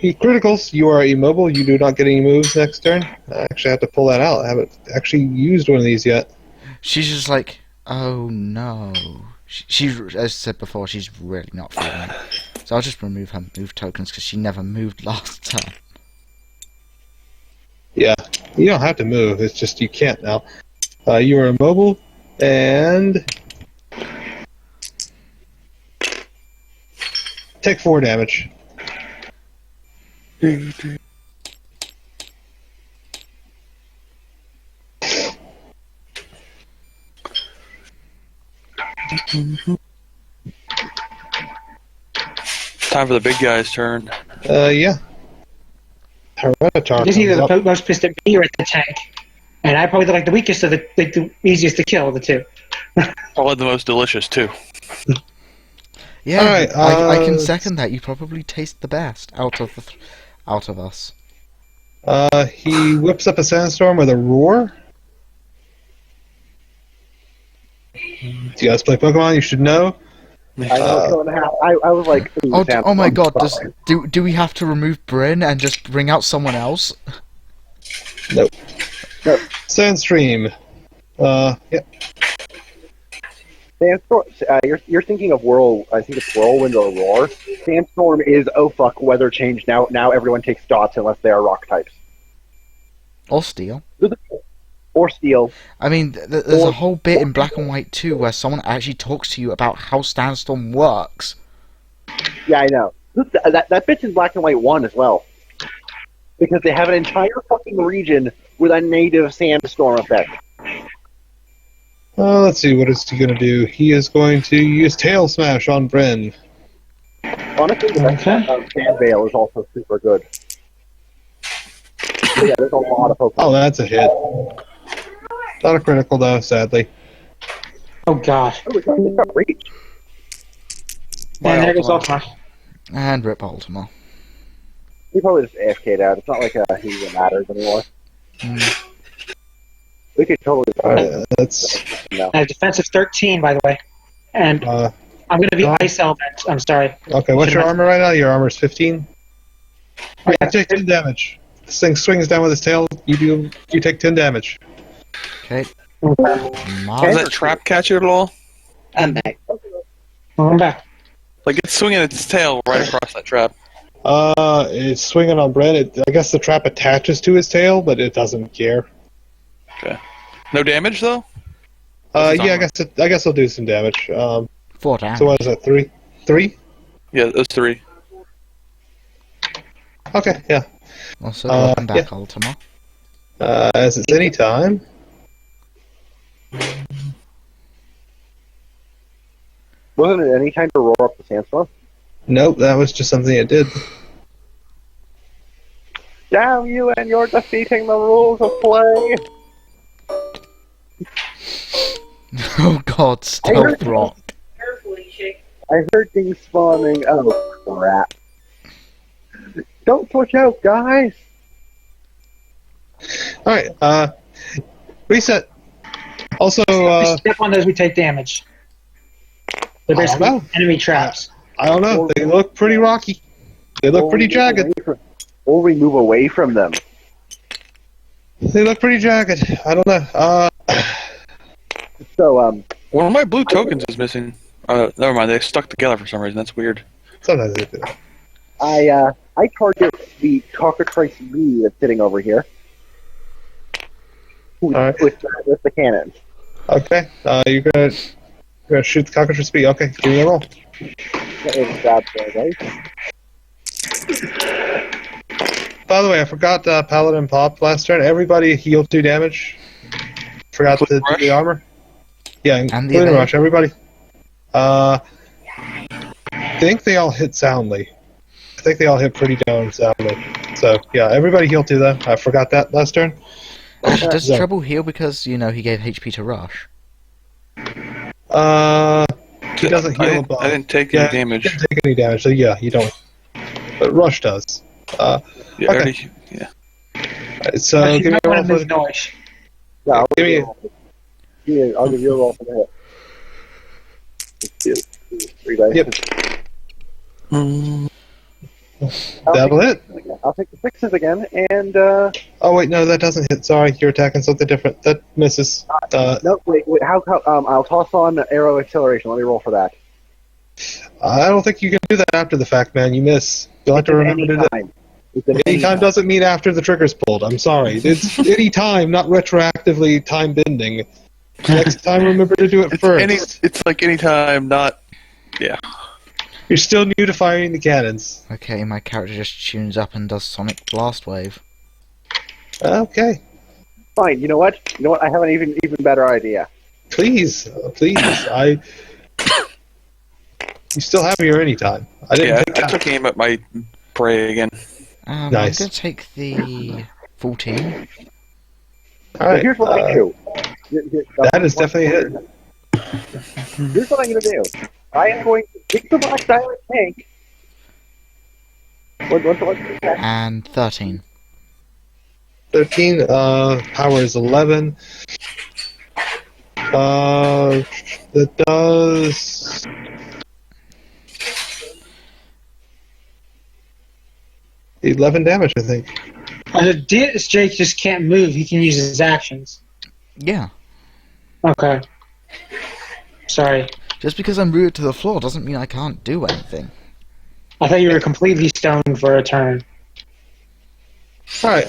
He criticals. You are immobile. You do not get any moves next turn. I actually have to pull that out. I haven't actually used one of these yet. She's just like, oh no. She, as I said before, she's really not feeling it. So I'll just remove her move tokens because she never moved last turn. Yeah, you don't have to move. It's just you can't now. You are immobile, and take 4 damage. Time for the big guy's turn. Yeah. Hereditar He's either comes the up. most pissed at me or at the tank. And I probably look like the weakest of the easiest to kill of the two. Probably the most delicious, too. Yeah, Alright, I can second that. You probably taste the best out of out of us. He whips up a sandstorm with a roar. Do you guys play Pokemon? You should know. I know 2.5. I was like, ooh, Oh my god, Sandstorm. do we have to remove Bryn and just bring out someone else? Nope. Sandstream. Yeah. Sandstorm. You're thinking of I think it's Whirlwind or Roar. Sandstorm is oh fuck, weather change now. Now everyone takes dots unless they are rock types Or Steel. or steel. I mean, there's a whole bit in Black and White 2 where someone actually talks to you about how Sandstorm works. Yeah, I know. That bit's in Black and White 1 as well. Because they have an entire fucking region with a native sandstorm effect. Let's see, what is he going to do? He is going to use Tail Smash on Bryn. Honestly, the Sand Veil is also super good. But yeah, there's a lot of Pokemon. Oh, that's a hit. Not a critical, though, sadly. Oh gosh. Oh, it's got reach. And there goes Ultima. And Rip Ultima. He probably just AFK'd out. It's not like he even matters anymore. We could totally. That's. No. I have defensive 13, by the way. And I'm going to be Ice Element. I'm sorry. Okay, what's your armor right now? Your armor's 15? Yeah. You take 10 damage. This thing swings down with its tail, you take 10 damage. Okay. Does that trap catch you at all? I'm back. I'm back. Like, it's swinging its tail right across that trap. It's swinging on Bryn. I guess the trap attaches to his tail, but it doesn't care. Okay. No damage, though? Yeah, I guess it'll do some damage. 4 damage. So what is that, 3? 3? Yeah, those 3. Okay, yeah. Also, welcome back, yeah. Ultima. As it's any time. Wasn't it any time to roar up the sandstorm? Nope, that was just something it did. Damn you and you're defeating the rules of play! Oh god, Stealth Rock. I heard things spawning. Oh, crap. Don't switch out, guys! Alright, reset. Also, If we step on those, we take damage. They're I don't basically know. enemy traps. I don't know, they look pretty rocky. They look pretty jagged. Or we move away from them. They look pretty jagged. I don't know. So, One of my blue tokens is missing. Never mind, they stuck together for some reason. That's weird. Sometimes they do. I target the cockatrice bee that's sitting over here. Alright. With the cannons. Okay, you're gonna shoot the cockatrice bee. Okay, give me a roll. That is bad for guys. By the way, I forgot Paladin Pop last turn. Everybody heal 2 damage. Forgot to do the armor. Yeah, including Rush. Everybody. I think they all hit soundly. I think they all hit pretty down soundly. So yeah, everybody heal 2 though. I forgot that last turn. Actually, does Treble heal because, you know, he gave HP to Rush? He doesn't heal above. I didn't take any damage. He didn't take any damage, so yeah, you don't. But Rush does. Yeah, okay. already, yeah. So give me a roll for the noise. Yeah, I'll give me I'll give you a roll for the hit. 3 dice. Yep. That'll hit. I'll take the 6s again, and Oh wait, no, that doesn't hit. Sorry, you're attacking something different. That misses. no, wait, how I'll toss on arrow acceleration. Let me roll for that. I don't think you can do that after the fact, man. You miss. You'll have to remember to do that. Anytime doesn't mean after the trigger's pulled. I'm sorry. It's any time, not retroactively time bending. Next time, remember to do it first. It's like any time, not. Yeah. You're still new to firing the cannons. Okay, my character just tunes up and does Sonic Blast Wave. Okay. Fine. You know what? I have an even better idea. Please. You still have your anytime. I didn't take I that. took aim at my prey again. I'm Nice. going to take the 14. All right. Here's what I do. That is definitely a hit. Here's what I'm going to do. I am going to pick the black diamond tank. What's And 13. 13. Power is 11. That does. $11 damage, I think. Jake just can't move. He can use his actions. Yeah. Okay. Sorry. Just because I'm rooted to the floor doesn't mean I can't do anything. I thought you were completely stoned for a turn. Alright.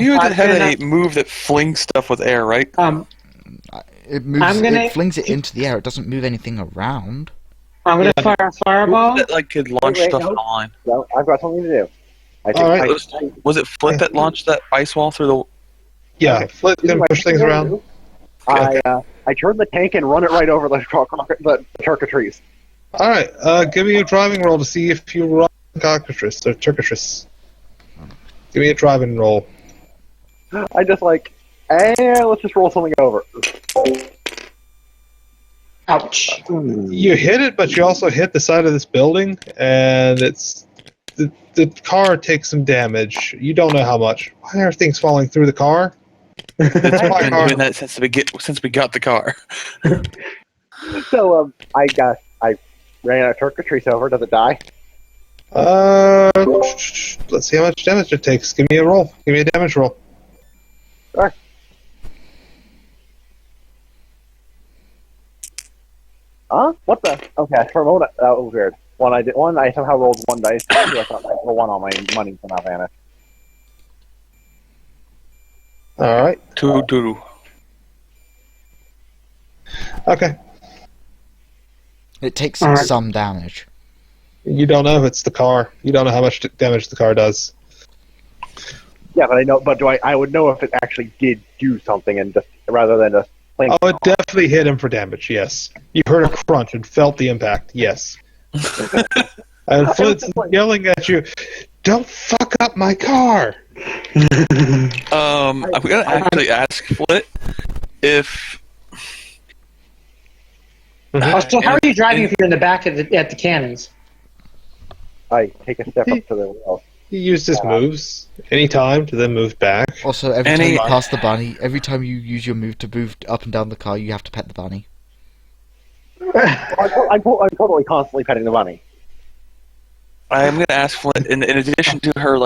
You had a move that flings stuff with air, right? It moves. It flings it into the air. It doesn't move anything around. I'm gonna fire a fireball. That could launch stuff in a line. No, I've got something to do. Was it Flint that launched that ice wall through the? Yeah, Flint can push things around. I turn the tank and run it right over the Turkatrees. Alright, give me a driving roll to see if you run Cockatrice or Turkatris. Give me a driving roll. I just let's just roll something over. Ouch. You hit it, but you also hit the side of this building, and the car takes some damage. You don't know how much. Why are things falling through the car? It's been doing that since we got the car. So I ran a Turkatrees over. Does it die? Let's see how much damage it takes. Give me a roll. Give me a damage roll. Sure. What the? Okay, for a moment that was weird. One, I somehow rolled one dice. Two, I thought I rolled one on my money somehow vanished. Alright. Two. Okay. It takes some damage. You don't know if it's the car. You don't know how much damage the car does. Yeah, but I know. But I would know if it actually did do something, and just rather than just playing. Oh, it definitely hit him for damage. Yes, you heard a crunch and felt the impact. Yes. And Flint's yelling at you, "Don't fuck up my car!" I'm gonna actually ask Flint if. So how are you driving if you're in the back at the cannons? I take a step up to the wheel. He used his moves anytime to then move back. Also, every time you pass the bunny, every time you use your move to move up and down the car, you have to pet the bunny. I'm totally constantly petting the bunny. I'm gonna ask Flint in addition to her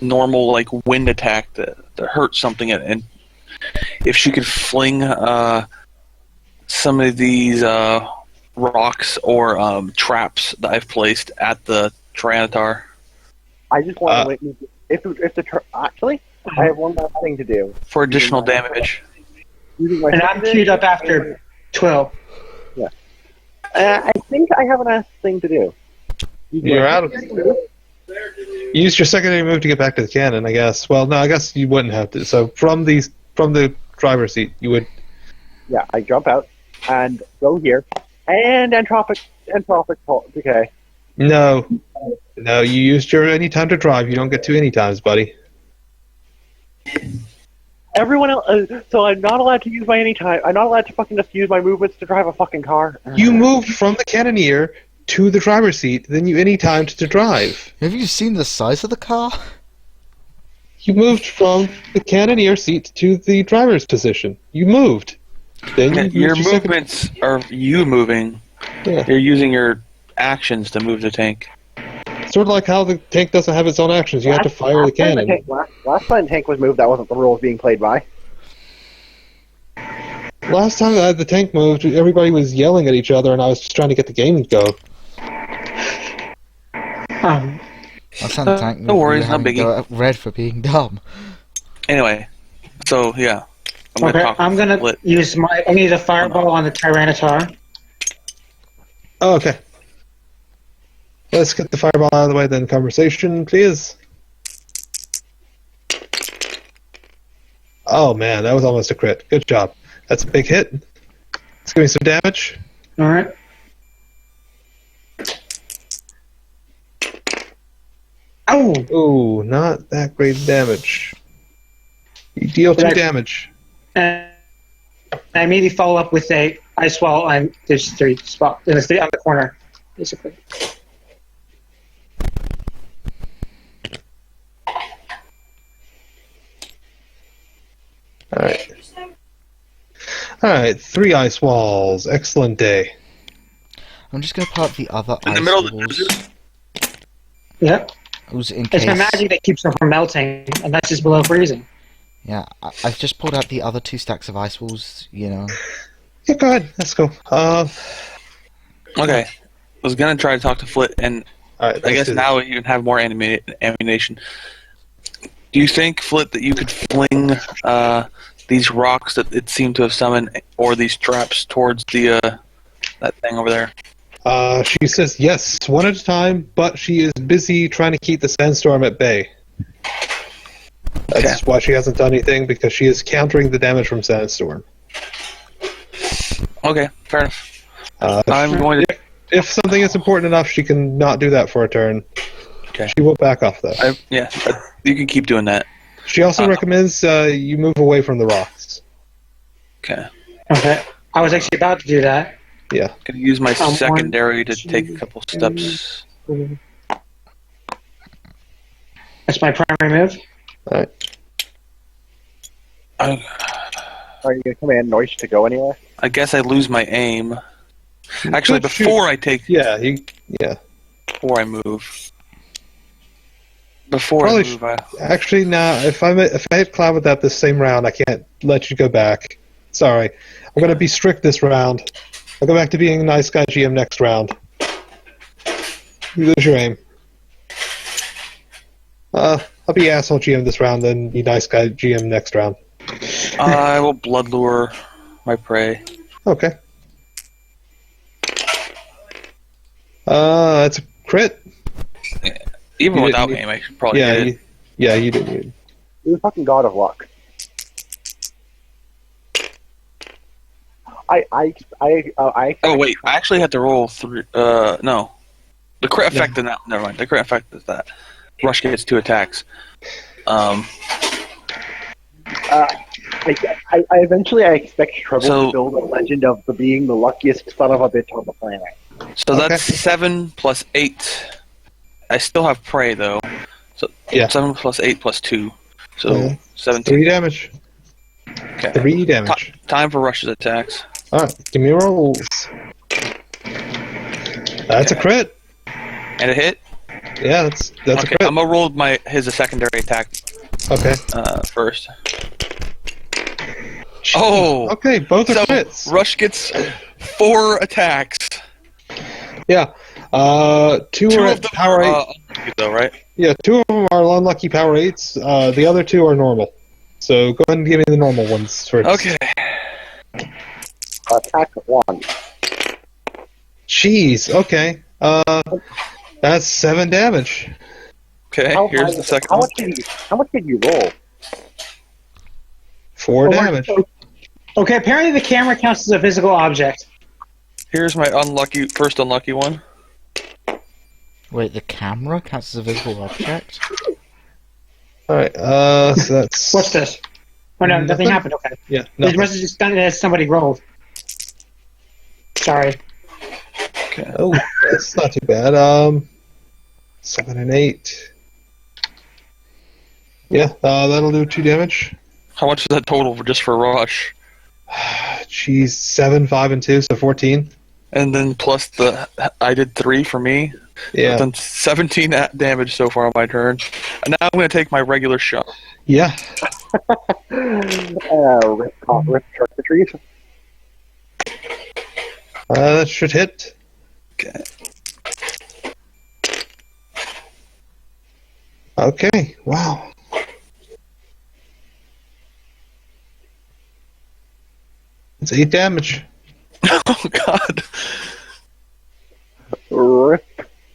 normal wind attack to hurt something, and if she could fling some of these rocks or traps that I've placed at the Tyranitar. I just want to actually, I have one last thing to do For additional damage. And I'm queued up after 12. Yeah. I think I have a last thing to do. You're out of... Use your secondary move to get back to the cannon, I guess. Well, no, I guess you wouldn't have to. So from the driver's seat, you would... Yeah, I jump out and go here. And entropic decay. No, you used your anytime to drive. You don't get 2 anytimes, buddy. Everyone else, so I'm not allowed to use my anytime. I'm not allowed to fucking just use my movements to drive a fucking car. You moved from the cannoneer to the driver's seat, then you anytimed to drive. Have you seen the size of the car? You moved from the cannoneer seat to the driver's position. You moved. Then your movements are you moving. Yeah. You're using your actions to move the tank. Sort of like how the tank doesn't have its own actions. You have to fire the cannon. Last time the tank was moved, that wasn't the rules being played by. Last time the tank moved, everybody was yelling at each other, and I was just trying to get the game to go. Last time the tank moved, no worries, no biggie. biggie. Red for being dumb. Anyway, so yeah. I'm gonna use a fireball on the Tyranitar. Oh, okay. Let's get the fireball out of the way, then conversation, please. Oh man, that was almost a crit. Good job. That's a big hit. Let's give me some damage. Alright. Oh! Ooh, not that great damage. You deal 2 damage. And I immediately follow up with a ice wall on there's 3 spot. There's 3 on the corner, basically. Alright, 3 ice walls. Excellent day. I'm just going to put up the other In ice the middle of the walls. desert? Yep. It was in It's case. my magic that keeps them from melting, and that's just below freezing. Yeah, I've just pulled out the other 2 stacks of ice walls, you know. Yeah, go ahead. Let's go. Okay. I was gonna try to talk to Flit, and Alright, I guess now you can have more ammunition. Do you think, Flit, that you could fling these rocks that it seemed to have summoned, or these traps towards the that thing over there? She says yes, one at a time, but she is busy trying to keep the sandstorm at bay. That's why she hasn't done anything, because she is countering the damage from sandstorm. Okay, fair enough. I'm going to... If something is important enough, she can not do that for a turn. Okay. She will back off, though. You can keep doing that. She also recommends you move away from the rocks. Okay. Okay. I was actually about to do that. Yeah. I'm going to use my secondary to take a couple steps. That's my primary move. Alright. Are you going to command Noish to go anywhere? I guess I lose my aim. Actually, before I take... Yeah. Before I move. Before Probably I move, Actually, now, if I hit Cloud with that this same round, I can't let you go back. Sorry. I'm going to be strict this round. I'll go back to being nice guy GM next round. You lose your aim. I'll be asshole GM this round, then be nice guy GM next round. I will blood lure my prey. Okay. That's a crit. Yeah. Even You without didn't aim, I should probably get it. You didn't need. You're the fucking god of luck. Oh wait, I actually had to roll 3. No, the crit effect is that. Never mind. The crit effect is that Rush gets 2 attacks. Eventually I expect Treble to build a legend of being the luckiest son of a bitch on the planet. So that's 7 plus 8. I still have prey though. So 7 plus 8 plus 2. So 17. 3 damage. Okay. 3 damage. Time for Rush's attacks. Alright, give me rolls. That's a crit. And a hit? Yeah, that's a crit. I'm gonna roll his secondary attack. Okay. First. Oh! Okay, both are crits. Rush gets 4 attacks. Yeah. 2 are at power 8. Though, right? Yeah, 2 of them are unlucky power 8s. The other 2 are normal. So go ahead and give me the normal ones first. Okay. Attack 1. Jeez, okay. That's 7 damage. Okay, here's the second one. How much did you roll? 4 damage. Okay, apparently the camera counts as a physical object. Here's my first unlucky one. Wait, the camera counts as a visible object? Alright, so that's... What's this? Oh no, nothing happened, okay. Yeah, It must have just done it as somebody rolled. Sorry. Okay. Oh, that's not too bad. 7 and 8. Yeah, that'll do 2 damage. How much is that total just for Rush? Jeez, 7, 5, and 2, so 14. And then plus I did 3 for me. Yeah. I've done 17 damage so far on my turn. And now I'm going to take my regular shot. Yeah. Rip charcuterie. That should hit. Okay. Okay, wow. It's 8 damage. Oh god. Rip.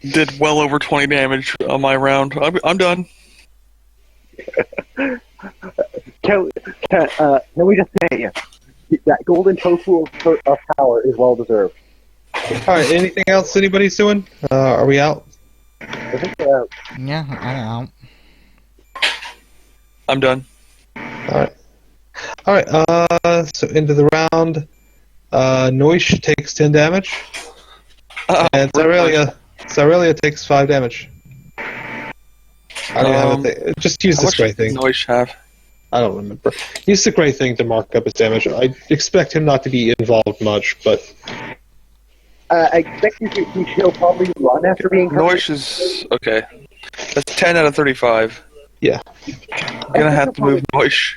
Did well over 20 damage on my round. I'm done. Can we just say that golden tofu of power is well deserved. Alright, anything else anybody's doing? Are we out? I think they're out. Yeah, I know. I'm done. All right. So into the round. Noish takes 10 damage, and Cyrelia takes 5 damage. I don't have a thing. Just use How this much gray does thing. Noish have? I don't remember. Use the gray thing to mark up his damage. I expect him not to be involved much, but I expect he'll probably run after being hurt. Noish is okay. That's 10 out of 35. yeah. I'm gonna have to move Noish.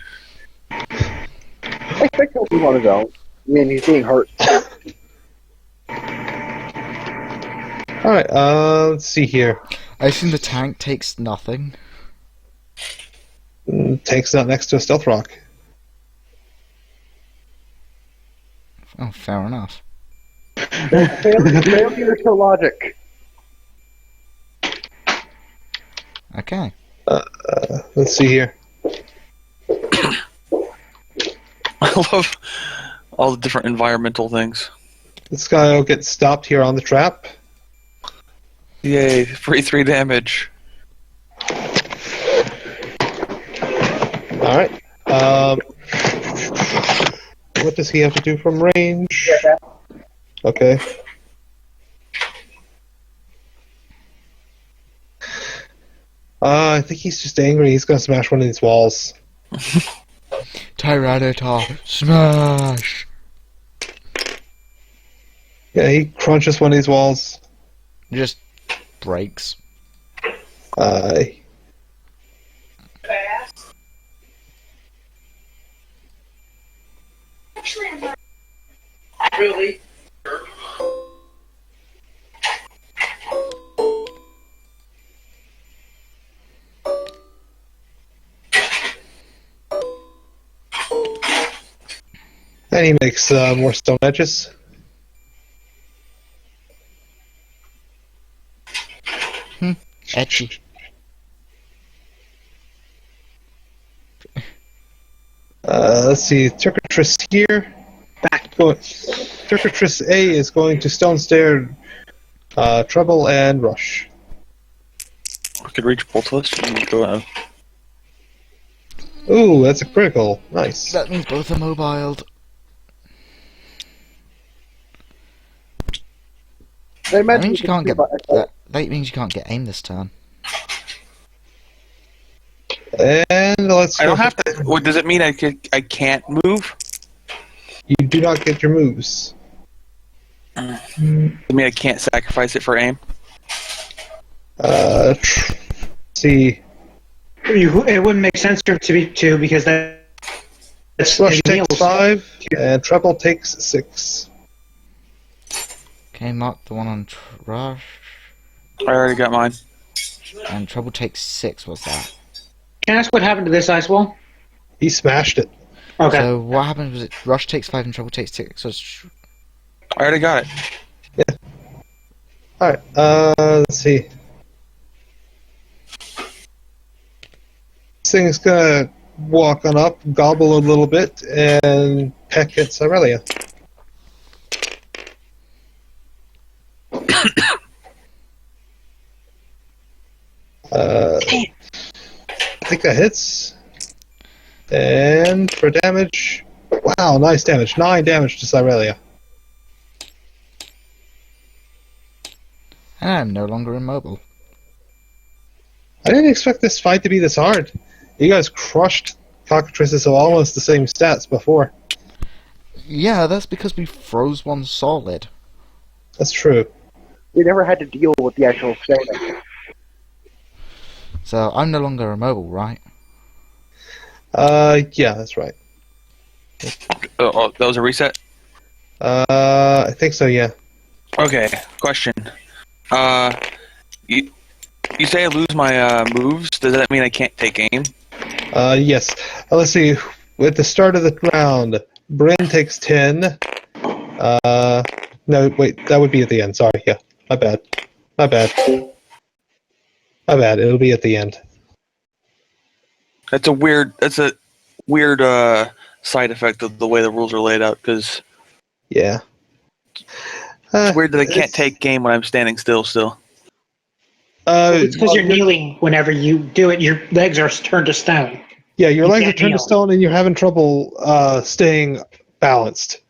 I expect he'll be on his own. I mean, he's being hurt. All right. Let's see here. I assume the tank takes nothing. Tank's not next to a stealth rock. Oh, fair enough. Failure to logic. Okay. Let's see here. I love all the different environmental things. This guy will get stopped here on the trap. Yay, free 3 damage. All right. What does he have to do from range? Okay. I think he's just angry. He's gonna smash one of these walls. Tyranitar, smash! Yeah, he crunches one of these walls. Just breaks. Really? And he makes more stone edges. Etchy. Let's see, Turkitress here. Turkitress A is going to Stone Stair, Trouble, and Rush. I could reach both of us. Go ahead. Ooh, that's a critical. Nice. That means both are mobiled. That That means you can't get that means you can't get aim this turn. And let's. I don't have to. What does it mean? I can't move? You do not get your moves. I mean, I can't sacrifice it for aim. See. It wouldn't make sense for it to be 2 because that's Rush takes Neil's. 5, and Treble takes 6. Okay, mark the one on Rush. I already got mine. And Trouble takes 6, what's that? Can I ask what happened to this ice wall? He smashed it. Okay. So what happened was it Rush takes 5 and Trouble takes 6, so it's... I already got it. Yeah. Alright, let's see. This thing's gonna walk on up, gobble a little bit, and peck at Cyrelia. I think that hits. And for damage, wow, nice damage. 9 damage to Cyrelia. And I'm no longer immobile. I didn't expect this fight to be this hard. You guys crushed cockatrices of almost the same stats before. Yeah, that's because we froze one solid. That's true. We never had to deal with the actual stone. So I'm no longer immobile, right? Yeah, that's right. Oh, that was a reset? I think so, yeah. Okay, question. You say I lose my moves. Does that mean I can't take aim? Yes. Let's see. At the start of the round, Bryn takes 10. No, wait, that would be at the end. Sorry, yeah. My bad. It'll be at the end. That's a weird side effect of the way the rules are laid out, because Yeah. it's weird that I can't take game when I'm standing still. It's because you're kneeling whenever you do it. Your legs are turned to stone. Yeah, your You legs are can't turned to kneel. stone, and you're having trouble staying balanced.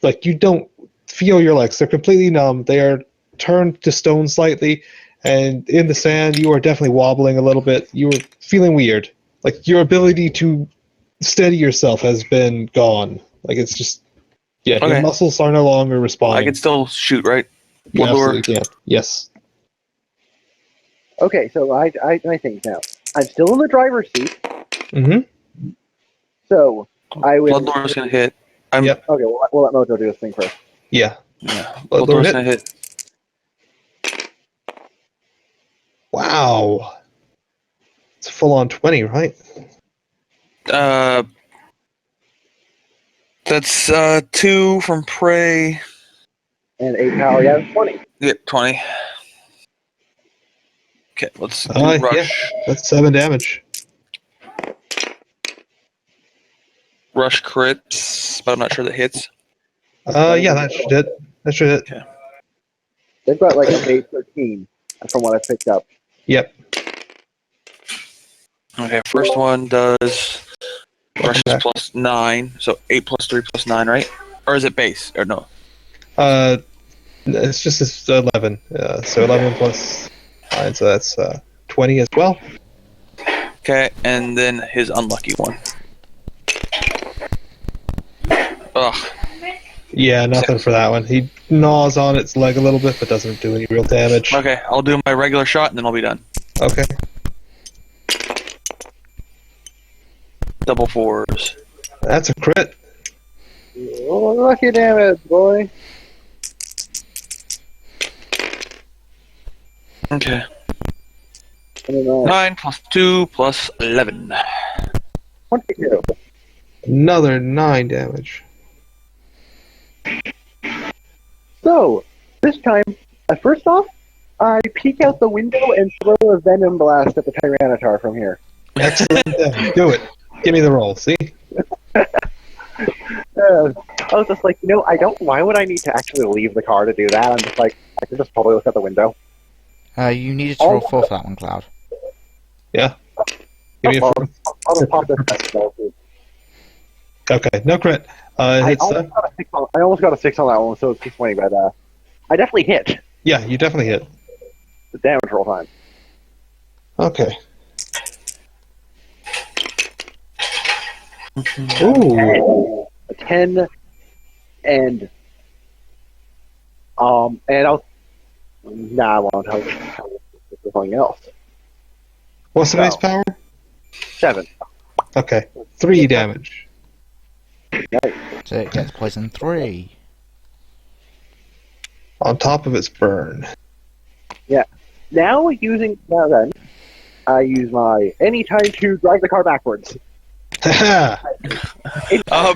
Like, you don't feel your legs; they're completely numb. They are turned to stone slightly, and in the sand, you are definitely wobbling a little bit. You are feeling weird. Like, your ability to steady yourself has been gone. Like, it's just, yeah, your Okay. muscles are no longer I responding. can still shoot, right? You Blood lure. absolutely can. Yes. Okay, so I think now. I'm still in the driver's seat, Mm-hmm. so I will. Blood lure's gonna hit. Yep. Okay, we'll let Mojo do this thing first. Yeah. Yeah. Blood Blood lure lure's hit. gonna hit. Wow. It's a full-on 20, right? That's 2 from prey. And 8 power, yeah, 20. Yep, 20. Okay, let's do rush. Yeah. That's 7 damage. Rush crits, but I'm not sure that hits. Yeah, that should hit. That should hit. Okay. They've got like a base 13 from what I picked up. Yep. Okay, first one does rush is plus 9, so 8 plus 3 plus 9, right? Or is it base? Or no? It's just 11. So 11 plus 9, so that's 20 as well. Okay, and then his unlucky one. Ugh. Yeah, nothing for that one. He gnaws on its leg a little bit, but doesn't do any real damage. Okay, I'll do my regular shot and then I'll be done. Okay. Double 4s. That's a crit. Oh, lucky damage, boy. Okay. I don't know. 9 plus 2 plus 11. 22. Another 9 damage. So, this time, first off, I peek out the window and throw a venom blast at the Tyranitar from here. Excellent. Do it. Give me the roll, see? I was just like, why would I need to actually leave the car to do that? I'm just like, I could just totally look out the window. You needed to roll 4 for that one, Cloud. Yeah. Give me a 4. I'll just pop this back. Okay, no crit. I Hits, almost got a 6 on that one, so it's disappointing, but I definitely hit yeah, you definitely hit. the damage roll time. Okay. Ooh. A 10 and I'll I won't tell you something else. What's the base power? 7. Okay. 3 damage. So it gets poison 3. On top of its burn. Yeah. Now then, I use my anytime to drive the car backwards. Haha!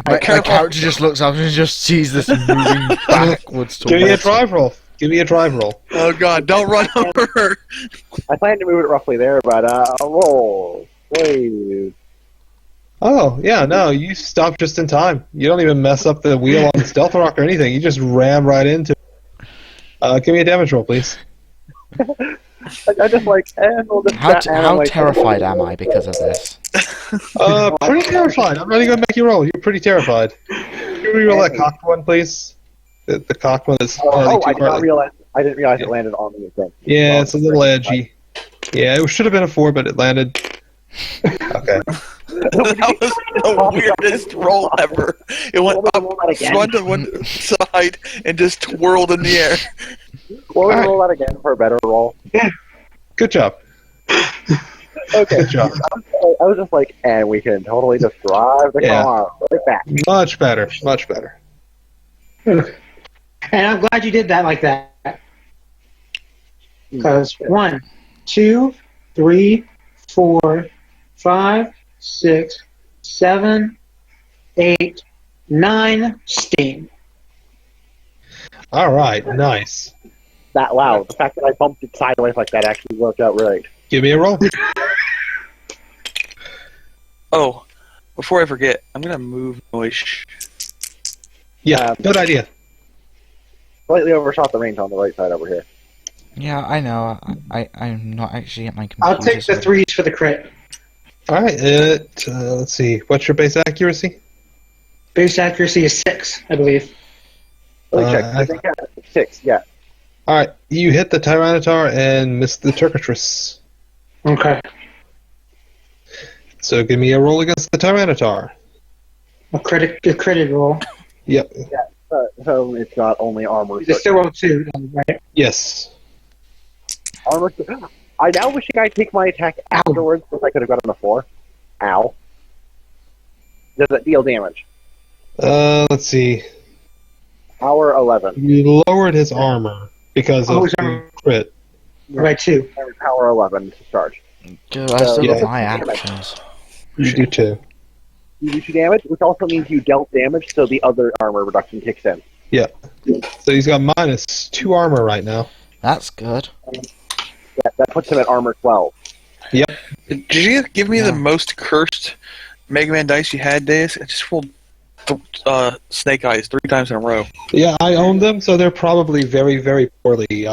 My Careful. character just looks up and just sees this moving backwards towards Give me a drive roll. Give me a drive roll. Oh god, don't run over her! I plan to move it roughly there, but roll. Please. Oh, yeah, no, you stop just in time. You don't even mess up the wheel on the stealth rock or anything. You just ram right into it. Give me a damage roll, please. I just like, we'll just How terrified am I because of this? Pretty terrified. I'm not even gonna make you roll. You're pretty terrified. Can we roll that cocked one, please? The cocked one that's I didn't realize it landed on me again. Yeah, it's a little edgy. Yeah, it should have been a 4, but it landed. Okay. That was the weirdest roll ever. It went up, spun to one side, and just twirled in the air. Well, we roll that again for a better roll. Good job. Okay. Good job. I was just like, and we can totally just drive the car right back. Much better. Much better. And I'm glad you did that like that. Because 1, 2, 3, 4, 5, 6, 7, 8, 9, steam. All right, nice. That loud. The fact that I bumped it sideways like that actually worked out right. Give me a roll. Oh, before I forget, I'm gonna move Noish. Yeah, good idea. Slightly overshot the range on the right side over here. Yeah, I know. I'm not actually at my computer. I'll take the 3s for the crit. All right. Let's see. What's your base accuracy? Base accuracy is 6, I believe. Let me check. I think 6. Yeah. All right. You hit the Tyranitar and miss the Turkitress. Okay. So give me a roll against the Tyranitar. A critted roll. Yep. Yeah. So it's not only armor. It's still roll 2, then, right? Yes. Armor. I now wish I could take my attack afterwards, since I could have gotten the 4. Ow. Does it deal damage? Let's see. Power 11. You lowered his armor because of the crit. Right, 2. Power 11 to charge. Dude, I still got Yeah. my actions. You do too. You do 2 damage, which also means you dealt damage, so the other armor reduction kicks in. Yeah. So he's got -2 armor right now. That's good. Yeah, that puts him at armor 12. Yep. Did you give me the most cursed Mega Man dice you had, Deus? I just rolled Snake Eyes 3 times in a row. Yeah, I own them, so they're probably very, very poorly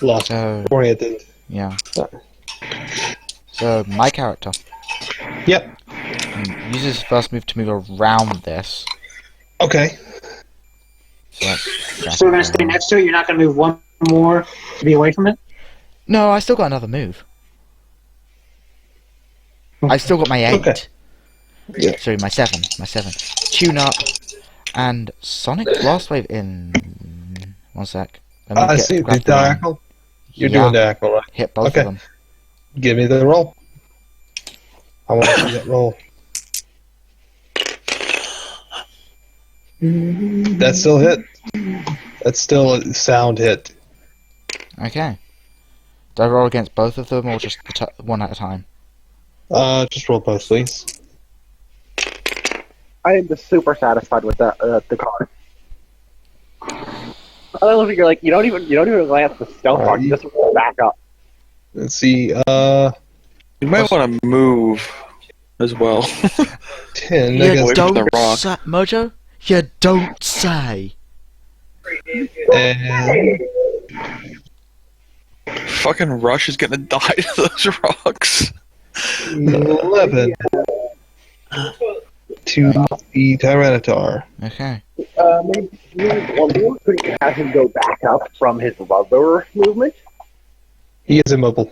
lost oriented. Yeah. So, my character Yep. uses his first move to move around this. Okay. So, that's So we're going to stay next to it? You're not going to move one more to be away from it? No, I still got another move. I still got my 8. Okay. Yeah. Sorry, my 7. Tune up and Sonic Blast Wave in. 1 sec. Let me I get- see. grab The the line. diagonal. You're Yeah. doing diagonal, right? Hit both Okay. of them. Give me the roll. I want to see that roll. That's still hit. That's still a sound hit. Okay. Do I roll against both of them or just one at a time? Just roll both, please. I am just super satisfied with the card. I don't know if you're like you don't even glance at the stealth card. You just roll back up. Let's see. You might want to move as well. 10. I You guess. away from the don't rock. say, Mojo. You don't say. And Fucking Rush is gonna die to those rocks. 11 to the Tyranitar. Okay. Maybe couldn't have him go back up from his rubber movement. He is immobile.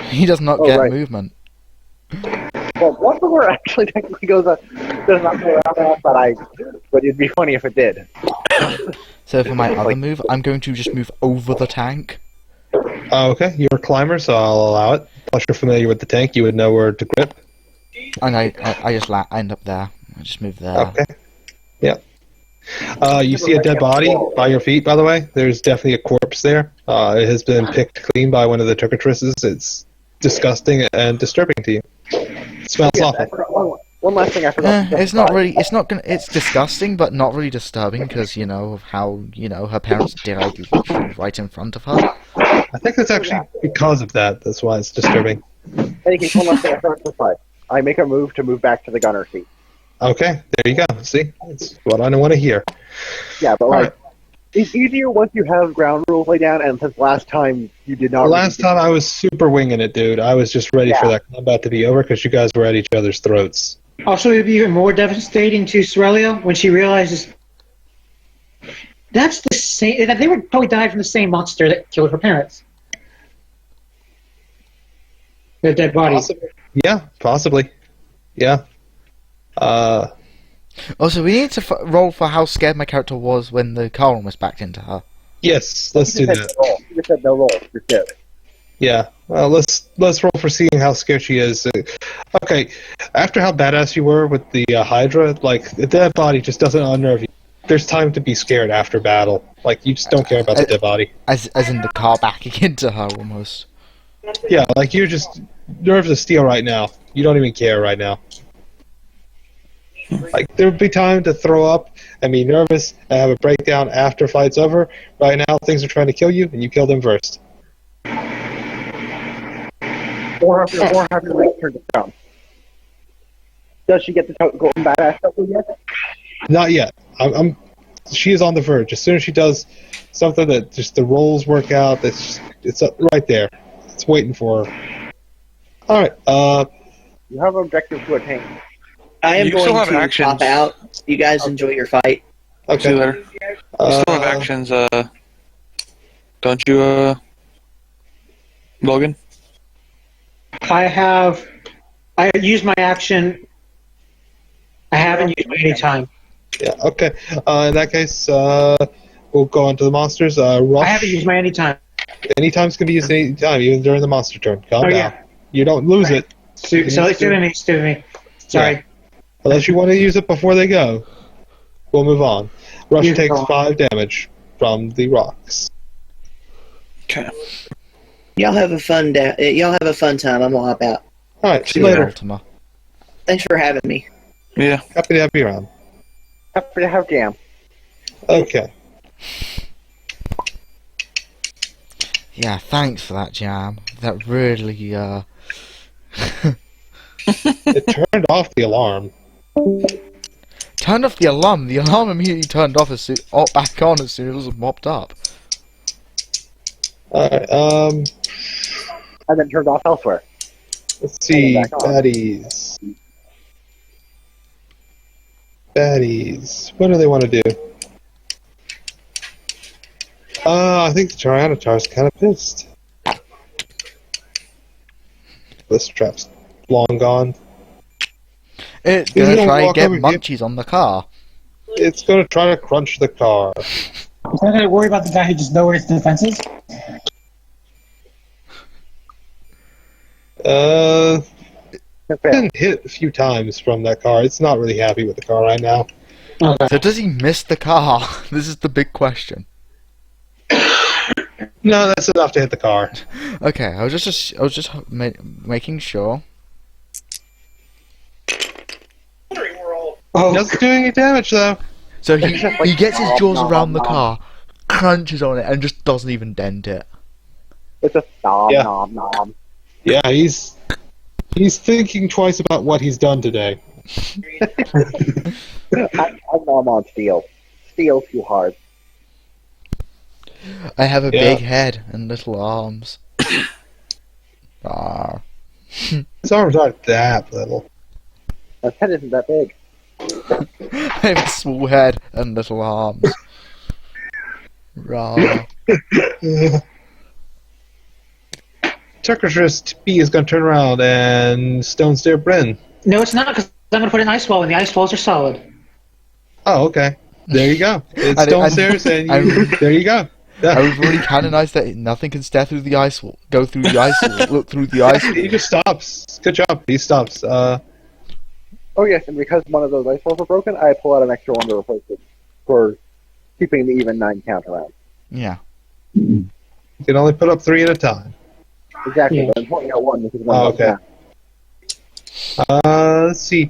He does not Oh, get right. movement. Well, one rubber actually technically does not go around that, but it'd be funny if it did. So for my other move, I'm going to just move over the tank. Okay, you're a climber, so I'll allow it. Plus, you're familiar with the tank, you would know where to grip. And I just end up there. I just move there. Okay. Yeah. You see a dead body by your feet, by the way. There's definitely a corpse there. It has been picked clean by one of the Turkitresses. It's disgusting and disturbing to you. It smells I awful. forgot one last thing I forgot. to It's not specify. really. It's not gonna. It's disgusting, but not really disturbing because you know of how her parents died literally right in front of her. I think that's actually because of that. That's why it's disturbing. Any case, one last thing I forgot to specify. I make a move to move back to the gunner seat. Okay, there you go. See? That's what I want to hear. Yeah, but Alright. it's easier once you have ground rules laid down, and since last time you did not. Last time I was super winging it, dude. I was just ready for that combat to be over because you guys were at each other's throats. Also, it would be even more devastating to Cerelia when she realizes that's the same. That they were probably died from the same monster that killed her parents. Their dead bodies. Yeah, possibly. Yeah. Also, we need to roll for how scared my character was when the car almost backed into her. Yes, let's do that. You just said no roll. You're scared. Yeah. Well, let's roll for seeing how scared she is. Okay. After how badass you were with the Hydra, like the dead body just doesn't unnerve you. There's time to be scared after battle. Like you just don't care about the dead body. As in the car backing into her almost. Yeah, like you're just nerves of steel right now. You don't even care right now. Like there would be time to throw up and be nervous and have a breakdown after fight's over. Right now, things are trying to kill you, and you kill them first. Or have your race turned down. Does she get the golden badass stuff yet? Not yet. I'm she is on the verge. As soon as she does something that just the rolls work out, it's up right there. It's waiting for her. All right. You have an objective to attain. I am You going still have to actions. pop out. You guys enjoy your fight. Okay. See you later. You still have actions, don't you, Logan? I used my action. I haven't used my any time. Yeah. Okay. In that case, we'll go on to the monsters. Rush. I haven't used my any time. Anytime's can be used anytime, even during the monster turn. Calm down. Yeah. You don't lose it. So it's doing me. Sorry. Yeah. Unless you want to use it before they go, we'll move on. Rush takes 5 damage from the rocks. Okay. Y'all have a fun y'all have a fun time. I'm gonna hop out. All right. See you later. Ultima. Thanks for having me. Yeah. Happy to have you around. Happy to have jam. Okay. Yeah, thanks for that, Jam. That really, It turned off the alarm. Turned off the alarm. The alarm immediately turned off back on as soon as it was mopped up. Alright, And then turned off elsewhere. let's see. Back on. Baddies. Baddies. What do they want to do? I think the Tyranitar's kind of pissed. This trap's long gone. It's He's gonna gonna try and walk get over here. munchies on the car. It's going to try to crunch the car. Is that going to worry about the guy who just lowered his defenses? Been hit a few times from that car. It's not really happy with the car right now. So does he miss the car? This is the big question. No, that's enough to hit the car. Okay, I was just making sure. Oh, doesn't do any damage though. So he gets his jaws around the car, crunches on it, and just doesn't even dent it. It's a nom Yeah. nom nom. Yeah, he's thinking twice about what he's done today. I nom on steel. Steel's too hard. I have a Yeah. big head and little arms. His arms aren't that little. My head isn't that big. I have a small head and little arms. Rawr. Tucker's wrist B is going to turn around and stone stare Bryn. No, it's not, because I'm going to put an ice wall, and the ice walls are solid. Oh, okay. There you go. It's And- stone and- stairs, and there you go. And we've already canonized that nothing can stare through the ice wall. Go through the ice wall. Look through the ice wall. He just stops. Good job. He stops. Oh yes, and because one of those ice walls are broken, I pull out an extra one to replace it for keeping the even 9 count around. Yeah. You can only put up 3 at a time. Exactly, Yeah. but I'm pointing out one because one Oh, goes okay. down. Let's see.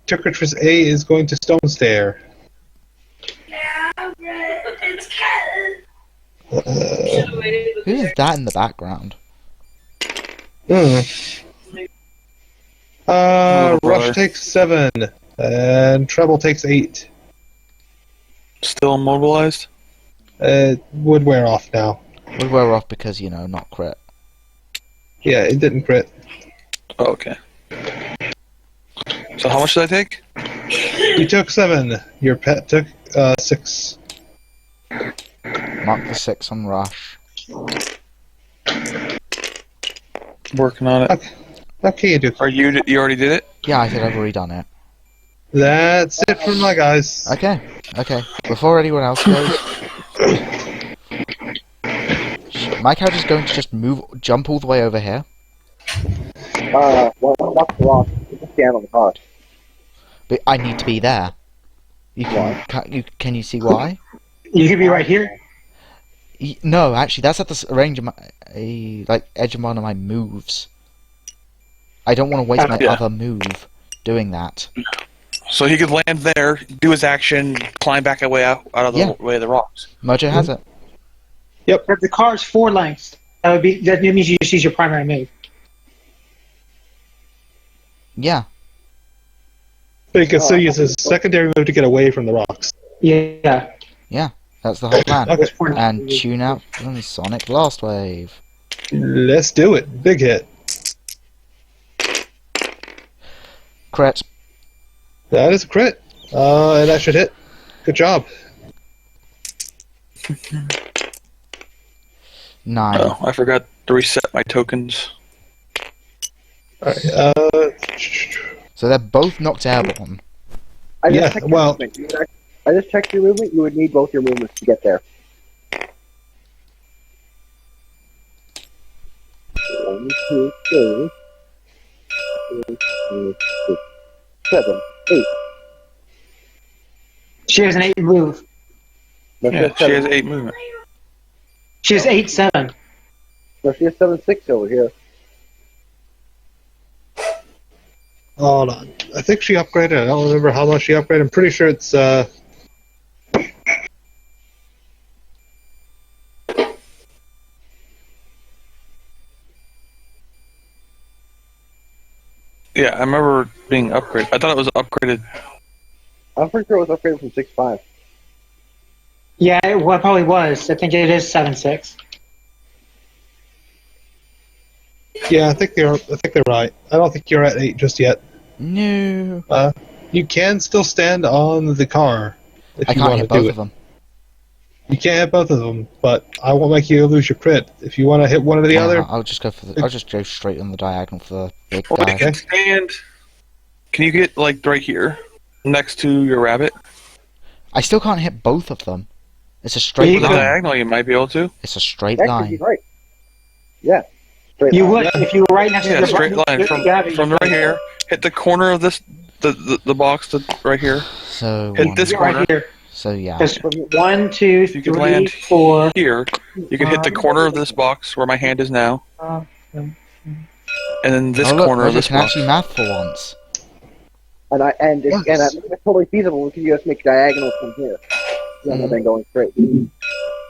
Tucker's wrist A is going to stone stare. Who is that in the background? Oh, brother. Rush takes 7, and Treble takes 8. Still immobilized? It would wear off now. We were off because, not crit. Yeah, it didn't crit. Oh, okay. So how much did I take? You took 7. Your pet took 6. Mark the 6 on Rush. Working on it. Okay, you do. You already did it? Yeah, I said I've already done it. That's it from my guys. Okay. Before anyone else goes, my character's going to just jump all the way over here. Well, that's the rock. Just stand on the car. But I need to be there. Can you see why? You could be right here. No, actually, that's at the range of my edge of one of my moves. I don't want to waste my Yeah. other move doing that. So he could land there, do his action, climb back away out of the Yeah. way of the rocks. Mojo has it. If the car is 4 lengths, that means you just use your primary move. Yeah. But you can still use his secondary move to get away from the rocks. Yeah. Yeah, that's the whole plan. Okay. And tune out from Sonic Blast Wave. Let's do it. Big hit. Crit. That is a crit. And that should hit. Good job. 9. Oh, I forgot to reset my tokens. Alright, So they're both knocked airborne. I just Yeah, checked your well- movement. I just checked your movement. You would need both your movements to get there. 1, 2, 3, 7, 8. She has an 8 move. No, Yeah, she has 8 movement. She has 8-7. No, she has 7-6 over here. Hold on. I think she upgraded. I don't remember how much she upgraded. I'm pretty sure it's Yeah, I remember being upgraded. I thought it was upgraded. I'm pretty sure it was upgraded from 6.5. Yeah, it probably was. I think it is 7-6. yeah, I think they're right. I don't think you're at 8 just yet. No. You can still stand on the car if I you can't want hit to do both it. of them. You can't hit both of them, but I won't make you lose your crit. If you want to hit one or the other, I'll just go for I'll just go straight on the diagonal for the big Or you guy. can stand. Can you get, like, right here? Next to your rabbit? I still can't hit both of them. It's a straight You With a could. line. diagonal, you might be able to. It's a straight Actually, line. he's right. Yeah. Straight You line. would if you were right next to Yeah, the straight line from right here. Hit the corner of this, the box right here. So Hit one. this corner. Right here. So yeah. There's 1, 2, If you could 3, land 4. here, you can hit the corner of this box where my hand is now, and then this Oh look, corner of Roger this can box. actually math for once. And I and Yes. it's totally feasible. We can just make diagonals from here, rather than going straight.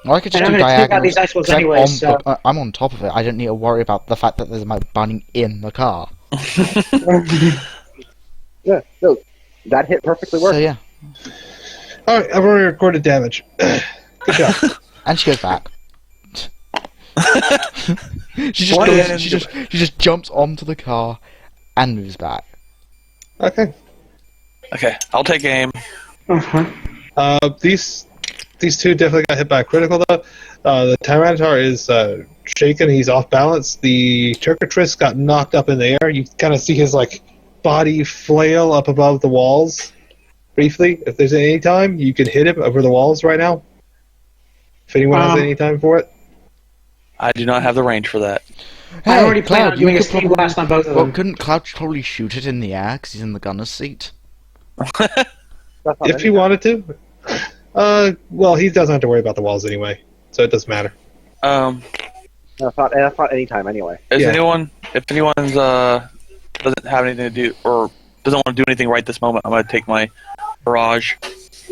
Or I could just And do I'm gonna take out diagonals. these ice balls 'cause anyway, so I'm on top of it. I don't need to worry about the fact that there's my bunny in the car. Yeah, no, that hit perfectly So worked. yeah. alright, I've already recorded damage. Good job. And she goes back. she just What? goes, she just jumps onto the car and moves back. Okay. Okay, I'll take aim. These two definitely got hit by a critical though. The Tyranitar is shaken. He's off balance. The Turkitrace got knocked up in the air. You kind of see his like body flail up above the walls briefly. If there's any time, you can hit him over the walls right now. If anyone has any time for it. I do not have the range for that. I already planned Cloud, on you doing a could sneak probably- blast on both of Well, them. couldn't Cloud probably shoot it in the air because he's in the gunner's seat? That's not If he wanted to. Well, he doesn't have to worry about the walls anyway, so it doesn't matter. that's not any time anyway. Is Yeah. anyone, if anyone's doesn't have anything to do or doesn't want to do anything right this moment, I'm gonna take my barrage.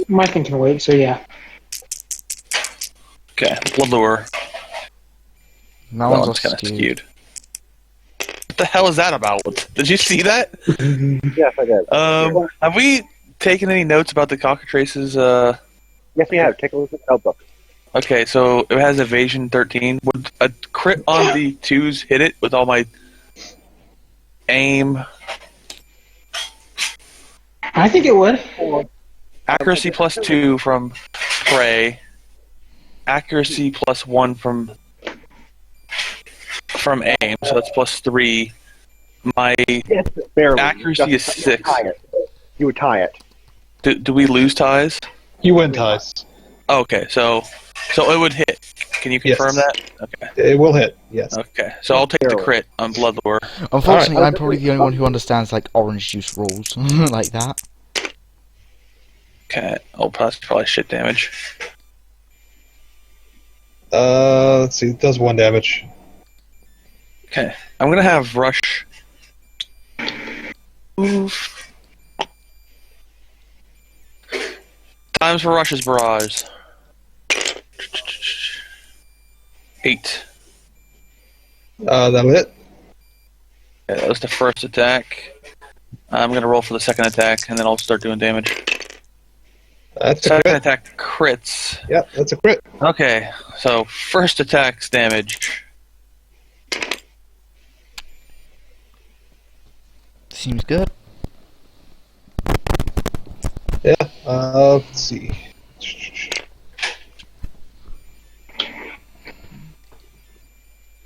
My thing can wait, so yeah. Okay, blood lure. That That one's one's all kind of skewed. skewed. What the hell is that about? Did you see that? Yes, I did. Have we taken any notes about the cockatrices? Yes, we have. Take a look at the notebook. Okay, so it has evasion 13. Would a crit on the 2s hit it with all my aim? I think it would. Accuracy plus 2 from prey. Accuracy plus 1 from aim, so that's plus 3. My Yes, barely. accuracy is 6. You would tie it. Do we lose ties? You win ties. Okay, so it would hit. Can you confirm Yes. that? Okay. It will hit. Yes. Okay, so I'll take the crit on blood lure. Unfortunately, Alright. I'm probably the only one who understands like orange juice rules like that. Okay, oh, that's probably shit damage. Let's see. It does 1 damage. Okay, I'm gonna have rush. Oof. Times for rush's barrage. 8. That'll hit. Okay, that was the first attack. I'm gonna roll for the second attack, and then I'll start doing damage. That's a Second crit. attack crits. Yep, that's a crit. Okay, so first attack's damage. Seems good. Yeah, let's see.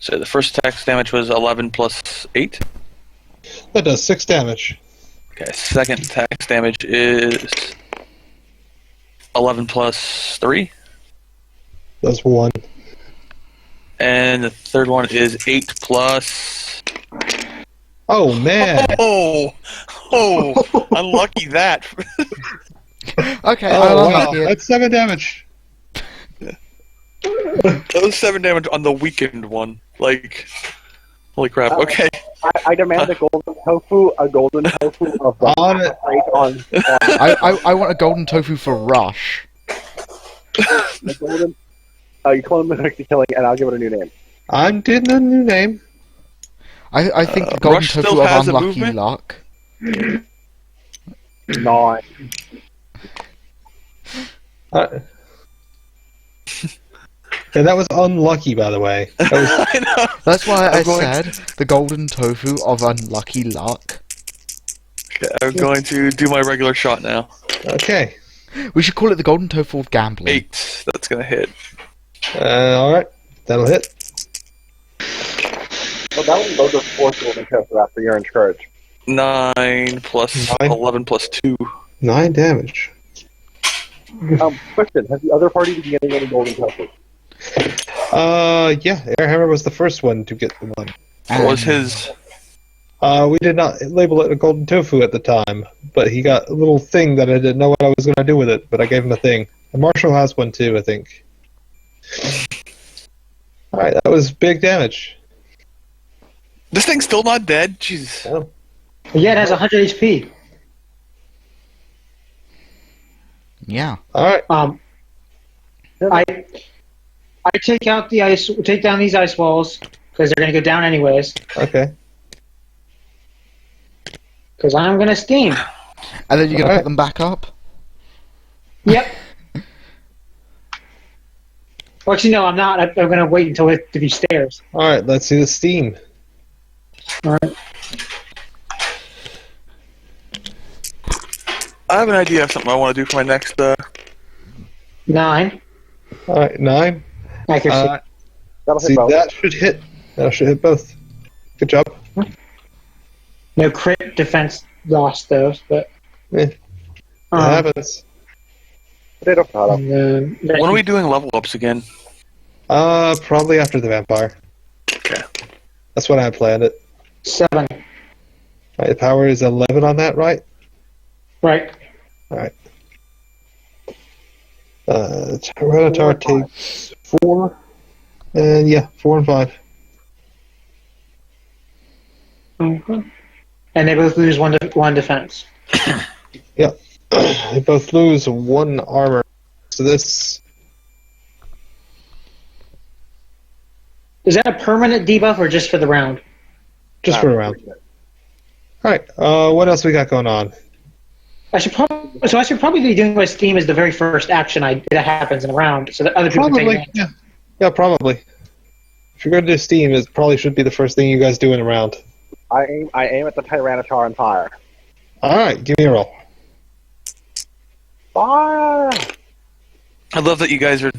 So the first attack's damage was 11 plus 8. That does 6 damage. Okay, second attack's damage is 11 plus 3. That's 1. And the third one is 8 plus... Oh, man! Oh! Unlucky that. Okay, Oh, I'll wow. unlock it. That's 7 damage. That was 7 damage on the weakened one. Like, holy crap. Okay. I demand a golden tofu of the On it. on I want a golden tofu for Rush. the golden. You call him the next killing, and I'll give it a new name. I'm getting a new name. I think the golden Rush tofu still of has a Unlucky movement? Luck. 9. Yeah, that was unlucky, by the way. That was, I know. That's why I I'm going said the golden tofu of Unlucky Luck. Okay, I'm going to do my regular shot now. okay. We should call it the golden tofu of gambling. 8. That's gonna hit. Alright. That'll hit. Well, that would load the fourth golden tofu after you're encouraged. 9 plus 9. 11 plus 2. 9 damage. Question: has the other party been getting any golden tofu? Yeah, Airhammer was the first one to get the one. What was his... We did not label it a golden tofu at the time, but he got a little thing that I didn't know what I was going to do with it, but I gave him a thing. And Marshall has one too, I think. Alright, that was big damage. This thing's still not dead? Jesus. Oh. Yeah, it has 100 HP. Yeah. Alright. I take out the ice, take down these ice walls because they're gonna go down anyways. Okay. Because I'm gonna steam. And then you're gonna Alright. put them back up? Yep. Well, actually, no, I'm not. I'm gonna wait until it to be stairs. Alright, let's see the steam. All right. I have an idea of something I want to do for my next... 9 Alright, 9. accuracy. That'll hit See, both. that should hit. That should hit both. Good job. No crit defense lost those, but. That happens. Potato, potato. And then When are we doing level ups again? Probably after the vampire. Okay. That's when I planned it. 7. Alright, the power is 11 on that, right? Right. Alright. Tyranitar takes 4. And yeah, 4 and 5. Mm-hmm. And they both lose one defense. Yeah. They both lose 1 armor. So this... Is that a permanent debuff or just for the round? Just for a round. Alright, what else we got going on? I should probably be doing my steam as the very first action that happens in a round, so that other people can Probably, take it. yeah. Yeah, probably. If you're going to do Steam, it probably should be the first thing you guys do in a round. I aim at the Tyranitar and fire. Alright, give me a roll. Fire! I love that you guys are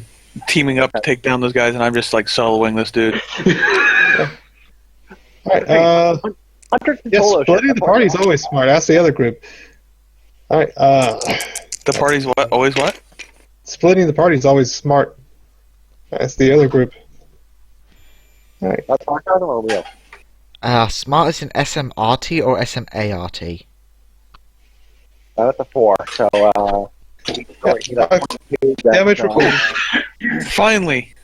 teaming up to take down those guys, and I'm just like soloing this dude. Alright, Hunter yeah, splitting the party is always smart. Ask the other group. Alright, The party's what? Always what? splitting the party is always smart. Ask the other group. Alright, That's sarcasm or real? Smart is an SMRT or SMART? That's a 4. So, damage recorded. Finally!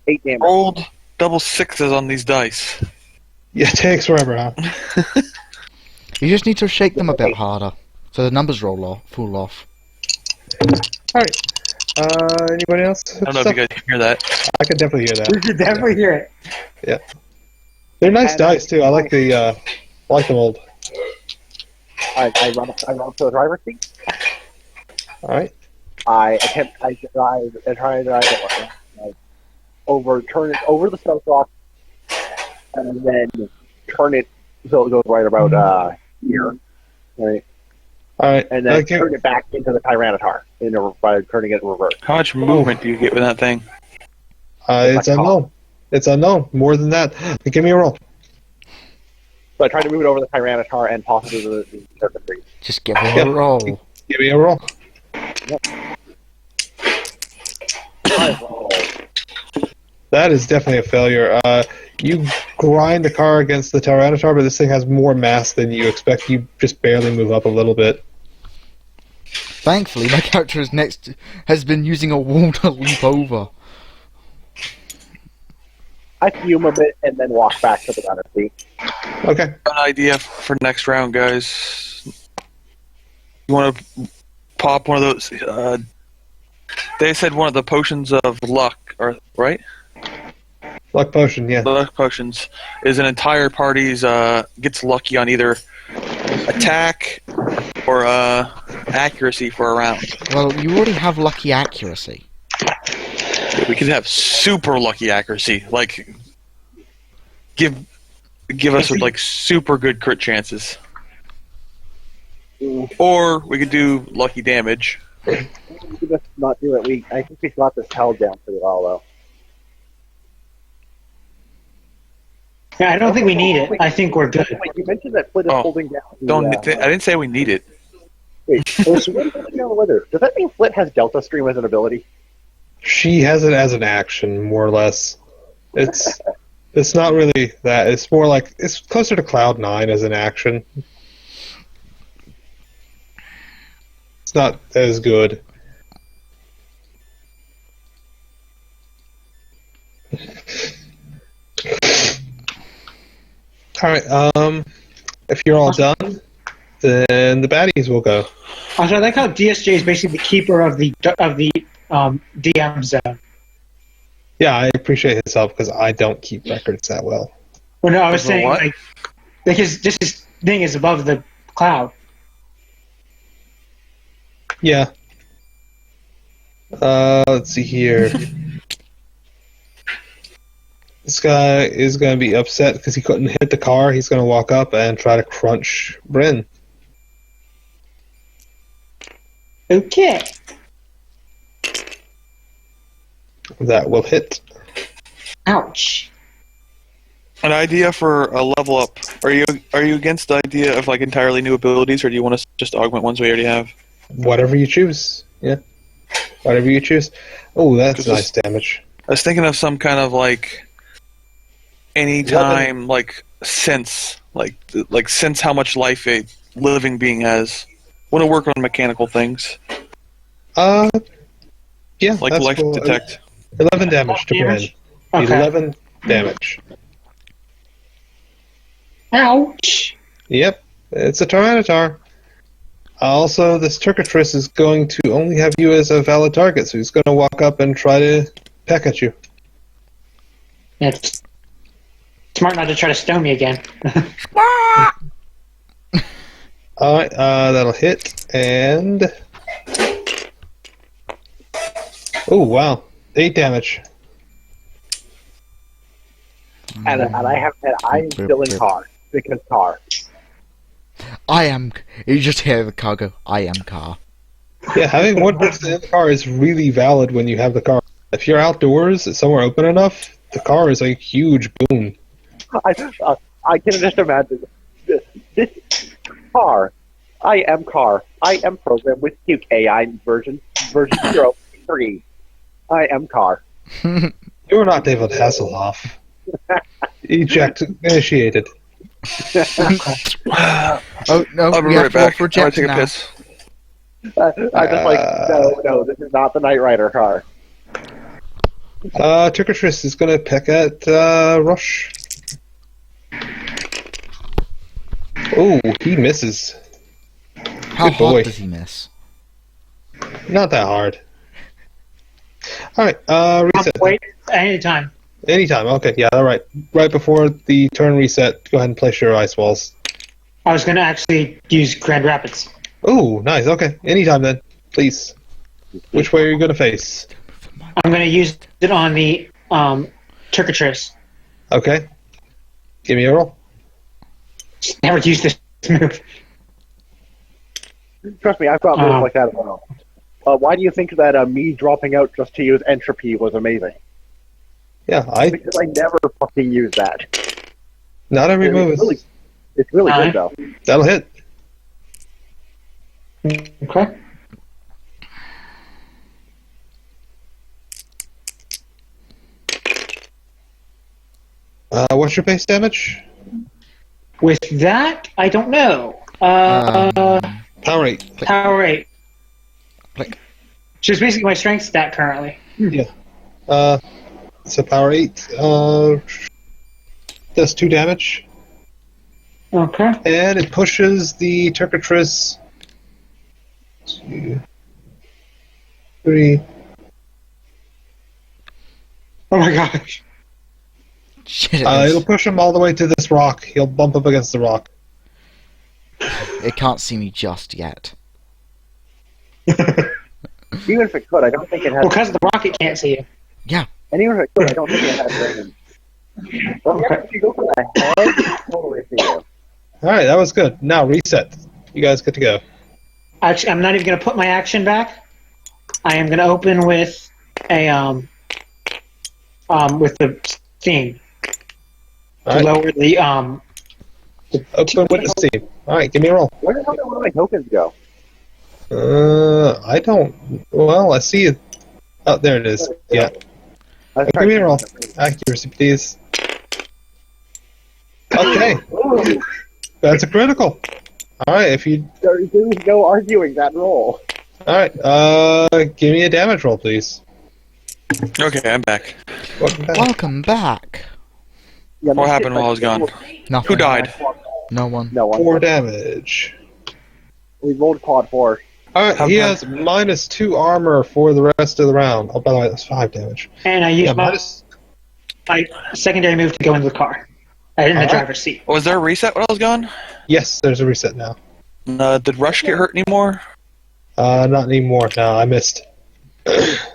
8 damage. Rolled double 6s on these dice. Yeah, it takes forever, huh? You just need to shake them a bit harder, so the numbers fall off. Alright. Anybody else? I don't know if you guys can hear that. I can definitely hear that. We could definitely hear it. Yeah. They're nice dice too. I like the mold. I run up to the driver's seat. Alright. I try to drive it, turn it over the stealth rock, and then turn it so it goes right about here, right? All right. And then turn it back into the Tyranitar by turning it in reverse. How much movement do you get with that thing? It's unknown. It's unknown. More than that. Give me a roll. So I tried to move it over the Tyranitar and possibly the circuitry. Just give me a roll. Give me a roll. Yep. That is definitely a failure. You grind the car against the Tyranitar, but this thing has more mass than you expect. You just barely move up a little bit. Thankfully, my character has been using a wall to leap over. I fume a bit and then walk back to the gunner seat. Okay. An idea for next round, guys. You want to pop one of those? They said one of the potions of luck, right? Luck potion, yeah. Luck potions is an entire party's gets lucky on either attack or accuracy for a round. Well, you already have lucky accuracy. We could have super lucky accuracy, like give us like super good crit chances. Or we could do lucky damage. We could just not do it. I think we got this held down pretty well, though. Yeah, I don't think we need it. I think we're good. Wait, you mentioned that Flit is holding down. I didn't say we need it. Wait, so what is holding down the weather? Does that mean Flit has Delta Stream as an ability? She has it as an action, more or less. It's not really that. It's more like it's closer to Cloud9 as an action. It's not as good. All right. If you're all done, then the baddies will go. Also, I like how DSJ is basically the keeper of the DM zone. Yeah, I appreciate his help because I don't keep records that well. Well, no, I was saying what? like because this thing is above the cloud. Yeah. Let's see here. This guy is going to be upset because he couldn't hit the car. He's going to walk up and try to crunch Bryn. Okay. That will hit. Ouch. An idea for a level up. Are you against the idea of like entirely new abilities, or do you want to just augment ones we already have? Whatever you choose. Yeah. Whatever you choose. Oh, that's nice damage. I was thinking of some kind of like anytime like sense how much life a living being has. Want to work on mechanical things. Yeah. Like that's life cool. detect. 11 damage to Bryn. Damage? Okay. 11 damage. Ouch. Yep. It's a Tyranitar. Also, this Turkitress is going to only have you as a valid target, so he's going to walk up and try to peck at you. Yeah, it's smart not to try to stone me again. Alright, that'll hit, and... Oh, wow. 8 damage. And I'm still in car. Because car. You just hear the car go, I am car. Yeah, having one person in the car is really valid when you have the car. If you're outdoors, somewhere open enough, the car is a huge boon. I can just imagine this car. I am car. I am programmed with Puke AI version 0.3. I am car. You are not David Hasselhoff. Eject initiated. Oh no, I'll be we right have to roll back. for I'm gonna eject take a now. piss. I'm just like, no, this is not the Knight Rider car. Turkitress is going to peck at Rush. Oh, he misses. How Good boy. hard does he miss? Not that hard. Alright, reset. Wait, anytime. Anytime, okay, yeah, alright. Right before the turn reset, go ahead and place your ice walls. I was going to actually use Grand Rapids. Oh, nice, okay. Anytime then, please. Which way are you going to face? I'm going to use it on the Turkitrace. Okay. Give me a roll. Never used this move. Trust me, I've got moves like that as well. Why do you think that me dropping out just to use entropy was amazing? Yeah, Because I never fucking use that. Not every move is... It's really good, though. That'll hit. Okay. What's your base damage? With that, I don't know. Power 8. Power 8. Click. Which is basically my strength stat currently. Yeah. So power 8. Does 2 damage. Okay. And it pushes the Turkitrace 2, 3. Oh my gosh. Shit, It'll push him all the way to this rock. He'll bump up against the rock. it can't see me just yet. Even if it could, I don't think it has... Well, because the rocket can't see you. Yeah. And even if it could, I don't think it has range. Well, yeah, if you go for the head, it's totally see you. Alright, that was good. Now reset. You guys get to go. Actually, I'm not even going to put my action back. I am going to open with a with the theme to lower the Open with the steam. Alright, give me a roll. Where the hell did one of my tokens go? I don't... Well, I see it. Oh, there it is. Yeah. Give me a roll. Accuracy, please. Okay. That's a critical. Alright, if you... There's no arguing that roll. Alright, give me a damage roll, please. Okay, I'm back. Welcome back. Yeah, What happened while I was gone? Nothing. Who died? No one. No one. 4 damage. We rolled quad 4. Alright, he has -2 armor for the rest of the round. Oh, by the way, that's 5 damage. and I use my secondary move to go into the car. In the driver's seat. Was there a reset when I was gone? Yes, there's a reset now. Did Rush get hurt anymore? Not anymore. No, I missed.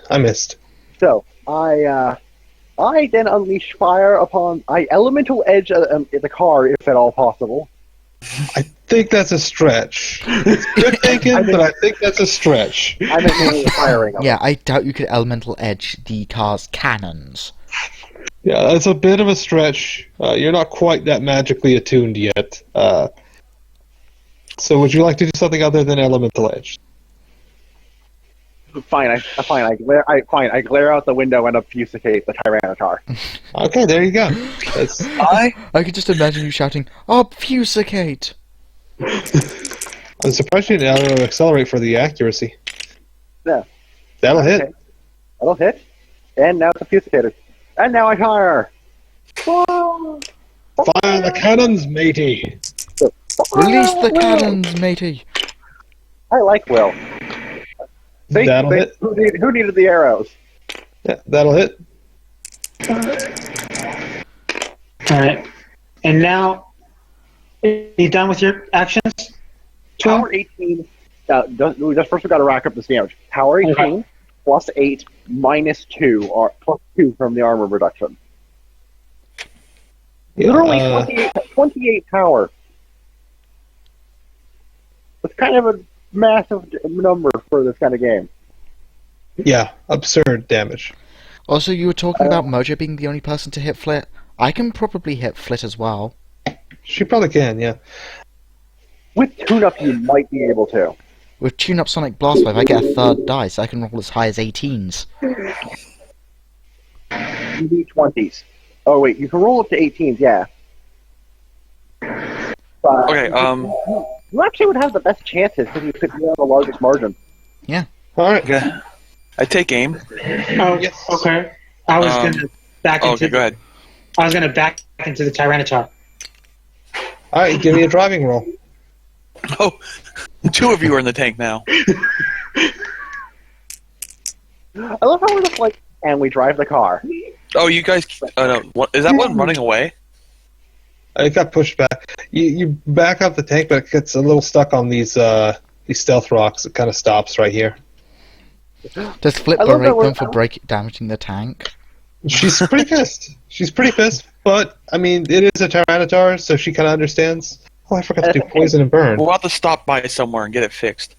I missed. So, I then unleash fire upon... I elemental edge the car, if at all possible. I think that's a stretch. It's good thinking, but I think that's a stretch. I meant mainly firing them. Yeah, I doubt you could elemental edge the car's cannons. Yeah, that's a bit of a stretch. You're not quite that magically attuned yet. So would you like to do something other than elemental edge? Fine, I glare out the window and obfuscate the Tyranitar. Okay, there you go. That's... I could just imagine you shouting, obfuscate! I'm surprised you didn't accelerate for the accuracy. Yeah. That'll hit. That'll hit. And now it's obfuscated. And now I fire! Whoa! Fire the cannons, matey! Release the cannons, matey! I like Will. That'll hit. Who needed the arrows? Yeah, that'll hit. Alright. And now, are you done with your actions? Power 18. Just first we got to rack up this damage. Power 18 Okay. plus 8 minus 2, or plus 2 from the armor reduction. Yeah, Literally 28 power. It's kind of a massive number for this kind of game. Yeah, absurd damage. Also, you were talking about Mojo being the only person to hit Flit. I can probably hit Flit as well. She probably can, yeah. With tune-up, you might be able to. With Tune-Up Sonic Blast Wave, I get a third dice. I can roll as high as 18s. You need 20s. Oh, wait, you can roll up to 18s, yeah. Okay, You actually would have the best chances because you could be on the largest margin. Alright. okay. I take aim. Oh, yes. Okay. I was gonna back into. Okay, go ahead. I was gonna back into the Tyranitar. Alright, give me a driving roll. Oh, 2 of you are in the tank now. I love how we're just like, and we drive the car. Oh, you guys. No, what, is that one running away? It got pushed back. You back up the tank, but it gets a little stuck on these stealth rocks. It kind of stops right here. Does Flip I love that berate we're- them for damaging the tank? She's pretty pissed. She's pretty pissed, but I mean, it is a Tyranitar, so she kind of understands. Oh, I forgot to do poison and burn. We'll have to stop by somewhere and get it fixed.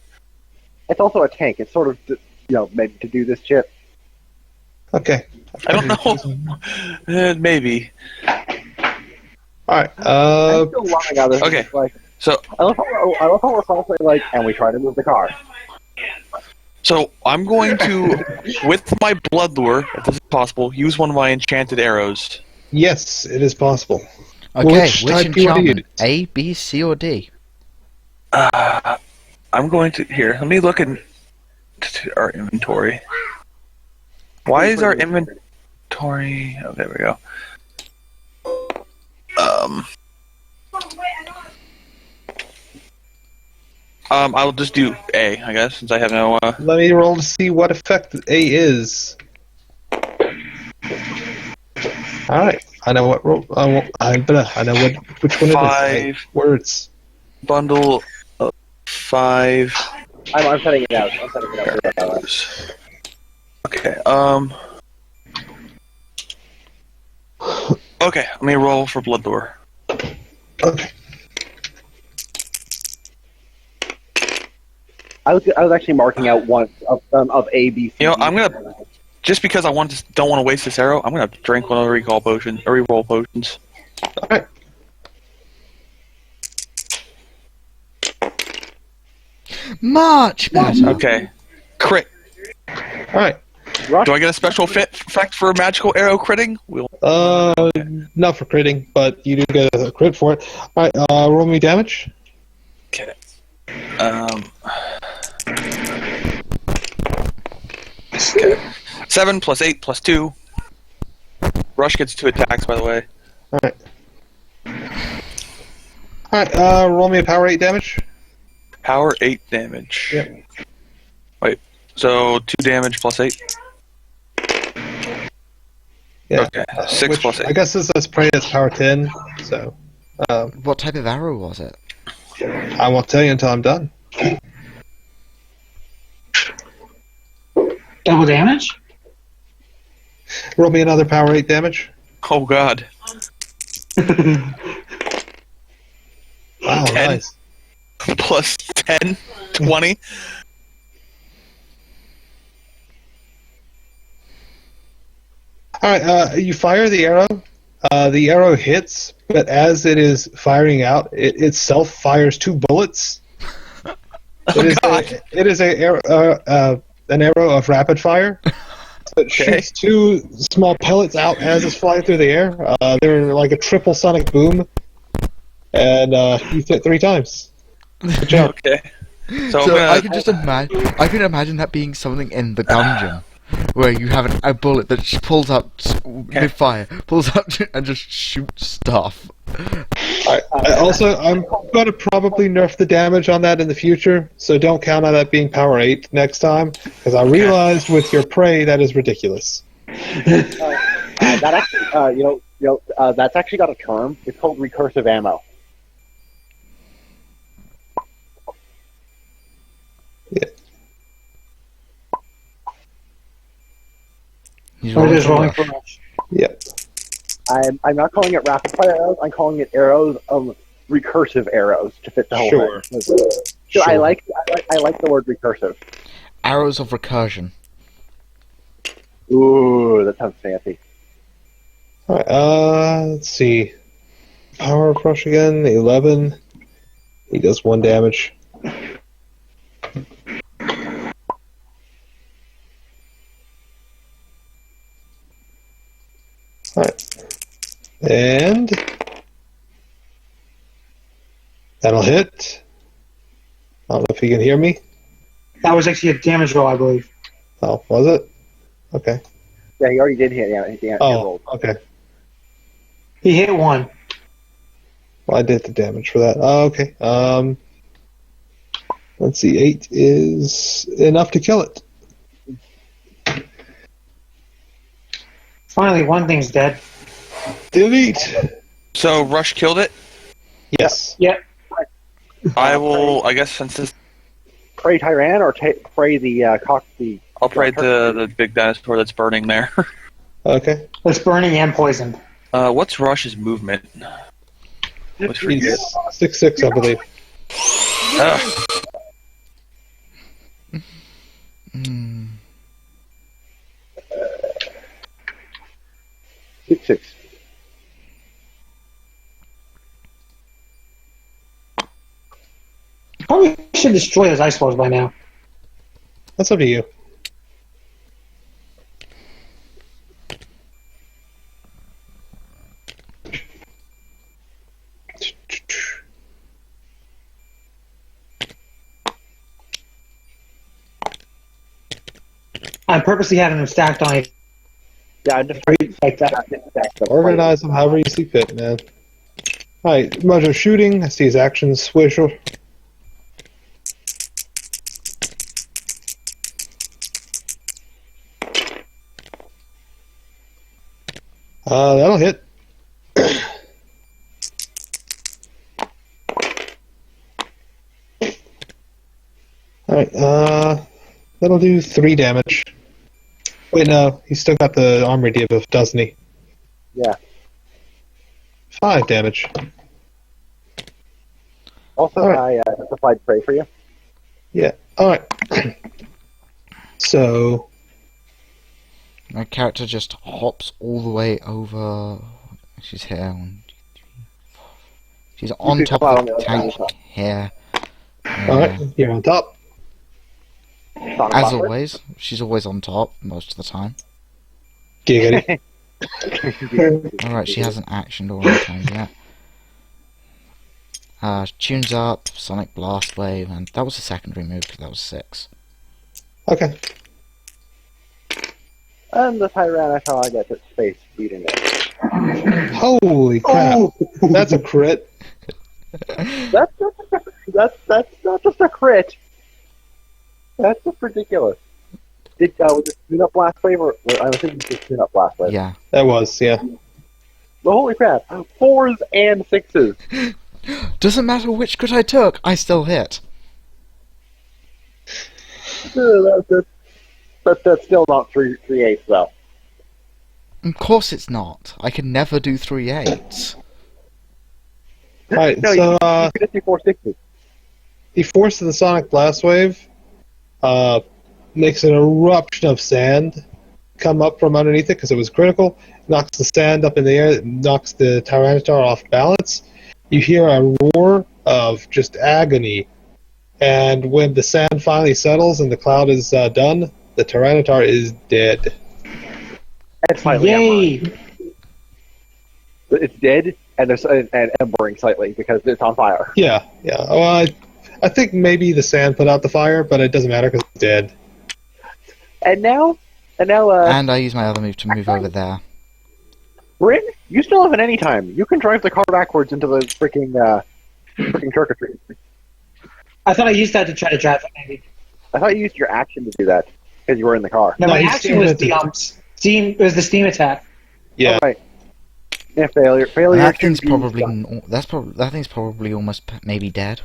It's also a tank. It's sort of, meant to do this shit. Okay. I don't know. Maybe. All right. I'm still lying out this. Okay. Like, So I love how we're constantly like, and we try to move the car. So I'm going to, with my blood lure, if this is possible, use one of my enchanted arrows. Yes, it is possible. Okay, Which which type do you want to enchantment? use? A, B, C, or D? I'm going to let me look at our inventory. Why is our inventory? Oh, there we go. I'll just do A, I guess, since I have no. Let me roll to see what effect A is. All right, I know what roll. I know which one it is. 5 Words. bundle of 5 I'm setting it out. I'm setting it out. arrows. Okay. Okay, let me roll for blood lure. Okay. I was actually marking out one of A, B, C. You know, I'm gonna just because I don't want to waste this arrow. I'm gonna drink one of the recall potions, or reroll potions. All right. Much better. Okay. Crit. All right. Do I get a special effect for magical arrow critting? Not for critting, but you do get a crit for it. All right. Roll me damage. Okay. 7 plus 8 plus 2. Rush gets 2 attacks, by the way. All right. All right. Roll me a power 8 damage. Power 8 damage. Yep. Wait. So 2 damage plus 8. Yeah. Okay. 6 plus 8. I guess this is prey as power 10. So. What type of arrow was it? I won't tell you until I'm done. Double damage? Roll me another power 8 damage. Oh god. Wow, 10. nice. Plus 10. 20. Alright, you fire the arrow. The arrow hits, but as it is firing out, it itself fires 2 bullets. It is an arrow of rapid fire. So it shoots 2 small pellets out as it's flying through the air. They're like a triple sonic boom. And you hit 3 times. Good job. Okay. So I can just imagine that being something in the dungeon where you have a bullet that just pulls up mid-fire, pulls up and just shoots stuff. I'm going to probably nerf the damage on that in the future, so don't count on that being power 8 next time, because I realized with your prey that is ridiculous. That actually, that's actually got a term. It's called recursive ammo. Yeah. Or just rolling for rush. Yep. I'm not calling it rapid fire arrows. I'm calling it arrows of recursive arrows to fit the whole thing. So Sure. I like the word recursive. Arrows of recursion. Ooh, that sounds fancy. Alright, let's see. Power crush again, 11. He does 1 damage. Alright. And that'll hit. I don't know if you can hear me. That was actually a damage roll, I believe. Oh, was it? Okay. Yeah, he already did hit. Yeah, Oh, okay. He hit 1. Well, I did the damage for that. Oh, okay. Let's see. 8 is enough to kill it. Finally, one thing's dead. Delete. So Rush killed it. Yes. Yep. I will. I guess since this. Prey Tyran or prey the I'll pray to the big dinosaur that's burning there. Okay. It's burning and poisoned. What's Rush's movement? What's He's 6'6", I believe. Hmm. 6'6". Probably should destroy those ice walls by now. That's up to you. I'm purposely having them stacked on it Yeah, I just like that. Organize them however you see fit, man. Alright, Roger shooting. I see his actions. Swisher. That'll hit. Alright, that'll do 3 damage. Wait, no, he's still got the armory debuff, doesn't he? Yeah. 5 damage. Also, Alright. I supplied prey for you. Yeah, alright. So, My character just hops all the way over. She's here. 1, 2, 3, 4. She's on could top come out of on the the other tank side. here. alright, you're on top. Sonic As Blast. always, she's always on top most of the time. Giggity. Alright, she hasn't actioned or anything yet. Tunes up, Sonic Blast Wave, and that was a secondary move because that was 6. Okay. And the Tyranitar gets its face beaten in. Holy crap. That's a crit. That's not just a crit. That's just ridiculous. Was it tune-up blast wave or I was thinking just tune-up blast wave? Yeah. That was, yeah. But holy crap, 4s and 6s. Doesn't matter which crit I took, I still hit. That's still not 3/8 though. Of course it's not. I can never do 3/8. Alright, No, so, you could just do 4 6s. the force of the Sonic Blast Wave makes an eruption of sand come up from underneath it because it was critical. Knocks the sand up in the air, knocks the Tyranitar off balance. You hear a roar of just agony. And when the sand finally settles and the cloud is done, the Tyranitar is dead. It's slightly Yay! embering. It's dead and there's and embering slightly because it's on fire. Yeah, yeah. Well, I think maybe the sand put out the fire, but it doesn't matter because it's dead. And now, And I use my other move to move over there. Bryn, you still have an anytime. You can drive the car backwards into the freaking circuitry. I thought I used that to try to drive it, maybe. I thought you used your action to do that because you were in the car. No, No, my he's action was steaming the steam. It was the steam attack. Yeah. All right. Yeah, failure. That thing's to be probably done. that thing's probably almost maybe dead.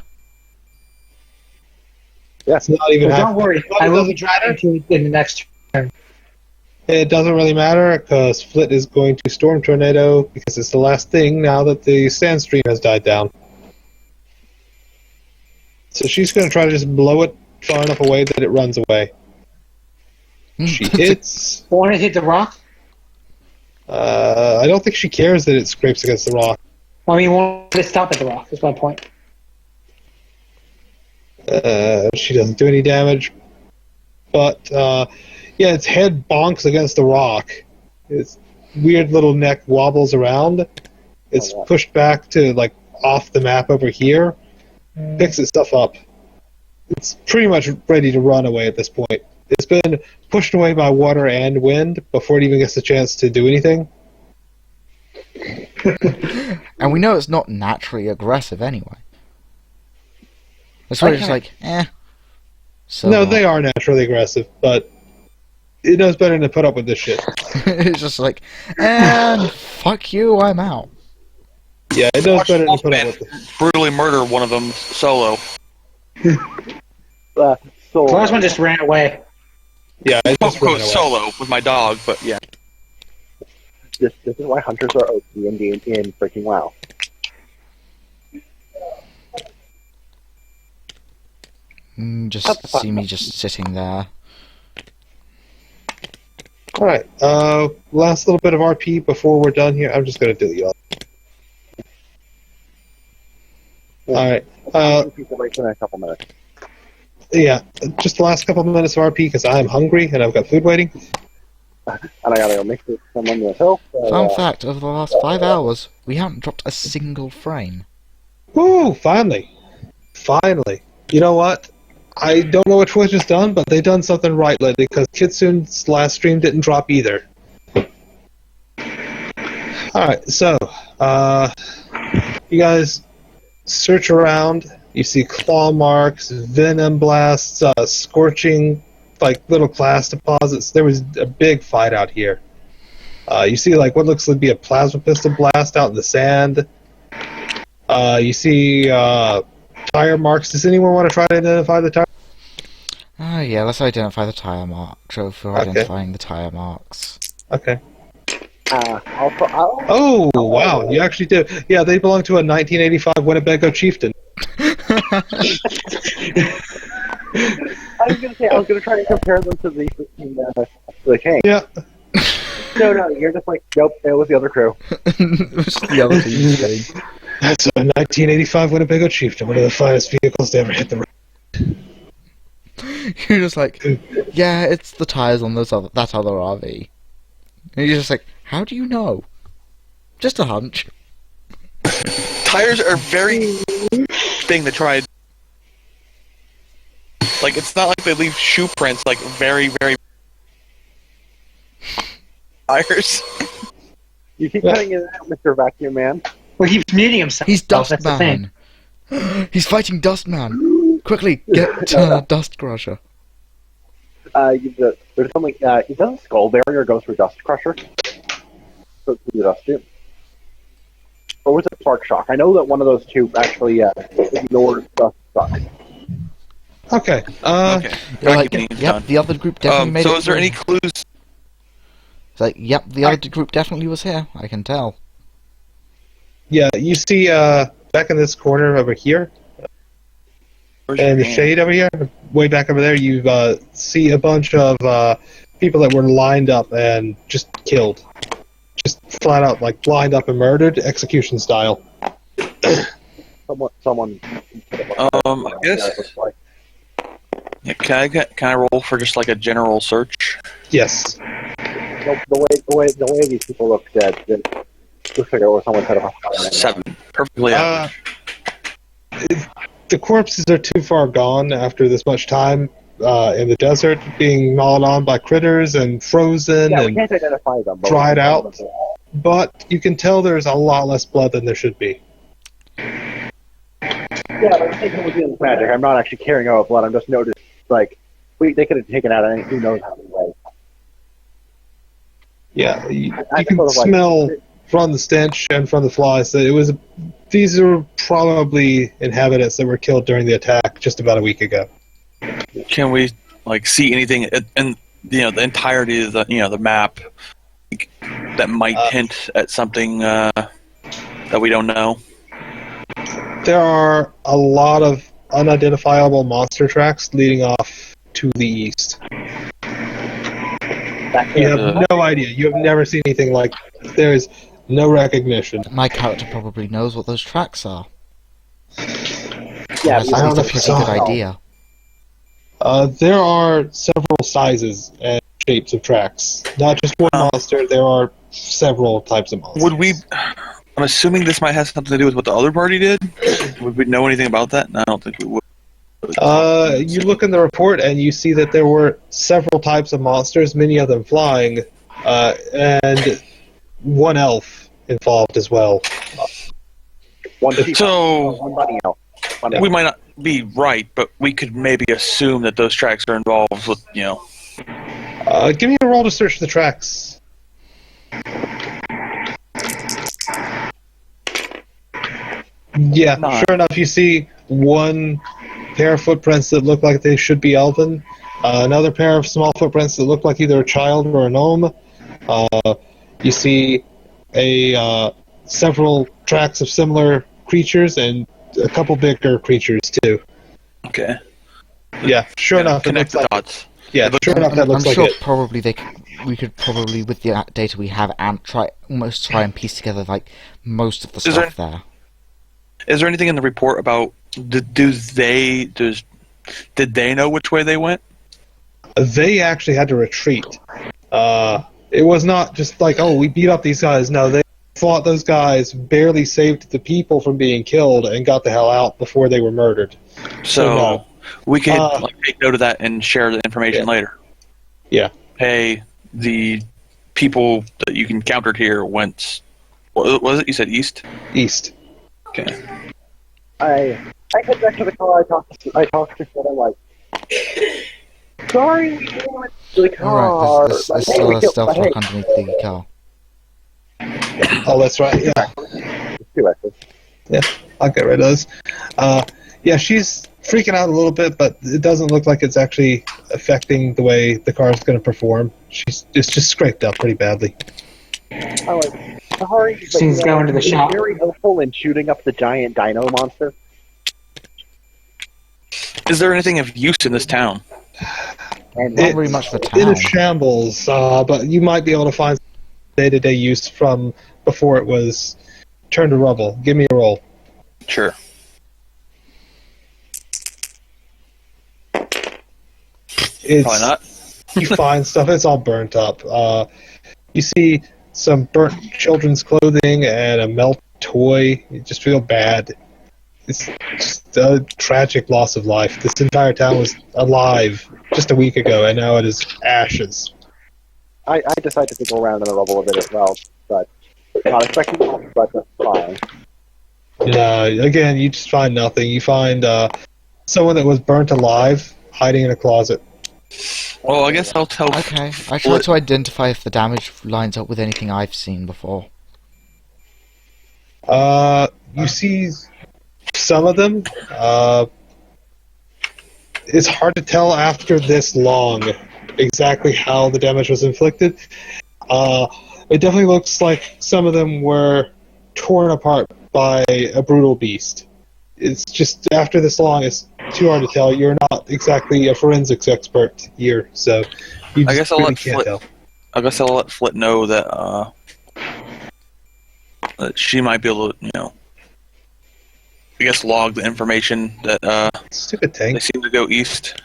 It's not even But half. don't worry, I will be driving to it in the next turn. It doesn't really matter because Flit is going to Storm Tornado because it's the last thing now that the sand stream has died down. So she's going to try to just blow it far enough away that it runs away. She hits. Want to hit the rock? I don't think she cares that it scrapes against the rock. Well, I mean, want to stop at the rock? That's my point. She doesn't do any damage. But, yeah, its head bonks against the rock. Its weird little neck wobbles around. It's pushed back to, like, off the map over here. Picks its stuff up. It's pretty much ready to run away at this point. It's been pushed away by water and wind before it even gets a chance to do anything. And we know it's not naturally aggressive anyway. That's why it's like, So No, they are naturally aggressive, but it knows better than to put up with this shit. it's just like, and fuck you, I'm out. Yeah, it knows Watch better than to put Wolfman up with it. brutally murder one of them solo. So The last one just ran away. Yeah, I just ran Quote away. solo with my dog, but yeah. This is why hunters are OP in freaking WoW. Just see me just sitting there. Alright, last little bit of RP before we're done here. I'm just gonna delete you all. Alright, People right in a couple minutes. yeah, just the last couple of minutes of RP because I'm hungry and I've got food waiting. And I gotta go make someone myself. Fun fact, over the last 5 hours, we haven't dropped a single frame. Woo! Finally! Finally! You know what? I don't know what Twitch has done, but they've done something right lately because Kitsune's last stream didn't drop either. Alright, so, you guys search around. You see claw marks, venom blasts, scorching, like little glass deposits. There was a big fight out here. You see like what looks to be a plasma pistol blast out in the sand. You see tire marks. Does anyone want to try to identify the tire? Oh yeah, let's identify the tire mark. Joe for identifying the tire marks. Okay. I'll Oh, wow, you actually did. Yeah, they belong to a 1985 Winnebago Chieftain. I was gonna try and compare them to the King. Yeah. No, you're just like, nope, it was the other crew. It was the other team's thing. That's a 1985 Winnebago Chieftain, one of the finest vehicles to ever hit the road. You're just like, yeah, it's the tires on that other RV. And you're just like, how do you know? Just a hunch. Tires are very thing to try. Like, it's not like they leave shoe prints, like, very, very... Tires. You keep cutting it out, Mr. Vacuum Man. Well, he's muting himself. He's That's the thing. Dustman. He's fighting Dustman. Quickly, get Dust Crusher. There's something, he does a skull barrier goes through Dust Crusher. So it's the dust too. Or was it Spark Shock? I know that one of those two actually ignores Dust Shock. Okay. Okay. Like, Vacuuming's yep, done. the other group definitely made it. So is there through. any clues? It's like, yep, the other group definitely was here. I can tell. Yeah, you see back in this corner over here, Where's and your the hand? shade over here, way back over there, you see a bunch of people that were lined up and just killed. Just flat out, like, lined up and murdered, execution style. Someone. I guess. Yeah, can I roll for just like a general search? Yes. The way these people look dead, it looks like it was someone set up a fire. 7. Perfectly average. The corpses are too far gone after this much time in the desert, being gnawed on by critters and frozen Yeah, we and can't identify them. But dried out. But you can tell there's a lot less blood than there should be. Yeah, but I'm thinking with the magic. I'm not actually caring about blood. I'm just noticed, like, they could have taken out any who knows how many ways. Yeah, you I can sort of like- smell from the stench and from the flies that these are probably inhabitants that were killed during the attack just about a week ago. Can we like see anything in the entirety of the map that might hint at something that we don't know? There are a lot of unidentifiable monster tracks leading off to the east. You have no idea. You have never seen anything like this. There is no recognition. My character probably knows what those tracks are. Yeah, That's I don't know a if you pretty saw good it. idea. There are several sizes and shapes of tracks. Not just one monster, there are several types of monsters. Would we? I'm assuming this might have something to do with what the other party did. Would we know anything about that? No, I don't think we would. You look in the report and you see that there were several types of monsters, many of them flying, and one elf involved as well. one buddy elf. We might not be right, but we could maybe assume that those tracks are involved with, Give me a roll to search the tracks. Yeah, sure enough, you see one pair of footprints that look like they should be elven. Another pair of small footprints that look like either a child or a gnome. You see several tracks of similar creatures and a couple bigger creatures too. Okay. Yeah, sure enough, it Connect looks the like dots. yeah, sure enough, that looks I'm like sure it. probably we could probably with the data we have and try and piece together like most of the stuff there. Is there anything in the report about did they know which way they went? They actually had to retreat. It was not just like, oh, we beat up these guys. No, they fought those guys, barely saved the people from being killed, and got the hell out before they were murdered. So no. We could take note of that and share the information later. Yeah. Hey, the people that you encountered here went. What was it? You said east? East. Okay. I head back to the car. I talk to him. I'm like, sorry, we went to the car. Alright, there's still a stealth lock underneath the car. Oh, that's right. Yeah. Yeah, I'll get rid of those. Yeah, she's freaking out a little bit, but it doesn't look like it's actually affecting the way the car is going to perform. It's just scraped up pretty badly. I'm like, sorry, but She's going to the shop. Very helpful in shooting up the giant dino monster. Is there anything of use in this town? And Not very much for town. In a shambles, but you might be able to find day-to-day use from before it was turned to rubble. Give me a roll. Sure. Probably not. You find stuff, it's all burnt up. You see some burnt children's clothing and a melt toy. You just feel bad. It's just a tragic loss of life. This entire town was alive just a week ago, and now it is ashes. I decided to go around in the rubble a bit as well, but not expecting that, but that's fine. Again, you just find nothing. You find someone that was burnt alive hiding in a closet. Well, I guess I'll tell. Okay, I try to identify if the damage lines up with anything I've seen before. You see some of them. It's hard to tell after this long exactly how the damage was inflicted. It definitely looks like some of them were torn apart by a brutal beast. It's just, after this long, it's too hard to tell. You're not exactly a forensics expert here, so you just really can't tell. I guess I'll let Flit know that that she might be able to, I guess log the information that stupid tank. They seem to go east.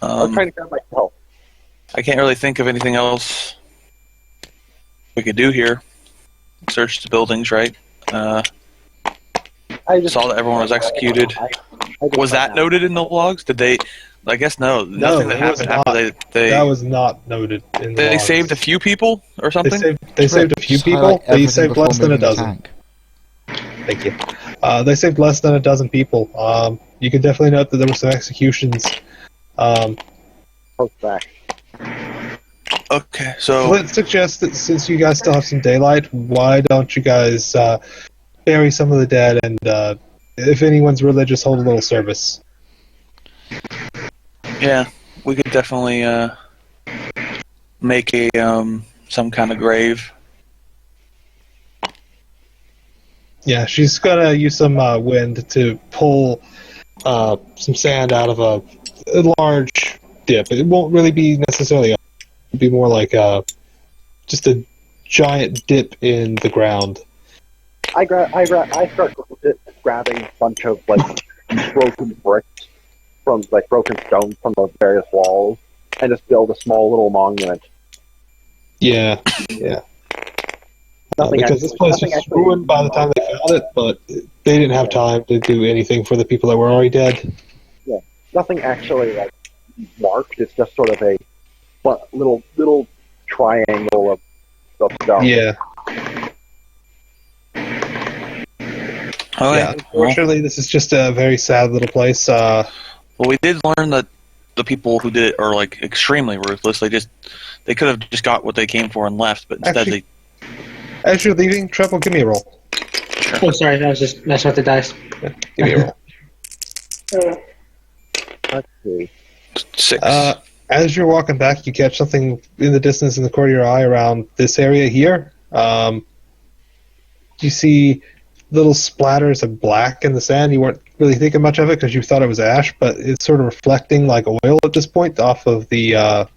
I'm trying to grab myself. I can't really think of anything else we could do here. Search the buildings, right? I just saw that everyone was executed. Was that noted in the logs? Did they? I guess no. Nothing that happened after they. That was not noted in the They logs. saved a few people or something. They saved a few people. They saved less than a dozen. Thank you. They saved less than a dozen people. You can definitely note that there were some executions. Back. Okay, so let's suggest that since you guys still have some daylight, why don't you guys bury some of the dead, and if anyone's religious, hold a little service. Yeah, we could definitely make a some kind of grave. Yeah, she's gonna use some wind to pull some sand out of a large dip. It won't really be necessarily. It'll be more like just a giant dip in the ground. I start grabbing a bunch of broken bricks from broken stones from the various walls, and just build a small little monument. Yeah. Because this place was ruined by the time they found it, but they didn't have time to do anything for the people that were already dead. Yeah, nothing actually marked. It's just sort of a little triangle of stuff. Yeah. Oh, yeah. Unfortunately, this is just a very sad little place. Well, we did learn that the people who did it are extremely ruthless. They could have just got what they came for and left, but instead Actually, as you're leaving, Treble, give me a roll. Sure. Oh, sorry, I was just messing with the dice. Yeah, give me a roll. Let's see. 6. As you're walking back, you catch something in the distance in the corner of your eye around this area here. You see little splatters of black in the sand. You weren't really thinking much of it because you thought it was ash, but it's sort of reflecting like oil at this point off of the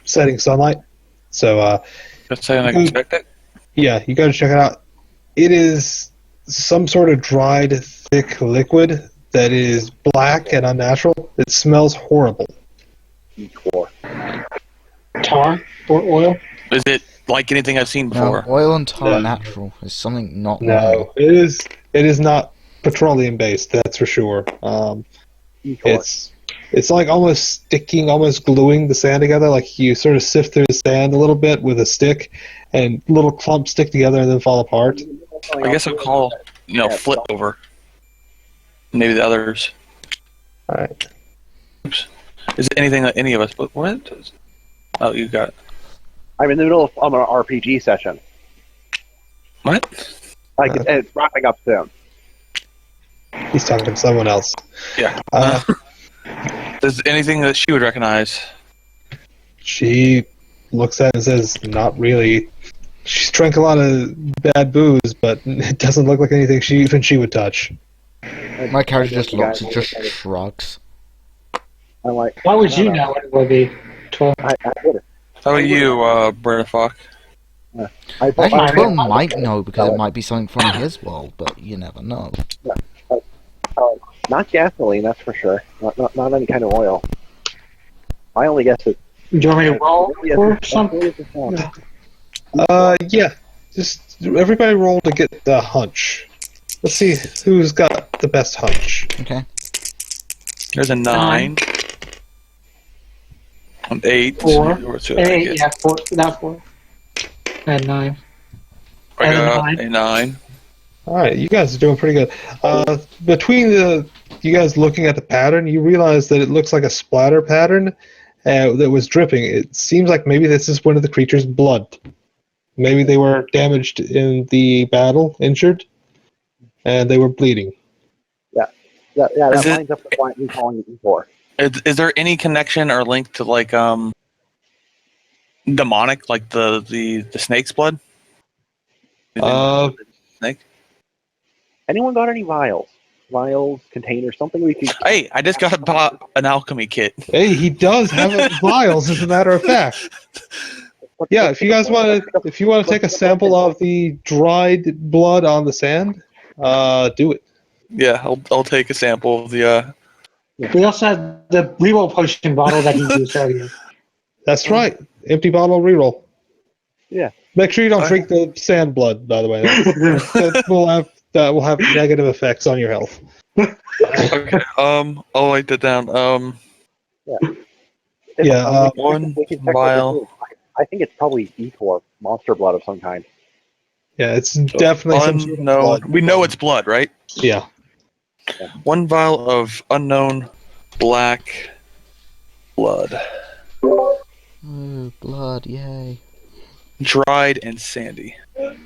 setting sunlight. So That's how I expect it. yeah, you got to check it out. It is some sort of dried, thick liquid that is black and unnatural. It smells horrible. Tar or oil? Is it like anything I've seen before? No, oil and tar are natural. It's something not No, normal. it is not petroleum based. That's for sure. It's like almost sticking, almost gluing the sand together. Like you sort of sift through the sand a little bit with a stick, and little clumps stick together and then fall apart. I guess I'll call, flip over. Maybe the others. All right. Oops. Is it anything that any of us? But what? Oh, you got. I'm in the middle of an RPG session. What? It's wrapping up soon. He's talking to someone else. Yeah. Is anything that she would recognize? She looks at it and says, "Not really." She's drank a lot of bad booze, but it doesn't look like anything she would touch. My character just looks and just shrugs. I'm like, Why would you know what it would be? 12. I would have. How about you, Brenda Falk? Actually, Will might know because it might be something from his world, but you never know. Not gasoline, that's for sure. Not any kind of oil. I only guess it. Do you want me to roll or something? Yeah. Just everybody roll to get the hunch. Let's see who's got the best hunch. Okay. There's a 9. An 8. 4. 8, yeah, 4. Not 4. And 9. I got And a 9. All right, you guys are doing pretty good. Between you guys looking at the pattern, you realize that it looks like a splatter pattern that was dripping. It seems like maybe this is one of the creature's blood. Maybe they were damaged in the battle, injured, and they were bleeding. That lines up with what we're calling it before. Is there any connection or link to like demonic, like the snake's blood? Snake. Anyone got any vials? Vials, containers, something we could. Hey, I just got an alchemy kit. Hey, he does have vials, as a matter of fact. Yeah, if you guys want to take a sample of the dried blood on the sand, do it. Yeah, I'll take a sample of the. We also have the reroll potion bottle that he used earlier. That's right. Empty bottle reroll. Yeah. Make sure you don't drink the sand blood, by the way. That will have negative effects on your health. Okay. I'll write that down. One vial. I think it's probably Ethor, monster blood of some kind. Yeah, it's definitely some sort of blood. We know it's blood, right? Yeah. 1 vial of unknown black blood. Oh, blood, yay. Dried and sandy. This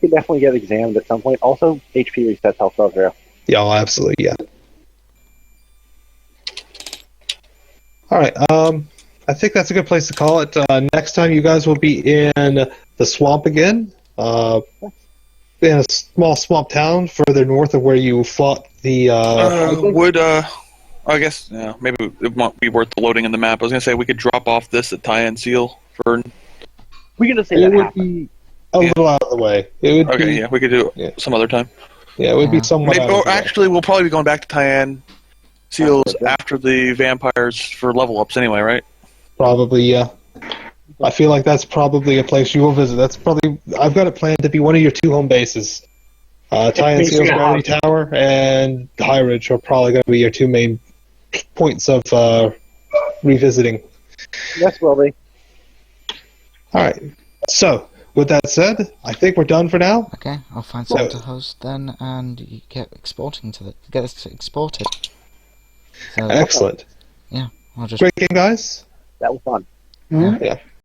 could definitely get examined at some point. Also, HP resets health spells there. Yeah, oh, absolutely, yeah. Alright, I think that's a good place to call it. Next time you guys will be in the swamp again. In a small swamp town further north of where you fought the... I guess, maybe it might be worth loading in the map. I was going to say we could drop off this at Tie-In Seal for... We're going to say it that would happened. be a little out of the way. It would be, we could do it some other time. Yeah, it would be somewhat out of the way. Actually, we'll probably be going back to Tie-In Seals after the vampires for level ups anyway, right? Probably, yeah. I feel like that's probably a place you will visit. That's probably... I've got it planned to be one of your 2 home bases. Tie-In Seals Gravity Tower and High Ridge are probably going to be your 2 main points of revisiting. Yes, will be. Alright. So, with that said, I think we're done for now. Okay, I'll find someone to host then, and you get this exported. So, Excellent. Yeah, I'll just... Great game, guys. That was fun. Mm-hmm. Yeah.